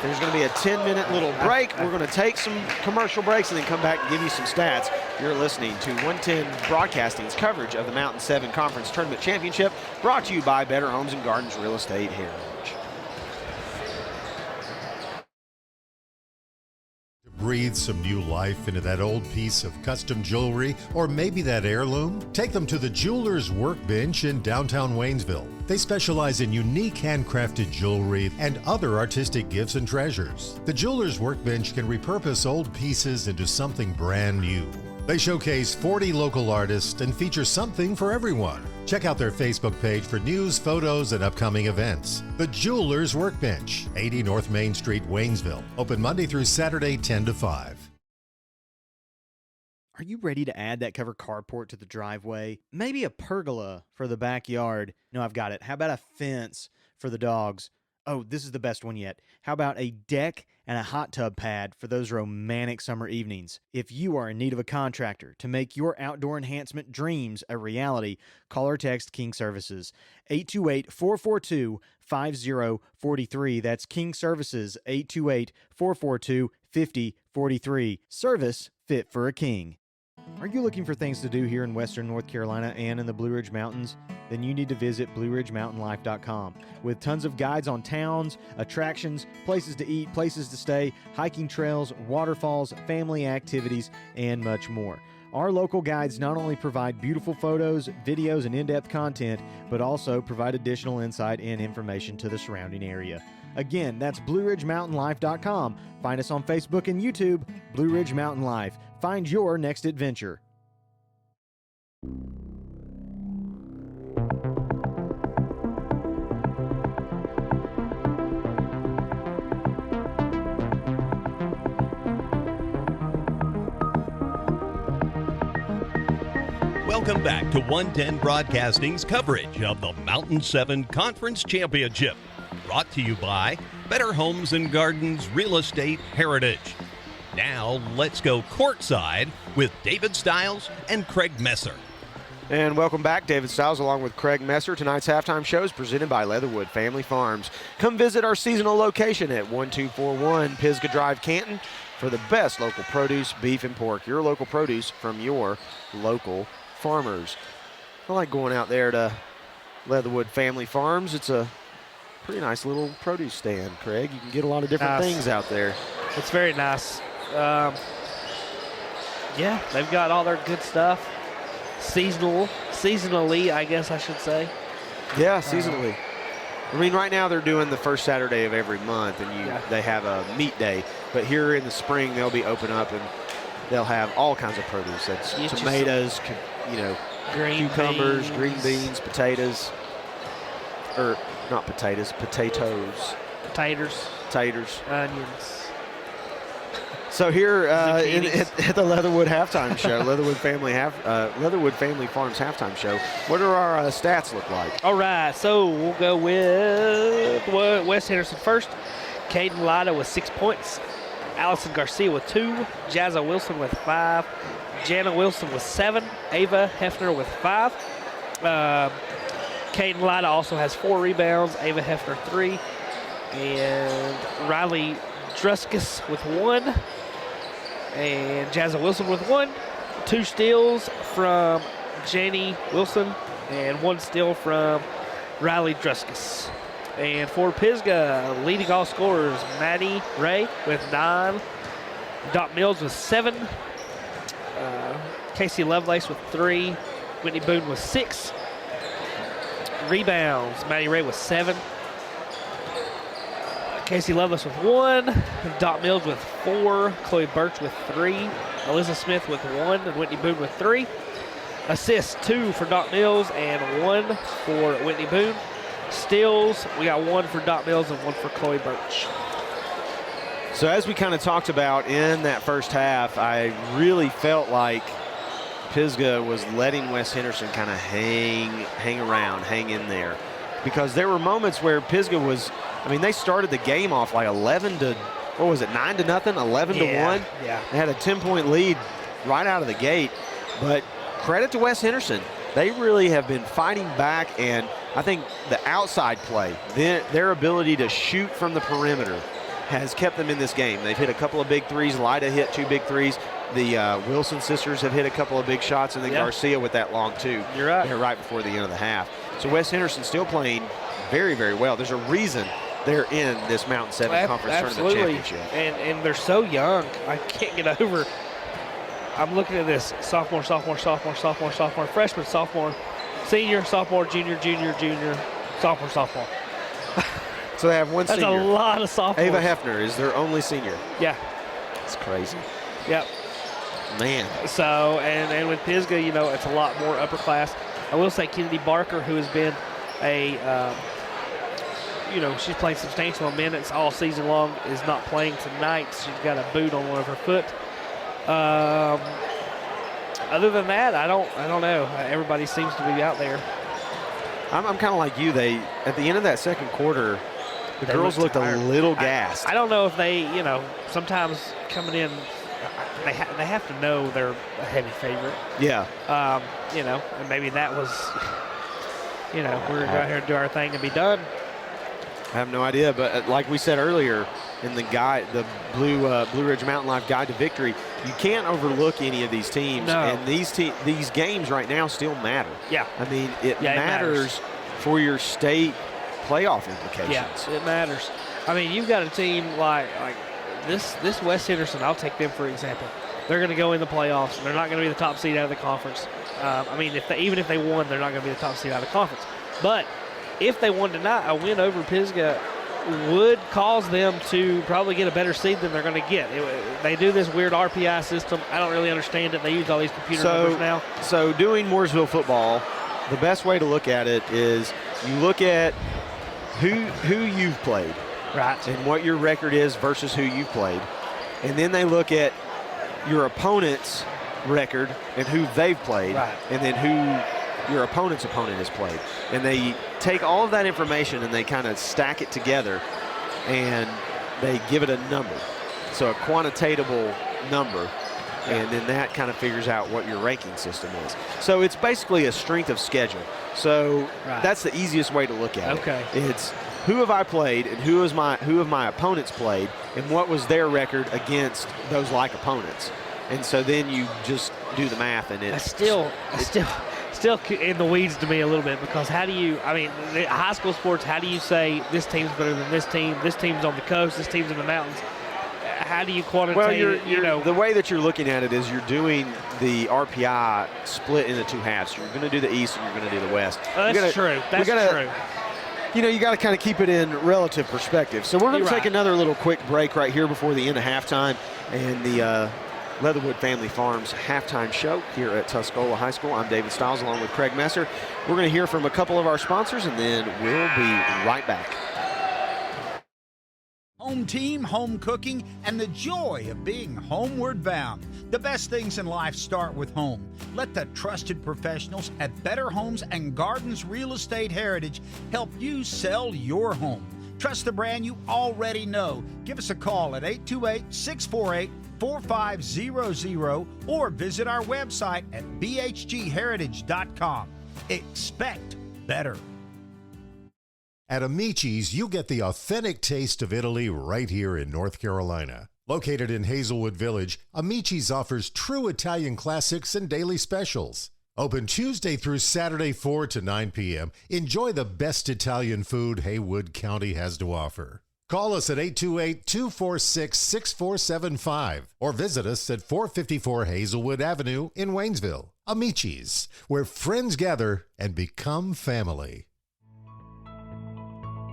There's going to be a 10-minute little break. We're going to take some commercial breaks and then come back and give you some stats. You're listening to 110 Broadcasting's coverage of the Mountain 7 Conference Tournament Championship, brought to you by Better Homes and Gardens Real Estate Heritage. Breathe some new life into that old piece of custom jewelry or maybe that heirloom? Take them to the Jeweler's Workbench in downtown Waynesville. They specialize in unique handcrafted jewelry and other artistic gifts and treasures. The Jeweler's Workbench can repurpose old pieces into something brand new. They showcase 40 local artists and feature something for everyone. Check out their Facebook page for news, photos, and upcoming events. The Jeweler's Workbench, 80 North Main Street, Waynesville. Open Monday through Saturday, 10 to 5. Are you ready to add that covered carport to the driveway? Maybe a pergola for the backyard. No, I've got it. How about a fence for the dogs? Oh, this is the best one yet. How about a deck and a hot tub pad for those romantic summer evenings? If you are in need of a contractor to make your outdoor enhancement dreams a reality, call or text King Services, 828-442-5043. That's King Services, 828-442-5043. Service fit for a king. Are you looking for things to do here in Western North Carolina and in the Blue Ridge Mountains? Then you need to visit BlueRidgeMountainLife.com with tons of guides on towns, attractions, places to eat, places to stay, hiking trails, waterfalls, family activities, and much more. Our local guides not only provide beautiful photos, videos, and in-depth content, but also provide additional insight and information to the surrounding area. Again, that's BlueRidgeMountainLife.com. Find us on Facebook and YouTube, Blue Ridge Mountain Life. Find your next adventure. Welcome back to 110 Broadcasting's coverage of the Mountain 7 Conference Championship. Brought to you by Better Homes and Gardens Real Estate Heritage. Now let's go courtside with David Stiles and Craig Messer. And welcome back, David Stiles along with Craig Messer. Tonight's halftime show is presented by Leatherwood Family Farms. Come visit our seasonal location at 1241 Pisgah Drive, Canton for the best local produce, beef, and pork. Your local produce from your local farmers. I like going out there to Leatherwood Family Farms. It's a pretty nice little produce stand, Craig. You can get a lot of different things out there. It's very nice. Yeah, they've got all their good stuff. Seasonally, I guess I should say. Yeah, seasonally. I mean, right now they're doing the first Saturday of every month, and they have a meat day. But here in the spring, they'll be open up, and they'll have all kinds of produce. That's tomatoes, cucumbers, green beans, potatoes. Or not potatoes, potatoes. Taters. Onions. So here at the Leatherwood halftime show, Leatherwood Family Farms halftime show, what do our stats look like? All right, so we'll go with West Henderson first. Caden Lida with 6 points. Allison Garcia with 2. Jazza Wilson with 5. Jana Wilson with 7. Ava Hefner with 5. Caden Lida also has 4 rebounds. Ava Hefner 3. And Riley Druskus with 1. And Jazza Wilson with 1. 2 steals from Janie Wilson and 1 steal from Riley Druskus. And for Pisgah, leading all scorers, Maddie Ray with 9. Dot Mills with 7. Casey Lovelace with 3. Whitney Boone with 6. Rebounds, Maddie Ray with 7. Casey Lovelace with 1, Dot Mills with 4, Chloe Birch with 3, Alyssa Smith with 1, and Whitney Boone with 3. Assists, 2 for Doc Mills and 1 for Whitney Boone. Steals, we got 1 for Doc Mills and 1 for Chloe Birch. So as we kind of talked about in that first half, I really felt like Pisgah was letting West Henderson kind of hang around, hang in there. Because there were moments where Pisgah was, they started the game off like 11 to, 9-0, 11 to 1. Yeah. They had a 10-point lead right out of the gate. But credit to West Henderson. They really have been fighting back, and I think the outside play, their ability to shoot from the perimeter has kept them in this game. They've hit a couple of big threes. Lida hit 2 big threes. The Wilson sisters have hit a couple of big shots, and then Garcia with that long two. You're right. They're right before the end of the half. So West Henderson still playing very, very well. There's a reason they're in this Mountain 7 Conference Tournament Championship. And they're so young. I can't get over. I'm looking at this sophomore, freshman, sophomore, senior, sophomore, junior, sophomore. So they have one That's senior. That's a lot of sophomores. Ava Hefner is their only senior. Yeah. It's crazy. Yep. Man. So, and with Pisgah, it's a lot more upper class. I will say Kennedy Barker, who has been she's played substantial minutes all season long, is not playing tonight. She's got a boot on one of her foot. Other than that, I don't know. Everybody seems to be out there. I'm kind of like you. At the end of that second quarter, the girls looked a little gassed. I don't know if they, sometimes coming in, they have to know they're a heavy favorite. Yeah. And maybe that was, we're going to go out here and do our thing and be done. I have no idea, but like we said earlier in the Blue Ridge Mountain Life Guide to Victory, you can't overlook any of these teams. No. And these games right now still matter. Yeah. It matters for your state playoff implications. Yeah, it matters. You've got a team like this West Henderson. I'll take them for example. They're going to go in the playoffs. They're not going to be the top seed out of the conference. Even if they won, they're not going to be the top seed out of the conference. But if they won tonight, a win over Pisgah would cause them to probably get a better seed than they're going to get. They do this weird RPI system. I don't really understand it. They use all these computer numbers now. So doing Mooresville football, the best way to look at it is you look at who you've played. Right. And what your record is versus who you've played. And then they look at your opponent's record and who they've played. Right. And then who your opponent's opponent has played. And they take all of that information and they kind of stack it together and they give it a number. So a quantitatable number. And then that kind of figures out what your ranking system is. So it's basically a strength of schedule. So that's the easiest way to look at it. It's who have I played and who have my opponents played and what was their record against those like opponents. And so then you just do the math and it's still in the weeds to me a little bit, because how do you, high school sports, how do you say this team's better than this team's on the coast, this team's in the mountains? How do you quantitate? Well, the way that you're looking at it is you're doing the RPI split into two halves. You're going to do the East and you're going to do the West. That's true. That's true. You got to kind of keep it in relative perspective. So we're going to take another little quick break right here before the end of halftime and the Leatherwood Family Farms halftime show here at Tuscola High School. I'm David Stiles along with Craig Messer. We're going to hear from a couple of our sponsors and then we'll be right back. Home team, home cooking, and the joy of being homeward bound. The best things in life start with home. Let the trusted professionals at Better Homes and Gardens Real Estate Heritage help you sell your home. Trust the brand you already know. Give us a call at 828-648-4500 or visit our website at bhgheritage.com. Expect better. At Amici's, you get the authentic taste of Italy right here in North Carolina. Located in Hazelwood Village, Amici's offers true Italian classics and daily specials. Open Tuesday through Saturday 4 to 9 p.m. Enjoy the best Italian food Haywood County has to offer. Call us at 828-246-6475 or visit us at 454 Hazelwood Avenue in Waynesville. Amici's, where friends gather and become family.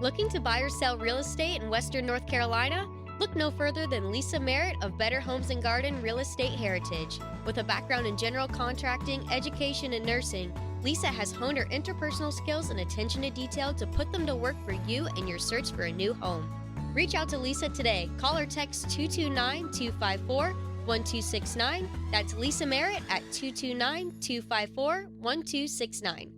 Looking to buy or sell real estate in Western North Carolina? Look no further than Lisa Merritt of Better Homes and Garden Real Estate Heritage. With a background in general contracting, education, and nursing, Lisa has honed her interpersonal skills and attention to detail to put them to work for you in your search for a new home. Reach out to Lisa today. Call or text 229-254-1269. That's Lisa Merritt at 229-254-1269.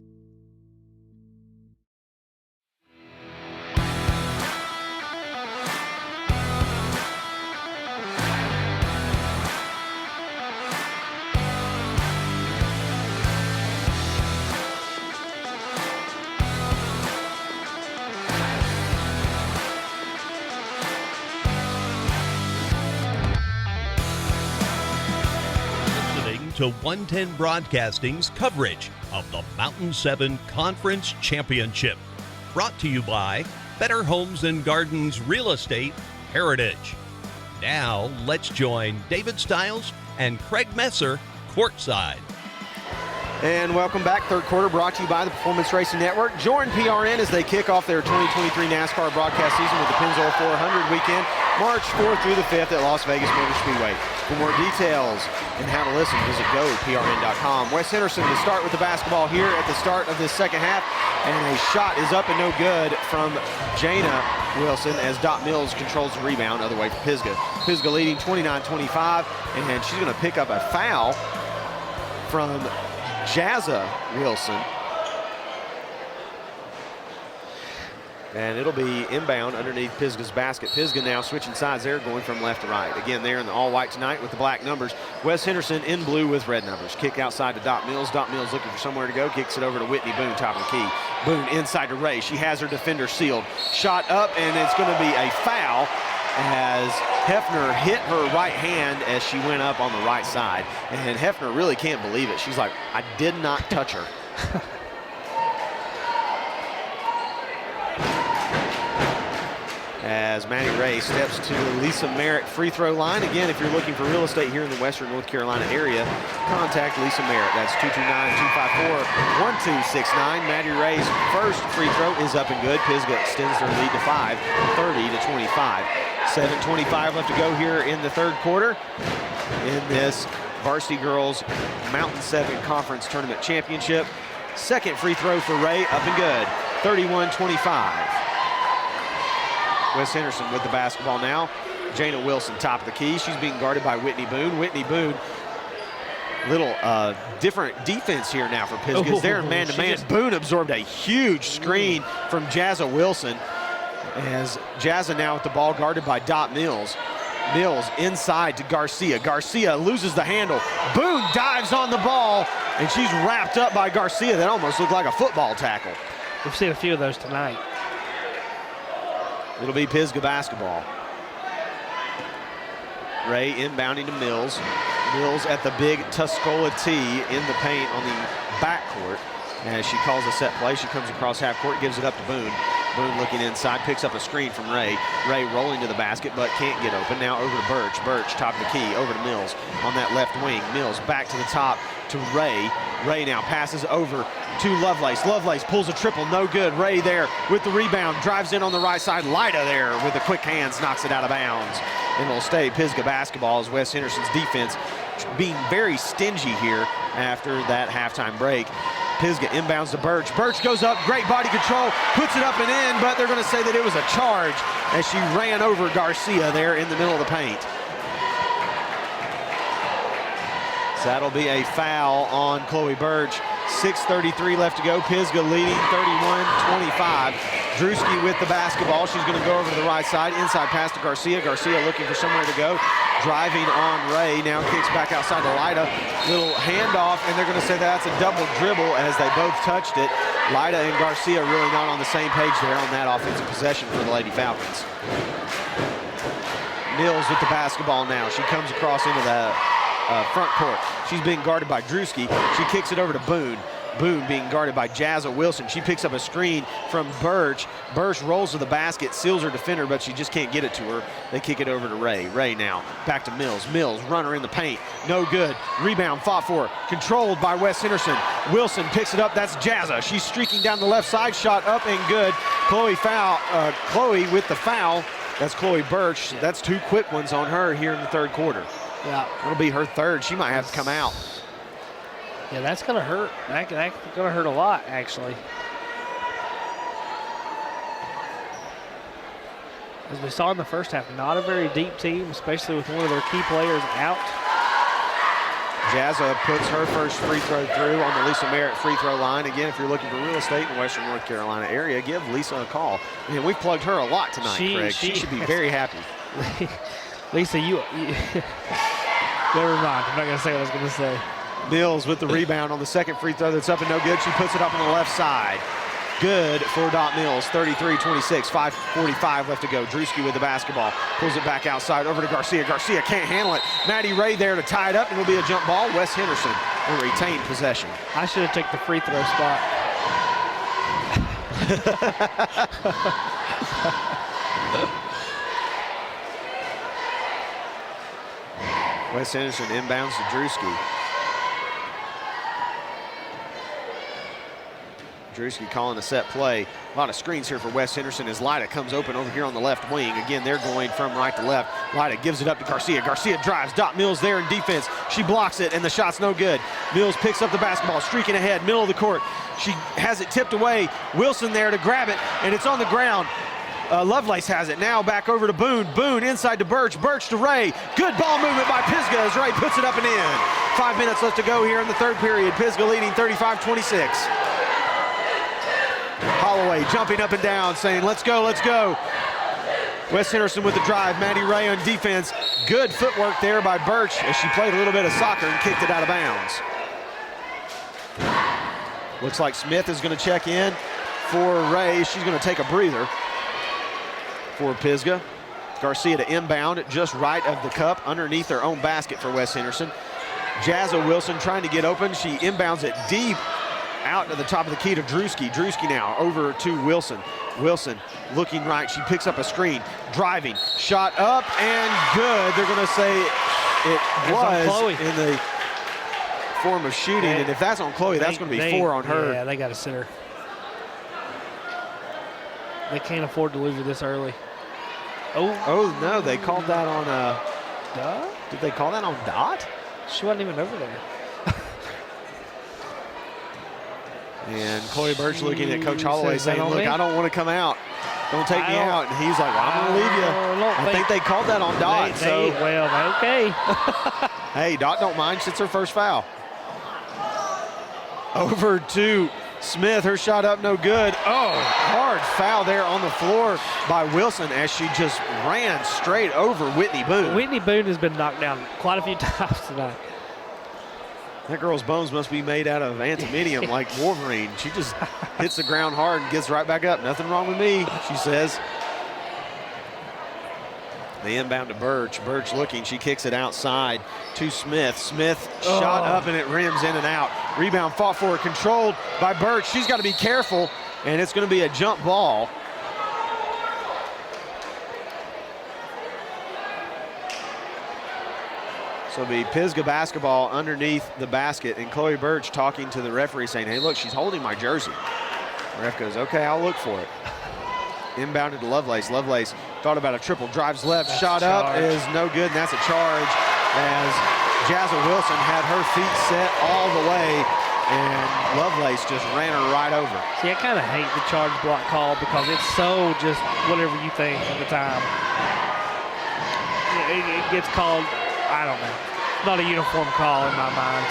To 110 Broadcasting's coverage of the Mountain 7 Conference Championship. Brought to you by Better Homes and Gardens Real Estate Heritage. Now, let's join David Stiles and Craig Messer courtside. And welcome back. Third quarter brought to you by the Performance Racing Network. Join PRN as they kick off their 2023 NASCAR broadcast season with the Pennzoil 400 weekend, March 4th through the 5th at Las Vegas Motor Speedway. For more details and how to listen, visit goprn.com. Wes Henderson to start with the basketball here at the start of this second half. And a shot is up and no good from Jana Wilson as Dot Mills controls the rebound. Other way for Pisgah. Pisgah leading 29-25, and she's going to pick up a foul from Jazza Wilson. And it'll be inbound underneath Pisgah's basket. Pisgah now switching sides there, going from left to right. Again, they're in the all-white tonight with the black numbers. Wes Henderson in blue with red numbers. Kick outside to Dot Mills. Dot Mills looking for somewhere to go. Kicks it over to Whitney Boone, top of the key. Boone inside to Ray. She has her defender sealed. Shot up, and it's going to be a foul as Hefner hit her right hand as she went up on the right side. And Hefner really can't believe it. She's like, I did not touch her. As Maddie Ray steps to the Lisa Merritt free throw line. Again, if you're looking for real estate here in the Western North Carolina area, contact Lisa Merritt. That's 229-254-1269. Maddie Ray's first free throw is up and good. Pisgah extends their lead to 5, 30-25. 7:25 left to go here in the third quarter in this Varsity Girls Mountain 7 Conference Tournament Championship. Second free throw for Ray, up and good. 31-25. Wes Henderson with the basketball now. Jana Wilson, top of the key. She's being guarded by Whitney Boone. Whitney Boone, little different defense here now for Pisgah. They're in man-to-man. Boone absorbed a huge screen from Jazza Wilson. As Jazza now with the ball guarded by Dot Mills. Mills inside to Garcia. Garcia loses the handle. Boone dives on the ball, and she's wrapped up by Garcia. That almost looked like a football tackle. We've seen a few of those tonight. It'll be Pisgah basketball. Ray inbounding to Mills. Mills at the big Tuscola T in the paint on the backcourt. As she calls a set play, she comes across half court, gives it up to Boone. Boone looking inside, picks up a screen from Ray. Ray rolling to the basket, but can't get open. Now over to Birch. Birch, top of the key, over to Mills on that left wing. Mills back to the top to Ray. Ray now passes over to Lovelace. Lovelace pulls a triple, no good. Ray there with the rebound, drives in on the right side. Lida there with the quick hands, knocks it out of bounds. And it'll stay Pisgah basketball as Wes Henderson's defense being very stingy here after that halftime break. Pisgah inbounds to Birch. Birch goes up, great body control, puts it up and in, but they're going to say that it was a charge as she ran over Garcia there in the middle of the paint. So that'll be a foul on Chloe Birch. 6:33 left to go. Pisgah leading 31-25. Drewski with the basketball. She's going to go over to the right side. Inside pass to Garcia. Garcia looking for somewhere to go. Driving on Ray. Now kicks back outside to Lida. Little handoff, and they're going to say that's a double dribble as they both touched it. Lida and Garcia really not on the same page there on that offensive possession for the Lady Falcons. Mills with the basketball now. She comes across into the front court. She's being guarded by Drewski. She kicks it over to Boone. Boone being guarded by Jazza Wilson. She picks up a screen from Birch. Birch rolls to the basket, seals her defender, but she just can't get it to her. They kick it over to Ray. Ray now back to Mills. Mills, runner in the paint. No good. Rebound fought for. Controlled by Wes Henderson. Wilson picks it up. That's Jazza. She's streaking down the left side. Shot up and good. Chloe with the foul That's Chloe Birch. That's 2 quick ones on her here in the third quarter. Yeah. That'll be her third. She might have to come out. Yeah, that's going to hurt. That's going to hurt a lot, actually. As we saw in the first half, not a very deep team, especially with one of their key players out. Jazza puts her first free throw through on the Lisa Merritt free throw line. Again, if you're looking for real estate in the Western North Carolina area, give Lisa a call. And we've plugged her a lot tonight, Craig. She should be very happy. Lisa, you never mind. I'm not going to say what I was going to say. Mills with the rebound on the second free throw that's up and no good. She puts it up on the left side. Good for Dot Mills, 33-26, 5:45 left to go. Drewski with the basketball, pulls it back outside over to Garcia. Garcia can't handle it. Maddie Ray there to tie it up, and it'll be a jump ball. Wes Henderson will retain possession. I should have taken the free throw spot. Wes Henderson inbounds to Drewski. Drewski calling a set play. A lot of screens here for Wes Henderson as Lida comes open over here on the left wing. Again, they're going from right to left. Lida gives it up to Garcia. Garcia drives. Dot Mills there in defense. She blocks it, and the shot's no good. Mills picks up the basketball, streaking ahead, middle of the court. She has it tipped away. Wilson there to grab it, and it's on the ground. Lovelace has it. Now back over to Boone. Boone inside to Birch. Birch to Ray. Good ball movement by Pisgah as Ray puts it up and in. 5 minutes left to go here in the third period. Pisgah leading 35-26. Holloway jumping up and down, saying, let's go, let's go. Wes Henderson with the drive. Maddie Ray on defense. Good footwork there by Birch as she played a little bit of soccer and kicked it out of bounds. Looks like Smith is going to check in for Ray. She's going to take a breather for Pisgah. Garcia to inbound just right of the cup underneath their own basket for Wes Henderson. Jazza Wilson trying to get open. She inbounds it deep out to the top of the key to Drewski. Drewski now over to Wilson. Wilson looking right. She picks up a screen. Driving. Shot up and good. They're going to say it was in the form of shooting. And if that's on Chloe, that's going to be 4 on her. Yeah, they got to sit her. They can't afford to lose her this early. Oh no, they called that on Dot? Did they call that on Dot? She wasn't even over there. And Chloe Birch looking at Coach Holloway saying, look, I don't want to come out. Don't take me out. And he's like, well, I'm going to leave you. I think they called that on Dot. Well, okay. Hey, Dot don't mind. It's her first foul. Over to Smith. Her shot up, no good. Oh, hard foul there on the floor by Wilson as she just ran straight over Whitney Boone. Whitney Boone has been knocked down quite a few times tonight. That girl's bones must be made out of antimonium like Wolverine. She just hits the ground hard and gets right back up. Nothing wrong with me, she says. The inbound to Birch. Birch looking. She kicks it outside to Smith. Smith shot up and it rims in and out. Rebound fought for, controlled by Birch. She's got to be careful, and it's going to be a jump ball. So it'll be Pisgah basketball underneath the basket, and Chloe Birch talking to the referee saying, hey, look, she's holding my jersey. The ref goes, okay, I'll look for it. Inbounded to Lovelace. Lovelace thought about a triple, drives left, shot up is no good, and that's a charge as Jazza Wilson had her feet set all the way, and Lovelace just ran her right over. See, I kind of hate the charge block call because it's so just whatever you think at the time. It gets called, I don't know. Not a uniform call in my mind.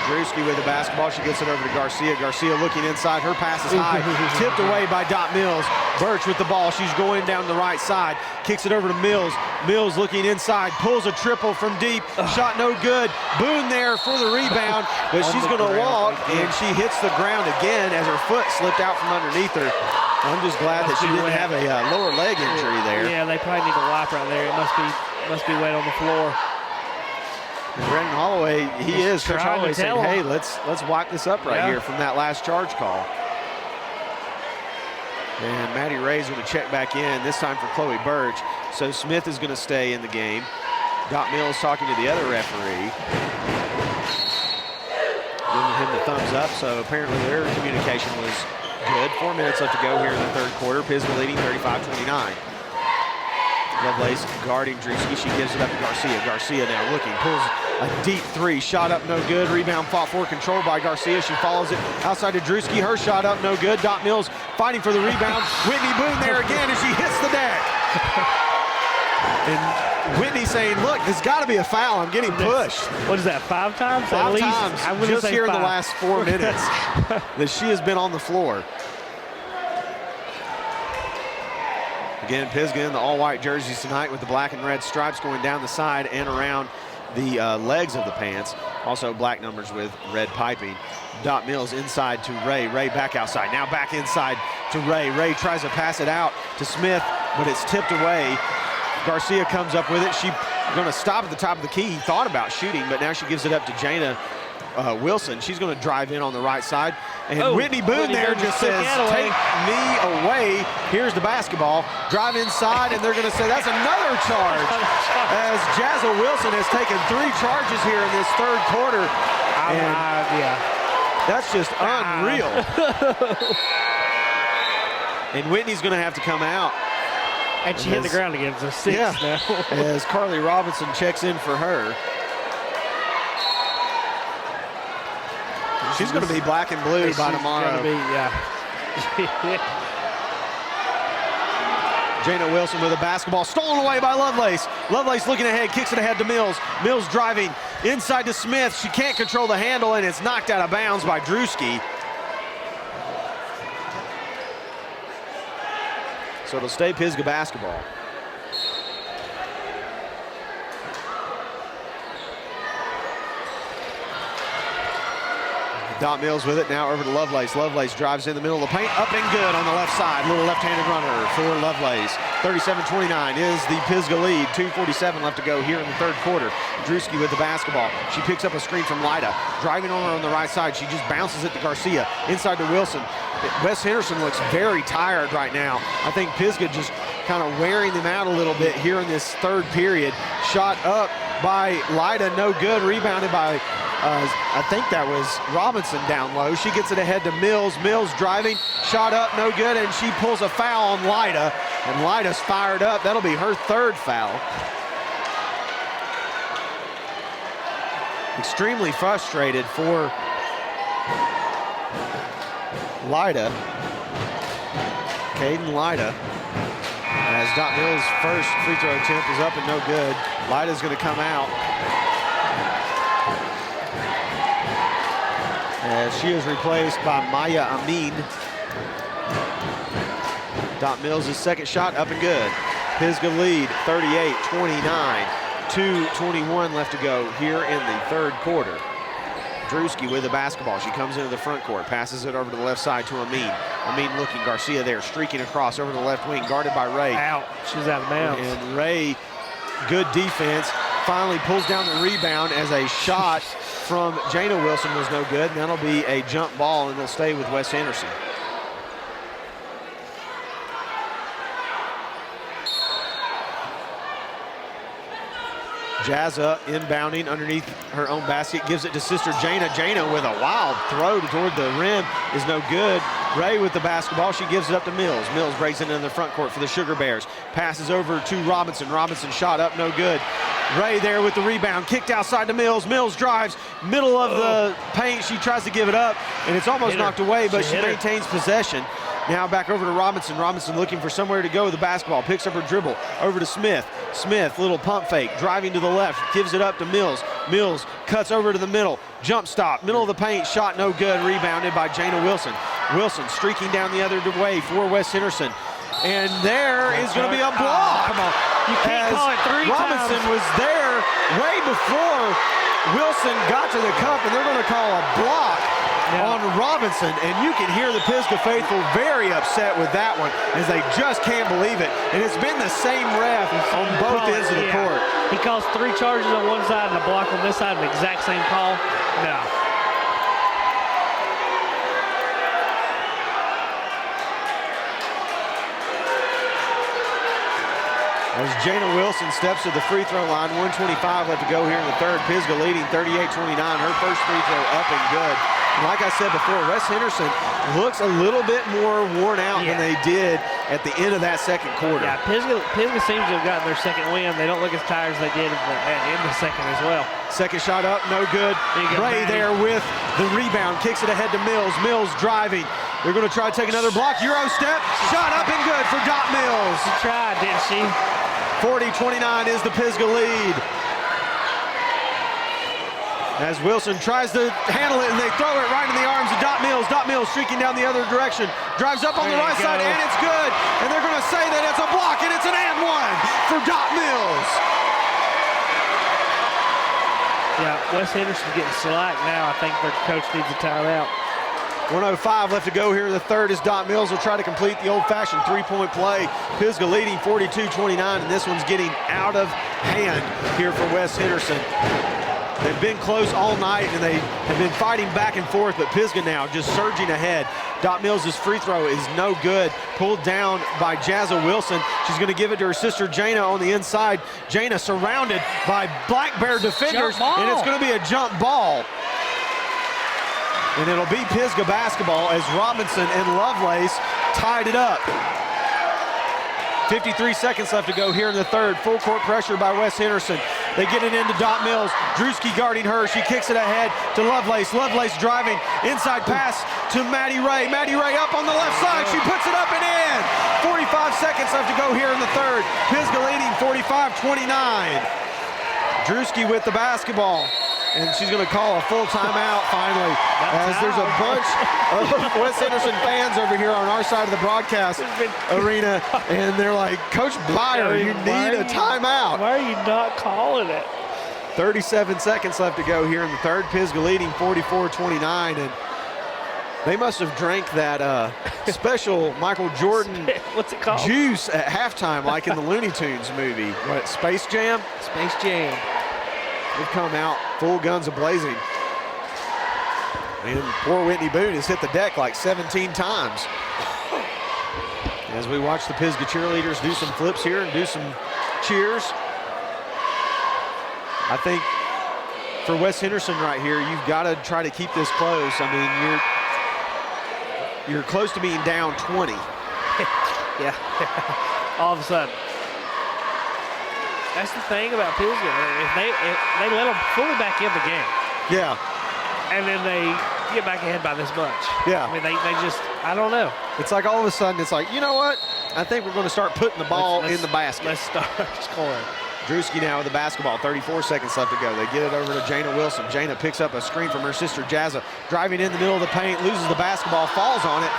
Drewski with the basketball. She gets it over to Garcia. Garcia looking inside. Her pass is high. Tipped away by Dot Mills. Birch with the ball. She's going down the right side. Kicks it over to Mills. Mills looking inside. Pulls a triple from deep. Shot no good. Boone there for the rebound. But she's going to walk, and she hits the ground again as her foot slipped out from underneath her. I'm just glad that she didn't have a lower leg injury there. Yeah, they probably need a wipe right there. It must be wet on the floor. And Brendan Holloway, Coach Holloway saying, hey, let's wipe this up right here from that last charge call. And Maddie Ray's going to check back in, this time for Chloe Birch. So Smith is going to stay in the game. Dot Mills talking to the other referee, giving him the thumbs up. So apparently their communication was good. 4 minutes left to go here in the third quarter. Pisgah leading 35-29. Lovelace guarding Drewski. She gives it up to Garcia. Garcia now looking, pulls a deep three. Shot up, no good. Rebound fought for, controlled by Garcia. She follows it outside to Drewski. Her shot up, no good. Dot Mills fighting for the rebound. Whitney Boone there again, and she hits the deck. And Whitney saying, look, there's got to be a foul. I'm getting pushed. What is that, 5 times? Five times, I'm gonna just say here 5. in the last 4 minutes that she has been on the floor. Again, Pisgah in the all-white jerseys tonight with the black and red stripes going down the side and around the legs of the pants. Also black numbers with red piping. Dot Mills inside to Ray. Ray back outside. Now back inside to Ray. Ray tries to pass it out to Smith, but it's tipped away. Garcia comes up with it. She's going to stop at the top of the key. He thought about shooting, but now she gives it up to Jana Wilson. She's going to drive in on the right side. And Whitney Boone there just says, take me away. Here's the basketball. Drive inside, and they're going to say that's another charge. As Jazza Wilson has taken 3 charges here in this third quarter. Yeah. That's just unreal. And Whitney's going to have to come out. And she hit the ground again. So 6 now. As Carly Robinson checks in for her. She's going to be black and blue by tomorrow. Jana Wilson with a basketball stolen away by Lovelace. Lovelace looking ahead, kicks it ahead to Mills. Mills driving inside to Smith. She can't control the handle, and it's knocked out of bounds by Drewski. So it'll stay Pisgah basketball. Dot Mills with it, now over to Lovelace. Lovelace drives in the middle of the paint, up and good on the left side. Little left-handed runner for Lovelace. 37-29 is the Pisgah lead. 2:47 left to go here in the third quarter. Drewski with the basketball. She picks up a screen from Lida. Driving on her on the right side, she just bounces it to Garcia. Inside to Wilson. Wes Henderson looks very tired right now. I think Pisgah just kind of wearing them out a little bit here in this third period. Shot up by Lida, no good. Rebounded by I think that was Robinson down low. She gets it ahead to Mills. Mills driving, shot up, no good, and she pulls a foul on Lida. And Lida's fired up. That'll be her third foul. Extremely frustrated for Lida. Caden Lida. As Dot Mills' first free throw attempt is up and no good. Lida's going to come out. As she is replaced by Maya Amin. Dot Mills' second shot up and good. Pisgah lead 38-29. 2:21 left to go here in the third quarter. Drewski with the basketball. She comes into the front court, passes it over to the left side to Amin. Amin looking, Garcia there, streaking across over the left wing, guarded by Ray. Out, she's out of bounds. And Ray, good defense, finally pulls down the rebound as a shot from Jana Wilson was no good, and that'll be a jump ball, and they'll stay with Wes Henderson. Jazza inbounding underneath her own basket, gives it to sister Jana. Jana with a wild throw toward the rim is no good. Ray with the basketball, she gives it up to Mills. Mills breaks it into the front court for the Sugar Bears. Passes over to Robinson. Robinson shot up, no good. Ray there with the rebound, kicked outside to Mills. Mills drives, middle of the paint. She tries to give it up, and it's almost knocked away, but she maintains possession. Now back over to Robinson. Robinson looking for somewhere to go with the basketball. Picks up her dribble over to Smith. Smith, little pump fake, driving to the left, gives it up to Mills. Mills cuts over to the middle. Jump stop, middle of the paint, shot no good. Rebounded by Jana Wilson. Wilson streaking down the other way for Wes Henderson. And there is going to be a block. Come on. You can't call it 3 Robinson times. was there way before Wilson got to the cup, and they're going to call a block on Robinson, and you can hear the Pisgah faithful very upset with that one, as they just can't believe it. And it's been the same ref on both ends of the court. He calls 3 charges on one side and a block on this side, the exact same call. No. As Jana Wilson steps to the free throw line, 1:25 left to go here in the third. Pisgah leading 38-29. Her first free throw up and good. Like I said before, West Henderson looks a little bit more worn out than they did at the end of that second quarter. Yeah, Pisgah seems to have gotten their second win. They don't look as tired as they did in the second as well. Second shot up, no good. Ray there with the rebound, kicks it ahead to Mills. Mills driving. They're going to try to take another block. Euro step, shot up and good for Dot Mills. She tried, didn't she? 40-29 is the Pisgah lead. As Wilson tries to handle it, and they throw it right in the arms of Dot Mills. Dot Mills streaking down the other direction. Drives up on the right side, and it's good. And they're going to say that it's a block, and it's an and one for Dot Mills. Yeah, West Henderson's getting slack now. I think their coach needs a timeout. 1:05 left to go here in the third as Dot Mills will try to complete the old-fashioned three-point play. Pisgah leading 42-29, and this one's getting out of hand here for West Henderson. They've been close all night, and they have been fighting back and forth, but Pisgah now just surging ahead. Dot Mills' free throw is no good. Pulled down by Jazza Wilson. She's going to give it to her sister Jana on the inside. Jana surrounded by Black Bear defenders, and it's going to be a jump ball. And it'll be Pisgah basketball as Robinson and Lovelace tied it up. 53 seconds left to go here in the third. Full court pressure by West Henderson. They get it into Dot Mills. Drewski guarding her. She kicks it ahead to Lovelace. Lovelace driving. Inside pass to Maddie Ray. Maddie Ray up on the left side. She puts it up and in. 45 seconds left to go here in the third. Pisgah leading 45-29. Drewski with the basketball. And she's going to call a full timeout finally, as there's a bunch of West Henderson fans over here on our side of the broadcast arena, and they're like, Coach Byer, you need a timeout. Why are you not calling it? 37 seconds left to go here in the third. Pisgah leading 44-29, and they must have drank that special Michael Jordan what's it called? Juice at halftime, like in the Looney Tunes movie. What, Space Jam? Space Jam. They've come out full guns a-blazing. And poor Whitney Boone has hit the deck like 17 times. As we watch the Pisgah cheerleaders do some flips here and do some cheers. I think for West Henderson right here, you've got to try to keep this close. I mean, you're close to being down 20. Yeah, all of a sudden. That's the thing about Pisgah. If they let them fully back in the game. Yeah. And then they get back ahead by this much. Yeah. I mean, they just, I don't know. It's like all of a sudden, it's like, you know what? I think we're going to start putting the ball in the basket. Let's start scoring. Drewski now with the basketball, 34 seconds left to go. They get it over to Jana Wilson. Jana picks up a screen from her sister Jazza, driving in the middle of the paint, loses the basketball, falls on it,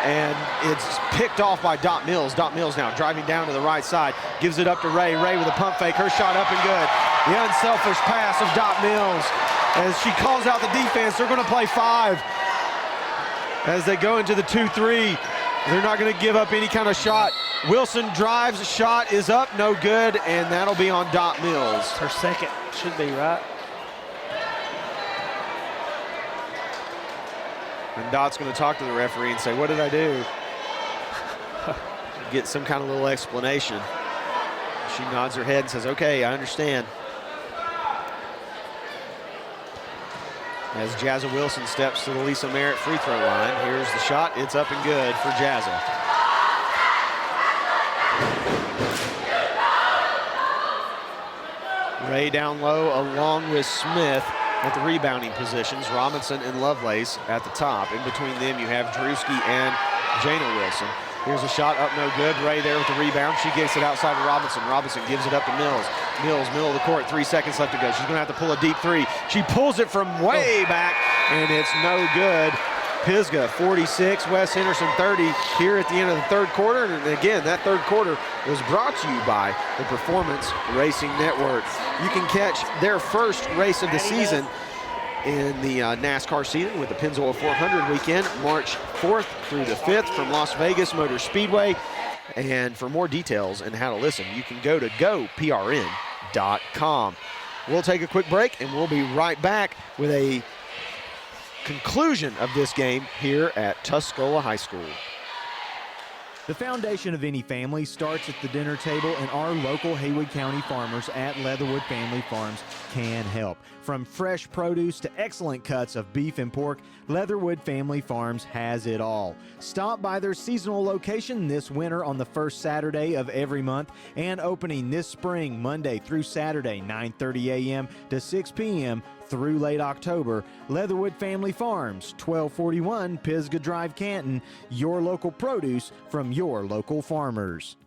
and it's picked off by Dot Mills. Dot Mills now driving down to the right side, gives it up to Ray. Ray with a pump fake, her shot up and good. The unselfish pass of Dot Mills. As she calls out the defense, they're gonna play 5. As they go into the 2-3, they're not gonna give up any kind of shot. Wilson drives, shot is up, no good, and that'll be on Dot Mills. Her second, should be, right? And Dot's going to talk to the referee and say, what did I do? Get some kind of little explanation. She nods her head and says, okay, I understand. As Jazza Wilson steps to the Lisa.Merritt free throw line, here's the shot. It's up and good for Jazza. Ray down low along with Smith at the rebounding positions. Robinson and Lovelace at the top. In between them, you have Drewski and Jana Wilson. Here's a shot up, no good. Ray there with the rebound. She gets it outside to Robinson. Robinson gives it up to Mills. Mills, middle of the court, 3 seconds left to go. She's gonna have to pull a deep three. She pulls it from way back, and it's no good. Pisgah 46, West Henderson 30 here at the end of the third quarter. And again, that third quarter was brought to you by the Performance Racing Network. You can catch their first race of the season in the NASCAR season with the Pennzoil 400 weekend, March 4th through the 5th from Las Vegas Motor Speedway. And for more details and how to listen, you can go to goprn.com. We'll take a quick break and we'll be right back with a conclusion of this game here at Tuscola High School. The foundation of any family starts at the dinner table, and our local Haywood County farmers at Leatherwood Family Farms can help. From fresh produce to excellent cuts of beef and pork, Leatherwood Family Farms has it all. Stop by their seasonal location this winter on the first Saturday of every month, and opening this spring Monday through Saturday, 9:30 a.m. to 6 p.m. through late October. Leatherwood Family Farms, 1241 Pisgah Drive, Canton. Your local produce from your local farmers.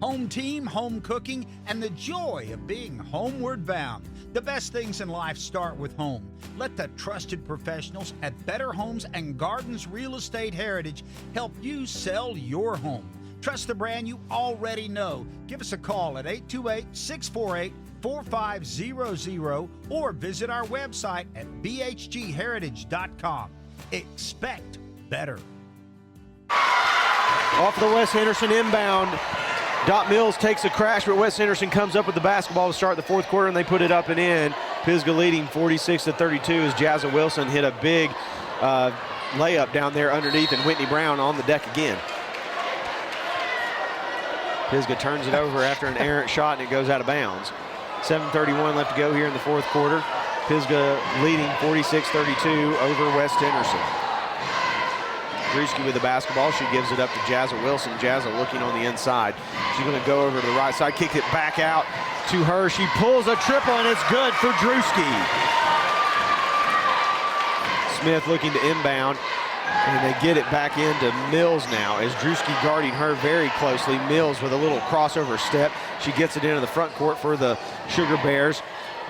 Home team, home cooking, and the joy of being homeward bound. The best things in life start with home. Let the trusted professionals at Better Homes and Gardens Real Estate Heritage help you sell your home. Trust the brand you already know. Give us a call at 828-648-4500 or visit our website at bhgheritage.com. Expect better. Off the West Henderson inbound. Dot Mills takes a crash, but West Henderson comes up with the basketball to start the fourth quarter, and they put it up and in. Pisgah leading 46-32 as Jazza Wilson hit a big layup down there underneath, and Whitney Brown on the deck again. Pisgah turns it over after an errant shot, and it goes out of bounds. 7:31 left to go here in the fourth quarter. Pisgah leading 46-32 over West Henderson. Drewski with the basketball. She gives it up to Jazza Wilson. Jazza looking on the inside. She's going to go over to the right side, kick it back out to her. She pulls a triple, and it's good for Drewski. Smith looking to inbound, and they get it back into Mills now as Drewski guarding her very closely. Mills with a little crossover step. She gets it into the front court for the Sugar Bears.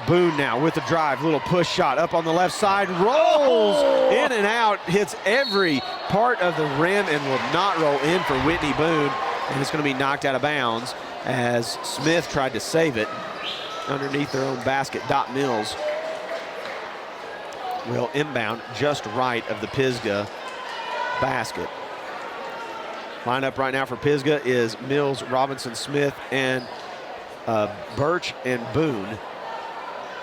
Boone now with the drive, little push shot up on the left side, rolls in and out, hits every part of the rim and will not roll in for Whitney Boone, and it's going to be knocked out of bounds as Smith tried to save it underneath their own basket. Dot Mills will inbound just right of the Pisgah basket. Lineup right now for Pisgah is Mills, Robinson, Smith, and Birch and Boone.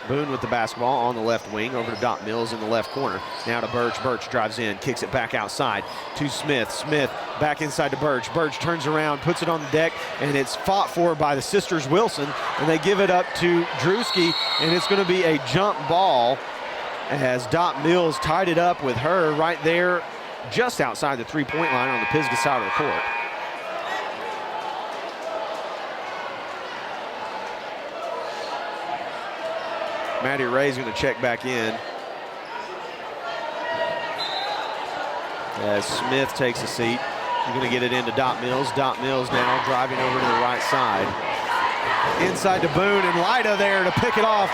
Boone with the basketball on the left wing over to Dot Mills in the left corner. Now to Birch. Birch drives in, kicks it back outside to Smith. Smith back inside to Birch. Birch turns around, puts it on the deck, and it's fought for by the sisters Wilson, and they give it up to Drewski, and it's going to be a jump ball as Dot Mills tied it up with her right there just outside the three-point line on the Pisgah side of the court. Maddie Ray's going to check back in as Smith takes a seat. She's going to get it into Dot Mills. Dot Mills now driving over to the right side. Inside to Boone, and Lida there to pick it off.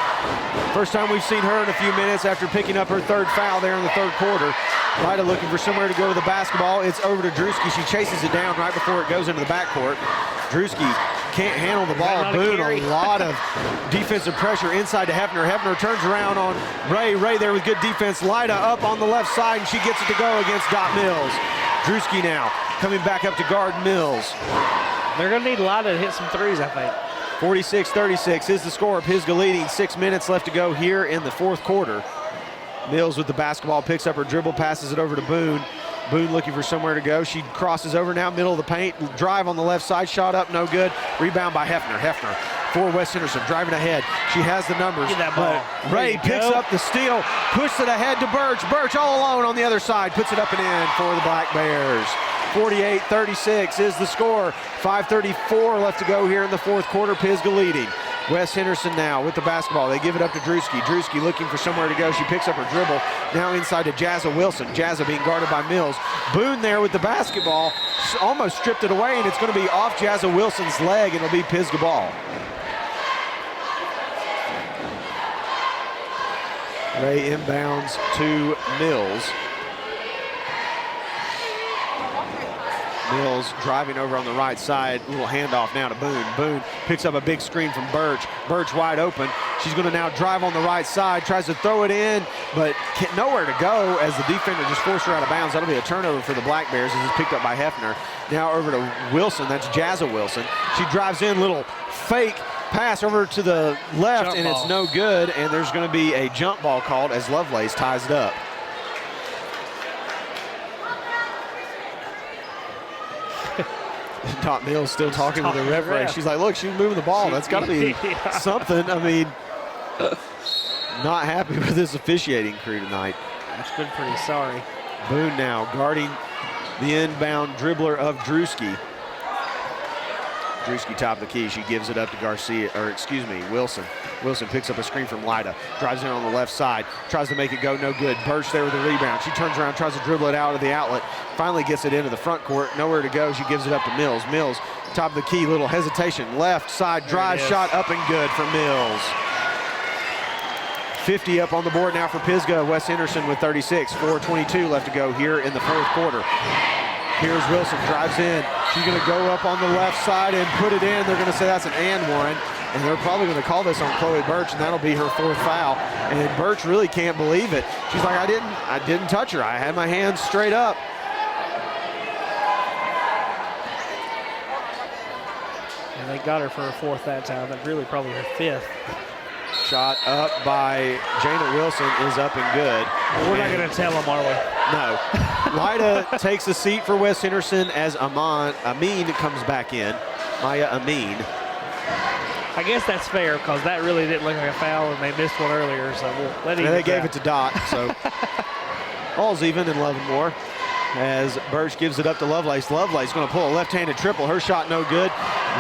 First time we've seen her in a few minutes after picking up her third foul there in the third quarter. Lida looking for somewhere to go with the basketball. It's over to Drewski. She chases it down right before it goes into the backcourt. Drewski can't handle the ball. Boone, a lot of defensive pressure inside to Hefner. Hefner turns around on Ray. Ray there with good defense. Lida up on the left side, and she gets it to go against Dot Mills. Drewski now coming back up to guard Mills. They're going to need Lida to hit some threes, I think. 46-36 is the score. Pisgah leading. 6 minutes left to go here in the fourth quarter. Mills with the basketball, picks up her dribble, passes it over to Boone. Boone looking for somewhere to go. She crosses over now, middle of the paint. Drive on the left side, shot up, no good. Rebound by Hefner. Hefner for West Henderson, driving ahead. She has the numbers, but Ray picks up the steal, pushes it ahead to Birch. Birch all alone on the other side, puts it up and in for the Black Bears. 48-36 is the score. 5:34 left to go here in the fourth quarter. Pisgah leading. West Henderson now with the basketball. They give it up to Drewski. Drewski looking for somewhere to go. She picks up her dribble. Now inside to Jazza Wilson. Jazza being guarded by Mills. Boone there with the basketball. Almost stripped it away, and it's going to be off Jazza Wilson's leg, and it'll be Pisgah ball. Ray inbounds to Mills. Mills driving over on the right side. Little handoff now to Boone. Boone picks up a big screen from Birch. Birch wide open. She's going to now drive on the right side. Tries to throw it in, but nowhere to go as the defender just forced her out of bounds. That'll be a turnover for the Black Bears as it's picked up by Hefner. Now over to Wilson. That's Jazza Wilson. She drives in, little fake pass over to the left, and it's no good. And there's going to be a jump ball called as Lovelace ties it up. Dot Mills still talking with the referee. She's like, look, she's moving the ball. That's got to be something. I mean, not happy with this officiating crew tonight. That's been pretty sorry. Boone now guarding the inbound dribbler of Drewski. Drewski top of the key. She gives it up to Wilson. Wilson picks up a screen from Lida. Drives in on the left side. Tries to make it go, no good. Birch there with the rebound. She turns around, tries to dribble it out of the outlet. Finally gets it into the front court. Nowhere to go. She gives it up to Mills. Mills, top of the key, little hesitation. Left side drive shot up and good for Mills. 50 up on the board now for Pisgah. West Henderson with 36. 4:22 left to go here in the fourth quarter. Here's Wilson, drives in. She's going to go up on the left side and put it in. They're going to say that's an and one. And they're probably going to call this on Chloe Birch, and that'll be her fourth foul. And Birch really can't believe it. She's like, I didn't touch her. I had my hands straight up. And they got her for her fourth that time. That's really probably her fifth. Shot up by Jana Wilson is up and good. We're not going to tell them, are we? No. Lida takes a seat for West Henderson as Amin comes back in. Maya Amin. I guess that's fair because that really didn't look like a foul and they missed one earlier, so we'll let it. And they gave it to Dot, so all's even in Leavenworth as Birch gives it up to Lovelace. Lovelace going to pull a left-handed triple. Her shot no good.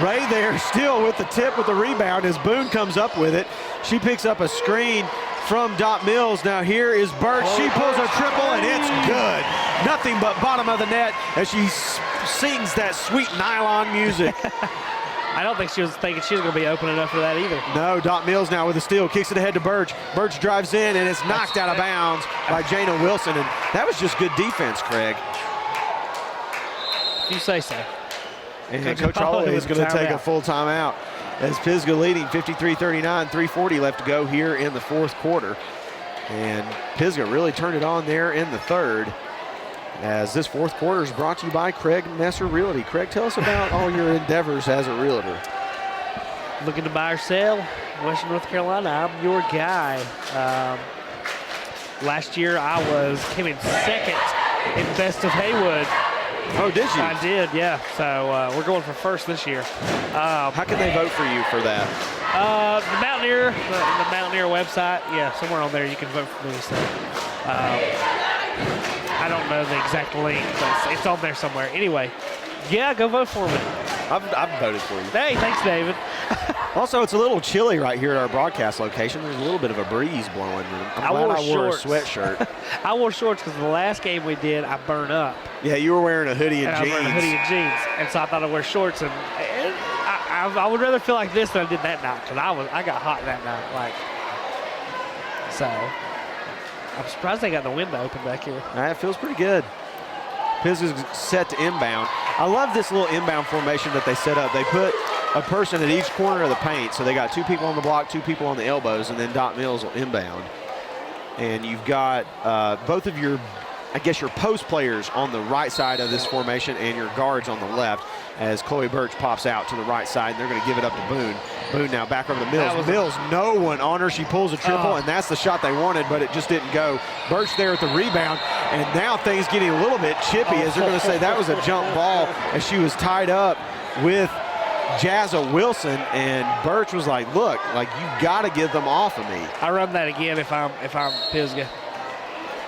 Ray there still with the tip with the rebound as Boone comes up with it. She picks up a screen from Dot Mills. Now here is Birch. She pulls a triple and it's good. Nothing but bottom of the net as she sings that sweet nylon music. I don't think she was thinking she was going to be open enough for that either. No, Dot Mills now with a steal, kicks it ahead to Birch. Birch drives in and it's knocked out of bounds by Jana Wilson, and that was just good defense, Craig. You say so. And Coach Holloway is going to take a full timeout as Pisgah leading 53-39, 3:40 left to go here in the fourth quarter. And Pisgah really turned it on there in the third. As this fourth quarter is brought to you by Craig.messer Realty. Craig, tell us about all your endeavors as a realtor. Looking to buy or sell, Western North Carolina, I'm your guy. Last year I came in second in Best of Haywood. Oh, did you? I did, yeah. So we're going for first this year. How can they vote for you for that? The Mountaineer website, yeah, somewhere on there you can vote for me. So I don't know the exact link, but it's on there somewhere. Anyway, yeah, go vote for me. I've voted for you. Hey, thanks, David. Also, it's a little chilly right here at our broadcast location. There's a little bit of a breeze blowing. I'm glad I wore a sweatshirt. I wore shorts because the last game we did, I burned up. Yeah, you were wearing a hoodie and jeans. I was wearing a hoodie and jeans, and so I thought I'd wear shorts. And I would rather feel like this than I did that night because I got hot that night. So I'm surprised they got the window open back here. It feels pretty good. Pisgah's set to inbound. I love this little inbound formation that they set up. They put a person at each corner of the paint, so they got two people on the block, two people on the elbows, and then Dot Mills will inbound. And you've got both of your post players on the right side of this formation and your guards on the left as Chloe Birch pops out to the right side, and they're going to give it up to Boone. Boone now back over to Mills. Mills, no one on her. She pulls a triple, and that's the shot they wanted, but it just didn't go. Birch there at the rebound, and now things getting a little bit chippy as they're going to say that was a jump ball as she was tied up with Jazza Wilson, and Birch was like, look, you got to get them off of me. I run that again if I'm Pisgah.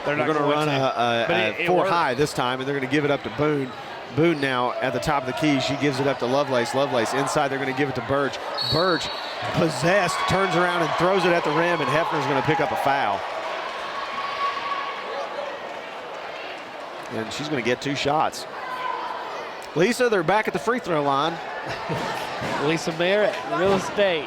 They're going to run a 4 high this time, and they're going to give it up to Boone. Boone now at the top of the key. She gives it up to Lovelace. Lovelace inside. They're going to give it to Birch. Birch, possessed, turns around and throws it at the rim, and Hefner's going to pick up a foul. And she's going to get 2 shots. Lisa, they're back at the free throw line. Lisa Merritt, real estate.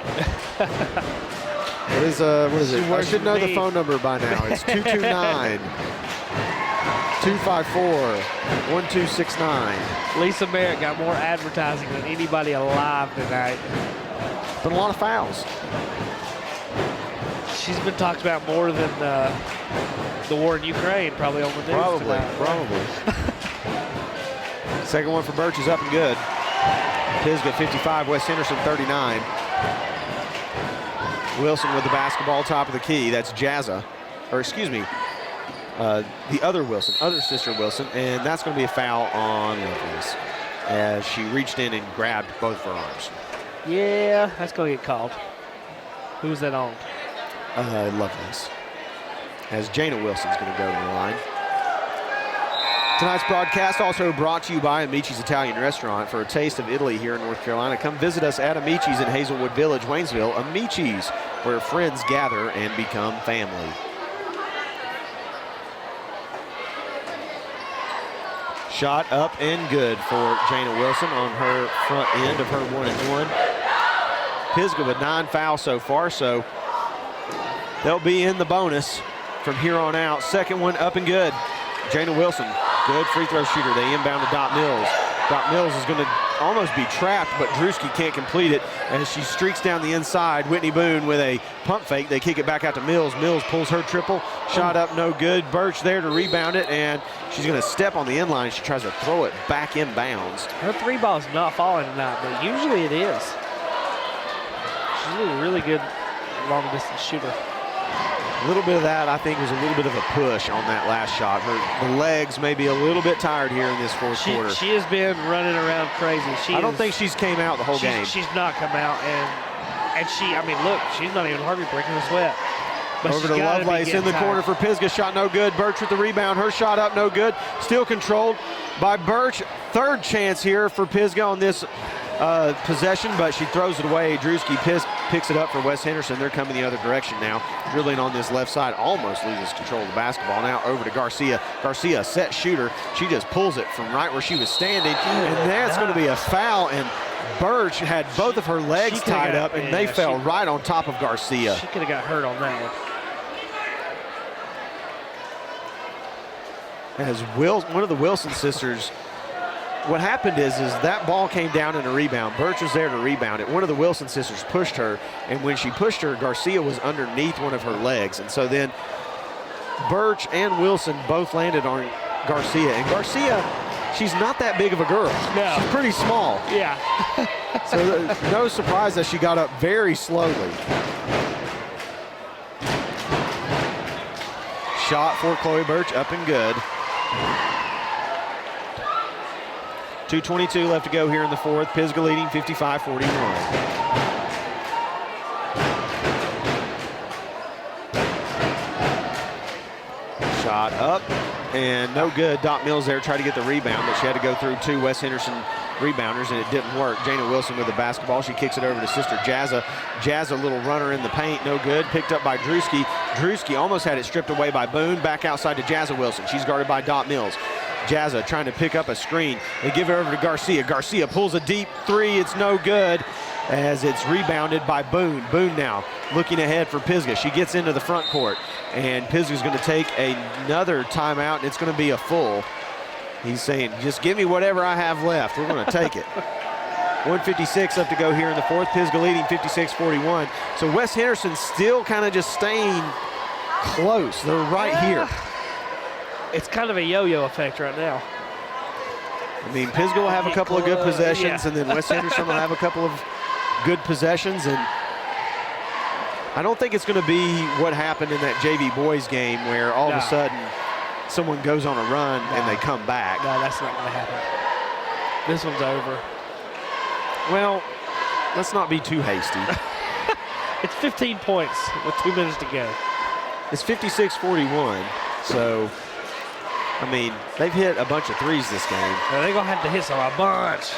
What is it? I should know the phone number by now. It's 229-254-1269. Lisa Merritt got more advertising than anybody alive tonight. Been a lot of fouls. She's been talked about more than the war in Ukraine, probably on the news tonight. Probably. Second one for Birch is up and good. Pisgah 55, West Henderson 39. Wilson with the basketball, top of the key. That's Jazza, or excuse me, the other Wilson, other sister Wilson, and that's going to be a foul on Lovelace. as she reached in and grabbed both of her arms. Yeah, that's going to get called. Who's that on? Lovelace. As Jana Wilson's going to go to the line. Tonight's broadcast also brought to you by Amici's Italian Restaurant. For a taste of Italy here in North Carolina, come visit us at Amici's in Hazelwood Village, Waynesville. Amici's, where friends gather and become family. Shot up and good for Jana Wilson on her front end of her 1-and-1. Pisgah with 9 fouls so far, so they'll be in the bonus from here on out. Second one up and good. Jana Wilson, good free throw shooter. They inbound to Dot Mills. Dot Mills is going to almost be trapped, but Drewski can't complete it as she streaks down the inside. Whitney Boone with a pump fake. They kick it back out to Mills. Mills pulls her triple. Shot up, no good. Birch there to rebound it, and she's going to step on the inline. She tries to throw it back inbounds. Her 3 ball's not falling tonight, but usually it is. She's a really good long-distance shooter. A little bit of that, I think, was a little bit of a push on that last shot. The legs may be a little bit tired here in this fourth quarter. She has been running around crazy. I don't think she's came out the whole game. She's not come out, and she, I mean, look, she's not even hardly breaking a sweat. But over to Lovelace in the corner for Pisgah. Shot no good. Birch with the rebound. Her shot up, no good. Still controlled by Birch. Third chance here for Pisgah on this possession, but she throws it away. Drewski picks it up for Wes Henderson. They're coming the other direction now. Dribbling on this left side, almost loses control of the basketball. Now over to Garcia. Garcia, set shooter. She just pulls it from right where she was standing, and that's going to be a foul, and Birch had both of her legs tied up, and they fell right on top of Garcia. She could have got hurt on that one. As one of the Wilson sisters, what happened is that ball came down in a rebound. Birch was there to rebound it. One of the Wilson sisters pushed her, and when she pushed her, Garcia was underneath one of her legs. And so then Birch and Wilson both landed on Garcia. And Garcia, she's not that big of a girl. No. She's pretty small. Yeah. So no surprise that she got up very slowly. Shot for Chloe Birch, up and good. 2:22 left to go here in the fourth. Pisgah leading 55-41. Shot up and no good. Dot Mills there tried to get the rebound, but she had to go through 2 Wes Henderson rebounders, and it didn't work. Jana Wilson with the basketball. She kicks it over to sister Jazza. Jazza, little runner in the paint, no good. Picked up by Drewski. Drewski almost had it stripped away by Boone. Back outside to Jazza Wilson. She's guarded by Dot Mills. Jazza trying to pick up a screen. They give it over to Garcia. Garcia pulls a deep 3. It's no good as it's rebounded by Boone. Boone now looking ahead for Pisgah. She gets into the front court, and Pisgah's going to take another timeout, and it's going to be a full. He's saying, just give me whatever I have left. We're going to take it. 1:56 left to go here in the fourth. Pisgah leading 56-41. So Wes Henderson still kind of just staying close. They're right here. It's kind of a yo-yo effect right now. I mean, Pisgah will have a couple of good possessions, and then Wes Henderson will have a couple of good possessions. And I don't think it's going to be what happened in that JV boys game where all of a sudden someone goes on a run and they come back. No, that's not going to happen. This one's over. Well, let's not be too hasty. It's 15 points with 2 minutes to go. It's 56-41, so, I mean, they've hit a bunch of threes this game. They're going to have to hit some a bunch.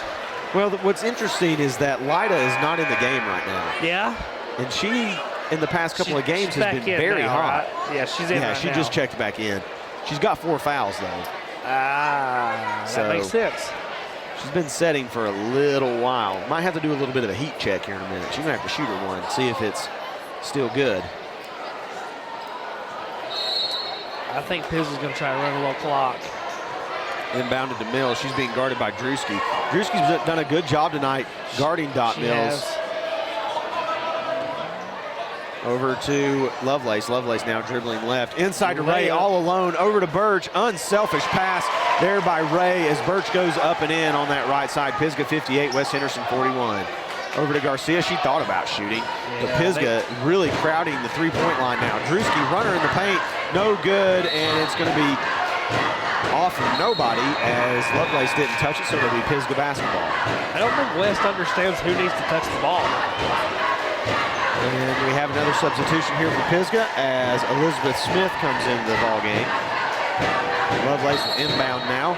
Well, what's interesting is that Lida is not in the game right now. Yeah? And she, in the past couple of games, has been very hot. Right? Yeah, she's in right she now. Just checked back in. She's got 4 fouls, though. That makes sense. She's been setting for a little while. Might have to do a little bit of a heat check here in a minute. She's going to have to shoot her one, see if it's still good. I think Pisgah's going to try to run a little clock. Inbounded to Mills. She's being guarded by Drewski. Drewski's done a good job tonight guarding Dot Mills. Over to Lovelace. Lovelace now dribbling left. Inside to Ray, all alone. Over to Birch. Unselfish pass there by Ray as Birch goes up and in on that right side. Pisgah 58, Wes Henderson 41. Over to Garcia. She thought about shooting, but Pisgah really crowding the three-point line now. Drewski, runner in the paint, no good, and it's going to be off of nobody as Lovelace didn't touch it, so it'll be Pisgah basketball. I don't think West understands who needs to touch the ball. And we have another substitution here for Pisgah as Elizabeth Smith comes into the ball game. Lovelace inbound now.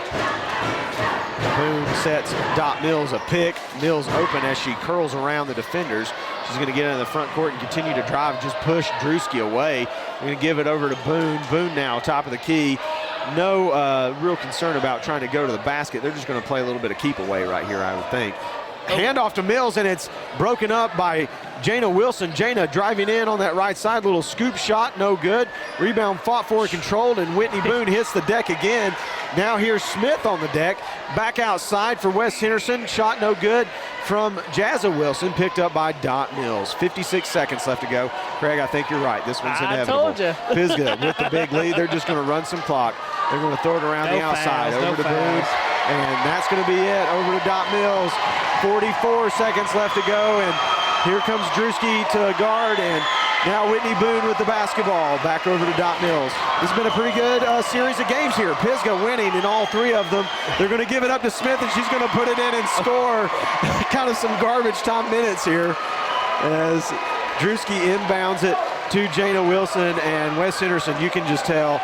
Boone sets Dot Mills a pick. Mills open as she curls around the defenders. She's going to get into the front court and continue to drive, just push Drewski away. We're going to give it over to Boone. Boone now, top of the key. No real concern about trying to go to the basket. They're just going to play a little bit of keep away right here, I would think. Handoff to Mills, and it's broken up by Jana Wilson. Jana driving in on that right side, little scoop shot, no good. Rebound fought for and controlled, and Whitney Boone hits the deck again. Now here's Smith on the deck. Back outside for West Henderson, shot no good from Jazza Wilson, picked up by Dot Mills. 56 seconds left to go. Craig, I think you're right. This one's inevitable. I told you. Pisgah with the big lead. They're just going to run some clock. They're going to throw it around the outside, over to Boone, and that's going to be it. Over to Dot Mills. 44 seconds left to go, and here comes Drewski to guard, and now Whitney Boone with the basketball. Back over to Dot Mills. It's been a pretty good series of games here. Pisgah winning in all three of them. They're going to give it up to Smith, and she's going to put it in and score. Kind of some garbage time minutes here as Drewski inbounds it to Jana Wilson, and Wes Henderson, you can just tell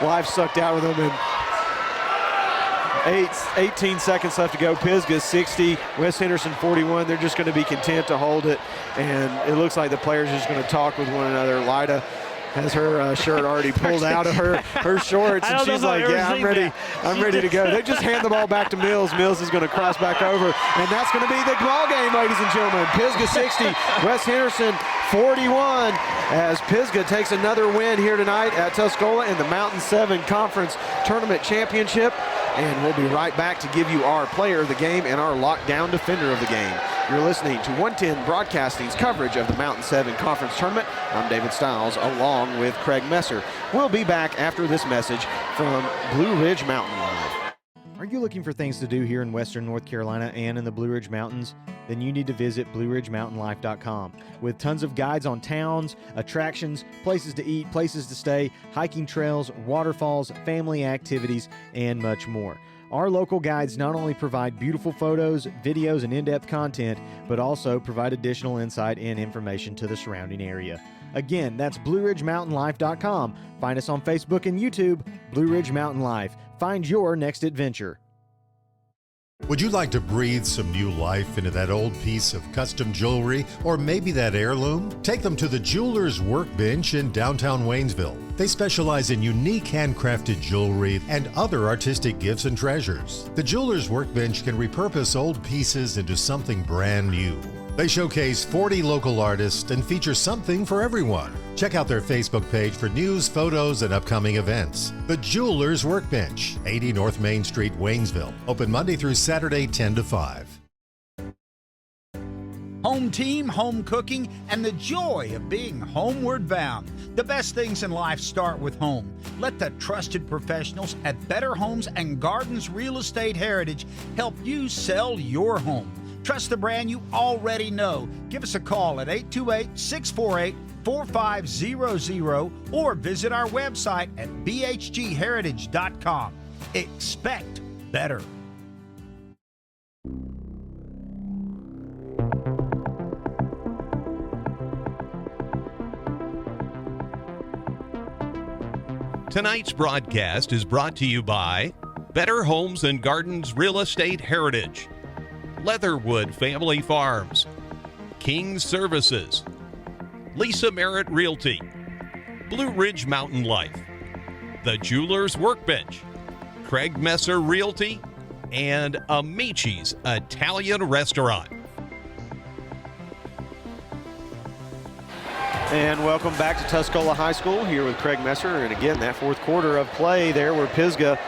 life sucked out with them. And 18 seconds left to go. Pisgah 60, West Henderson 41. They're just going to be content to hold it, and it looks like the players are just going to talk with one another. Lida has her shirt already pulled out of her shorts, and she's like, yeah, I'm ready to go. They just hand the ball back to Mills. Mills is going to cross back over, and that's going to be the ball game, ladies and gentlemen. Pisgah 60, West Henderson 41, as Pisgah takes another win here tonight at Tuscola in the Mountain 7 Conference Tournament Championship. And we'll be right back to give you our player of the game and our lockdown defender of the game. You're listening to 110 Broadcasting's coverage of the Mountain 7 Conference Tournament. I'm David Stiles along with Craig Messer. We'll be back after this message from Blue Ridge Mountain Live. Are you looking for things to do here in Western North Carolina and in the Blue Ridge Mountains? Then you need to visit BlueRidgeMountainLife.com with tons of guides on towns, attractions, places to eat, places to stay, hiking trails, waterfalls, family activities, and much more. Our local guides not only provide beautiful photos, videos, and in-depth content, but also provide additional insight and information to the surrounding area. Again, that's BlueRidgeMountainLife.com. Find us on Facebook and YouTube, Blue Ridge Mountain Life. Find your next adventure. Would you like to breathe some new life into that old piece of custom jewelry or maybe that heirloom? Take them to the Jeweler's Workbench in downtown Waynesville. They specialize in unique handcrafted jewelry and other artistic gifts and treasures. The Jeweler's Workbench can repurpose old pieces into something brand new. They showcase 40 local artists and feature something for everyone. Check out their Facebook page for news, photos, and upcoming events. The Jeweler's Workbench, 80 North Main Street, Waynesville. Open Monday through Saturday, 10 to 5. Home team, home cooking, and the joy of being homeward bound. The best things in life start with home. Let the trusted professionals at Better Homes and Gardens Real Estate Heritage help you sell your home. Trust the brand you already know. Give us a call at 828-648-4500 or visit our website at bhgheritage.com. Expect better. Tonight's broadcast is brought to you by Better Homes and Gardens Real Estate Heritage, Leatherwood Family Farms, Kingservices, Lisa.Merritt Realty, Blue Ridge Mountain Life, The Jeweler's Workbench, Craig.Messer Realty, and Amici's Italian Restaurant. And welcome back to Tuscola High School here with Craig Messer. And again, that fourth quarter of play there where Pisgah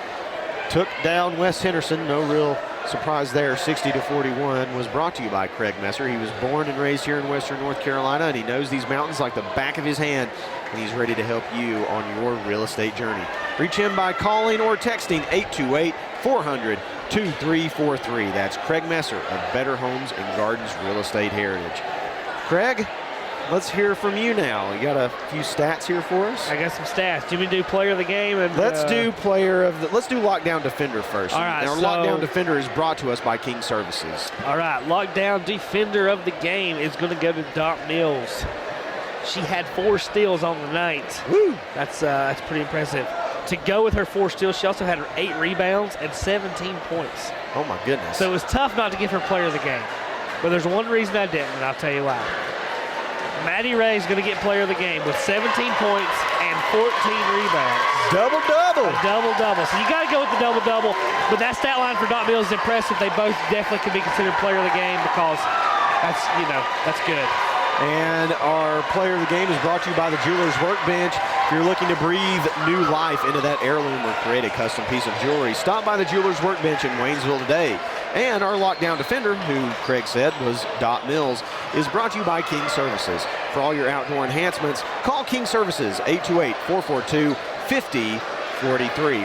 took down West Henderson. No real surprise there, 60-41, was brought to you by Craig Messer. He was born and raised here in Western North Carolina, and he knows these mountains like the back of his hand, and he's ready to help you on your real estate journey. Reach him by calling or texting 828-400-2343. That's Craig Messer of Better Homes and Gardens Real Estate Heritage. Craig, let's hear from you now. You got a few stats here for us? I got some stats. Do you want me to do player of the game? And let's do lockdown defender first. All right. And our lockdown defender is brought to us by King Services. All right. Lockdown defender of the game is going to go to Doc Mills. She had 4 steals on the night. Woo! That's pretty impressive. To go with her 4 steals, she also had 8 rebounds and 17 points. Oh my goodness. So it was tough not to give her player of the game. But there's one reason I didn't, and I'll tell you why. Maddie Ray is going to get player of the game with 17 points and 14 rebounds. Double-double. A double-double. So you got to go with the double-double. But that stat line for Doc Mills is impressive. They both definitely can be considered player of the game because that's good. And our player of the game is brought to you by the Jeweler's Workbench. If you're looking to breathe new life into that heirloom or create a custom piece of jewelry, stop by the Jeweler's Workbench in Waynesville today. And our lockdown defender, who Craig said was Dot Mills, is brought to you by King Services. For all your outdoor enhancements, call King Services, 828-442-5043.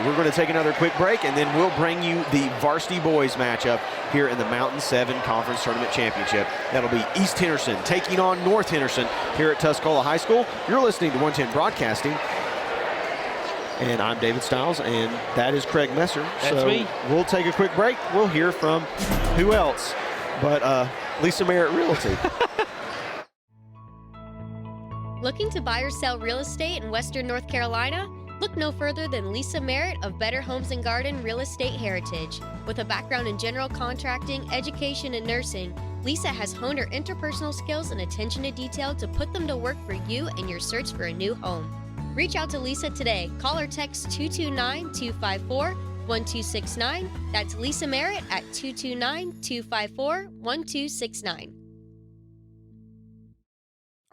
We're going to take another quick break, and then we'll bring you the Varsity Boys matchup here in the Mountain 7 Conference Tournament Championship. That'll be East Henderson taking on North Henderson here at Tuscola High School. You're listening to 110 Broadcasting. And I'm David Stiles, and that is Craig Messer. That's me. We'll take a quick break. We'll hear from who else but Lisa Merritt Realty. Looking to buy or sell real estate in Western North Carolina? Look no further than Lisa Merritt of Better Homes and Garden Real Estate Heritage. With a background in general contracting, education, and nursing, Lisa has honed her interpersonal skills and attention to detail to put them to work for you in your search for a new home. Reach out to Lisa today. Call or text 229-254-1269. That's Lisa Merritt at 229-254-1269.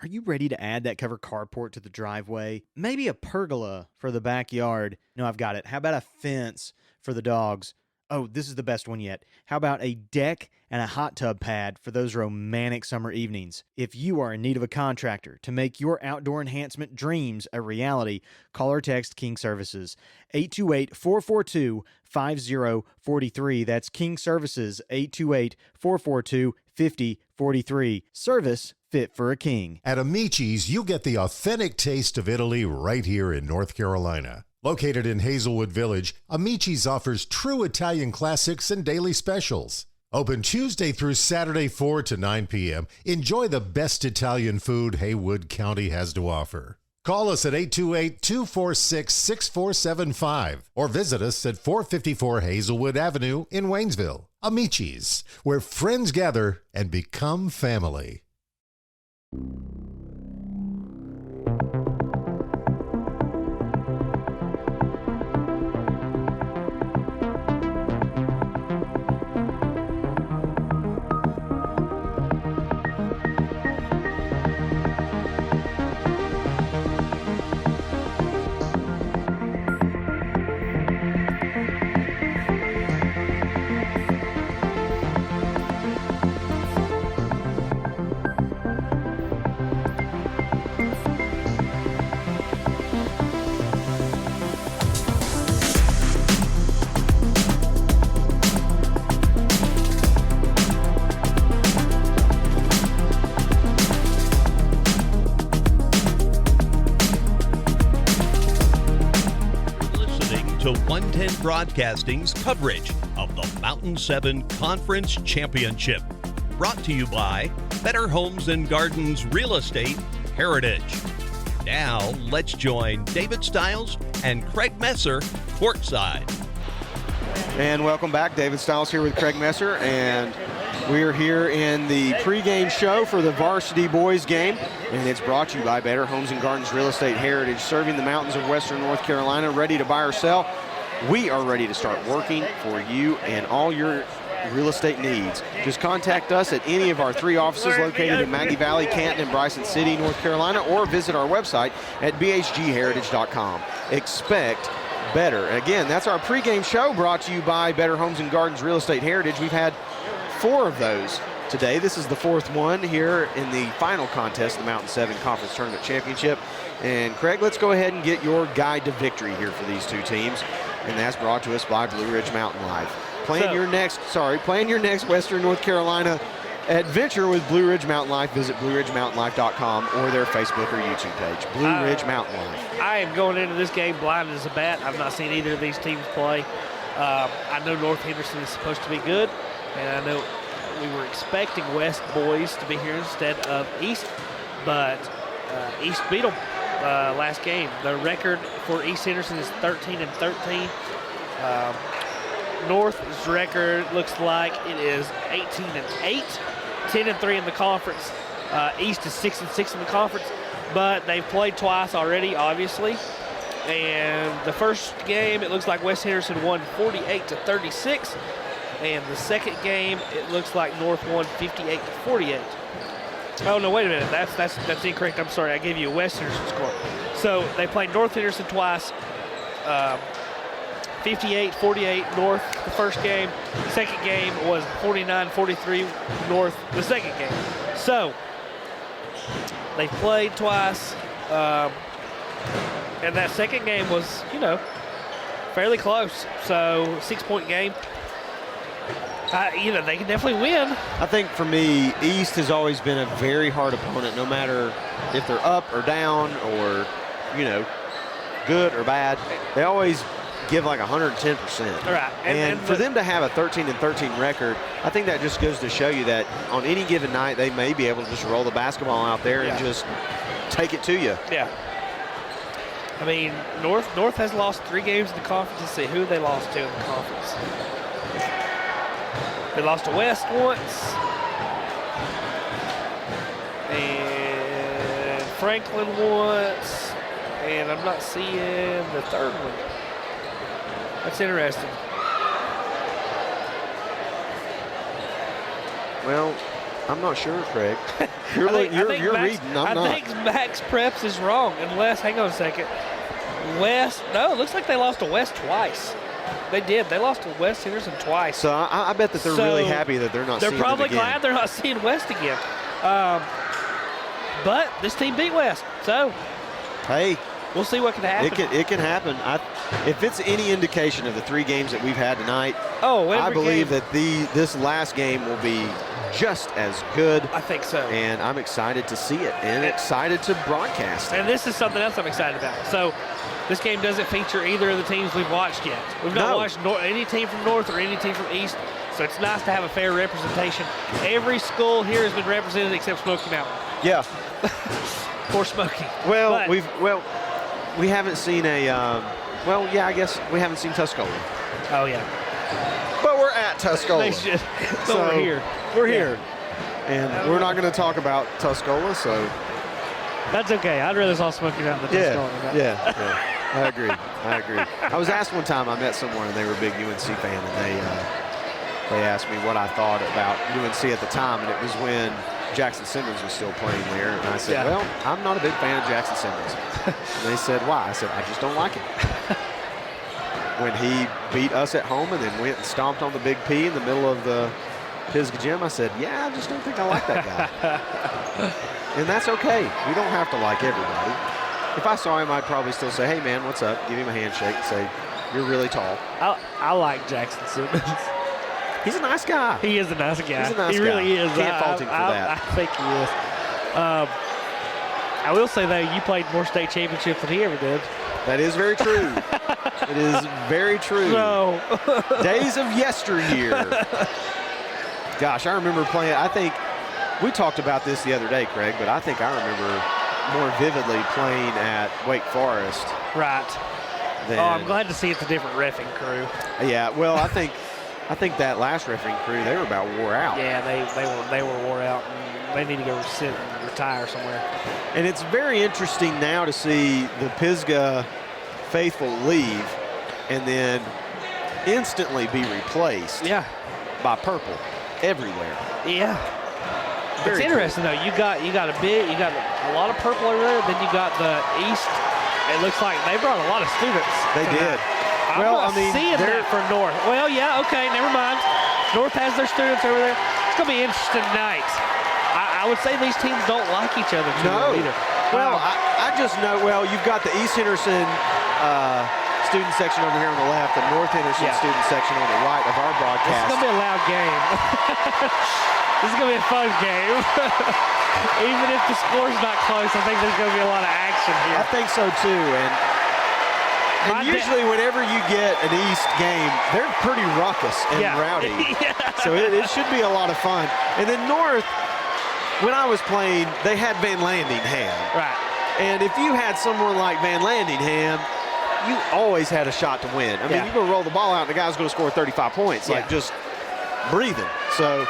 Are you ready to add that covered carport to the driveway? Maybe a pergola for the backyard. No, I've got it. How about a fence for the dogs? Oh, this is the best one yet. How about a deck and a hot tub pad for those romantic summer evenings? If you are in need of a contractor to make your outdoor enhancement dreams a reality, call or text King Services, 828-442-5043. That's King Services, 828-442-5043. Service fit for a king. At Amici's, you get the authentic taste of Italy right here in North Carolina. Located in Hazelwood Village, Amici's offers true Italian classics and daily specials. Open Tuesday through Saturday 4 to 9 p.m. Enjoy the best Italian food Haywood County has to offer. Call us at 828-246-6475 or visit us at 454 Hazelwood Avenue in Waynesville. Amici's, where friends gather and become family. To 110 Broadcasting's coverage of the Mountain 7 Conference Championship. Brought to you by Better Homes and Gardens Real Estate Heritage. Now, let's join David Stiles and Craig Messer courtside. And welcome back. David Stiles here with Craig Messer, and we're here in the pregame show for the Varsity Boys game, and it's brought to you by Better Homes and Gardens Real Estate Heritage, serving the mountains of Western North Carolina. Ready to buy or sell? We are ready to start working for you and all your real estate needs. Just contact us at any of our 3 offices located in Maggie Valley, Canton, and Bryson City, North Carolina, or visit our website at bhgheritage.com. Expect better. Again, that's our pregame show brought to you by Better Homes and Gardens Real Estate Heritage. We've had 4 of those today. This is the 4th one here in the final contest, the Mountain 7 Conference Tournament Championship. And Craig, let's go ahead and get your guide to victory here for these 2 teams. And that's brought to us by Blue Ridge Mountain Life. Playing your next Western North Carolina adventure with Blue Ridge Mountain Life, visit BlueRidgeMountainLife.com or their Facebook or YouTube page, Blue Ridge Mountain Life. I am going into this game blind as a bat. I've not seen either of these teams play. I know North Henderson is supposed to be good, and I know we were expecting West boys to be here instead of East, but East beat them last game. The record for East Henderson is 13-13. North's record looks like it is 18-8, 10-3 in the conference. East is 6-6 in the conference, but they've played twice already, obviously. And the first game, it looks like West Henderson won 48-36, and the second game, it looks like North won 58-48. Oh no! Wait a minute. That's incorrect. I'm sorry. I gave you a West Henderson score. So they played North Henderson twice. 58-48 North the first game. The second game was 49-43 North the second game. So they played twice, and that second game was, fairly close. So 6-point game. They can definitely win. I think for me, East has always been a very hard opponent, no matter if they're up or down or, good or bad. They always give like 110%. All right. And for them to have a 13-13 record, I think that just goes to show you that on any given night, they may be able to just roll the basketball out there and just take it to you. Yeah. I mean, North has lost 3 games in the conference. Let's see who they lost to in the conference. They lost to West once, and Franklin once, and I'm not seeing the third one. That's interesting. Well, I'm not sure, Craig. You're reading. I'm not. I think Max Preps is wrong, unless, hang on a second. West, no, it looks like they lost to West twice. They did. They lost to West Henderson twice. So I bet that they're really happy that they're not seeing it again. They're probably glad they're not seeing West again. But this team beat West. So, hey, we'll see what can happen. It can happen. If it's any indication of the 3 games that we've had tonight, I believe that this last game will be just as good. I think so. And I'm excited to see it and excited to broadcast it. And this is something else I'm excited about. So, this game doesn't feature either of the teams we've watched yet. We've not watched any team from North or any team from East, so it's nice to have a fair representation. Every school here has been represented except Smoky Mountain. Yeah. Poor Smoky. Well, we haven't seen I guess we haven't seen Tuscola. Oh, yeah. But we're at Tuscola. So we're here. We're here. And we're not going to talk about Tuscola, so. That's okay. I'd rather saw Smoky Mountain than Tuscola. Yeah. I agree. I was asked one time, I met someone and they were a big UNC fan, and they asked me what I thought about UNC at the time, and it was when Jackson Simmons was still playing there. And I said, well, I'm not a big fan of Jackson Simmons. And they said, why? I said, I just don't like him. When he beat us at home and then went and stomped on the Big P in the middle of the Pisgah gym, I said, I just don't think I like that guy. And that's okay. We don't have to like everybody. If I saw him, I'd probably still say, hey, man, what's up? Give him a handshake and say, you're really tall. I like Jackson Simmons. He's a nice guy. He is a nice guy. He's a nice guy. He really is. Can't fault him for that. I think he is. I will say, though, you played more state championships than he ever did. That is very true. It is very true. No. Days of yesteryear. Gosh, I remember playing. I think we talked about this the other day, Craig, but I think I remember more vividly playing at Wake Forest. Right. I'm glad to see it's a different reffing crew. Yeah, well, I think that last reffing crew, they were about wore out. Yeah, they were wore out, and they need to go sit and retire somewhere. And it's very interesting now to see the Pisgah faithful leave and then instantly be replaced by purple everywhere. Yeah. It's interesting though. You got a lot of purple over there. Then you got the East. It looks like they brought a lot of students. They did. I'm seeing that for North. Well, yeah, okay, never mind. North has their students over there. It's gonna be interesting tonight. I would say these teams don't like each other too well either. Well, I just know. Well, you've got the East Henderson student section over here on the left, the North Henderson student section on the right of our broadcast. It's gonna be a loud game. This is going to be a fun game. Even if the score's not close, I think there's going to be a lot of action here. I think so too. And usually whenever you get an East game, they're pretty ruckus and rowdy. So it should be a lot of fun. And then North, when I was playing, they had Van Landingham. Right. And if you had someone like Van Landingham, you always had a shot to win. I mean, you're going to roll the ball out and the guy's going to score 35 points, like just breathing. So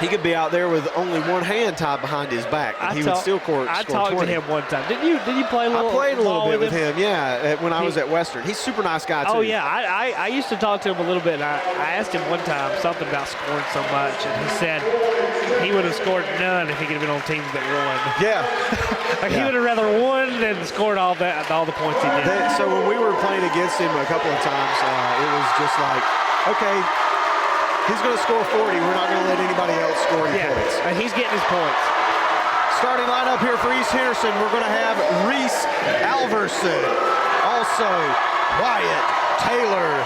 he could be out there with only one hand tied behind his back, and he would still score 20. I talked to him one time. Did you play a little? I played a little bit with him, when I was at Western. He's a super nice guy, too. Oh, yeah. I used to talk to him a little bit, and I asked him one time something about scoring so much, and he said he would have scored none if he could have been on teams that won. Yeah. He would have rather won than scored all the points he did. So when we were playing against him a couple of times, it was just like, okay, he's going to score 40. We're not going to let anybody else score any points. And he's getting his points. Starting lineup here for East Henderson, we're going to have Reese Alverson. Also, Wyatt Taylor,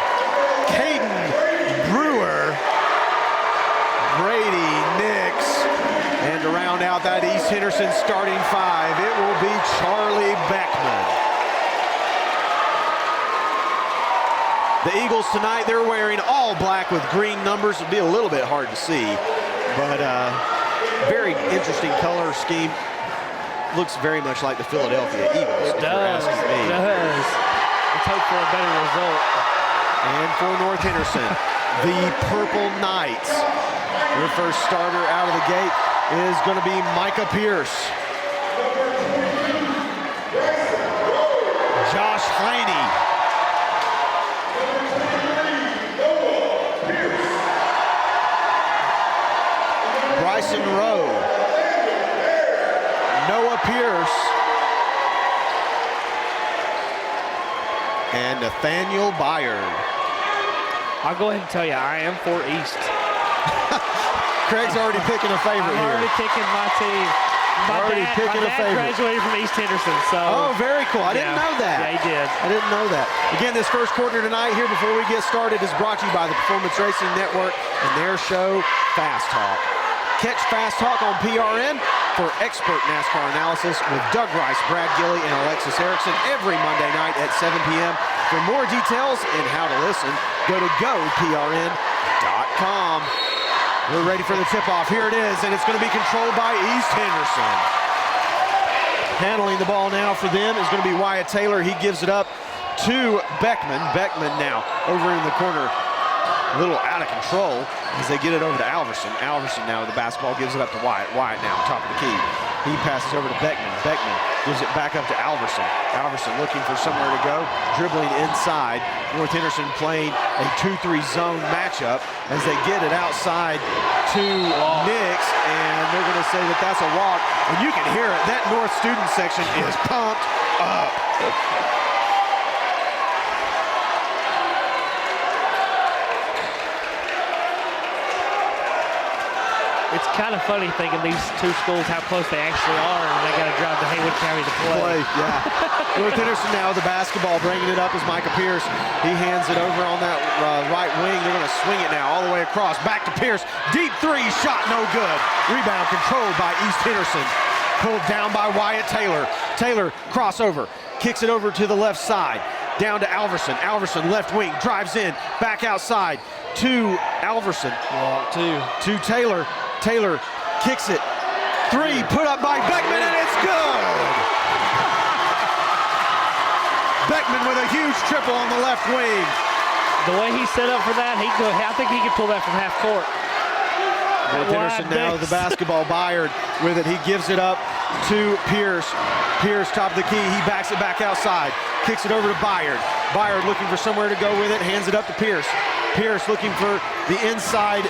Caden Brewer, Brady Nix. And to round out that East Henderson starting five, it will be Charlie Beckman. The Eagles tonight, they're wearing all black with green numbers. It'll be a little bit hard to see, but very interesting color scheme. Looks very much like the Philadelphia Eagles. It does. It does. Let's hope for a better result. And for North Henderson, the Purple Knights. Their first starter out of the gate is going to be Micah Pierce. Josh Heine. Bryson Rowe, Noah Pierce, and Nathaniel Byard. I'll go ahead and tell you, I am for East. Craig's already picking a favorite here. I'm already picking my team. My dad graduated from East Henderson, so. Oh, very cool. I didn't know that. Yeah, he did. I didn't know that. Again, this first quarter tonight here before we get started is brought to you by the Performance Racing Network and their show, Fast Talk. Catch Fast Talk on PRN for expert NASCAR analysis with Doug Rice, Brad Gilley, and Alexis Erickson every Monday night at 7 p.m. For more details and how to listen, go to goprn.com. We're ready for the tip-off. Here it is, and it's going to be controlled by East Henderson. Handling the ball now for them is going to be Wyatt Taylor. He gives it up to Beckman. Beckman now over in the corner. A little out of control as they get it over to Alverson. Alverson now with the basketball gives it up to Wyatt. Wyatt now top of the key. He passes over to Beckman. Beckman gives it back up to Alverson. Alverson looking for somewhere to go, dribbling inside. North Henderson playing a 2-3 zone matchup as they get it outside to Nix, and they're going to say that that's a walk. And you can hear it. That North student section is pumped up. It's kind of funny thinking these two schools, how close they actually are, and they got to drive to Haywood County to play. North Henderson now with the basketball, bringing it up is Micah Pierce. He hands it over on that right wing. They're going to swing it now all the way across. Back to Pierce. Deep three, shot no good. Rebound controlled by East Henderson. Pulled down by Wyatt Taylor. Taylor crossover, kicks it over to the left side. Down to Alverson. Alverson left wing, drives in, back outside to Alverson. Walk two. To Taylor. Taylor kicks it. Three, put up by Beckman, and it's good! Beckman with a huge triple on the left wing. The way he set up for that, I think he could pull that from half court. Henderson now with the basketball. Byard with it. He gives it up to Pierce. Pierce, top of the key. He backs it back outside. Kicks it over to Byard. Byard looking for somewhere to go with it. Hands it up to Pierce. Pierce looking for the inside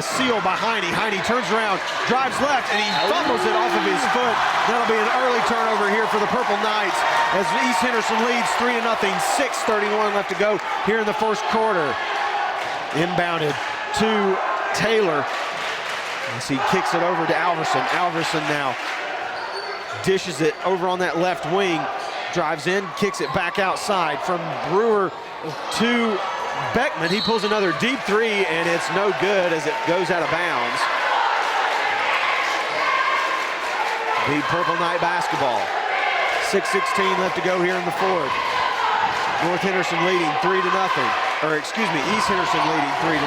seal by Heine. Heine turns around, drives left, and he fumbles it off of his foot. That'll be an early turnover here for the Purple Knights as East Henderson leads 3-0. 6:31 left to go here in the first quarter. Inbounded to Taylor as he kicks it over to Alverson. Alverson now dishes it over on that left wing, drives in, kicks it back outside from Brewer to Beckman. He pulls another deep three, and it's no good as it goes out of bounds. The Purple Knight basketball. 6:16 left to go here in the fourth. North Henderson leading 3-0. Or excuse me, East Henderson leading 3-0.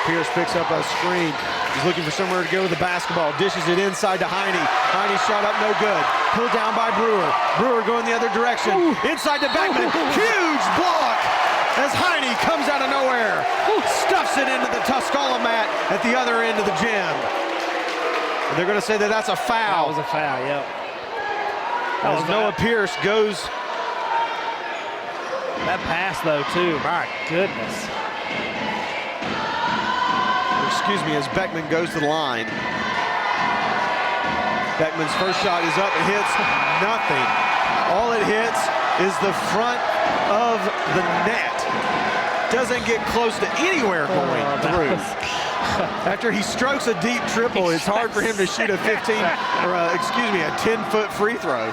Pierce picks up a screen. He's looking for somewhere to go with the basketball. Dishes it inside to Heine. Heine shot up, no good. Pulled down by Brewer. Brewer going the other direction. Ooh. Inside to Beckman. Huge block as Heine comes out of nowhere. Stuffs it into the Tuscola mat at the other end of the gym. And they're going to say that that's a foul. That was a foul, yep. As Noah Pierce goes. That pass, though, too. My goodness. Excuse me, as Beckman goes to the line. Beckman's first shot is up. It hits nothing. All it hits is the front of the net. Doesn't get close to anywhere going through. After he strokes a deep triple, it's hard for him to shoot a 10-foot free throw.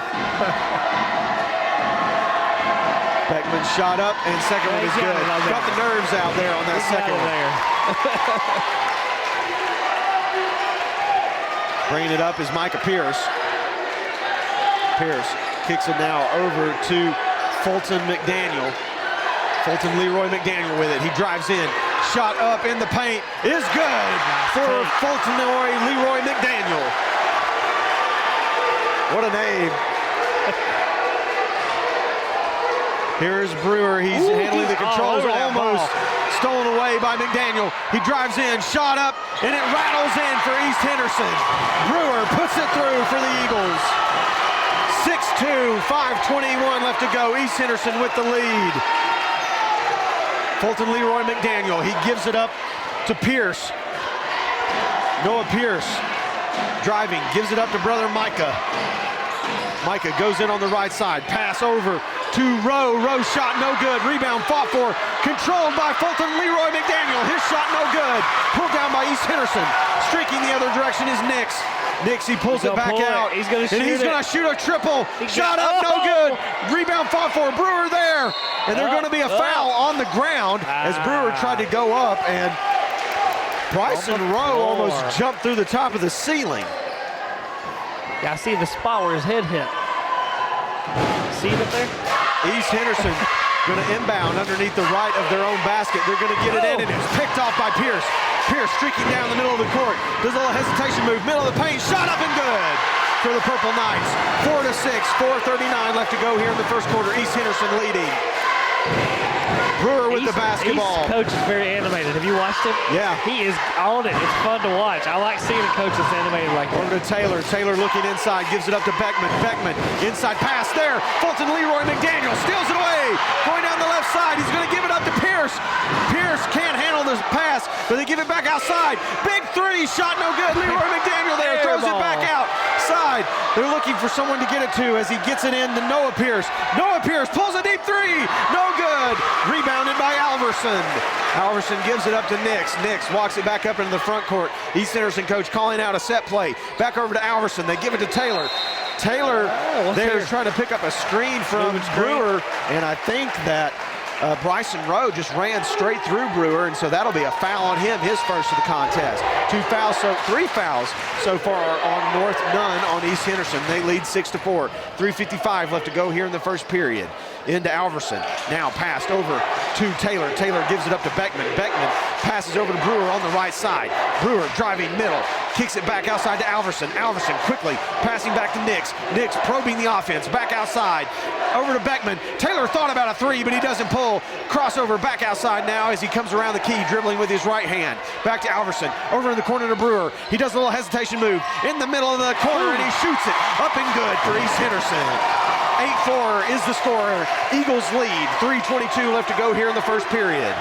Beckman shot up, and second one is good. Got the nerves out there on that second one. Bringing it up is Micah Pierce. Pierce kicks it now over to Fulton McDaniel. Fulton Leroy McDaniel with it. He drives in. Shot up in the paint is good for Fulton Leroy McDaniel. What a name. Here's Brewer. He's handling the controls, almost stolen away by McDaniel. He drives in, shot up, and it rattles in for East Henderson. Brewer puts it through for the Eagles. 6-2, 5:21 left to go. East Henderson with the lead. Fulton Leroy McDaniel, he gives it up to Pierce. Noah Pierce driving, gives it up to brother Micah. Micah goes in on the right side, pass over to Rowe. Rowe shot no good. Rebound fought for, controlled by Fulton Leroy McDaniel. His shot no good. Pulled down by East Henderson. Streaking the other direction is Nix. Nix, he pulls it back out. He's going to shoot he's going to shoot a triple. Shot up, no good. Rebound fought for. Brewer there. And there's going to be a foul on the ground as Brewer tried to go up, and Bryson Rowe almost jumped through the top of the ceiling. Yeah, I see the spot where his head hit. See it up there? East Henderson going to inbound underneath the right of their own basket. They're going to get it in, and it's picked off by Pierce. Pierce streaking down the middle of the court. Does a little hesitation move. Middle of the paint. Shot up and good for the Purple Knights. 4-6, 4:39 left to go here in the first quarter. East Henderson leading. Brewer with the basketball. East coach is very animated. Have you watched him? Yeah. He is on it. It's fun to watch. I like seeing a coach that's animated like that. Over to Taylor. Taylor looking inside, gives it up to Beckman. Beckman, inside pass there. Fulton Leroy McDaniel steals it away. Going down the left side. He's going to give it up to Pierce. Pierce can't handle this pass, but they give it back outside. Big three, shot no good. Leroy McDaniel there throws it back outside. They're looking for someone to get it to as he gets it in to Noah Pierce. Noah Pierce pulls a deep three. No good. Rebounded by Alverson. Alverson gives it up to Nix. Nix walks it back up into the front court. East Henderson coach calling out a set play. Back over to Alverson. They give it to Taylor. Taylor there trying to pick up a screen from Brewer, and I think that Bryson Rowe just ran straight through Brewer, and so that'll be a foul on him, his first of the contest. 3 fouls so far on North, none on East Henderson. They lead 6-4. 3:55 left to go here in the first period. Into Alverson. Now passed over to Taylor. Taylor gives it up to Beckman. Beckman passes over to Brewer on the right side. Brewer driving middle. Kicks it back outside to Alverson. Alverson quickly passing back to Nix. Nix probing the offense. Back outside. Over to Beckman. Taylor thought about a three, but he doesn't pull. Crossover back outside now as he comes around the key, dribbling with his right hand. Back to Alverson. Over in the corner to Brewer. He does a little hesitation move. In the middle of the corner, and he shoots it. Up and good for East Henderson. 8-4 is the score. Eagles lead. 3:22 left to go here in the first period.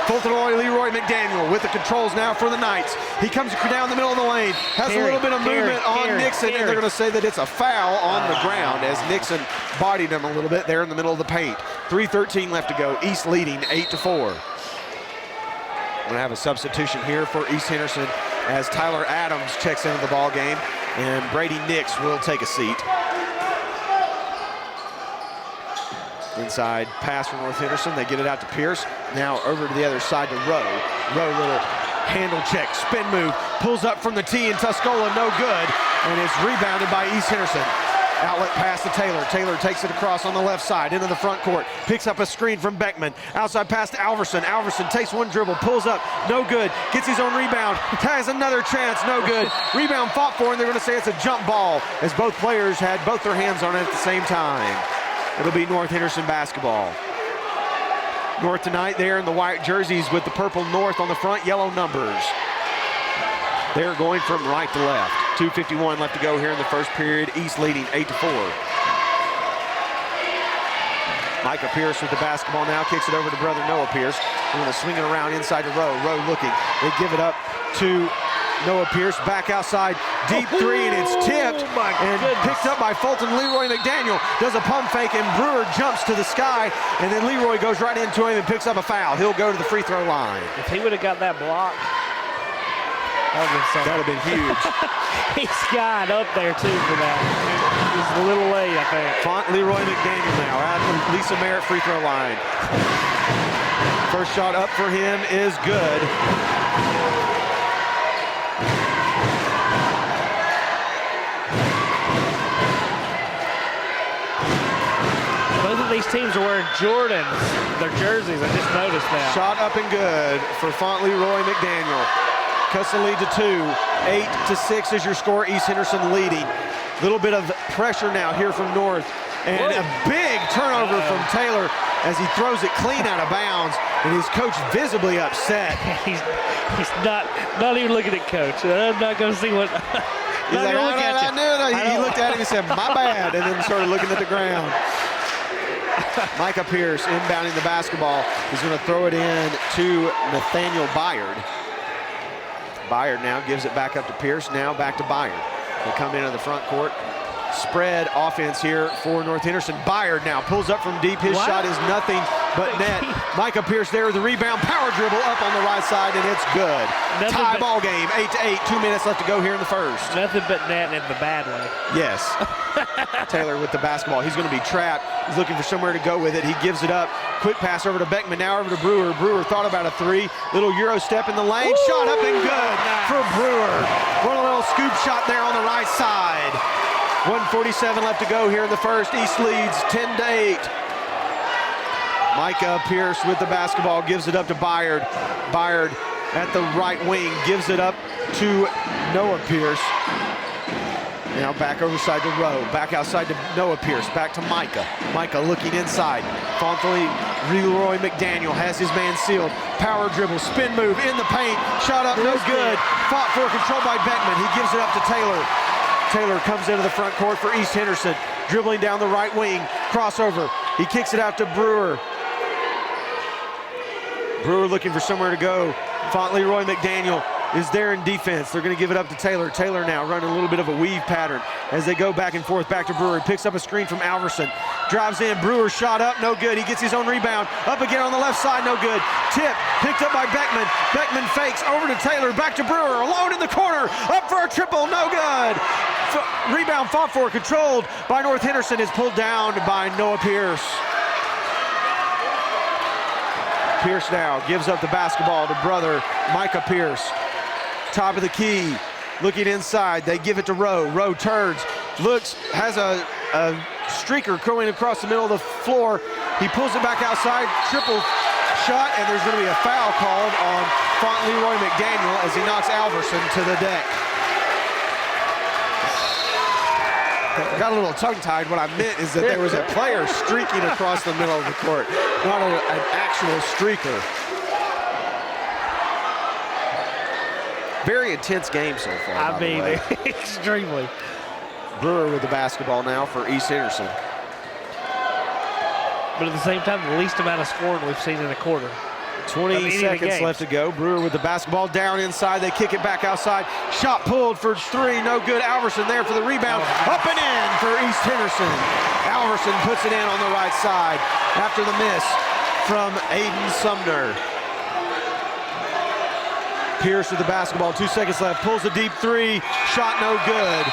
Fulton Leroy McDaniel with the controls now for the Knights. He comes down the middle of the lane, has a little bit of movement on Nixon, and they're going to say that it's a foul on the ground as Nixon bodied him a little bit there in the middle of the paint. 3:13 left to go. East leading 8-4. We're going to have a substitution here for East Henderson as Tyler Adams checks into the ball game, and Brady Nix will take a seat. Inside pass from North Henderson. They get it out to Pierce. Now over to the other side to Rowe. Rowe, little handle check, spin move, pulls up from the tee, and Tuscola, no good, and it's rebounded by East Henderson. Outlet pass to Taylor. Taylor takes it across on the left side into the front court. Picks up a screen from Beckman. Outside pass to Alverson. Alverson takes one dribble, pulls up, no good. Gets his own rebound, has another chance, no good. Rebound fought for, and they're going to say it's a jump ball as both players had both their hands on it at the same time. It'll be North Henderson basketball. North tonight, they're in the white jerseys with the purple North on the front, yellow numbers. They're going from right to left. 2:51 left to go here in the first period. East leading 8-4. Micah Pierce with the basketball now, kicks it over to brother Noah Pierce. They're going to swing it around inside to Rowe. Rowe looking. They give it up to Noah Pierce, back outside, deep three, and it's tipped picked up by Fulton. Leroy McDaniel does a pump fake, and Brewer jumps to the sky, and then Leroy goes right into him and picks up a foul. He'll go to the free throw line. If he would have got that block, that would have been huge. He skied up there, too, for that. It was a little late, I think. Font Leroy McDaniel now at the Lisa Merritt free throw line. First shot up for him is good. Both of these teams are wearing Jordans, their jerseys. I just noticed that. Shot up and good for Font Leroy McDaniel. Cuts the lead to 2. 8-6 is your score. East Henderson leading. Little bit of pressure now here from North. And a big turnover from Taylor as he throws it clean out of bounds. And his coach visibly upset. He's not even looking at coach. I'm not going to see what. He's like, I knew it. He looked at him and said, my bad, and then started looking at the ground. Micah Pierce inbounding the basketball. He's going to throw it in to Nathaniel Byard. Byard now gives it back up to Pierce. Now back to Byard. They come into the front court. Spread offense here for North Henderson. Byard now pulls up from deep. His shot is nothing but net. Micah Pierce there with the rebound. Power dribble up on the right side, and it's good. Tie ball game, 8-8. 2 minutes left to go here in the first. Nothing but net in the bad way. Yes. Taylor with the basketball. He's going to be trapped. He's looking for somewhere to go with it. He gives it up. Quick pass over to Beckman. Now over to Brewer. Brewer thought about a three. Little Euro step in the lane. Ooh, shot up and good for Brewer. One little scoop shot there on the right side. 1:47 left to go here in the first. East leads 10-8. Micah Pierce with the basketball gives it up to Byard. Byard at the right wing gives it up to Noah Pierce. Now back overside to Rowe. Back outside to Noah Pierce. Back to Micah. Micah looking inside. Fontley, Leroy McDaniel has his man sealed. Power dribble, spin move in the paint. Shot up, no good. Fought for control by Beckman. He gives it up to Taylor. Taylor comes into the front court for East Henderson. Dribbling down the right wing. Crossover. He kicks it out to Brewer. Brewer looking for somewhere to go. Font Leroy McDaniel is there in defense. They're going to give it up to Taylor. Taylor now running a little bit of a weave pattern as they go back and forth. Back to Brewer. He picks up a screen from Alverson. Drives in. Brewer shot up. No good. He gets his own rebound. Up again on the left side. No good. Tip. Picked up by Beckman. Beckman fakes over to Taylor. Back to Brewer. Alone in the corner. Up for a triple. No good. Rebound fought for. Controlled by North Henderson. Is pulled down by Noah Pierce. Pierce now gives up the basketball to brother Micah Pierce. Top of the key, looking inside. They give it to Rowe. Rowe turns, looks, has a streaker going across the middle of the floor. He pulls it back outside, triple shot, and there's going to be a foul called on Font Leroy McDaniel as he knocks Alverson to the deck. Got a little tongue-tied. What I meant is that there was a player streaking across the middle of the court, not an actual streaker. Very intense game so far. I mean, extremely. Brewer with the basketball now for East Henderson. But at the same time, the least amount of scoring we've seen in a quarter. 20 seconds left to go. Brewer with the basketball down inside. They kick it back outside. Shot pulled for three. No good. Alverson there for the rebound. Up and in for East Henderson. Alverson puts it in on the right side after the miss from Aiden Sumner. Pierce with the basketball. 2 seconds left. Pulls a deep three. Shot no good.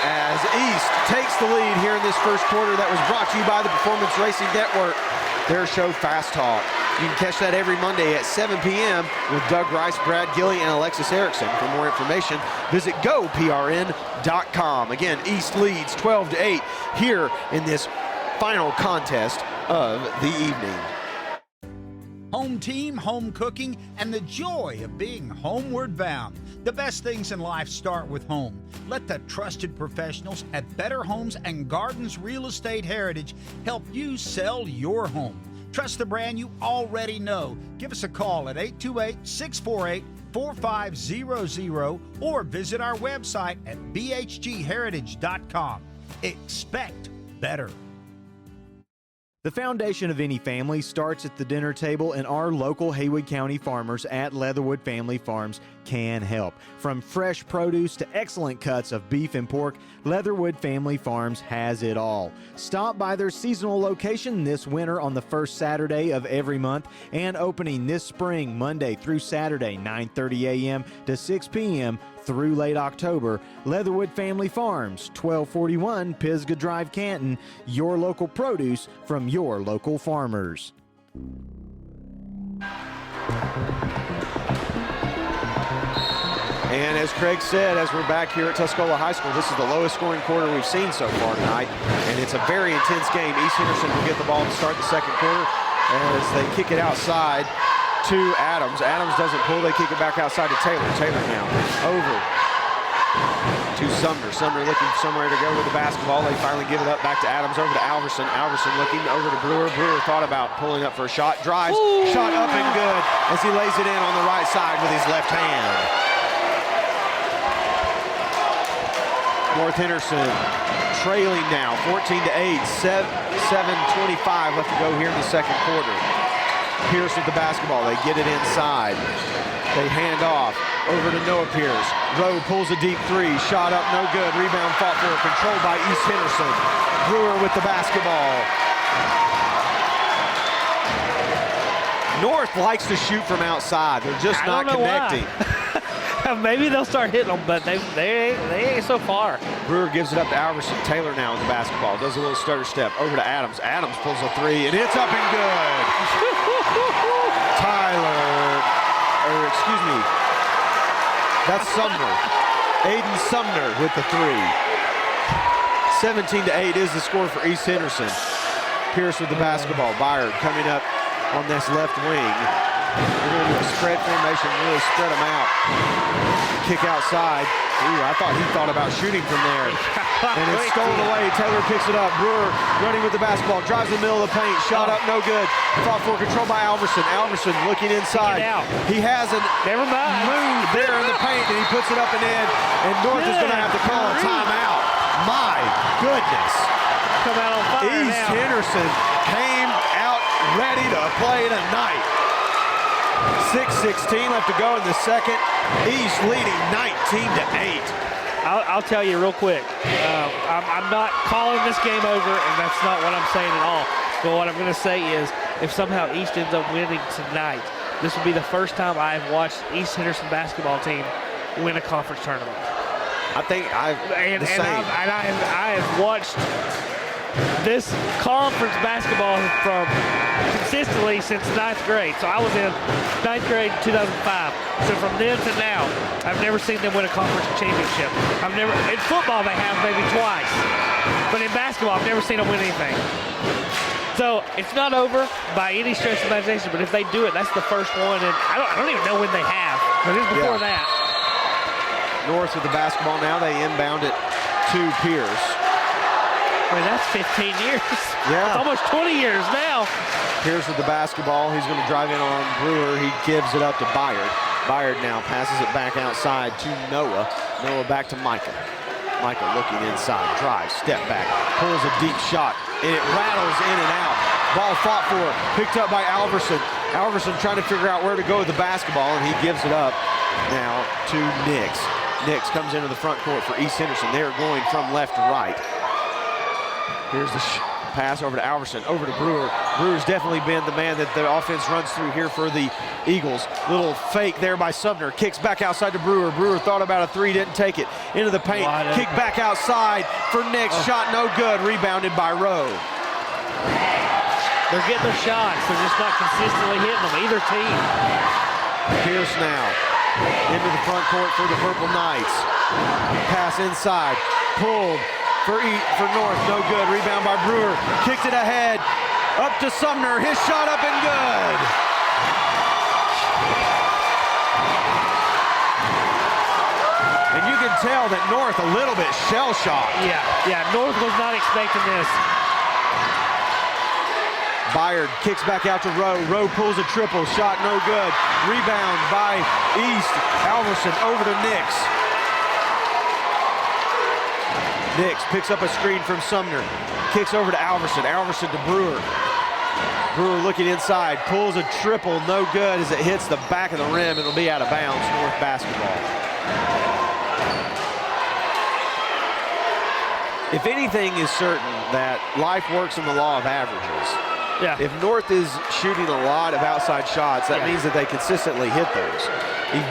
as East takes the lead here in this first quarter. That was brought to you by the Performance Racing Network, their show Fast Talk. You can catch that every Monday at 7 p.m. with Doug Rice, Brad Gilley, and Alexis Erickson. For more information, visit goprn.com. Again, East leads 12-8 here in this final contest of the evening. Home team, home cooking, and the joy of being homeward bound. The best things in life start with home. Let the trusted professionals at Better Homes and Gardens Real Estate Heritage help you sell your home. Trust the brand you already know. Give us a call at 828-648-4500 or visit our website at bhgheritage.com. Expect better. The foundation of any family starts at the dinner table, and our local Haywood County farmers at Leatherwood Family Farms can help. From fresh produce to excellent cuts of beef and pork, Leatherwood Family Farms has it all. Stop by their seasonal location this winter on the first Saturday of every month, and opening this spring Monday through Saturday, 9:30 a.m. to 6 p.m. through late October. Leatherwood Family Farms, 1241 Pisgah Drive, Canton. Your local produce from your local farmers. And as Craig said, as we're back here at Tuscola High School, this is the lowest scoring quarter we've seen so far tonight, and it's a very intense game. East Henderson will get the ball to start the second quarter as they kick it outside to Adams. Adams doesn't pull, they kick it back outside to Taylor. Taylor now over to Sumner. Sumner looking for somewhere to go with the basketball. They finally give it up back to Adams, over to Alverson. Alverson looking over to Brewer. Brewer thought about pulling up for a shot, drives, shot up and good as he lays it in on the right side with his left hand. North Henderson trailing now, 14-8, 7:25 left to go here in the second quarter. Pierce with the basketball, they get it inside. They hand off over to Noah Pierce. Rowe pulls a deep three, shot up, no good. Rebound fought for, controlled by East Henderson. Brewer with the basketball. North likes to shoot from outside. They're just not connecting. Maybe they'll start hitting them, but they ain't so far. Brewer gives it up to Alverson. Taylor now with the basketball. Does a little stutter step over to Adams. Adams pulls a three, and it's up and good. That's Sumner. Aiden Sumner with the three. 17-8 is the score for East Henderson. Pierce with the basketball. Byard coming up on this left wing. We're going to do a spread formation, really spread them out. Kick outside. Ooh, I thought he thought about shooting from there. And it's stolen away. Taylor picks it up. Brewer running with the basketball. Drives in the middle of the paint. Shot up, no good. Fought for, control by Alverson. Alverson looking inside. He has a move there in the paint, and he puts it up and in. And North is going to have to call a timeout. My goodness. Come out on fire East Henderson came out ready to play tonight. 6:16 left to go in the second. East leading 19-8. I'll tell you real quick. I'm not calling this game over, and that's not what I'm saying at all. But what I'm going to say is, if somehow East ends up winning tonight, this will be the first time I've watched East Henderson basketball team win a conference tournament. I think I have watched this conference basketball from consistently since 9th grade. So I was in 9th grade 2005. So from then to now, I've never seen them win a conference championship. In football they have maybe twice, but in basketball I've never seen them win anything. So it's not over by any stretch of imagination, but if they do it, that's the first one, and I don't even know when they have, but it's before that. North with the basketball now, they inbound it to Pierce. I mean, that's 15 years. Yeah. It's almost 20 years now. Pierce with the basketball. He's going to drive in on Brewer. He gives it up to Byard. Byard now passes it back outside to Noah. Noah back to Micah. Micah looking inside. Drives, step back, pulls a deep shot, and it rattles in and out. Ball fought for, picked up by Alverson. Alverson trying to figure out where to go with the basketball, and he gives it up now to Nix. Nix comes into the front court for East Henderson. They're going from left to right. Here's the Pass over to Alverson, over to Brewer. Brewer's definitely been the man that the offense runs through here for the Eagles. Little fake there by Sumner. Kicks back outside to Brewer. Brewer thought about a three, didn't take it. Into the paint. Kick back outside for Nix. Shot no good. Rebounded by Rowe. They're getting their shots. They're just not consistently hitting them, either team. Pierce now into the front court for the Purple Knights. Pass inside. Pulled for North. No good. Rebound by Brewer. Kicked it ahead. Up to Sumner. His shot up and good. And you can tell that North a little bit shell-shocked. Yeah, North was not expecting this. Byard kicks back out to Rowe. Rowe pulls a triple. Shot no good. Rebound by East. Alverson over to Nix. Nix picks up a screen from Sumner. Kicks over to Alverson. Alverson to Brewer. Brewer looking inside. Pulls a triple. No good as it hits the back of the rim. It'll be out of bounds. North basketball. If anything is certain, that life works in the law of averages. Yeah. If North is shooting a lot of outside shots, that means that they consistently hit those.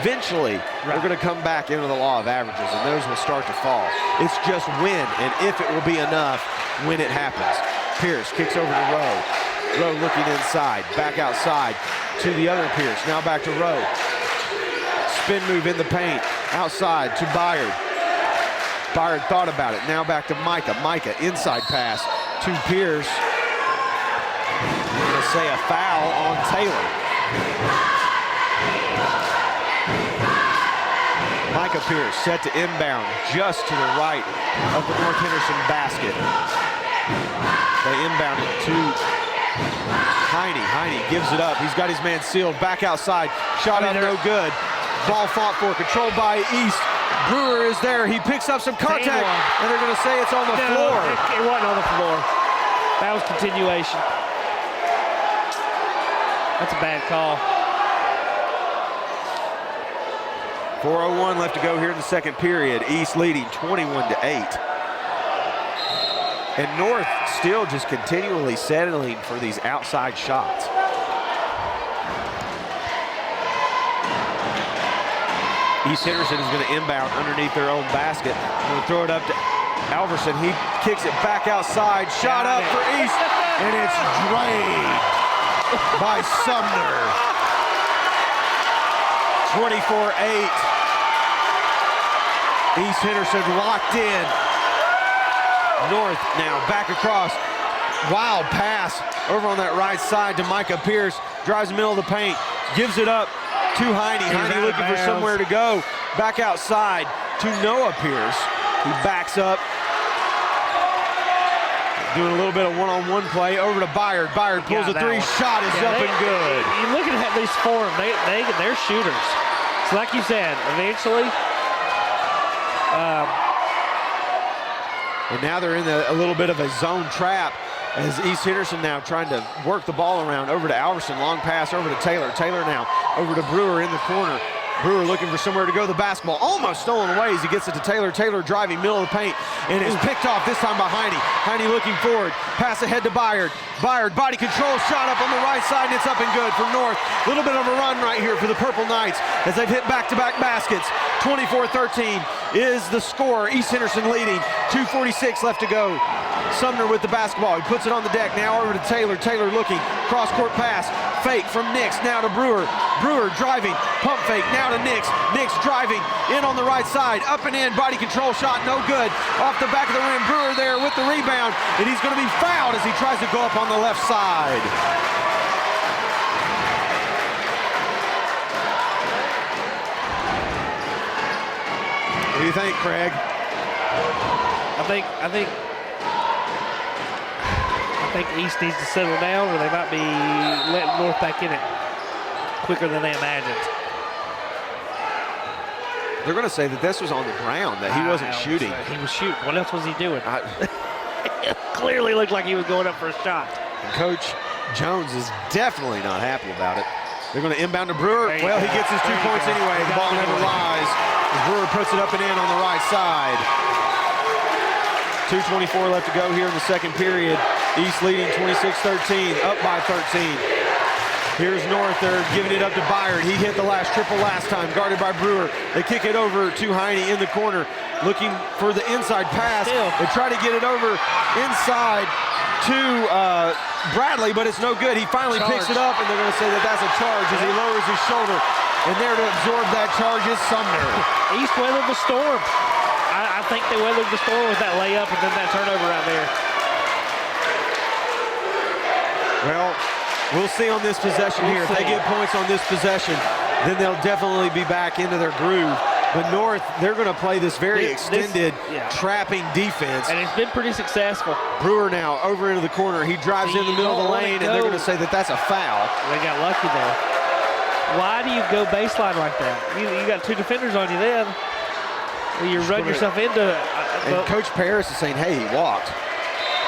Eventually, they're going to come back into the law of averages, and those will start to fall. It's just when and if it will be enough when it happens. Pierce kicks over to Rowe. Rowe looking inside, back outside to the other Pierce. Now back to Rowe. Spin move in the paint, outside to Byard. Byard thought about it. Now back to Micah. Micah, inside pass to Pierce. We're going to say a foul on Taylor. Micah Pierce set to inbound just to the right of the North Henderson basket. They inbound it to Heine. Heine gives it up. He's got his man sealed. Back outside. Shot up no good. Ball fought for. Controlled by East. Brewer is there. He picks up some contact, and they're going to say it's on the floor. It wasn't on the floor. That was continuation. That's a bad call. 4:01 left to go here in the second period. East leading 21-8. And North still just continually settling for these outside shots. East Henderson is going to inbound underneath their own basket. Going to throw it up to Alverson. He kicks it back outside. Shot up for East, and it's drained by Sumner. 24-8. East Henderson locked in. North now back across. Wild pass over on that right side to Micah Pierce. Drives the middle of the paint. Gives it up to Heine. Heine looking for somewhere to go. Back outside to Noah Pierce. He backs up. Doing a little bit of one-on-one play over to Byard. Byard pulls a three. Shot is up and good. You're looking at these four. They're shooters. So like you said, eventually. And now they're in a little bit of a zone trap as East Henderson now trying to work the ball around over to Alverson. Long pass over to Taylor. Taylor now over to Brewer in the corner. Brewer looking for somewhere to go. The basketball almost stolen away as he gets it to Taylor. Taylor driving middle of the paint and is picked off this time by Heine. Heine looking forward. Pass ahead to Byard. Byard body control shot up on the right side and it's up and good for North. A little bit of a run right here for the Purple Knights as they've hit back-to-back baskets. 24-13 is the score. East Henderson leading. 2:46 left to go. Sumner with the basketball. He puts it on the deck. Now over to Taylor. Taylor looking. Cross-court pass. Fake from Nix. Now to Brewer. Brewer driving. Pump fake. Now to Nix. Nix driving. In on the right side. Up and in. Body control shot. No good. Off the back of the rim. Brewer there with the rebound. And he's going to be fouled as he tries to go up on the left side. What do you think, Craig? I think East needs to settle down, or they might be letting North back in it quicker than they imagined. They're going to say that this was on the ground, that he wasn't shooting. He was shooting. What else was he doing? It clearly looked like he was going up for a shot. And Coach Jones is definitely not happy about it. They're going to inbound to Brewer. Well, he gets his 2 points anyway. The ball never lies. Brewer puts it up and in on the right side. 2:24 left to go here in the second period. East leading 26-13, up by 13. Here's North, they're giving it up to Byard. He hit the last triple last time, guarded by Brewer. They kick it over to Heine in the corner, looking for the inside pass. They try to get it over inside to Bradley, but it's no good. He finally picks it up, and they're going to say that that's a charge as he lowers his shoulder. And there to absorb that charge is Sumner. East weathered the storm. I think they weathered the storm with that layup and then that turnover right there. Well, we'll see on this possession here. If they get points on this possession, then they'll definitely be back into their groove. But North, they're going to play this very extended trapping defense. And it's been pretty successful. Brewer now over into the corner. He drives in the middle of the lane, and they're going to say that that's a foul. They got lucky there. Why do you go baseline like that? You got two defenders on you then. You run yourself into it. And Coach Paris is saying, hey, he walked.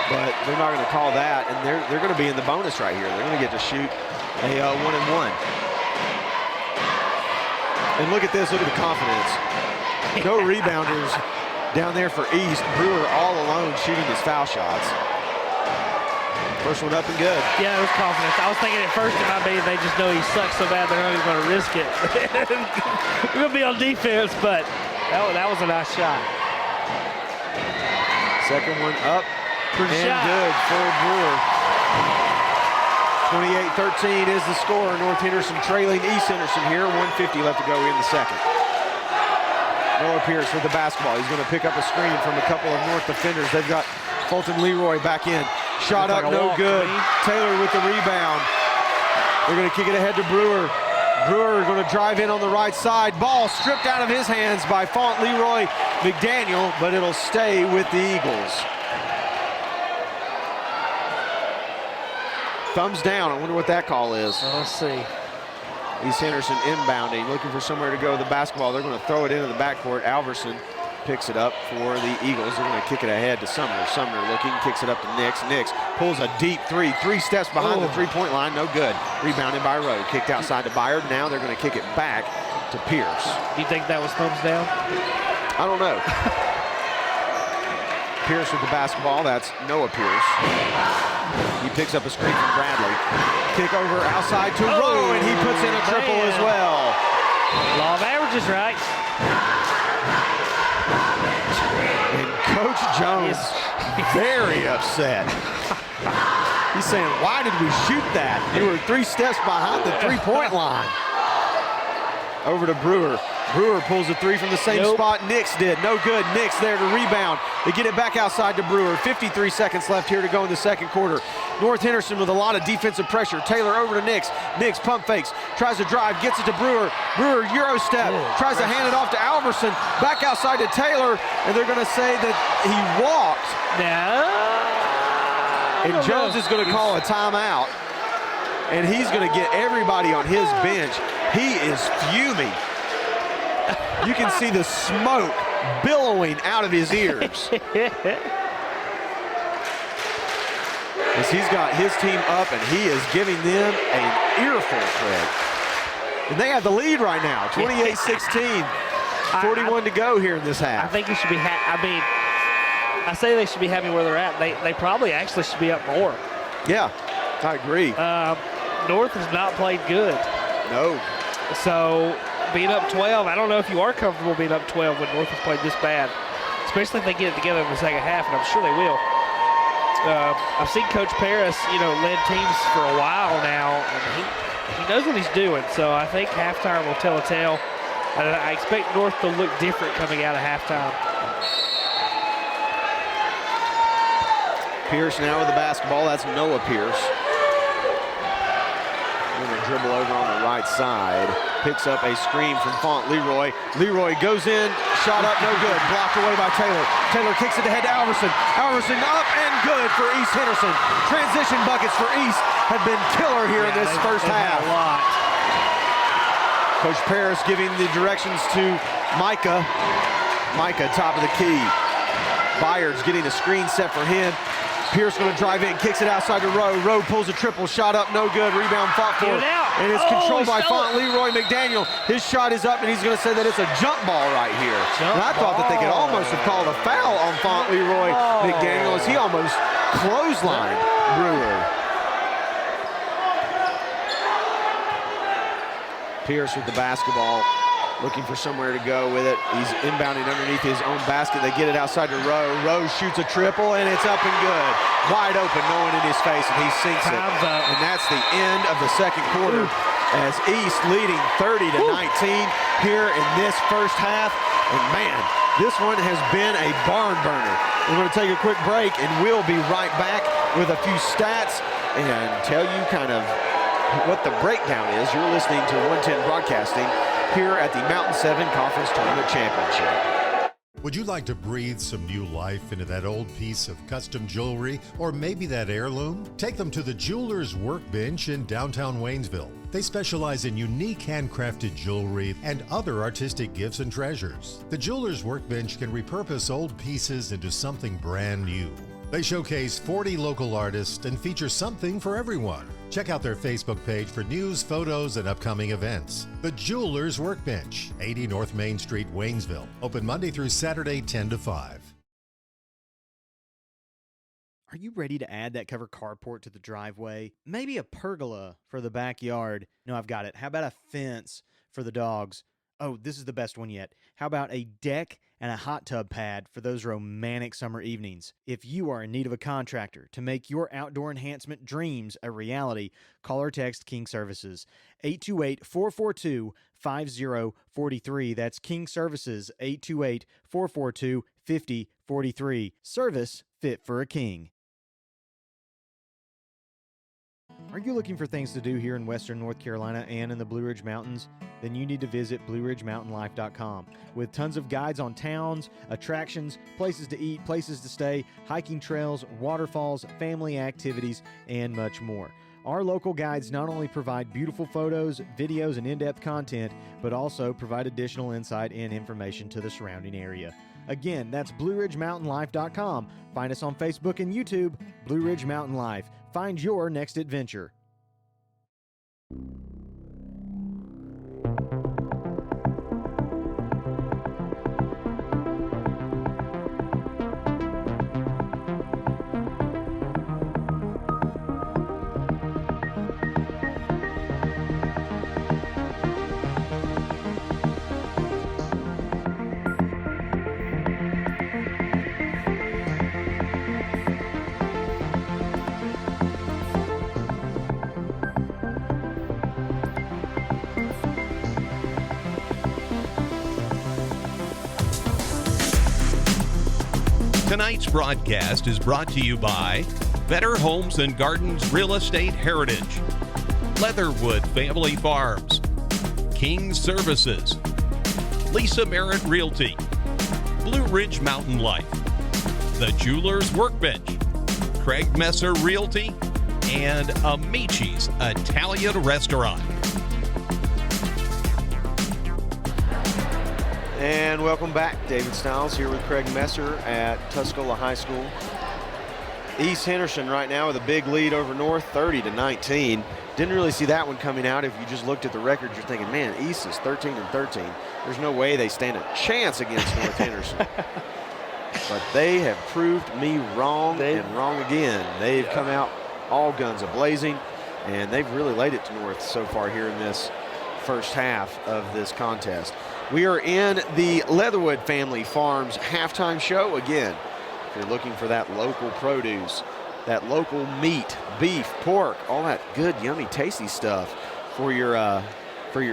But they're not going to call that, and they're going to be in the bonus right here. They're going to get to shoot a 1-and-1. And look at this, look at the confidence. No rebounders down there for East. Brewer all alone shooting his foul shots. First one up and good. Yeah, it was confidence. I was thinking at first it might be they just know he sucks so bad they're not even going to risk it. We're going to be on defense, but that was a nice shot. Second one up and good for Brewer. 28-13 is the score. North Henderson trailing East Henderson here. 1:50 left to go in the second. Noah Pierce with the basketball. He's going to pick up a screen from a couple of North defenders. They've got Fulton Leroy back in. Shot up, no good. Taylor with the rebound. They're going to kick it ahead to Brewer. Brewer going to drive in on the right side. Ball stripped out of his hands by Font Leroy McDaniel, but it'll stay with the Eagles. Thumbs down. I wonder what that call is. Let's see. East Henderson inbounding, looking for somewhere to go with the basketball. They're going to throw it into the backcourt. Alverson picks it up for the Eagles. They're going to kick it ahead to Sumner. Sumner looking, kicks it up to Nix. Nix pulls a deep three. 3 steps behind the three-point line. No good. Rebounded by Rowe. Kicked outside to Byard. Now they're going to kick it back to Pierce. Do you think that was thumbs down? I don't know. Pierce with the basketball. That's Noah Pierce. He picks up a screen from Bradley. Kick over outside to Rowe, and he puts in a triple as well. Law of averages, right? And Coach Jones very upset. He's saying, why did we shoot that? You were 3 steps behind the three-point line. Over to Brewer. Brewer pulls a 3 from the same spot Nix did. No good. Nix there to rebound. They get it back outside to Brewer. 53 seconds left here to go in the second quarter. North Henderson with a lot of defensive pressure. Taylor over to Nix. Nix pump fakes. Tries to drive. Gets it to Brewer. Brewer Euro step. Tries to hand it off to Alverson. Back outside to Taylor. And they're going to say that he walked. And Jones is going to call a timeout. And he's going to get everybody on his bench. He is fuming. You can see the smoke billowing out of his ears. As he's got his team up and he is giving them an earful, Craig. And they have the lead right now, 28-16. 41 to go here in this half. I think he should be I say they should be happy where they're at. They probably actually should be up more. Yeah, I agree. North has not played good. No. So being up 12, I don't know if you are comfortable being up 12 when North has played this bad, especially if they get it together in the second half, and I'm sure they will. I've seen Coach Paris, led teams for a while now, and he knows what he's doing. So I think halftime will tell a tale, and I expect North to look different coming out of halftime. Pierce now with the basketball. That's Noah Pierce. Going to dribble over on the right side. Picks up a screen from Font Leroy. Leroy goes in. Shot up, no good. Blocked away by Taylor. Taylor kicks it ahead to Alverson. Alverson up and good for East Henderson. Transition buckets for East have been killer here in this first half. A lot. Coach Paris giving the directions to Micah. Micah, top of the key. Byard's getting a screen set for him. Pierce going to drive in, kicks it outside to Rowe. Rowe pulls a triple, shot up, no good. Rebound fought for. And it's controlled by Leroy McDaniel. His shot is up, and he's going to say that it's a jump ball right here. And I thought that they could almost have called a foul on Leroy McDaniel as he almost clotheslined Brewer. Pierce with the basketball, looking for somewhere to go with it. He's inbounding underneath his own basket. They get it outside to Rowe. Rowe shoots a triple, and it's up and good. Wide open, no one in his face, and he sinks it. And that's the end of the second quarter as East leading 30-19 here in this first half. And man, this one has been a barn burner. We're going to take a quick break, and we'll be right back with a few stats and tell you kind of what the breakdown is. You're listening to 110 Broadcasting here at the Mountain 7 Conference Tournament Championship. Would you like to breathe some new life into that old piece of custom jewelry or maybe that heirloom? Take them to the Jeweler's Workbench in downtown Waynesville. They specialize in unique handcrafted jewelry and other artistic gifts and treasures. The Jeweler's Workbench can repurpose old pieces into something brand new. They showcase 40 local artists and feature something for everyone. Check out their Facebook page for news, photos, and upcoming events. The Jeweler's Workbench, 80 North Main Street, Waynesville. Open Monday through Saturday, 10 to 5. Are you ready to add that covered carport to the driveway? Maybe a pergola for the backyard. No, I've got it. How about a fence for the dogs? Oh, this is the best one yet. How about a deck and a hot tub pad for those romantic summer evenings? If you are in need of a contractor to make your outdoor enhancement dreams a reality, call or text King Services, 828-442-5043. That's King Services, 828-442-5043. Service fit for a king. Are you looking for things to do here in Western North Carolina and in the Blue Ridge Mountains? Then you need to visit BlueRidgeMountainLife.com with tons of guides on towns, attractions, places to eat, places to stay, hiking trails, waterfalls, family activities, and much more. Our local guides not only provide beautiful photos, videos, and in-depth content, but also provide additional insight and information to the surrounding area. Again, that's BlueRidgeMountainLife.com. Find us on Facebook and YouTube, Blue Ridge Mountain Life. Find your next adventure. Tonight's broadcast is brought to you by Better Homes and Gardens Real Estate Heritage, Leatherwood Family Farms, Kingservices, Lisa.Merritt Realty, Blue Ridge Mountain Life, The Jeweler's Workbench, Craig.Messer Realty, and Amici's Italian Restaurant. And welcome back. David Stiles here with Craig Messer at Tuscola High School. East Henderson right now with a big lead over North, 30-19. Didn't really see that one coming out. If you just looked at the record, you're thinking, man, East is 13-13. There's no way they stand a chance against North Henderson. But they have proved me wrong and wrong again. They've come out all guns a-blazing, and they've really laid it to North so far here in this first half of this contest. We are in the Leatherwood Family Farms halftime show again. If you're looking for that local produce, that local meat, beef, pork, all that good, yummy, tasty stuff for your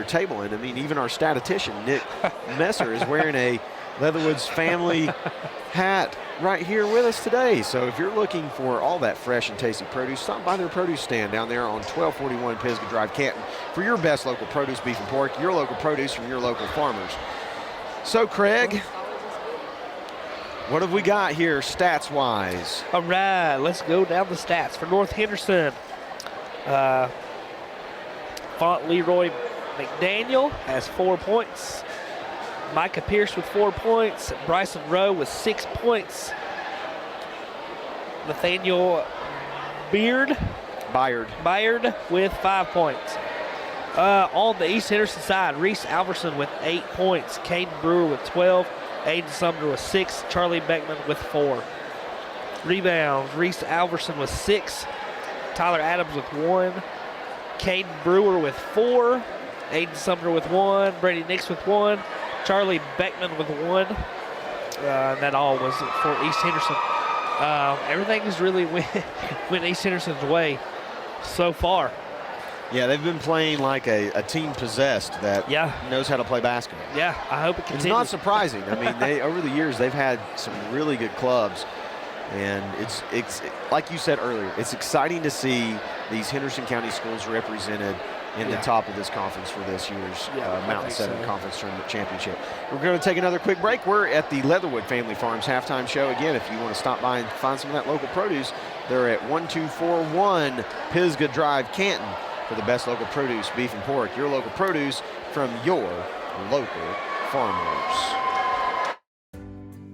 table. And I mean, even our statistician, Nick Messer, is wearing a Leatherwood's family hat right here with us today. So if you're looking for all that fresh and tasty produce, stop by their produce stand down there on 1241 Pisgah Drive, Canton, for your best local produce, beef and pork, your local produce from your local farmers. So, Craig, what have we got here stats-wise? All right, let's go down the stats for North Henderson. Leroy McDaniel has 4 points. Micah Pierce with 4 points. Bryson Rowe with 6 points. Nathaniel Bayard with 5 points. On the East Henderson side, Reese Alverson with 8 points. Caden Brewer with 12. Aiden Sumner with 6. Charlie Beckman with 4. Rebounds, Reese Alverson with 6. Tyler Adams with 1. Caden Brewer with 4. Aiden Sumner with 1. Brady Nix with 1. Charlie Beckman with 1. And that all was for East Henderson. Everything has really went East Henderson's way so far. Yeah, they've been playing like a team possessed that knows how to play basketball. Yeah, I hope it continues. It's not surprising. I mean, over the years, they've had some really good clubs. And it's like you said earlier, it's exciting to see these Henderson County schools represented in the top of this conference for this year's Mountain 7 Conference Tournament Championship. We're going to take another quick break. We're at the Leatherwood Family Farms halftime show. Again, if you want to stop by and find some of that local produce, they're at 1241 Pisgah Drive, Canton, for the best local produce, beef and pork. Your local produce from your local farmers.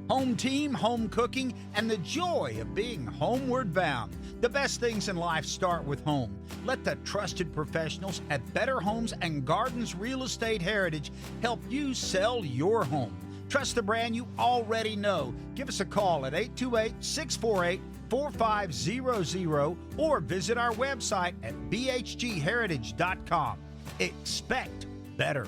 Home team, home cooking, and the joy of being homeward bound. The best things in life start with home. Let the trusted professionals at Better Homes and Gardens Real Estate Heritage help you sell your home. Trust the brand you already know. Give us a call at 828-648-4500 or visit our website at bhgheritage.com. Expect better.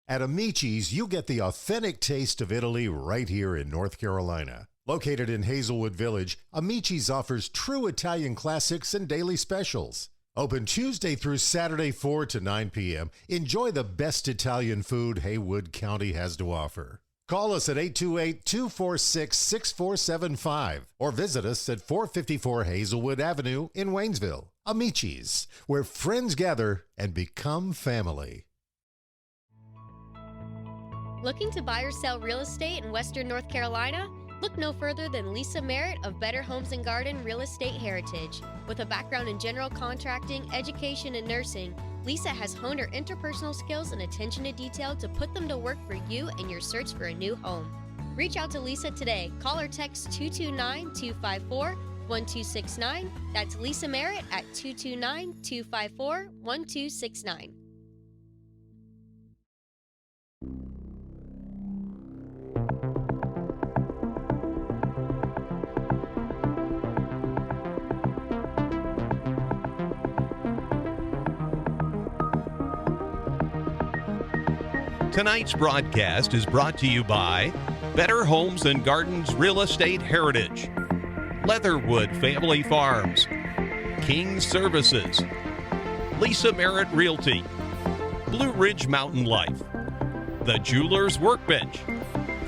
At Amici's, you get the authentic taste of Italy right here in North Carolina. Located in Hazelwood Village, Amici's offers true Italian classics and daily specials. Open Tuesday through Saturday 4 to 9 p.m. Enjoy the best Italian food Haywood County has to offer. Call us at 828-246-6475 or visit us at 454 Hazelwood Avenue in Waynesville. Amici's, where friends gather and become family. Looking to buy or sell real estate in Western North Carolina? Look no further than Lisa Merritt of Better Homes and Garden Real Estate Heritage. With a background in general contracting, education, and nursing, Lisa has honed her interpersonal skills and attention to detail to put them to work for you in your search for a new home. Reach out to Lisa today. Call or text 229-254-1269. That's Lisa Merritt at 229-254-1269. Tonight's broadcast is brought to you by Better Homes and Gardens Real Estate Heritage, Leatherwood Family Farms, King Services, Lisa Merritt Realty, Blue Ridge Mountain Life, The Jewelers Workbench,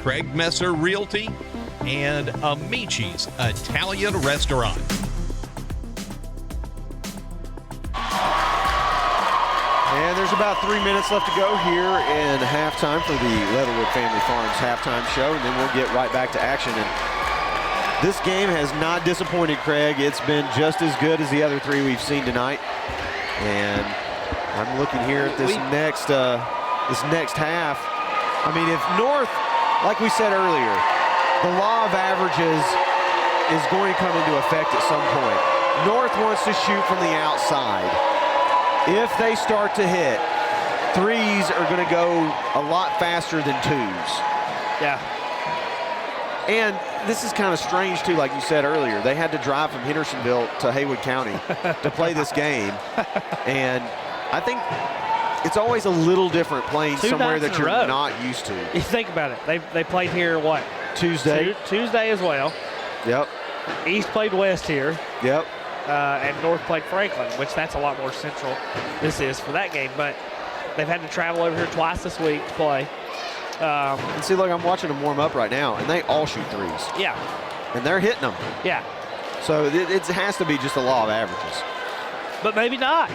Craig.messer Realty, and Amici's Italian Restaurant. And there's about 3 minutes left to go here in halftime for the Leatherwood Family Farms halftime show, and then we'll get right back to action. And this game has not disappointed, Craig. It's been just as good as the other three we've seen tonight. And I'm looking here at this next half. I mean, if North, like we said earlier, the law of averages is going to come into effect at some point. North wants to shoot from the outside. If they start to hit, threes are going to go a lot faster than twos. Yeah. And this is kind of strange, too, like you said earlier. They had to drive from Hendersonville to Haywood County to play this game. And I think it's always a little different playing somewhere that you're not used to. You think about it. They played here, what? Tuesday. Tuesday as well. Yep. East played West here. Yep. And North played Franklin, which that's a lot more central this is for that game. But they've had to travel over here twice this week to play. And see, look, I'm watching them warm up right now, and they all shoot threes. Yeah. And they're hitting them. Yeah. So it has to be just a law of averages. But maybe not.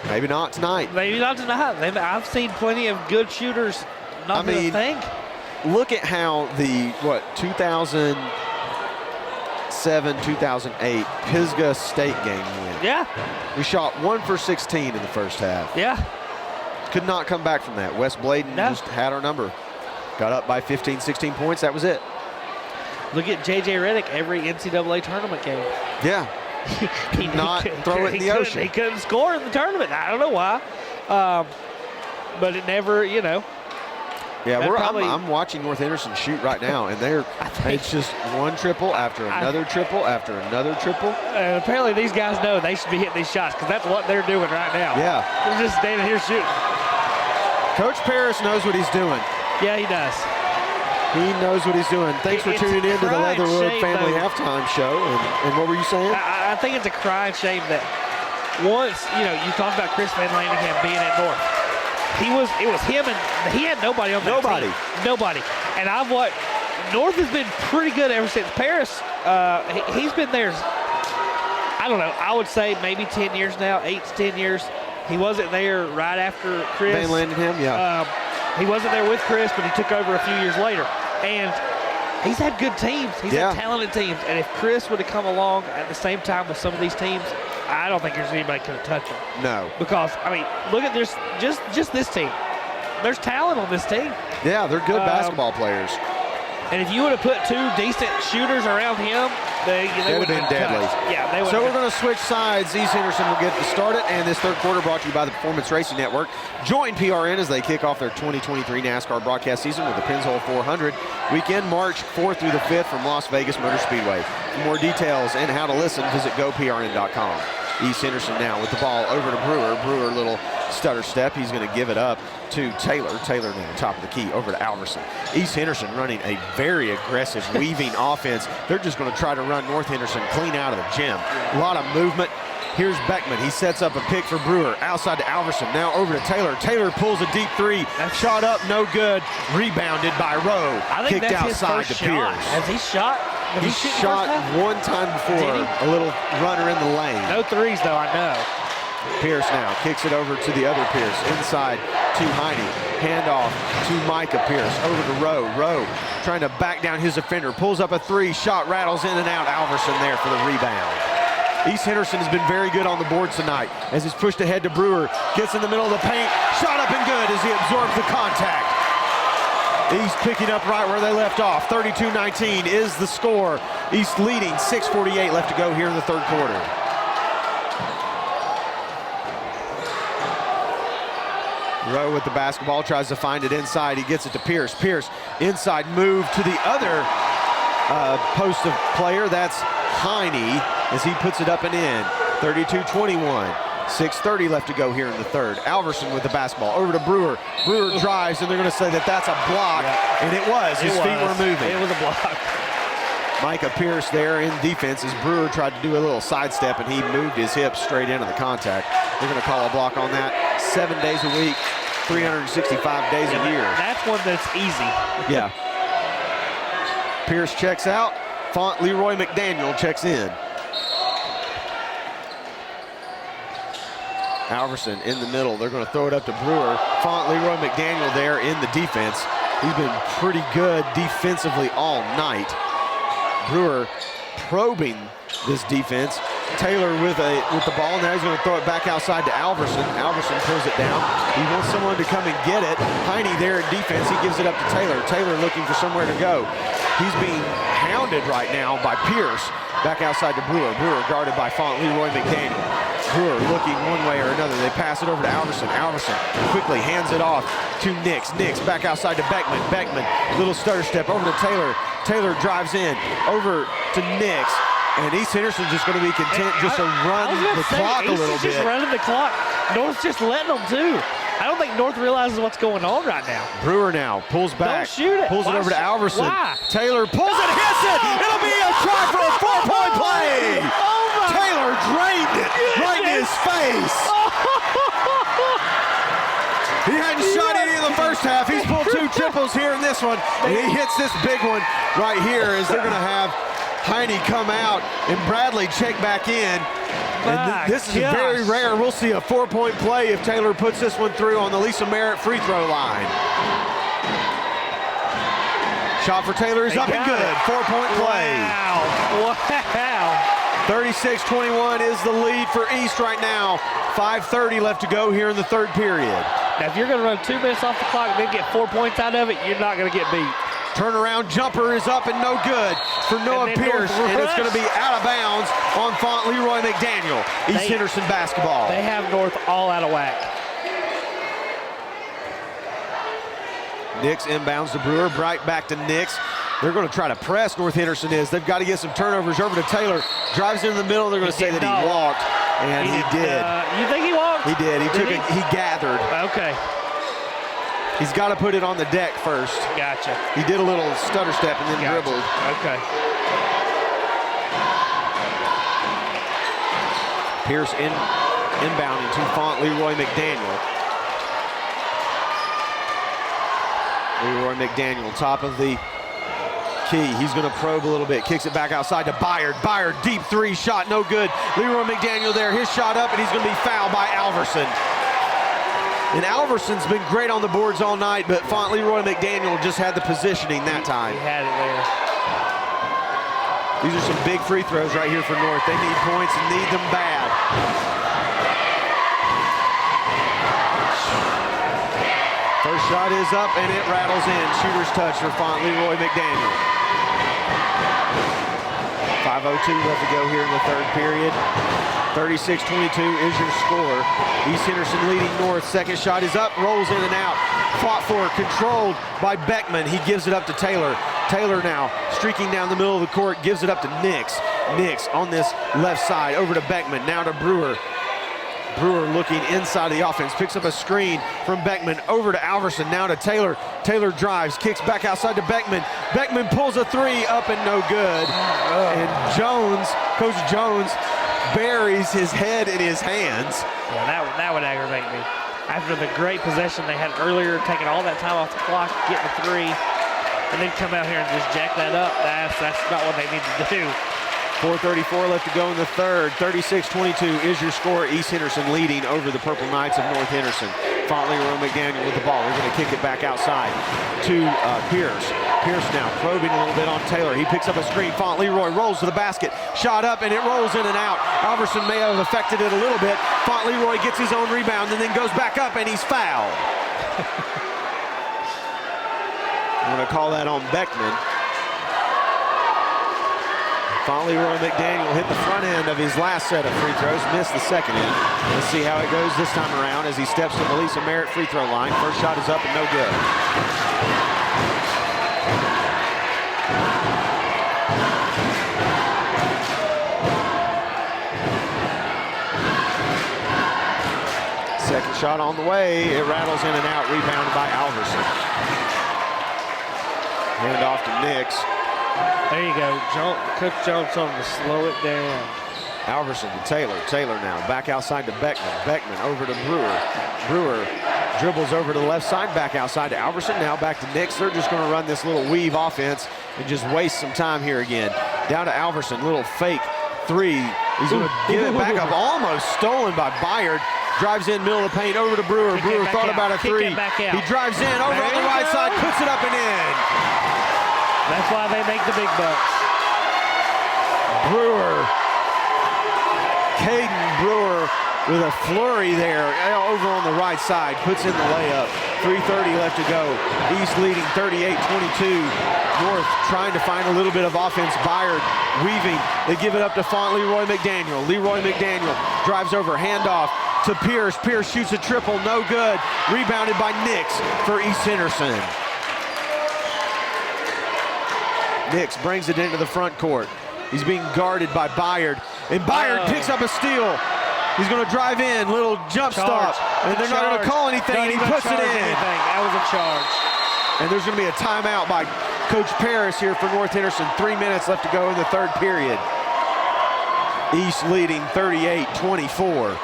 Maybe not tonight. Maybe not tonight. I've seen plenty of good shooters not do a thing. Look at how the, 2007-2008 Pisgah State game went. Yeah. We shot 1 for 16 in the first half. Yeah. Could not come back from that. West Bladen just had our number. Got up by 15, 16 points. That was it. Look at J.J. Redick every NCAA tournament game. Yeah. He not throw it in the ocean. He couldn't score in the tournament. I don't know why. But it never, Yeah, I'm watching North Henderson shoot right now, and it's just one triple after another triple after another triple. And apparently these guys know they should be hitting these shots because that's what they're doing right now. Yeah. They're just standing here shooting. Coach Paris knows what he's doing. Yeah, he does. He knows what he's doing. Thanks for tuning in to the Leatherwood Family Halftime Show. And what were you saying? I think it's a crying shame that once, you talked about Chris Van Landingham being at North. It was him, and he had nobody on that team. Nobody. And North has been pretty good ever since Paris. He's been there, I don't know, I would say maybe 10 years now, 8 to 10 years. He wasn't there right after Chris. Van Landingham, yeah. He wasn't there with Chris, but he took over a few years later. And he's had good teams. He's had talented teams. And if Chris would have come along at the same time with some of these teams, I don't think there's anybody could have touched him. No. Because, look at this, just this team. There's talent on this team. Yeah, they're good basketball players. And if you would have put 2 decent shooters around him, they would have been deadly. Yeah, they would. So we're going to switch sides. East Henderson will get started, and this third quarter brought to you by the Performance Racing Network. Join PRN as they kick off their 2023 NASCAR broadcast season with the Pinhole 400 weekend, March 4th through the 5th from Las Vegas Motor Speedway. For more details and how to listen, visit goprn.com. East Henderson now with the ball over to Brewer. Brewer, little stutter step. He's going to give it up to Taylor. Taylor now top of the key over to Alverson. East Henderson running a very aggressive weaving offense. They're just going to try to run North Henderson clean out of the gym. A lot of movement. Here's Beckman. He sets up a pick for Brewer. Outside to Alverson. Now over to Taylor. Taylor pulls a deep three. Shot up, no good. Rebounded by Rowe. I think kicked that's outside his first to Pierce. Has he shot? He shot one time before, a little runner in the lane. No threes, though, I know. Pierce now kicks it over to the other Pierce. Inside to Heine. Handoff to Micah Pierce. Over to Rowe. Rowe trying to back down his defender. Pulls up a three. Shot rattles in and out. Alverson there for the rebound. East Henderson has been very good on the boards tonight as he's pushed ahead to Brewer. Gets in the middle of the paint. Shot up and good as he absorbs the contact. East picking up right where they left off. 32-19 is the score. East leading, 6:48 left to go here in the third quarter. Rowe with the basketball, tries to find it inside. He gets it to Pierce. Pierce inside move to the other post of player. That's Heine as he puts it up and in. 32-21. 6:30 left to go here in the third. Alverson with the basketball over to Brewer. Brewer drives, and they're going to say that that's a block, and it was. His feet were moving. It was a block. Micah Pierce there in defense as Brewer tried to do a little sidestep, and he moved his hips straight into the contact. They're going to call a block on that 7 days a week, 365 days a year. That's one that's easy. Yeah. Pierce checks out. Font Leroy McDaniel checks in. Alverson in the middle. They're going to throw it up to Brewer. Font Leroy McDaniel there in the defense. He's been pretty good defensively all night. Brewer probing this defense. Taylor with the ball. Now he's going to throw it back outside to Alverson. Alverson pulls it down. He wants someone to come and get it. Heine there in defense. He gives it up to Taylor. Taylor looking for somewhere to go. He's being hounded right now by Pierce. Back outside to Brewer. Brewer guarded by Font Leroy McDaniel. Brewer looking one way or another. They pass it over to Alverson. Alverson quickly hands it off to Nix. Nix back outside to Beckman. Beckman, little stutter step over to Taylor. Taylor drives in over to Nix. And East Henderson's just going to be content just to run the clock a little bit. Just running the clock. North's just letting them too. I don't think North realizes what's going on right now. Brewer now pulls back. Don't shoot it. Pulls it over to Alverson. Why? Taylor pulls it, hits it. It'll be a try for a 4-point play. Taylor drained it right in his face. He hadn't shot any in the first half. He's pulled 2 triples here in this one. And he hits this big one right here as they're going to have Heine come out and Bradley check back in. And this is very rare. We'll see a 4-point play if Taylor puts this one through on the Lisa Merritt free throw line. Shot for Taylor is up and good. 4-point play. Wow. Wow. 36-21 is the lead for East right now. 5:30 left to go here in the third period. Now, if you're going to run 2 minutes off the clock and then get 4 points out of it, you're not going to get beat. Turnaround jumper is up and no good for Noah Pierce, and it's going to be out of bounds on Font Leroy McDaniel. East Henderson basketball. They have North all out of whack. Nix inbounds to Brewer, Bright back to Nix. They're going to try to press, North Henderson is. They've got to get some turnovers over to Taylor. Drives into the middle. They're going to say that he walked, and he did. You think he walked? He did. He gathered. Okay. He's got to put it on the deck first. Gotcha. He did a little stutter step and then dribbled. Okay. Pierce inbounding to Font Leroy McDaniel. Leroy McDaniel, top of the key. He's going to probe a little bit. Kicks it back outside to Byard. Byard, deep three shot, no good. Leroy McDaniel there, his shot up, and he's going to be fouled by Alverson. And Alverson's been great on the boards all night, but Font Leroy McDaniel just had the positioning that time. He had it there. These are some big free throws right here for North. They need points and need them bad. First shot is up and it rattles in. Shooter's touch for Font Leroy McDaniel. 5:02 left to go here in the third period. 36-22 is your score. East Henderson leading North. Second shot is up, rolls in and out. Fought for, controlled by Beckman. He gives it up to Taylor. Taylor now streaking down the middle of the court, gives it up to Nix. Nix on this left side, over to Beckman, now to Brewer. Brewer looking inside of the offense, picks up a screen from Beckman, over to Alverson, now to Taylor. Taylor drives, kicks back outside to Beckman. Beckman pulls a three, up and no good. And Jones, Coach Jones, buries his head in his hands. Yeah, that would aggravate me. After the great possession they had earlier, taking all that time off the clock, getting a three, and then come out here and just jack that up, that's not what they need to do. 4:34 left to go in the third. 36-22 is your score. East Henderson leading over the Purple Knights of North Henderson. Font Leroy McDaniel with the ball. They're going to kick it back outside to Pierce. Pierce now probing a little bit on Taylor. He picks up a screen. Font Leroy rolls to the basket. Shot up, and it rolls in and out. Alverson may have affected it a little bit. Font Leroy gets his own rebound and then goes back up, and he's fouled. I'm going to call that on Beckman. Font Leroy McDaniel hit the front end of his last set of free throws, missed the second end. Let's see how it goes this time around as he steps to the Lisa.Merritt free throw line. First shot is up and no good. Second shot on the way. It rattles in and out, rebounded by Alverson. Hand off to Nix. There you go. Coach Jones told him to slow it down. Alverson to Taylor. Taylor now back outside to Beckman. Beckman over to Brewer. Brewer dribbles over to the left side, back outside to Alverson. Now back to Nix. They're just going to run this little weave offense and just waste some time here again. Down to Alverson. Little fake three. He's going to give it back up. Almost stolen by Byard. Drives in, middle of the paint, over to Brewer. Brewer thought about a three. He drives in, over on the right side, puts it up and in. That's why they make the big bucks. Brewer. Caden Brewer with a flurry there over on the right side, puts in the layup. 3:30 left to go. East leading 38-22. North trying to find a little bit of offense. Byard weaving. They give it up to Font Leroy McDaniel. Leroy McDaniel drives over, handoff to Pierce. Pierce shoots a triple, no good. Rebounded by Nix for East Henderson. Nix brings it into the front court. He's being guarded by Byard, and Byard picks up a steal. He's going to drive in, little jump stop, and they're not going to call anything, and he puts it in. That was a charge. And there's going to be a timeout by Coach Paris here for North Henderson. 3 minutes left to go in the third period. East leading 38-24.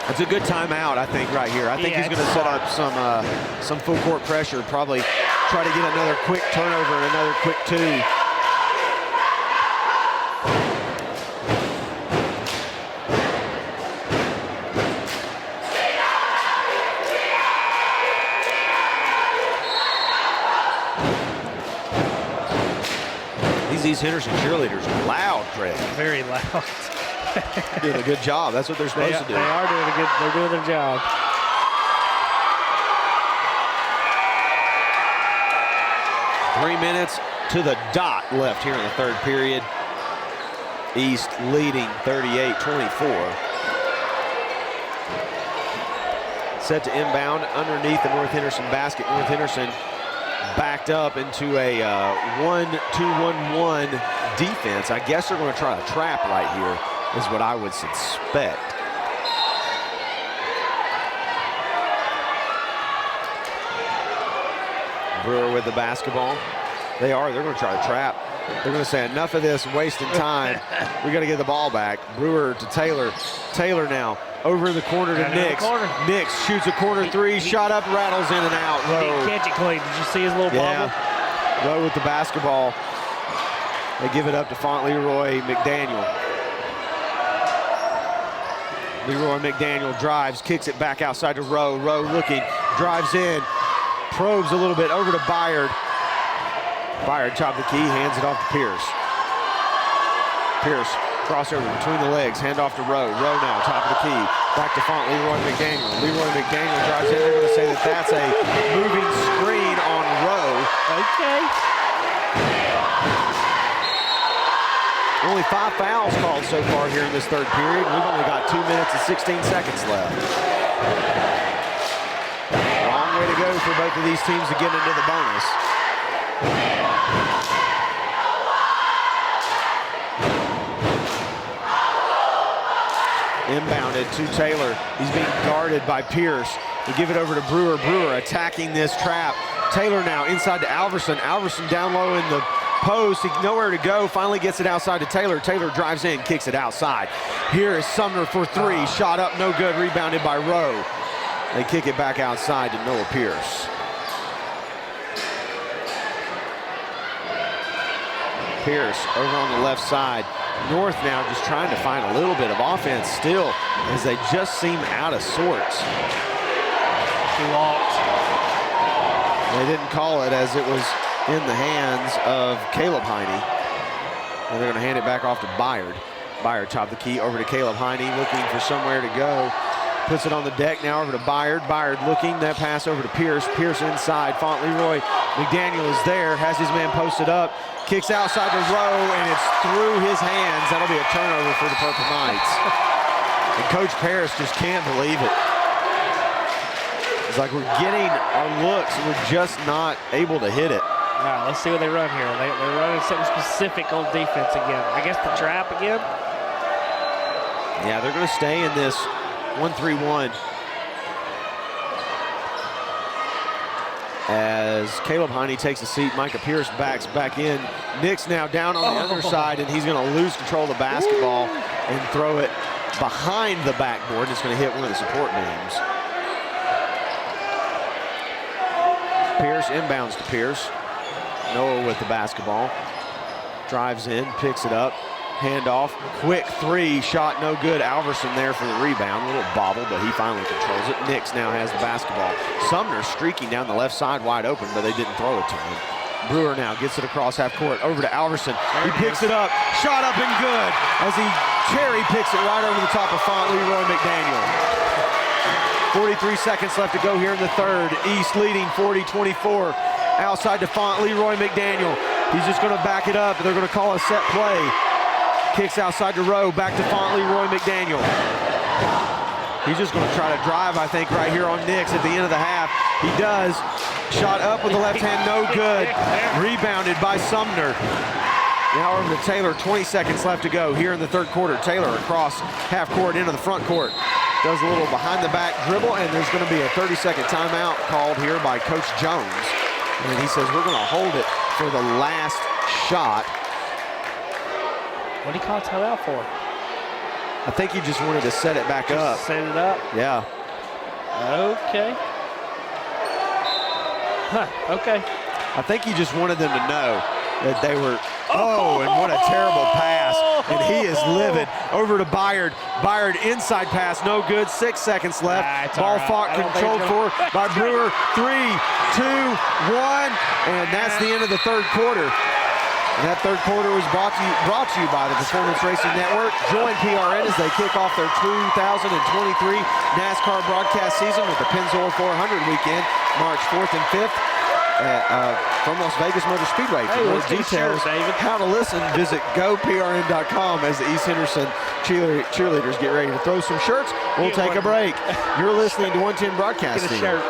It's a good timeout, I think, right here. I think he's going to set up some full court pressure, probably try to get another quick turnover and another quick two. These Henderson cheerleaders are loud, Craig. Very loud. Doing a good job. That's what they're supposed to do. They're doing their job. 3 minutes to the dot left here in the third period. East leading 38-24. Set to inbound underneath the North Henderson basket. North Henderson backed up into a 1-2-1-1 defense. I guess they're going to try a trap right here, is what I would suspect. Brewer with the basketball. They're going to try a trap. They're going to say, enough of this wasting time. We got to get the ball back. Brewer to Taylor. Taylor now over in the corner to Nix. Nix shoots a corner three, shot up, rattles in and out. He didn't catch it clean. Did you see his little bobble? Rowe with the basketball. They give it up to Leroy McDaniel. Leroy McDaniel drives, kicks it back outside to Rowe. Rowe looking, drives in, probes a little bit over to Byard. Byard chopped the key, hands it off to Pierce. Pierce, crossover between the legs, hand off to Rowe. Rowe now, top of the key, back to Leroy McDaniel. Leroy McDaniel drives in. They're going to say that that's a moving screen on Rowe. Okay. Only 5 fouls called so far here in this third period. We've only got 2 minutes and 16 seconds left. Long way to go for both of these teams to get into the bonus. Inbounded to Taylor. He's being guarded by Pierce. They give it over to Brewer. Brewer attacking this trap. Taylor now inside to Alverson. Alverson down low in the post. He nowhere to go. Finally gets it outside to Taylor. Taylor drives in, kicks it outside. Here is Sumner for three. Shot up, no good. Rebounded by Rowe. They kick it back outside to Noah Pierce. Pierce over on the left side. North now just trying to find a little bit of offense still as they just seem out of sorts. They didn't call it as it was in the hands of Caleb Heine. And they're going to hand it back off to Byard. Byard chopped the key over to Caleb Heine, looking for somewhere to go. Puts it on the deck now over to Byard. Byard looking, that pass over to Pierce. Pierce inside, Leroy McDaniel is there, has his man posted up. Kicks outside to Rowe, and it's through his hands. That'll be a turnover for the Purple Knights. And Coach Parrish just can't believe it. It's like we're getting our looks, we're just not able to hit it. Now, let's see what they run here. They're running something specific on defense again. I guess the trap again? Yeah, they're going to stay in this 1-3-1. As Caleb Heine takes a seat, Micah Pierce backs back in. Nick's now down on the other side, and he's going to lose control of the basketball and throw it behind the backboard. It's going to hit one of the support beams. Pierce inbounds to Pierce. Noah with the basketball. Drives in, picks it up. Handoff, quick three, shot no good. Alverson there for the rebound. A little bobble, but he finally controls it. Nix now has the basketball. Sumner streaking down the left side wide open, but they didn't throw it to him. Brewer now gets it across half court over to Alverson. He picks it up, shot up and good as he cherry picks it right over the top of Leroy McDaniel. 43 seconds left to go here in the third. East leading 40-24. Outside to Leroy McDaniel. He's just going to back it up. They're going to call a set play. Kicks outside to Rowe, back to Leroy McDaniel. He's just going to try to drive, I think, right here on Nix at the end of the half. He does. Shot up with the left hand, no good. Rebounded by Sumner. Now over to Taylor, 20 seconds left to go here in the third quarter. Taylor across half court into the front court. Does a little behind the back dribble, and there's going to be a 30-second timeout called here by Coach Jones. And he says, we're going to hold it for the last shot. What did he call timeout for? I think he just wanted to set it back up. Set it up? Yeah. Okay. Okay. I think he just wanted them to know that they were, and what a terrible pass. And he is livid. Over to Byard. Byard inside pass, no good. 6 seconds left. Ball fought, controlled for by Brewer. 3, 2, 1. And that's the end of the third quarter. And that third quarter was brought to you by the Performance Racing Network. Join PRN as they kick off their 2023 NASCAR broadcast season with the Pennzoil 400 weekend, March 4th and 5th. from Las Vegas Motor Speedway. For Hey, more let's get a details, shirt, David. how to listen, visit goprn.com as the East Henderson cheerleaders get ready to throw some shirts. We'll Get take one. a break. You're listening to 110 Broadcasting. Get a shirt.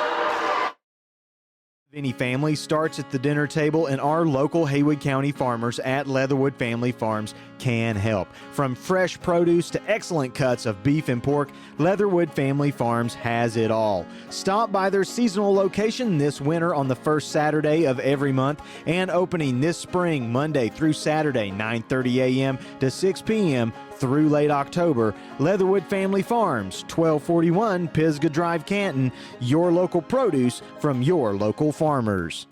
Any family starts at the dinner table, and our local Haywood County farmers at Leatherwood Family Farms can help. From fresh produce to excellent cuts of beef and pork, Leatherwood Family Farms has it all. Stop by their seasonal location this winter on the first Saturday of every month, and opening this spring Monday through Saturday, 9:30 a.m. to 6 p.m. through late October. Leatherwood Family Farms, 1241 Pisgah Drive, Canton. Your local produce from your local farmers.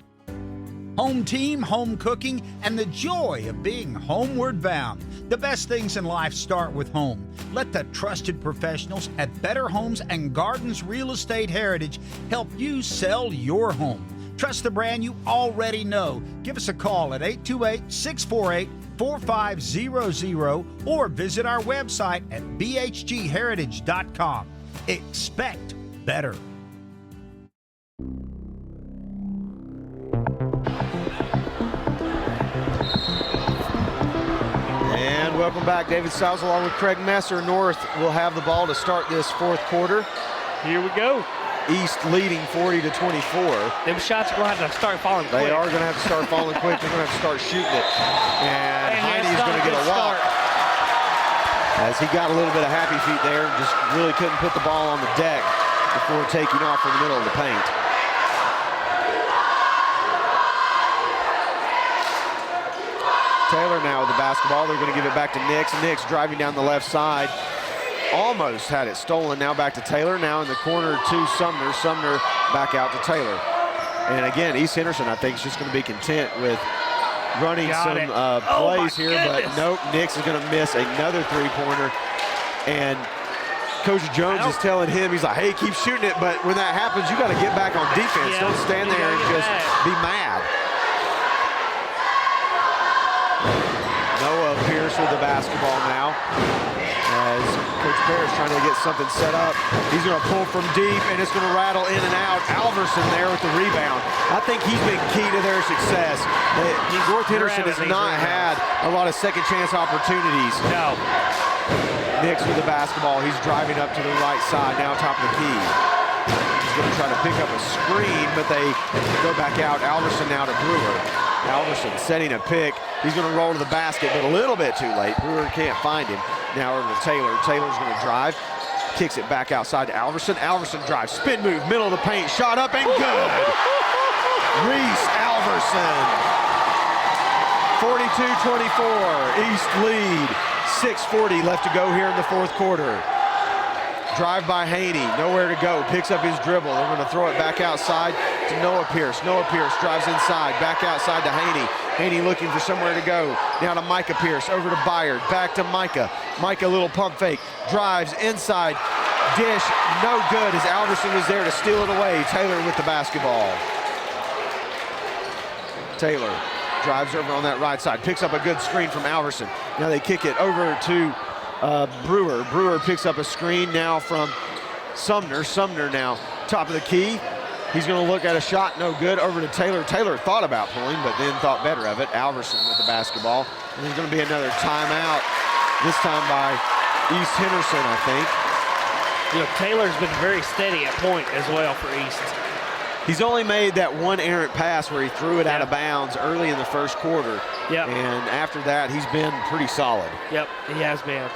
Home team, home cooking, and the joy of being homeward bound. The best things in life start with home. Let the trusted professionals at Better Homes and Gardens Real Estate Heritage help you sell your home. Trust the brand you already know. Give us a call at 828-648-4500 or visit our website at bhgheritage.com. Expect better. And welcome back. David Stiles along with Craig Messer. North will have the ball to start this fourth quarter. Here we go. East leading 40-24. Them shots are going to have to start falling quick. They are going to have to start falling quick. They're going to have to start shooting it. And Heine is going to get a walk. As he got a little bit of happy feet there, just really couldn't put the ball on the deck before taking off in the middle of the paint. Taylor now with the basketball. They're going to give it back to Nix. Nix driving down the left side. Almost had it stolen. Now back to Taylor. Now in the corner to Sumner. Sumner back out to Taylor. And again, East Henderson, I think, is just going to be content with running plays here. But nope, Nix is going to miss another three-pointer. And Coach Jones is telling him, he's like, hey, keep shooting it. But when that happens, you got to get back on defense. Yeah, don't stand there and just be mad. Noah Pierce with the basketball now. As Coach Parrish trying to get something set up. He's going to pull from deep, and it's going to rattle in and out. Alverson there with the rebound. I think he's been key to their success. North Henderson has not had a lot of second chance opportunities. No. Nix with the basketball. He's driving up to the right side, now top of the key. He's going to try to pick up a screen, but they go back out. Alverson now to Brewer. Alverson setting a pick. He's going to roll to the basket, but a little bit too late. Brewer can't find him. Now over to Taylor. Taylor's going to drive. Kicks it back outside to Alverson. Alverson drives. Spin move. Middle of the paint. Shot up and good. Reese Alverson. 42-24. East lead. 6:40 left to go here in the fourth quarter. Drive by Haney, nowhere to go, picks up his dribble. They're going to throw it back outside to Noah Pierce. Noah Pierce drives inside, back outside to Haney. Haney looking for somewhere to go. Now to Micah Pierce, over to Byard, back to Micah. Micah, little pump fake, drives inside, dish, no good as Alverson was there to steal it away. Taylor with the basketball. Taylor drives over on that right side, picks up a good screen from Alverson. Now they kick it over to Brewer. Brewer picks up a screen now from Sumner. Sumner now top of the key. He's going to look at a shot, no good. Over to Taylor. Taylor thought about pulling, but then thought better of it. Alverson with the basketball. And there's going to be another timeout, this time by East Henderson, I think. You know, Taylor's been very steady at point as well for East. He's only made that one errant pass where he threw it out of bounds early in the first quarter. Yep. And after that, he's been pretty solid. Yep, he has been.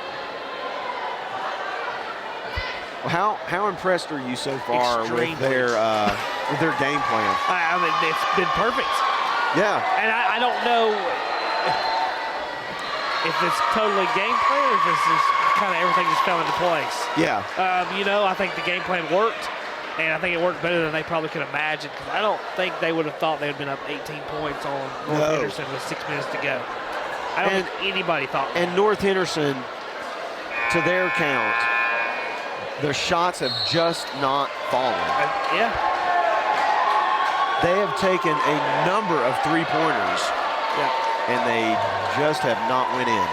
Well, how impressed are you so far with their game plan? I mean, it's been perfect. Yeah. And I don't know if it's totally game plan or if it's just kind of everything just fell into place. Yeah. You know, I think the game plan worked. And I think it worked better than they probably could imagine, because I don't think they would have thought they would have been up 18 points on North Henderson with 6 minutes to go. I don't think anybody thought that. And North Henderson, to their count, their shots have just not fallen. Yeah. They have taken a number of three-pointers, and they just have not went in.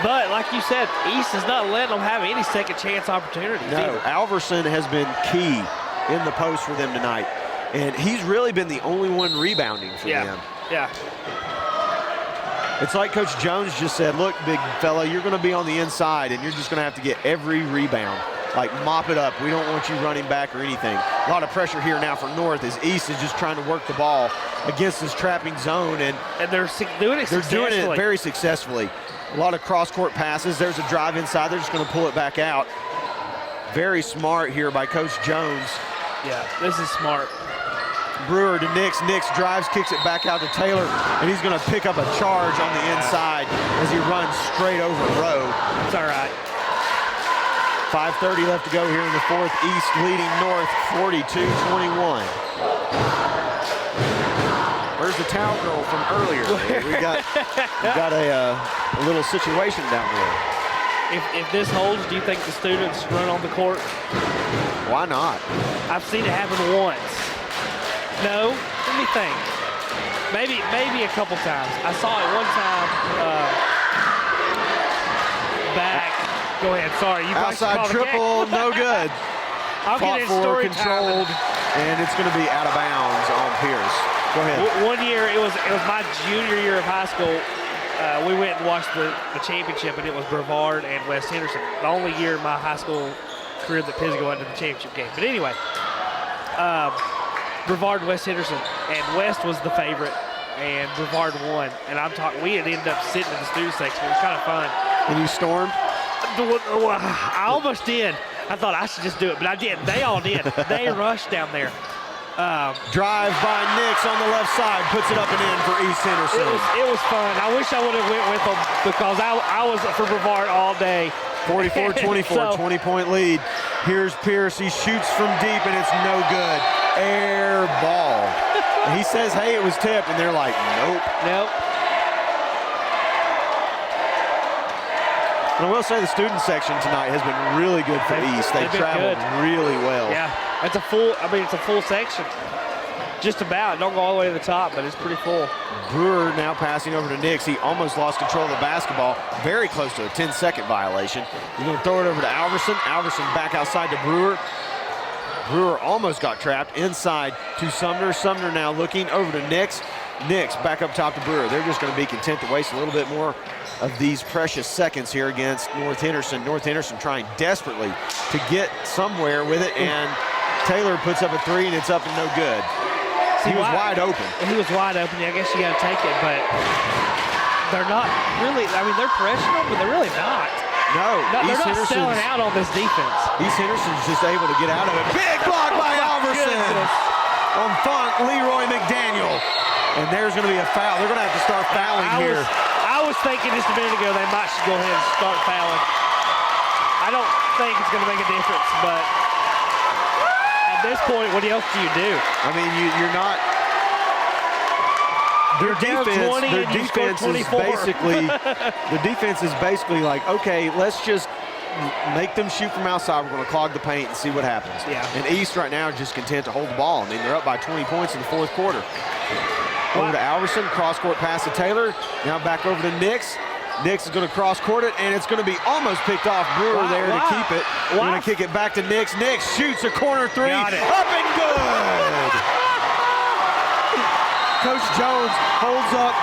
But like you said, East is not letting them have any second chance opportunities. No, either. Alverson has been key in the post for them tonight. And he's really been the only one rebounding for them. Yeah. It's like Coach Jones just said, look, big fella, you're going to be on the inside, and you're just going to have to get every rebound. Like, mop it up. We don't want you running back or anything. A lot of pressure here now for North as East is just trying to work the ball against this trapping zone. And they're doing it successfully. They're doing it very successfully. A lot of cross-court passes. There's a drive inside. They're just going to pull it back out. Very smart here by Coach Jones. Yeah, this is smart. Brewer to Nix. Nix drives, kicks it back out to Taylor, and he's going to pick up a charge on the inside as he runs straight over Rowe. It's all right. 5:30 left to go here in the fourth. East leading North 42-21. Where's the towel girl from earlier? we got a little situation down there. If this holds, do you think the students run on the court? Why not? I've seen it happen once. No, let me think. Maybe a couple times. I saw it one time back. Go ahead, sorry. You outside triple, no good. I'll Fought get it for, story controlled, and it's going to be out of bounds on Pierce. Go ahead. One year, it was my junior year of high school. We went and watched the championship, and it was Brevard and West Henderson. The only year in my high school career that Pisgah went to the championship game. But anyway, Brevard and West Henderson, and West was the favorite, and Brevard won. And we had ended up sitting in the student section. It was kind of fun. And you stormed? I almost did. I thought I should just do it, but I didn't. They all did. They rushed down there. Drive by Nix on the left side, puts it up and in for East Henderson. It was fun. I wish I would have went with them because I was for Brevard all day. 44-24, 20-point lead. Here's Pierce. He shoots from deep, and it's no good. Air ball. And he says, hey, it was tipped, and they're like, nope. Nope. And I will say the student section tonight has been really good for East. They traveled really well. Yeah, it's a full section. Just about. Don't go all the way to the top, but it's pretty full. Brewer now passing over to Nix. He almost lost control of the basketball. Very close to a 10-second violation. He's going to throw it over to Alverson. Alverson back outside to Brewer. Brewer almost got trapped inside to Sumner. Sumner now looking over to Nix. Nix back up top to Brewer. They're just going to be content to waste a little bit more of these precious seconds here against North Henderson. North Henderson trying desperately to get somewhere with it, and Taylor puts up a three, and it's up and no good. He was wide open. He was wide open. I guess you got to take it, but they're not really. I mean, they're pressuring them, but they're really not. No, they're not selling out on this defense. East Henderson's just able to get out of it. Big block by Alverson on Funk, Leroy McDaniel. And there's going to be a foul. They're going to have to start fouling here. I was thinking just a minute ago they might should go ahead and start fouling. I don't think it's going to make a difference, but at this point, what else do you do? I mean, you're not. Their defense is basically like, okay, let's just make them shoot from outside. We're going to clog the paint and see what happens. Yeah. And East right now just content to hold the ball. I mean, they're up by 20 points in the fourth quarter. Over to Alverson, cross-court pass to Taylor. Now back over to Nix. Nix is going to cross-court it, and it's going to be almost picked off. Brewer there to keep it. We're going to kick it back to Nix. Nix shoots a corner three. Up and good! Coach Jones holds up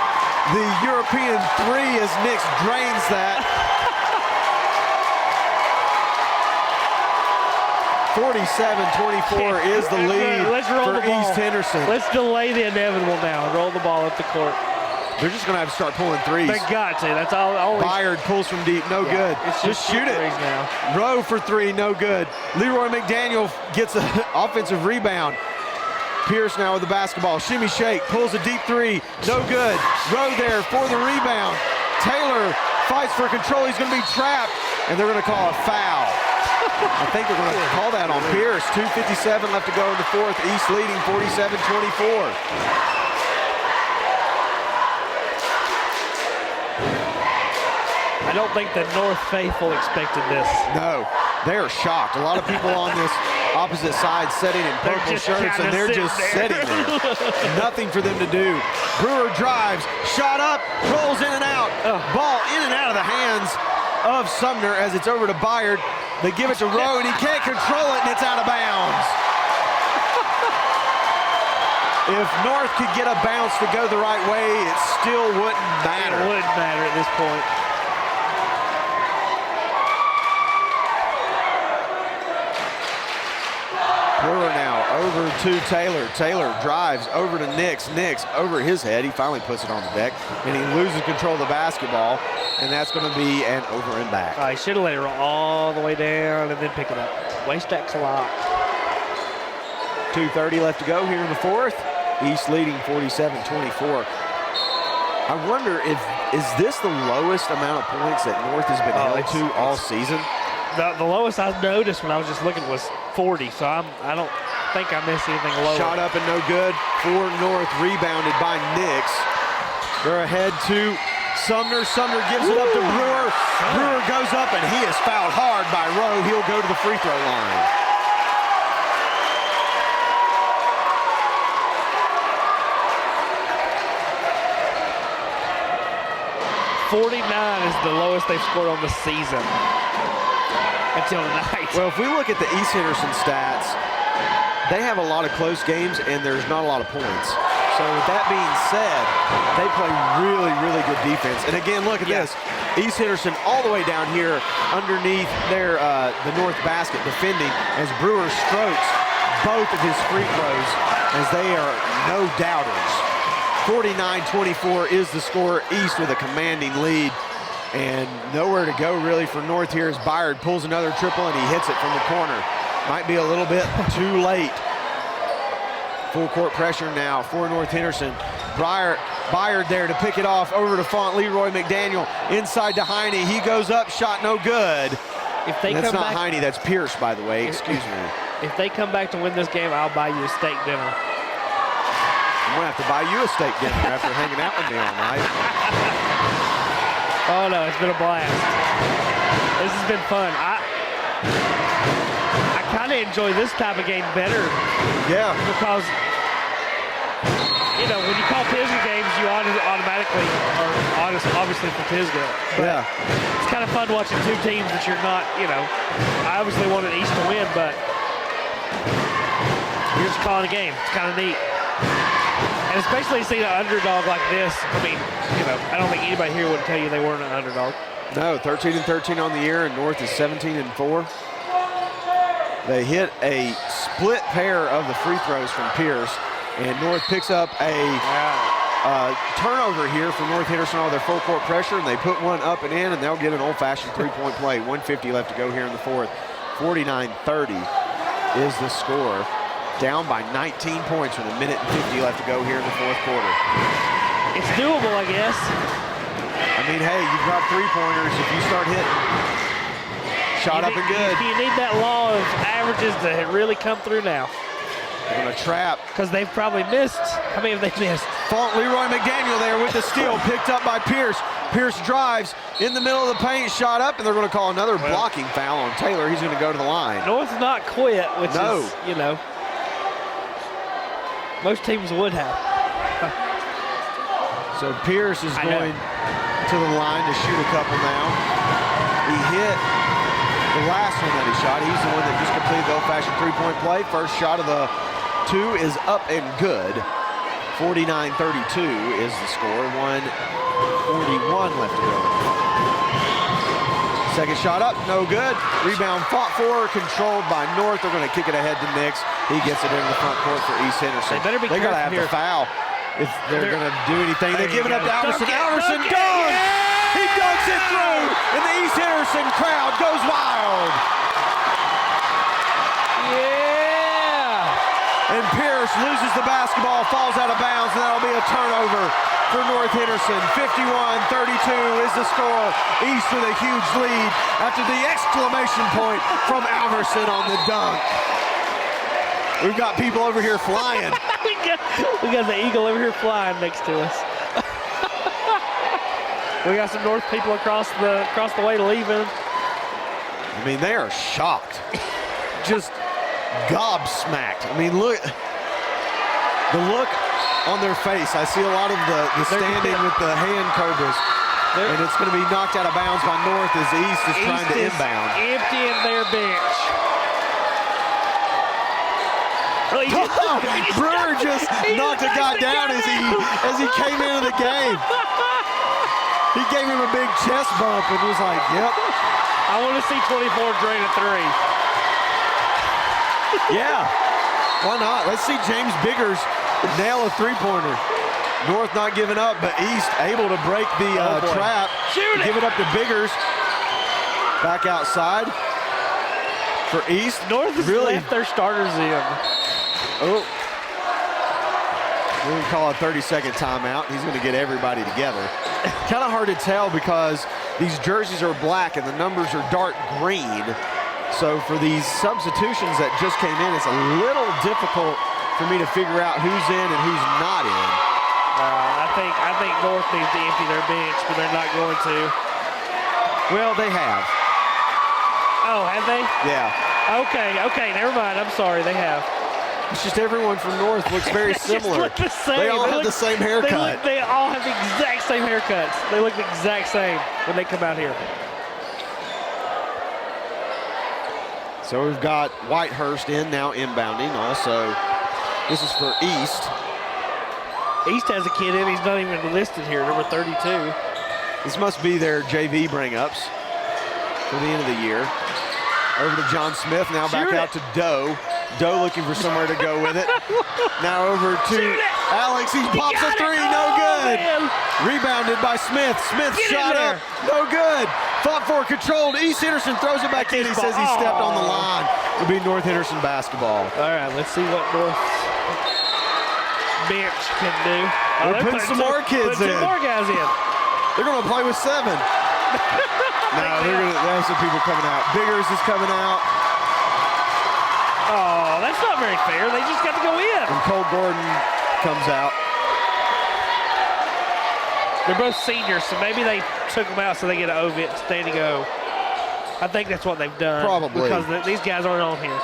the European three as Nix drains that. 47-24 is the lead for East Henderson. Let's delay the inevitable now and roll the ball up the court. They're just going to have to start pulling threes. They got to. That's all. Byard pulls from deep. No good. It's just shoot it. Now. Rowe for three. No good. Leroy McDaniel gets an offensive rebound. Pierce now with the basketball. Shimmy shake. Pulls a deep three. No good. Rowe there for the rebound. Taylor fights for control. He's going to be trapped. And they're going to call a foul. I think they're going to call that on Pierce. 2:57 left to go in the fourth. East leading 47-24. I don't think the North faithful expected this. No. They are shocked. A lot of people on this opposite side sitting in purple shirts, and they're just sitting there. Nothing for them to do. Brewer drives, shot up, rolls in and out. Ball in and out of the hands of Sumner as it's over to Byard. They give it to Rowe, and he can't control it, and it's out of bounds. If North could get a bounce to go the right way, it still wouldn't matter. It wouldn't matter at this point. Brewer now over to Taylor. Taylor drives over to Nix. Nix over his head. He finally puts it on the deck, and he loses control of the basketball, and that's going to be an over and back. He should have let it roll all the way down and then pick it up. Waste that clock. 2:30 left to go here in the fourth. East leading 47-24. I wonder is this the lowest amount of points that North has been held to all season? The lowest I noticed when I was just looking was 40, so I don't think I missed anything lower. Shot up and no good for North, rebounded by Nix. They're ahead to Sumner. Sumner gives it up to Brewer. Brewer goes up, and he is fouled hard by Rowe. He'll go to the free throw line. 49 is the lowest they've scored on the season until tonight. Well, if we look at the East Henderson stats, they have a lot of close games, and there's not a lot of points. So with that being said, they play really, really good defense. And again, look at this. East Henderson all the way down here underneath their the north basket defending as Brewer strokes both of his free throws as they are no doubters. 49-24 is the score. East with a commanding lead. And nowhere to go really for North here as Byard pulls another triple and he hits it from the corner. Might be a little bit too late. Full court pressure now for North Henderson. Byard there to pick it off over to Font. Leroy McDaniel inside to Heine. He goes up, shot no good. If they that's come not back, Heine, that's Pierce, by the way. Excuse me. If they come back to win this game, I'll buy you a steak dinner. I'm gonna have to buy you a steak dinner after hanging out with me all night. Oh no, it's been a blast. This has been fun. I kind of enjoy this type of game better. Yeah. Because, you know, when you call Pisgah games, you automatically are honest, obviously for Pisgah. But yeah. It's kind of fun watching two teams that you're not, you know, I obviously wanted East to win, but you're just calling a game. It's kind of neat. And especially seeing an underdog like this, I mean, you know, I don't think anybody here would tell you they weren't an underdog. No, 13-13 on the year, and North is 17-4. They hit a split pair of the free throws from Pierce, and North picks up a turnover here for North Henderson on their full court pressure, and they put one up and in, and they'll get an old-fashioned three-point play. 1:50 left to go here in the fourth. 49-30 is the score. Down by 19 points with 1:50 left to go here in the fourth quarter. It's doable, I guess. I mean, hey, you drop three-pointers if you start hitting. Shot up and good. You need that law of averages to really come through now. They're going to trap. Because they've probably missed. How many have they missed? Font Leroy McDaniel there with the steal, picked up by Pierce. Pierce drives in the middle of the paint, shot up, and they're going to call another blocking foul on Taylor. He's going to go to the line. North's not quit, which is, you know, most teams would have. So Pierce is going to the line to shoot a couple now. He hit the last one that he shot. He's the one that just completed the old-fashioned three-point play. First shot of the two is up and good. 49-32 is the score. 1:41 left to go. Second shot up, no good. Rebound fought for, controlled by North. They're going to kick it ahead to Nix. He gets it into the front court for East Henderson. They better be They got to have here. the foul if they're going to do anything. They give it up to Alverson. Alverson Dunk it. dunks! Yeah! He dunks it through, and the East Henderson crowd goes wild. Yeah! And Pierce loses the basketball, falls out of bounds, and that'll be a turnover for North Henderson. 51-32 is the score. East with a huge lead after the exclamation point from Alverson on the dunk. We've got people over here flying. we got the eagle over here flying next to us. We got some North people across the way leaving. I mean, they are shocked. Just gobsmacked. I mean, look. The look on their face. I see a lot of the standing with the hand cobras. And it's going to be knocked out of bounds by North as East is trying to inbound. Emptying their bench. Brewer just knocked a guy down as he came into the game. He gave him a big chest bump and was like, yep. I want to see 24 drain a three. Yeah, why not? Let's see James Biggers nail a three-pointer. North not giving up, but East able to break the trap. Give it up to Biggers. Back outside for East. North has left their starters in. Oh. We're going to call a 30-second timeout. He's going to get everybody together. Kind of hard to tell because these jerseys are black and the numbers are dark green. So for these substitutions that just came in, it's a little difficult for me to figure out who's in and who's not in. I think North needs to empty their bench, but they're not going to. Well, they have. Oh, have they? Yeah. Okay, never mind. I'm sorry, they have. It's just everyone from North looks very similar. Just look the same. They all have the same haircut. They all have the exact same haircuts. They look the exact same when they come out here. So we've got Whitehurst in now inbounding. Also, this is for East. East has a kid in. He's not even listed here, number 32. This must be their JV bring-ups for the end of the year. Over to John Smith, now back out to Doe. Doe looking for somewhere to go with it. Now over to Alex, he pops a three, no good. Man. Rebounded by Smith. Smith shot up, no good. Fought for, controlled. East Henderson throws it back in. He says he stepped on the line. It'll be North Henderson basketball. All right, let's see what North bench can do. They're putting some more kids in. Two more guys in. They're going to play with 7. No, they have some people coming out. Biggers is coming out. Oh, that's not very fair. They just got to go in. And Cole Gordon comes out. They're both seniors, so maybe they took them out so they get an OVIT standing O. I think that's what they've done. Probably. Because these guys aren't on here.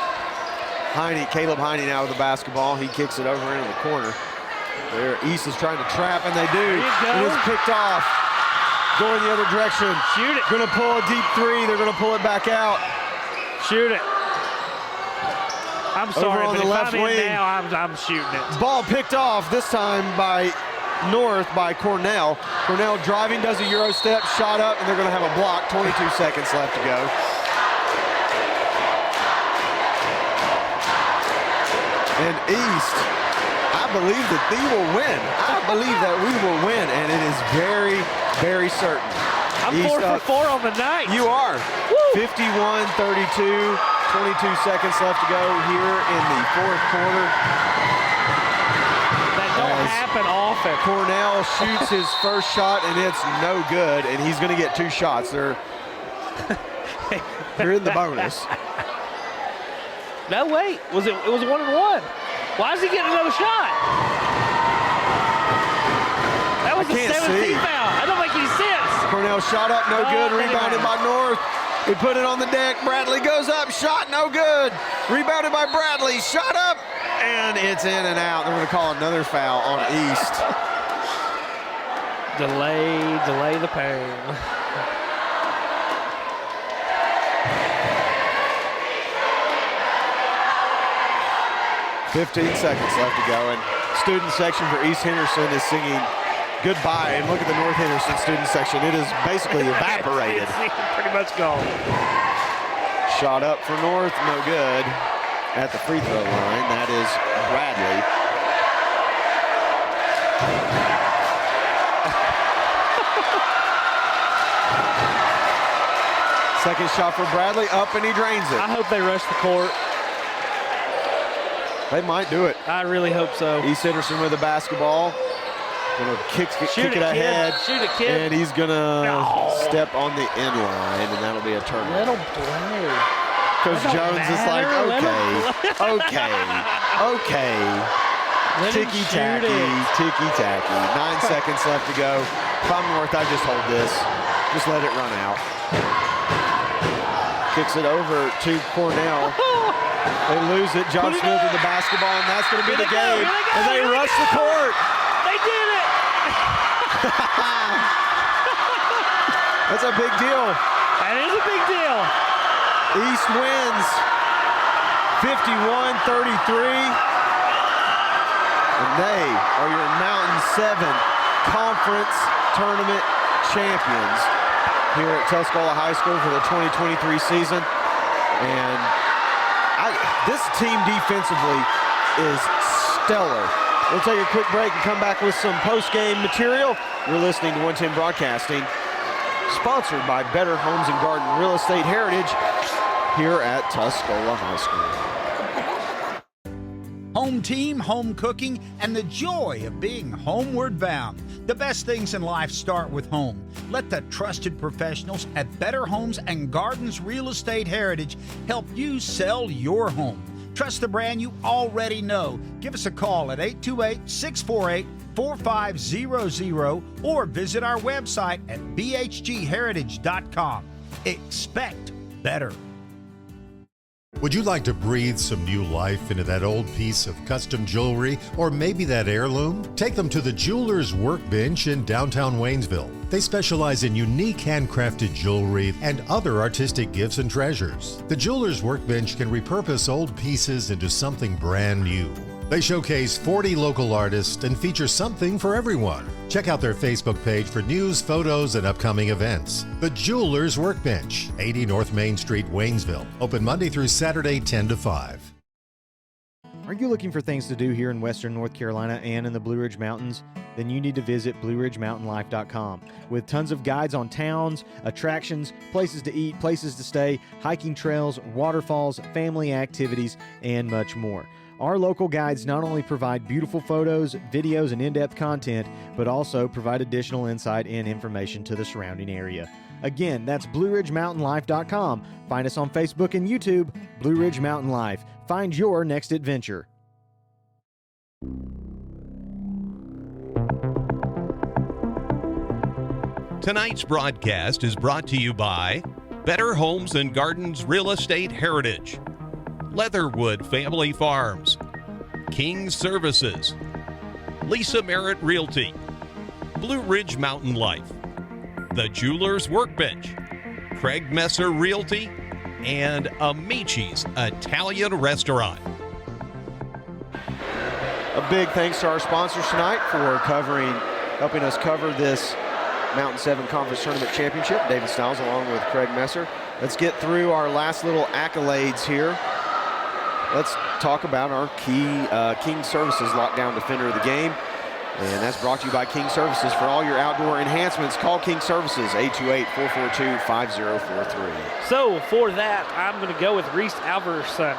Caleb Heine now with the basketball. He kicks it over into the corner. There, East is trying to trap, and they do. It is picked off. Going the other direction. Shoot it. Going to pull a deep three. They're going to pull it back out. Shoot it. I'm sorry, on but the if left I'm wing. in now, I'm shooting it. Ball picked off, this time by North by Cornell. Cornell driving, does a Euro step, shot up, and they're going to have a block. 22 seconds left to go. And East, I believe that they will win. I believe that we will win, and it is very, very certain. I'm East 4 for 4 on the night. You are. 51-32. 22 seconds left to go here in the fourth quarter. That don't happen often. Cornell shoots his first shot, and it's no good, and he's going to get 2 shots. They're in the bonus. No, wait. It was 1-1. Why is he getting another shot? That was a 17 foul. That don't make any sense. Cornell shot up, no good. Rebounded by North. They put it on the deck. Bradley goes up, shot, no good. Rebounded by Bradley, shot up, and it's in and out. They're going to call another foul on East. Delay the pain. $15 seconds left to go, and student section for East Henderson is singing goodbye. And look at the North Henderson student section. It is basically evaporated. It's pretty much gone. Shot up for North, no good. At the free throw line, that is Bradley. Second shot for Bradley, up and he drains it. I hope they rush the court. They might do it. I really hope so. East Henderson with the basketball. Gonna kick it ahead. Shoot it, kid. And he's gonna step on the end line, and that'll be a turnover. Let him play. Coach Jones is like, okay. Ticky-tacky. 9 seconds left to go. If I'm North, I just hold this. Just let it run out. Kicks it over to Cornell. They lose it. John Smith with the basketball, and that's going to be the game. And they rush the court. They did it. That's a big deal. That is a big deal. East wins 51-33. And they are your Mountain 7 Conference Tournament champions here at Tuscola High School for the 2023 season. And this team defensively is stellar. We'll take a quick break and come back with some post-game material. You're listening to 110 Broadcasting, sponsored by Better Homes and Garden Real Estate Heritage here at Tuscola High School. Home team, home cooking, and the joy of being homeward bound. The best things in life start with home. Let the trusted professionals at Better Homes and Gardens Real Estate Heritage help you sell your home. Trust the brand you already know. Give us a call at 828-648-4500 or visit our website at bhgheritage.com. Expect better. Would you like to breathe some new life into that old piece of custom jewelry or maybe that heirloom? Take them to the Jeweler's Workbench in downtown Waynesville. They specialize in unique handcrafted jewelry and other artistic gifts and treasures. The Jeweler's Workbench can repurpose old pieces into something brand new. They showcase 40 local artists and feature something for everyone. Check out their Facebook page for news, photos, and upcoming events. The Jeweler's Workbench, 80 North Main Street, Waynesville. Open Monday through Saturday, 10 to 5. Are you looking for things to do here in Western North Carolina and in the Blue Ridge Mountains? Then you need to visit BlueRidgeMountainLife.com with tons of guides on towns, attractions, places to eat, places to stay, hiking trails, waterfalls, family activities, and much more. Our local guides not only provide beautiful photos, videos, and in-depth content, but also provide additional insight and information to the surrounding area. Again, that's BlueRidgeMountainLife.com. Find us on Facebook and YouTube, Blue Ridge Mountain Life. Find your next adventure. Tonight's broadcast is brought to you by Better Homes and Gardens Real Estate Heritage, Leatherwood Family Farms, Kingservices, Lisa.Merritt Realty, Blue Ridge Mountain Life, The Jeweler's Workbench, Craig.Messer Realty, and Amici's Italian Restaurant. A big thanks to our sponsors tonight for helping us cover this Mountain 7 Conference Tournament Championship. David Stiles along with Craig Messer. Let's get through our last little accolades here. Let's talk about our King Services Lockdown Defender of the Game. And that's brought to you by King Services. For all your outdoor enhancements, call King Services, 828-442-5043. So for that, I'm going to go with Reese Alverson.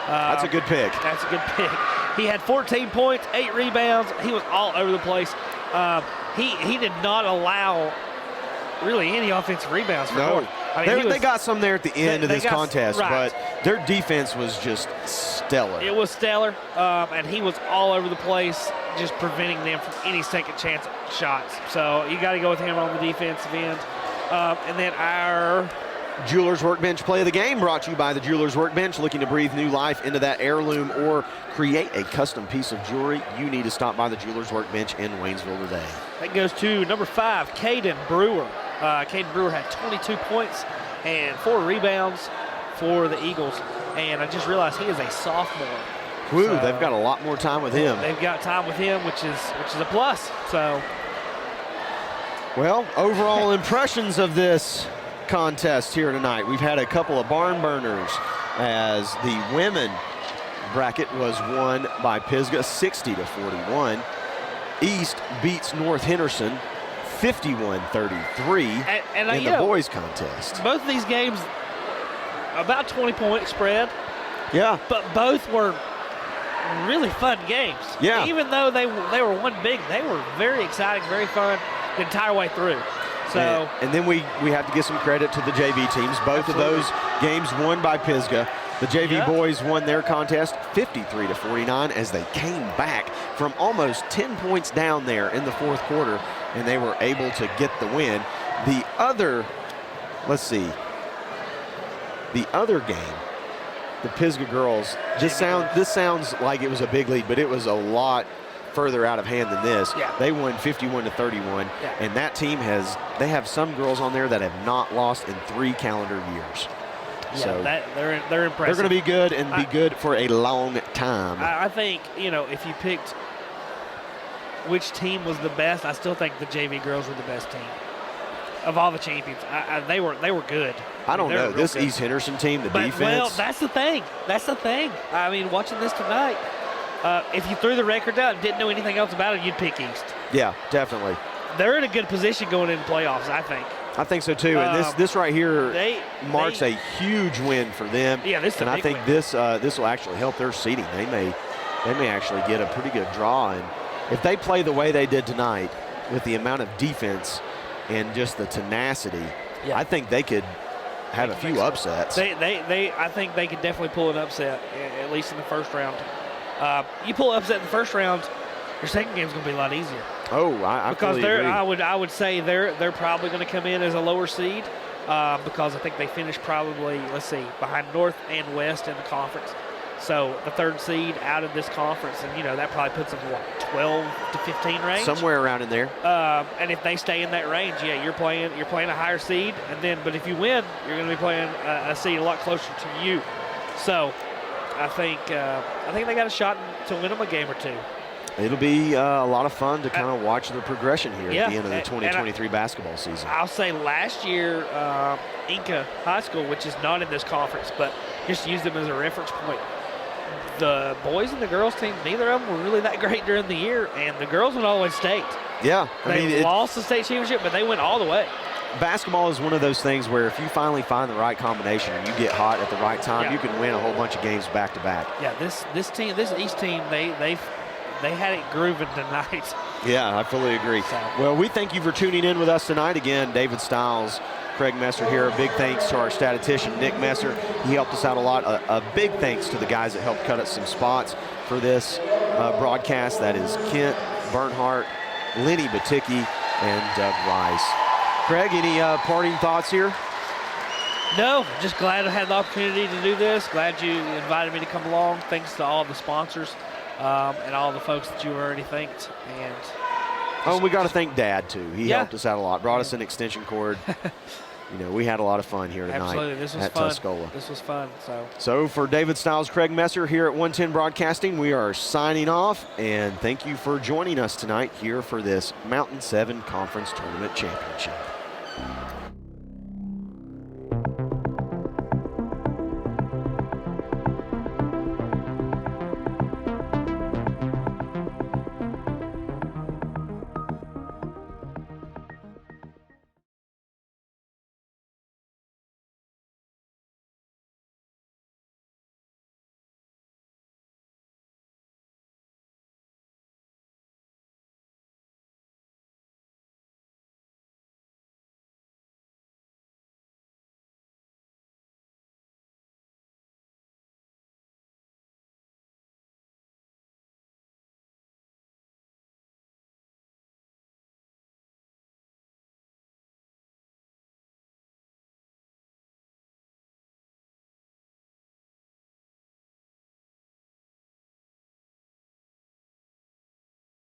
That's a good pick. That's a good pick. He had 14 points, 8 rebounds. He was all over the place. He did not allow really any offensive rebounds for North. I mean, they got some there at the end of this contest, right. But their defense was just stellar. It was stellar, and he was all over the place, just preventing them from any second chance shots. So you got to go with him on the defensive end. And then our Jeweler's Workbench Play of the Game, brought to you by the Jeweler's Workbench. Looking to breathe new life into that heirloom or create a custom piece of jewelry? You need to stop by the Jeweler's Workbench in Waynesville today. That goes to number 5, Caden Brewer. Caden Brewer had 22 points and 4 rebounds for the Eagles. And I just realized he is a sophomore. Woo, so they've got a lot more time with him. They've got time with him, which is a plus. So, well, overall impressions of this contest here tonight. We've had a couple of barn burners as the women bracket was won by Pisgah 60-41. East beats North Henderson 51-33 in the boys contest. Both of these games about 20-point spread. Yeah. But both were really fun games. Yeah. Even though they were one big, they were very exciting, very fun the entire way through. So and then we have to give some credit to the JV teams. Both absolutely. of those games won by Pisgah. The JV boys won their contest 53-49 as they came back from almost 10 points down there in the fourth quarter, and they were able to get the win. The other, let's see, The other game, the Pisgah girls, this sounds like it was a big lead, but it was a lot further out of hand than this. Yeah. They won 51-31, and that team they have some girls on there that have not lost in 3 calendar years. Yeah, so they're impressive. They're going to be good and be good for a long time. I think, if you picked which team was the best, I still think the JV girls were the best team of all the champions. They were good. I don't know. This good. East Henderson team, the defense. Well, that's the thing. I mean, watching this tonight, if you threw the record out and didn't know anything else about it, you'd pick East. Yeah, definitely. They're in a good position going into playoffs, I think. I think so too. And this right here marks a huge win for them. Yeah, this is and a I big think win. this will actually help their seeding. They may actually get a pretty good draw. And if they play the way they did tonight, with the amount of defense and just the tenacity, I think they could have a few upsets. I think they could definitely pull an upset, at least in the first round. You pull an upset in the first round, your second game's going to be a lot easier. Oh, I because fully agree. I would say they're probably going to come in as a lower seed because I think they finished probably, behind North and West in the conference. So the third seed out of this conference, and that probably puts them in 12 to 15 range, somewhere around in there. And if they stay in that range, you're playing a higher seed, but if you win, you're going to be playing a seed a lot closer to you. So I think they got a shot to win them a game or two. It'll be a lot of fun to kind of watch the progression here at the end of the 2023 basketball season. I'll say last year, Inca High School, which is not in this conference, but just use them as a reference point. The boys and the girls team, neither of them were really that great during the year, and the girls went all the way state. Yeah. They lost the state championship, but they went all the way. Basketball is one of those things where if you finally find the right combination and you get hot at the right time, you can win a whole bunch of games back to back. Yeah, this East team, they had it grooving tonight. Yeah, I fully agree. Well, we thank you for tuning in with us tonight. Again, David Stiles, Craig Messer here. A big thanks to our statistician, Nick Messer. He helped us out a lot. A big thanks to the guys that helped cut us some spots for this broadcast. That is Kent Bernhardt, Lenny Baticki, and Doug Rice. Craig, any parting thoughts here? No, just glad I had the opportunity to do this. Glad you invited me to come along. Thanks to all the sponsors and all the folks that you already thanked. And we got to thank Dad, too. He helped us out a lot. Brought us an extension cord. We had a lot of fun here tonight. Absolutely. This was at fun. Tuscola. This was fun. So for David Stiles, Craig Messer here at 110 Broadcasting, we are signing off. And thank you for joining us tonight here for this Mountain 7 Conference Tournament Championship.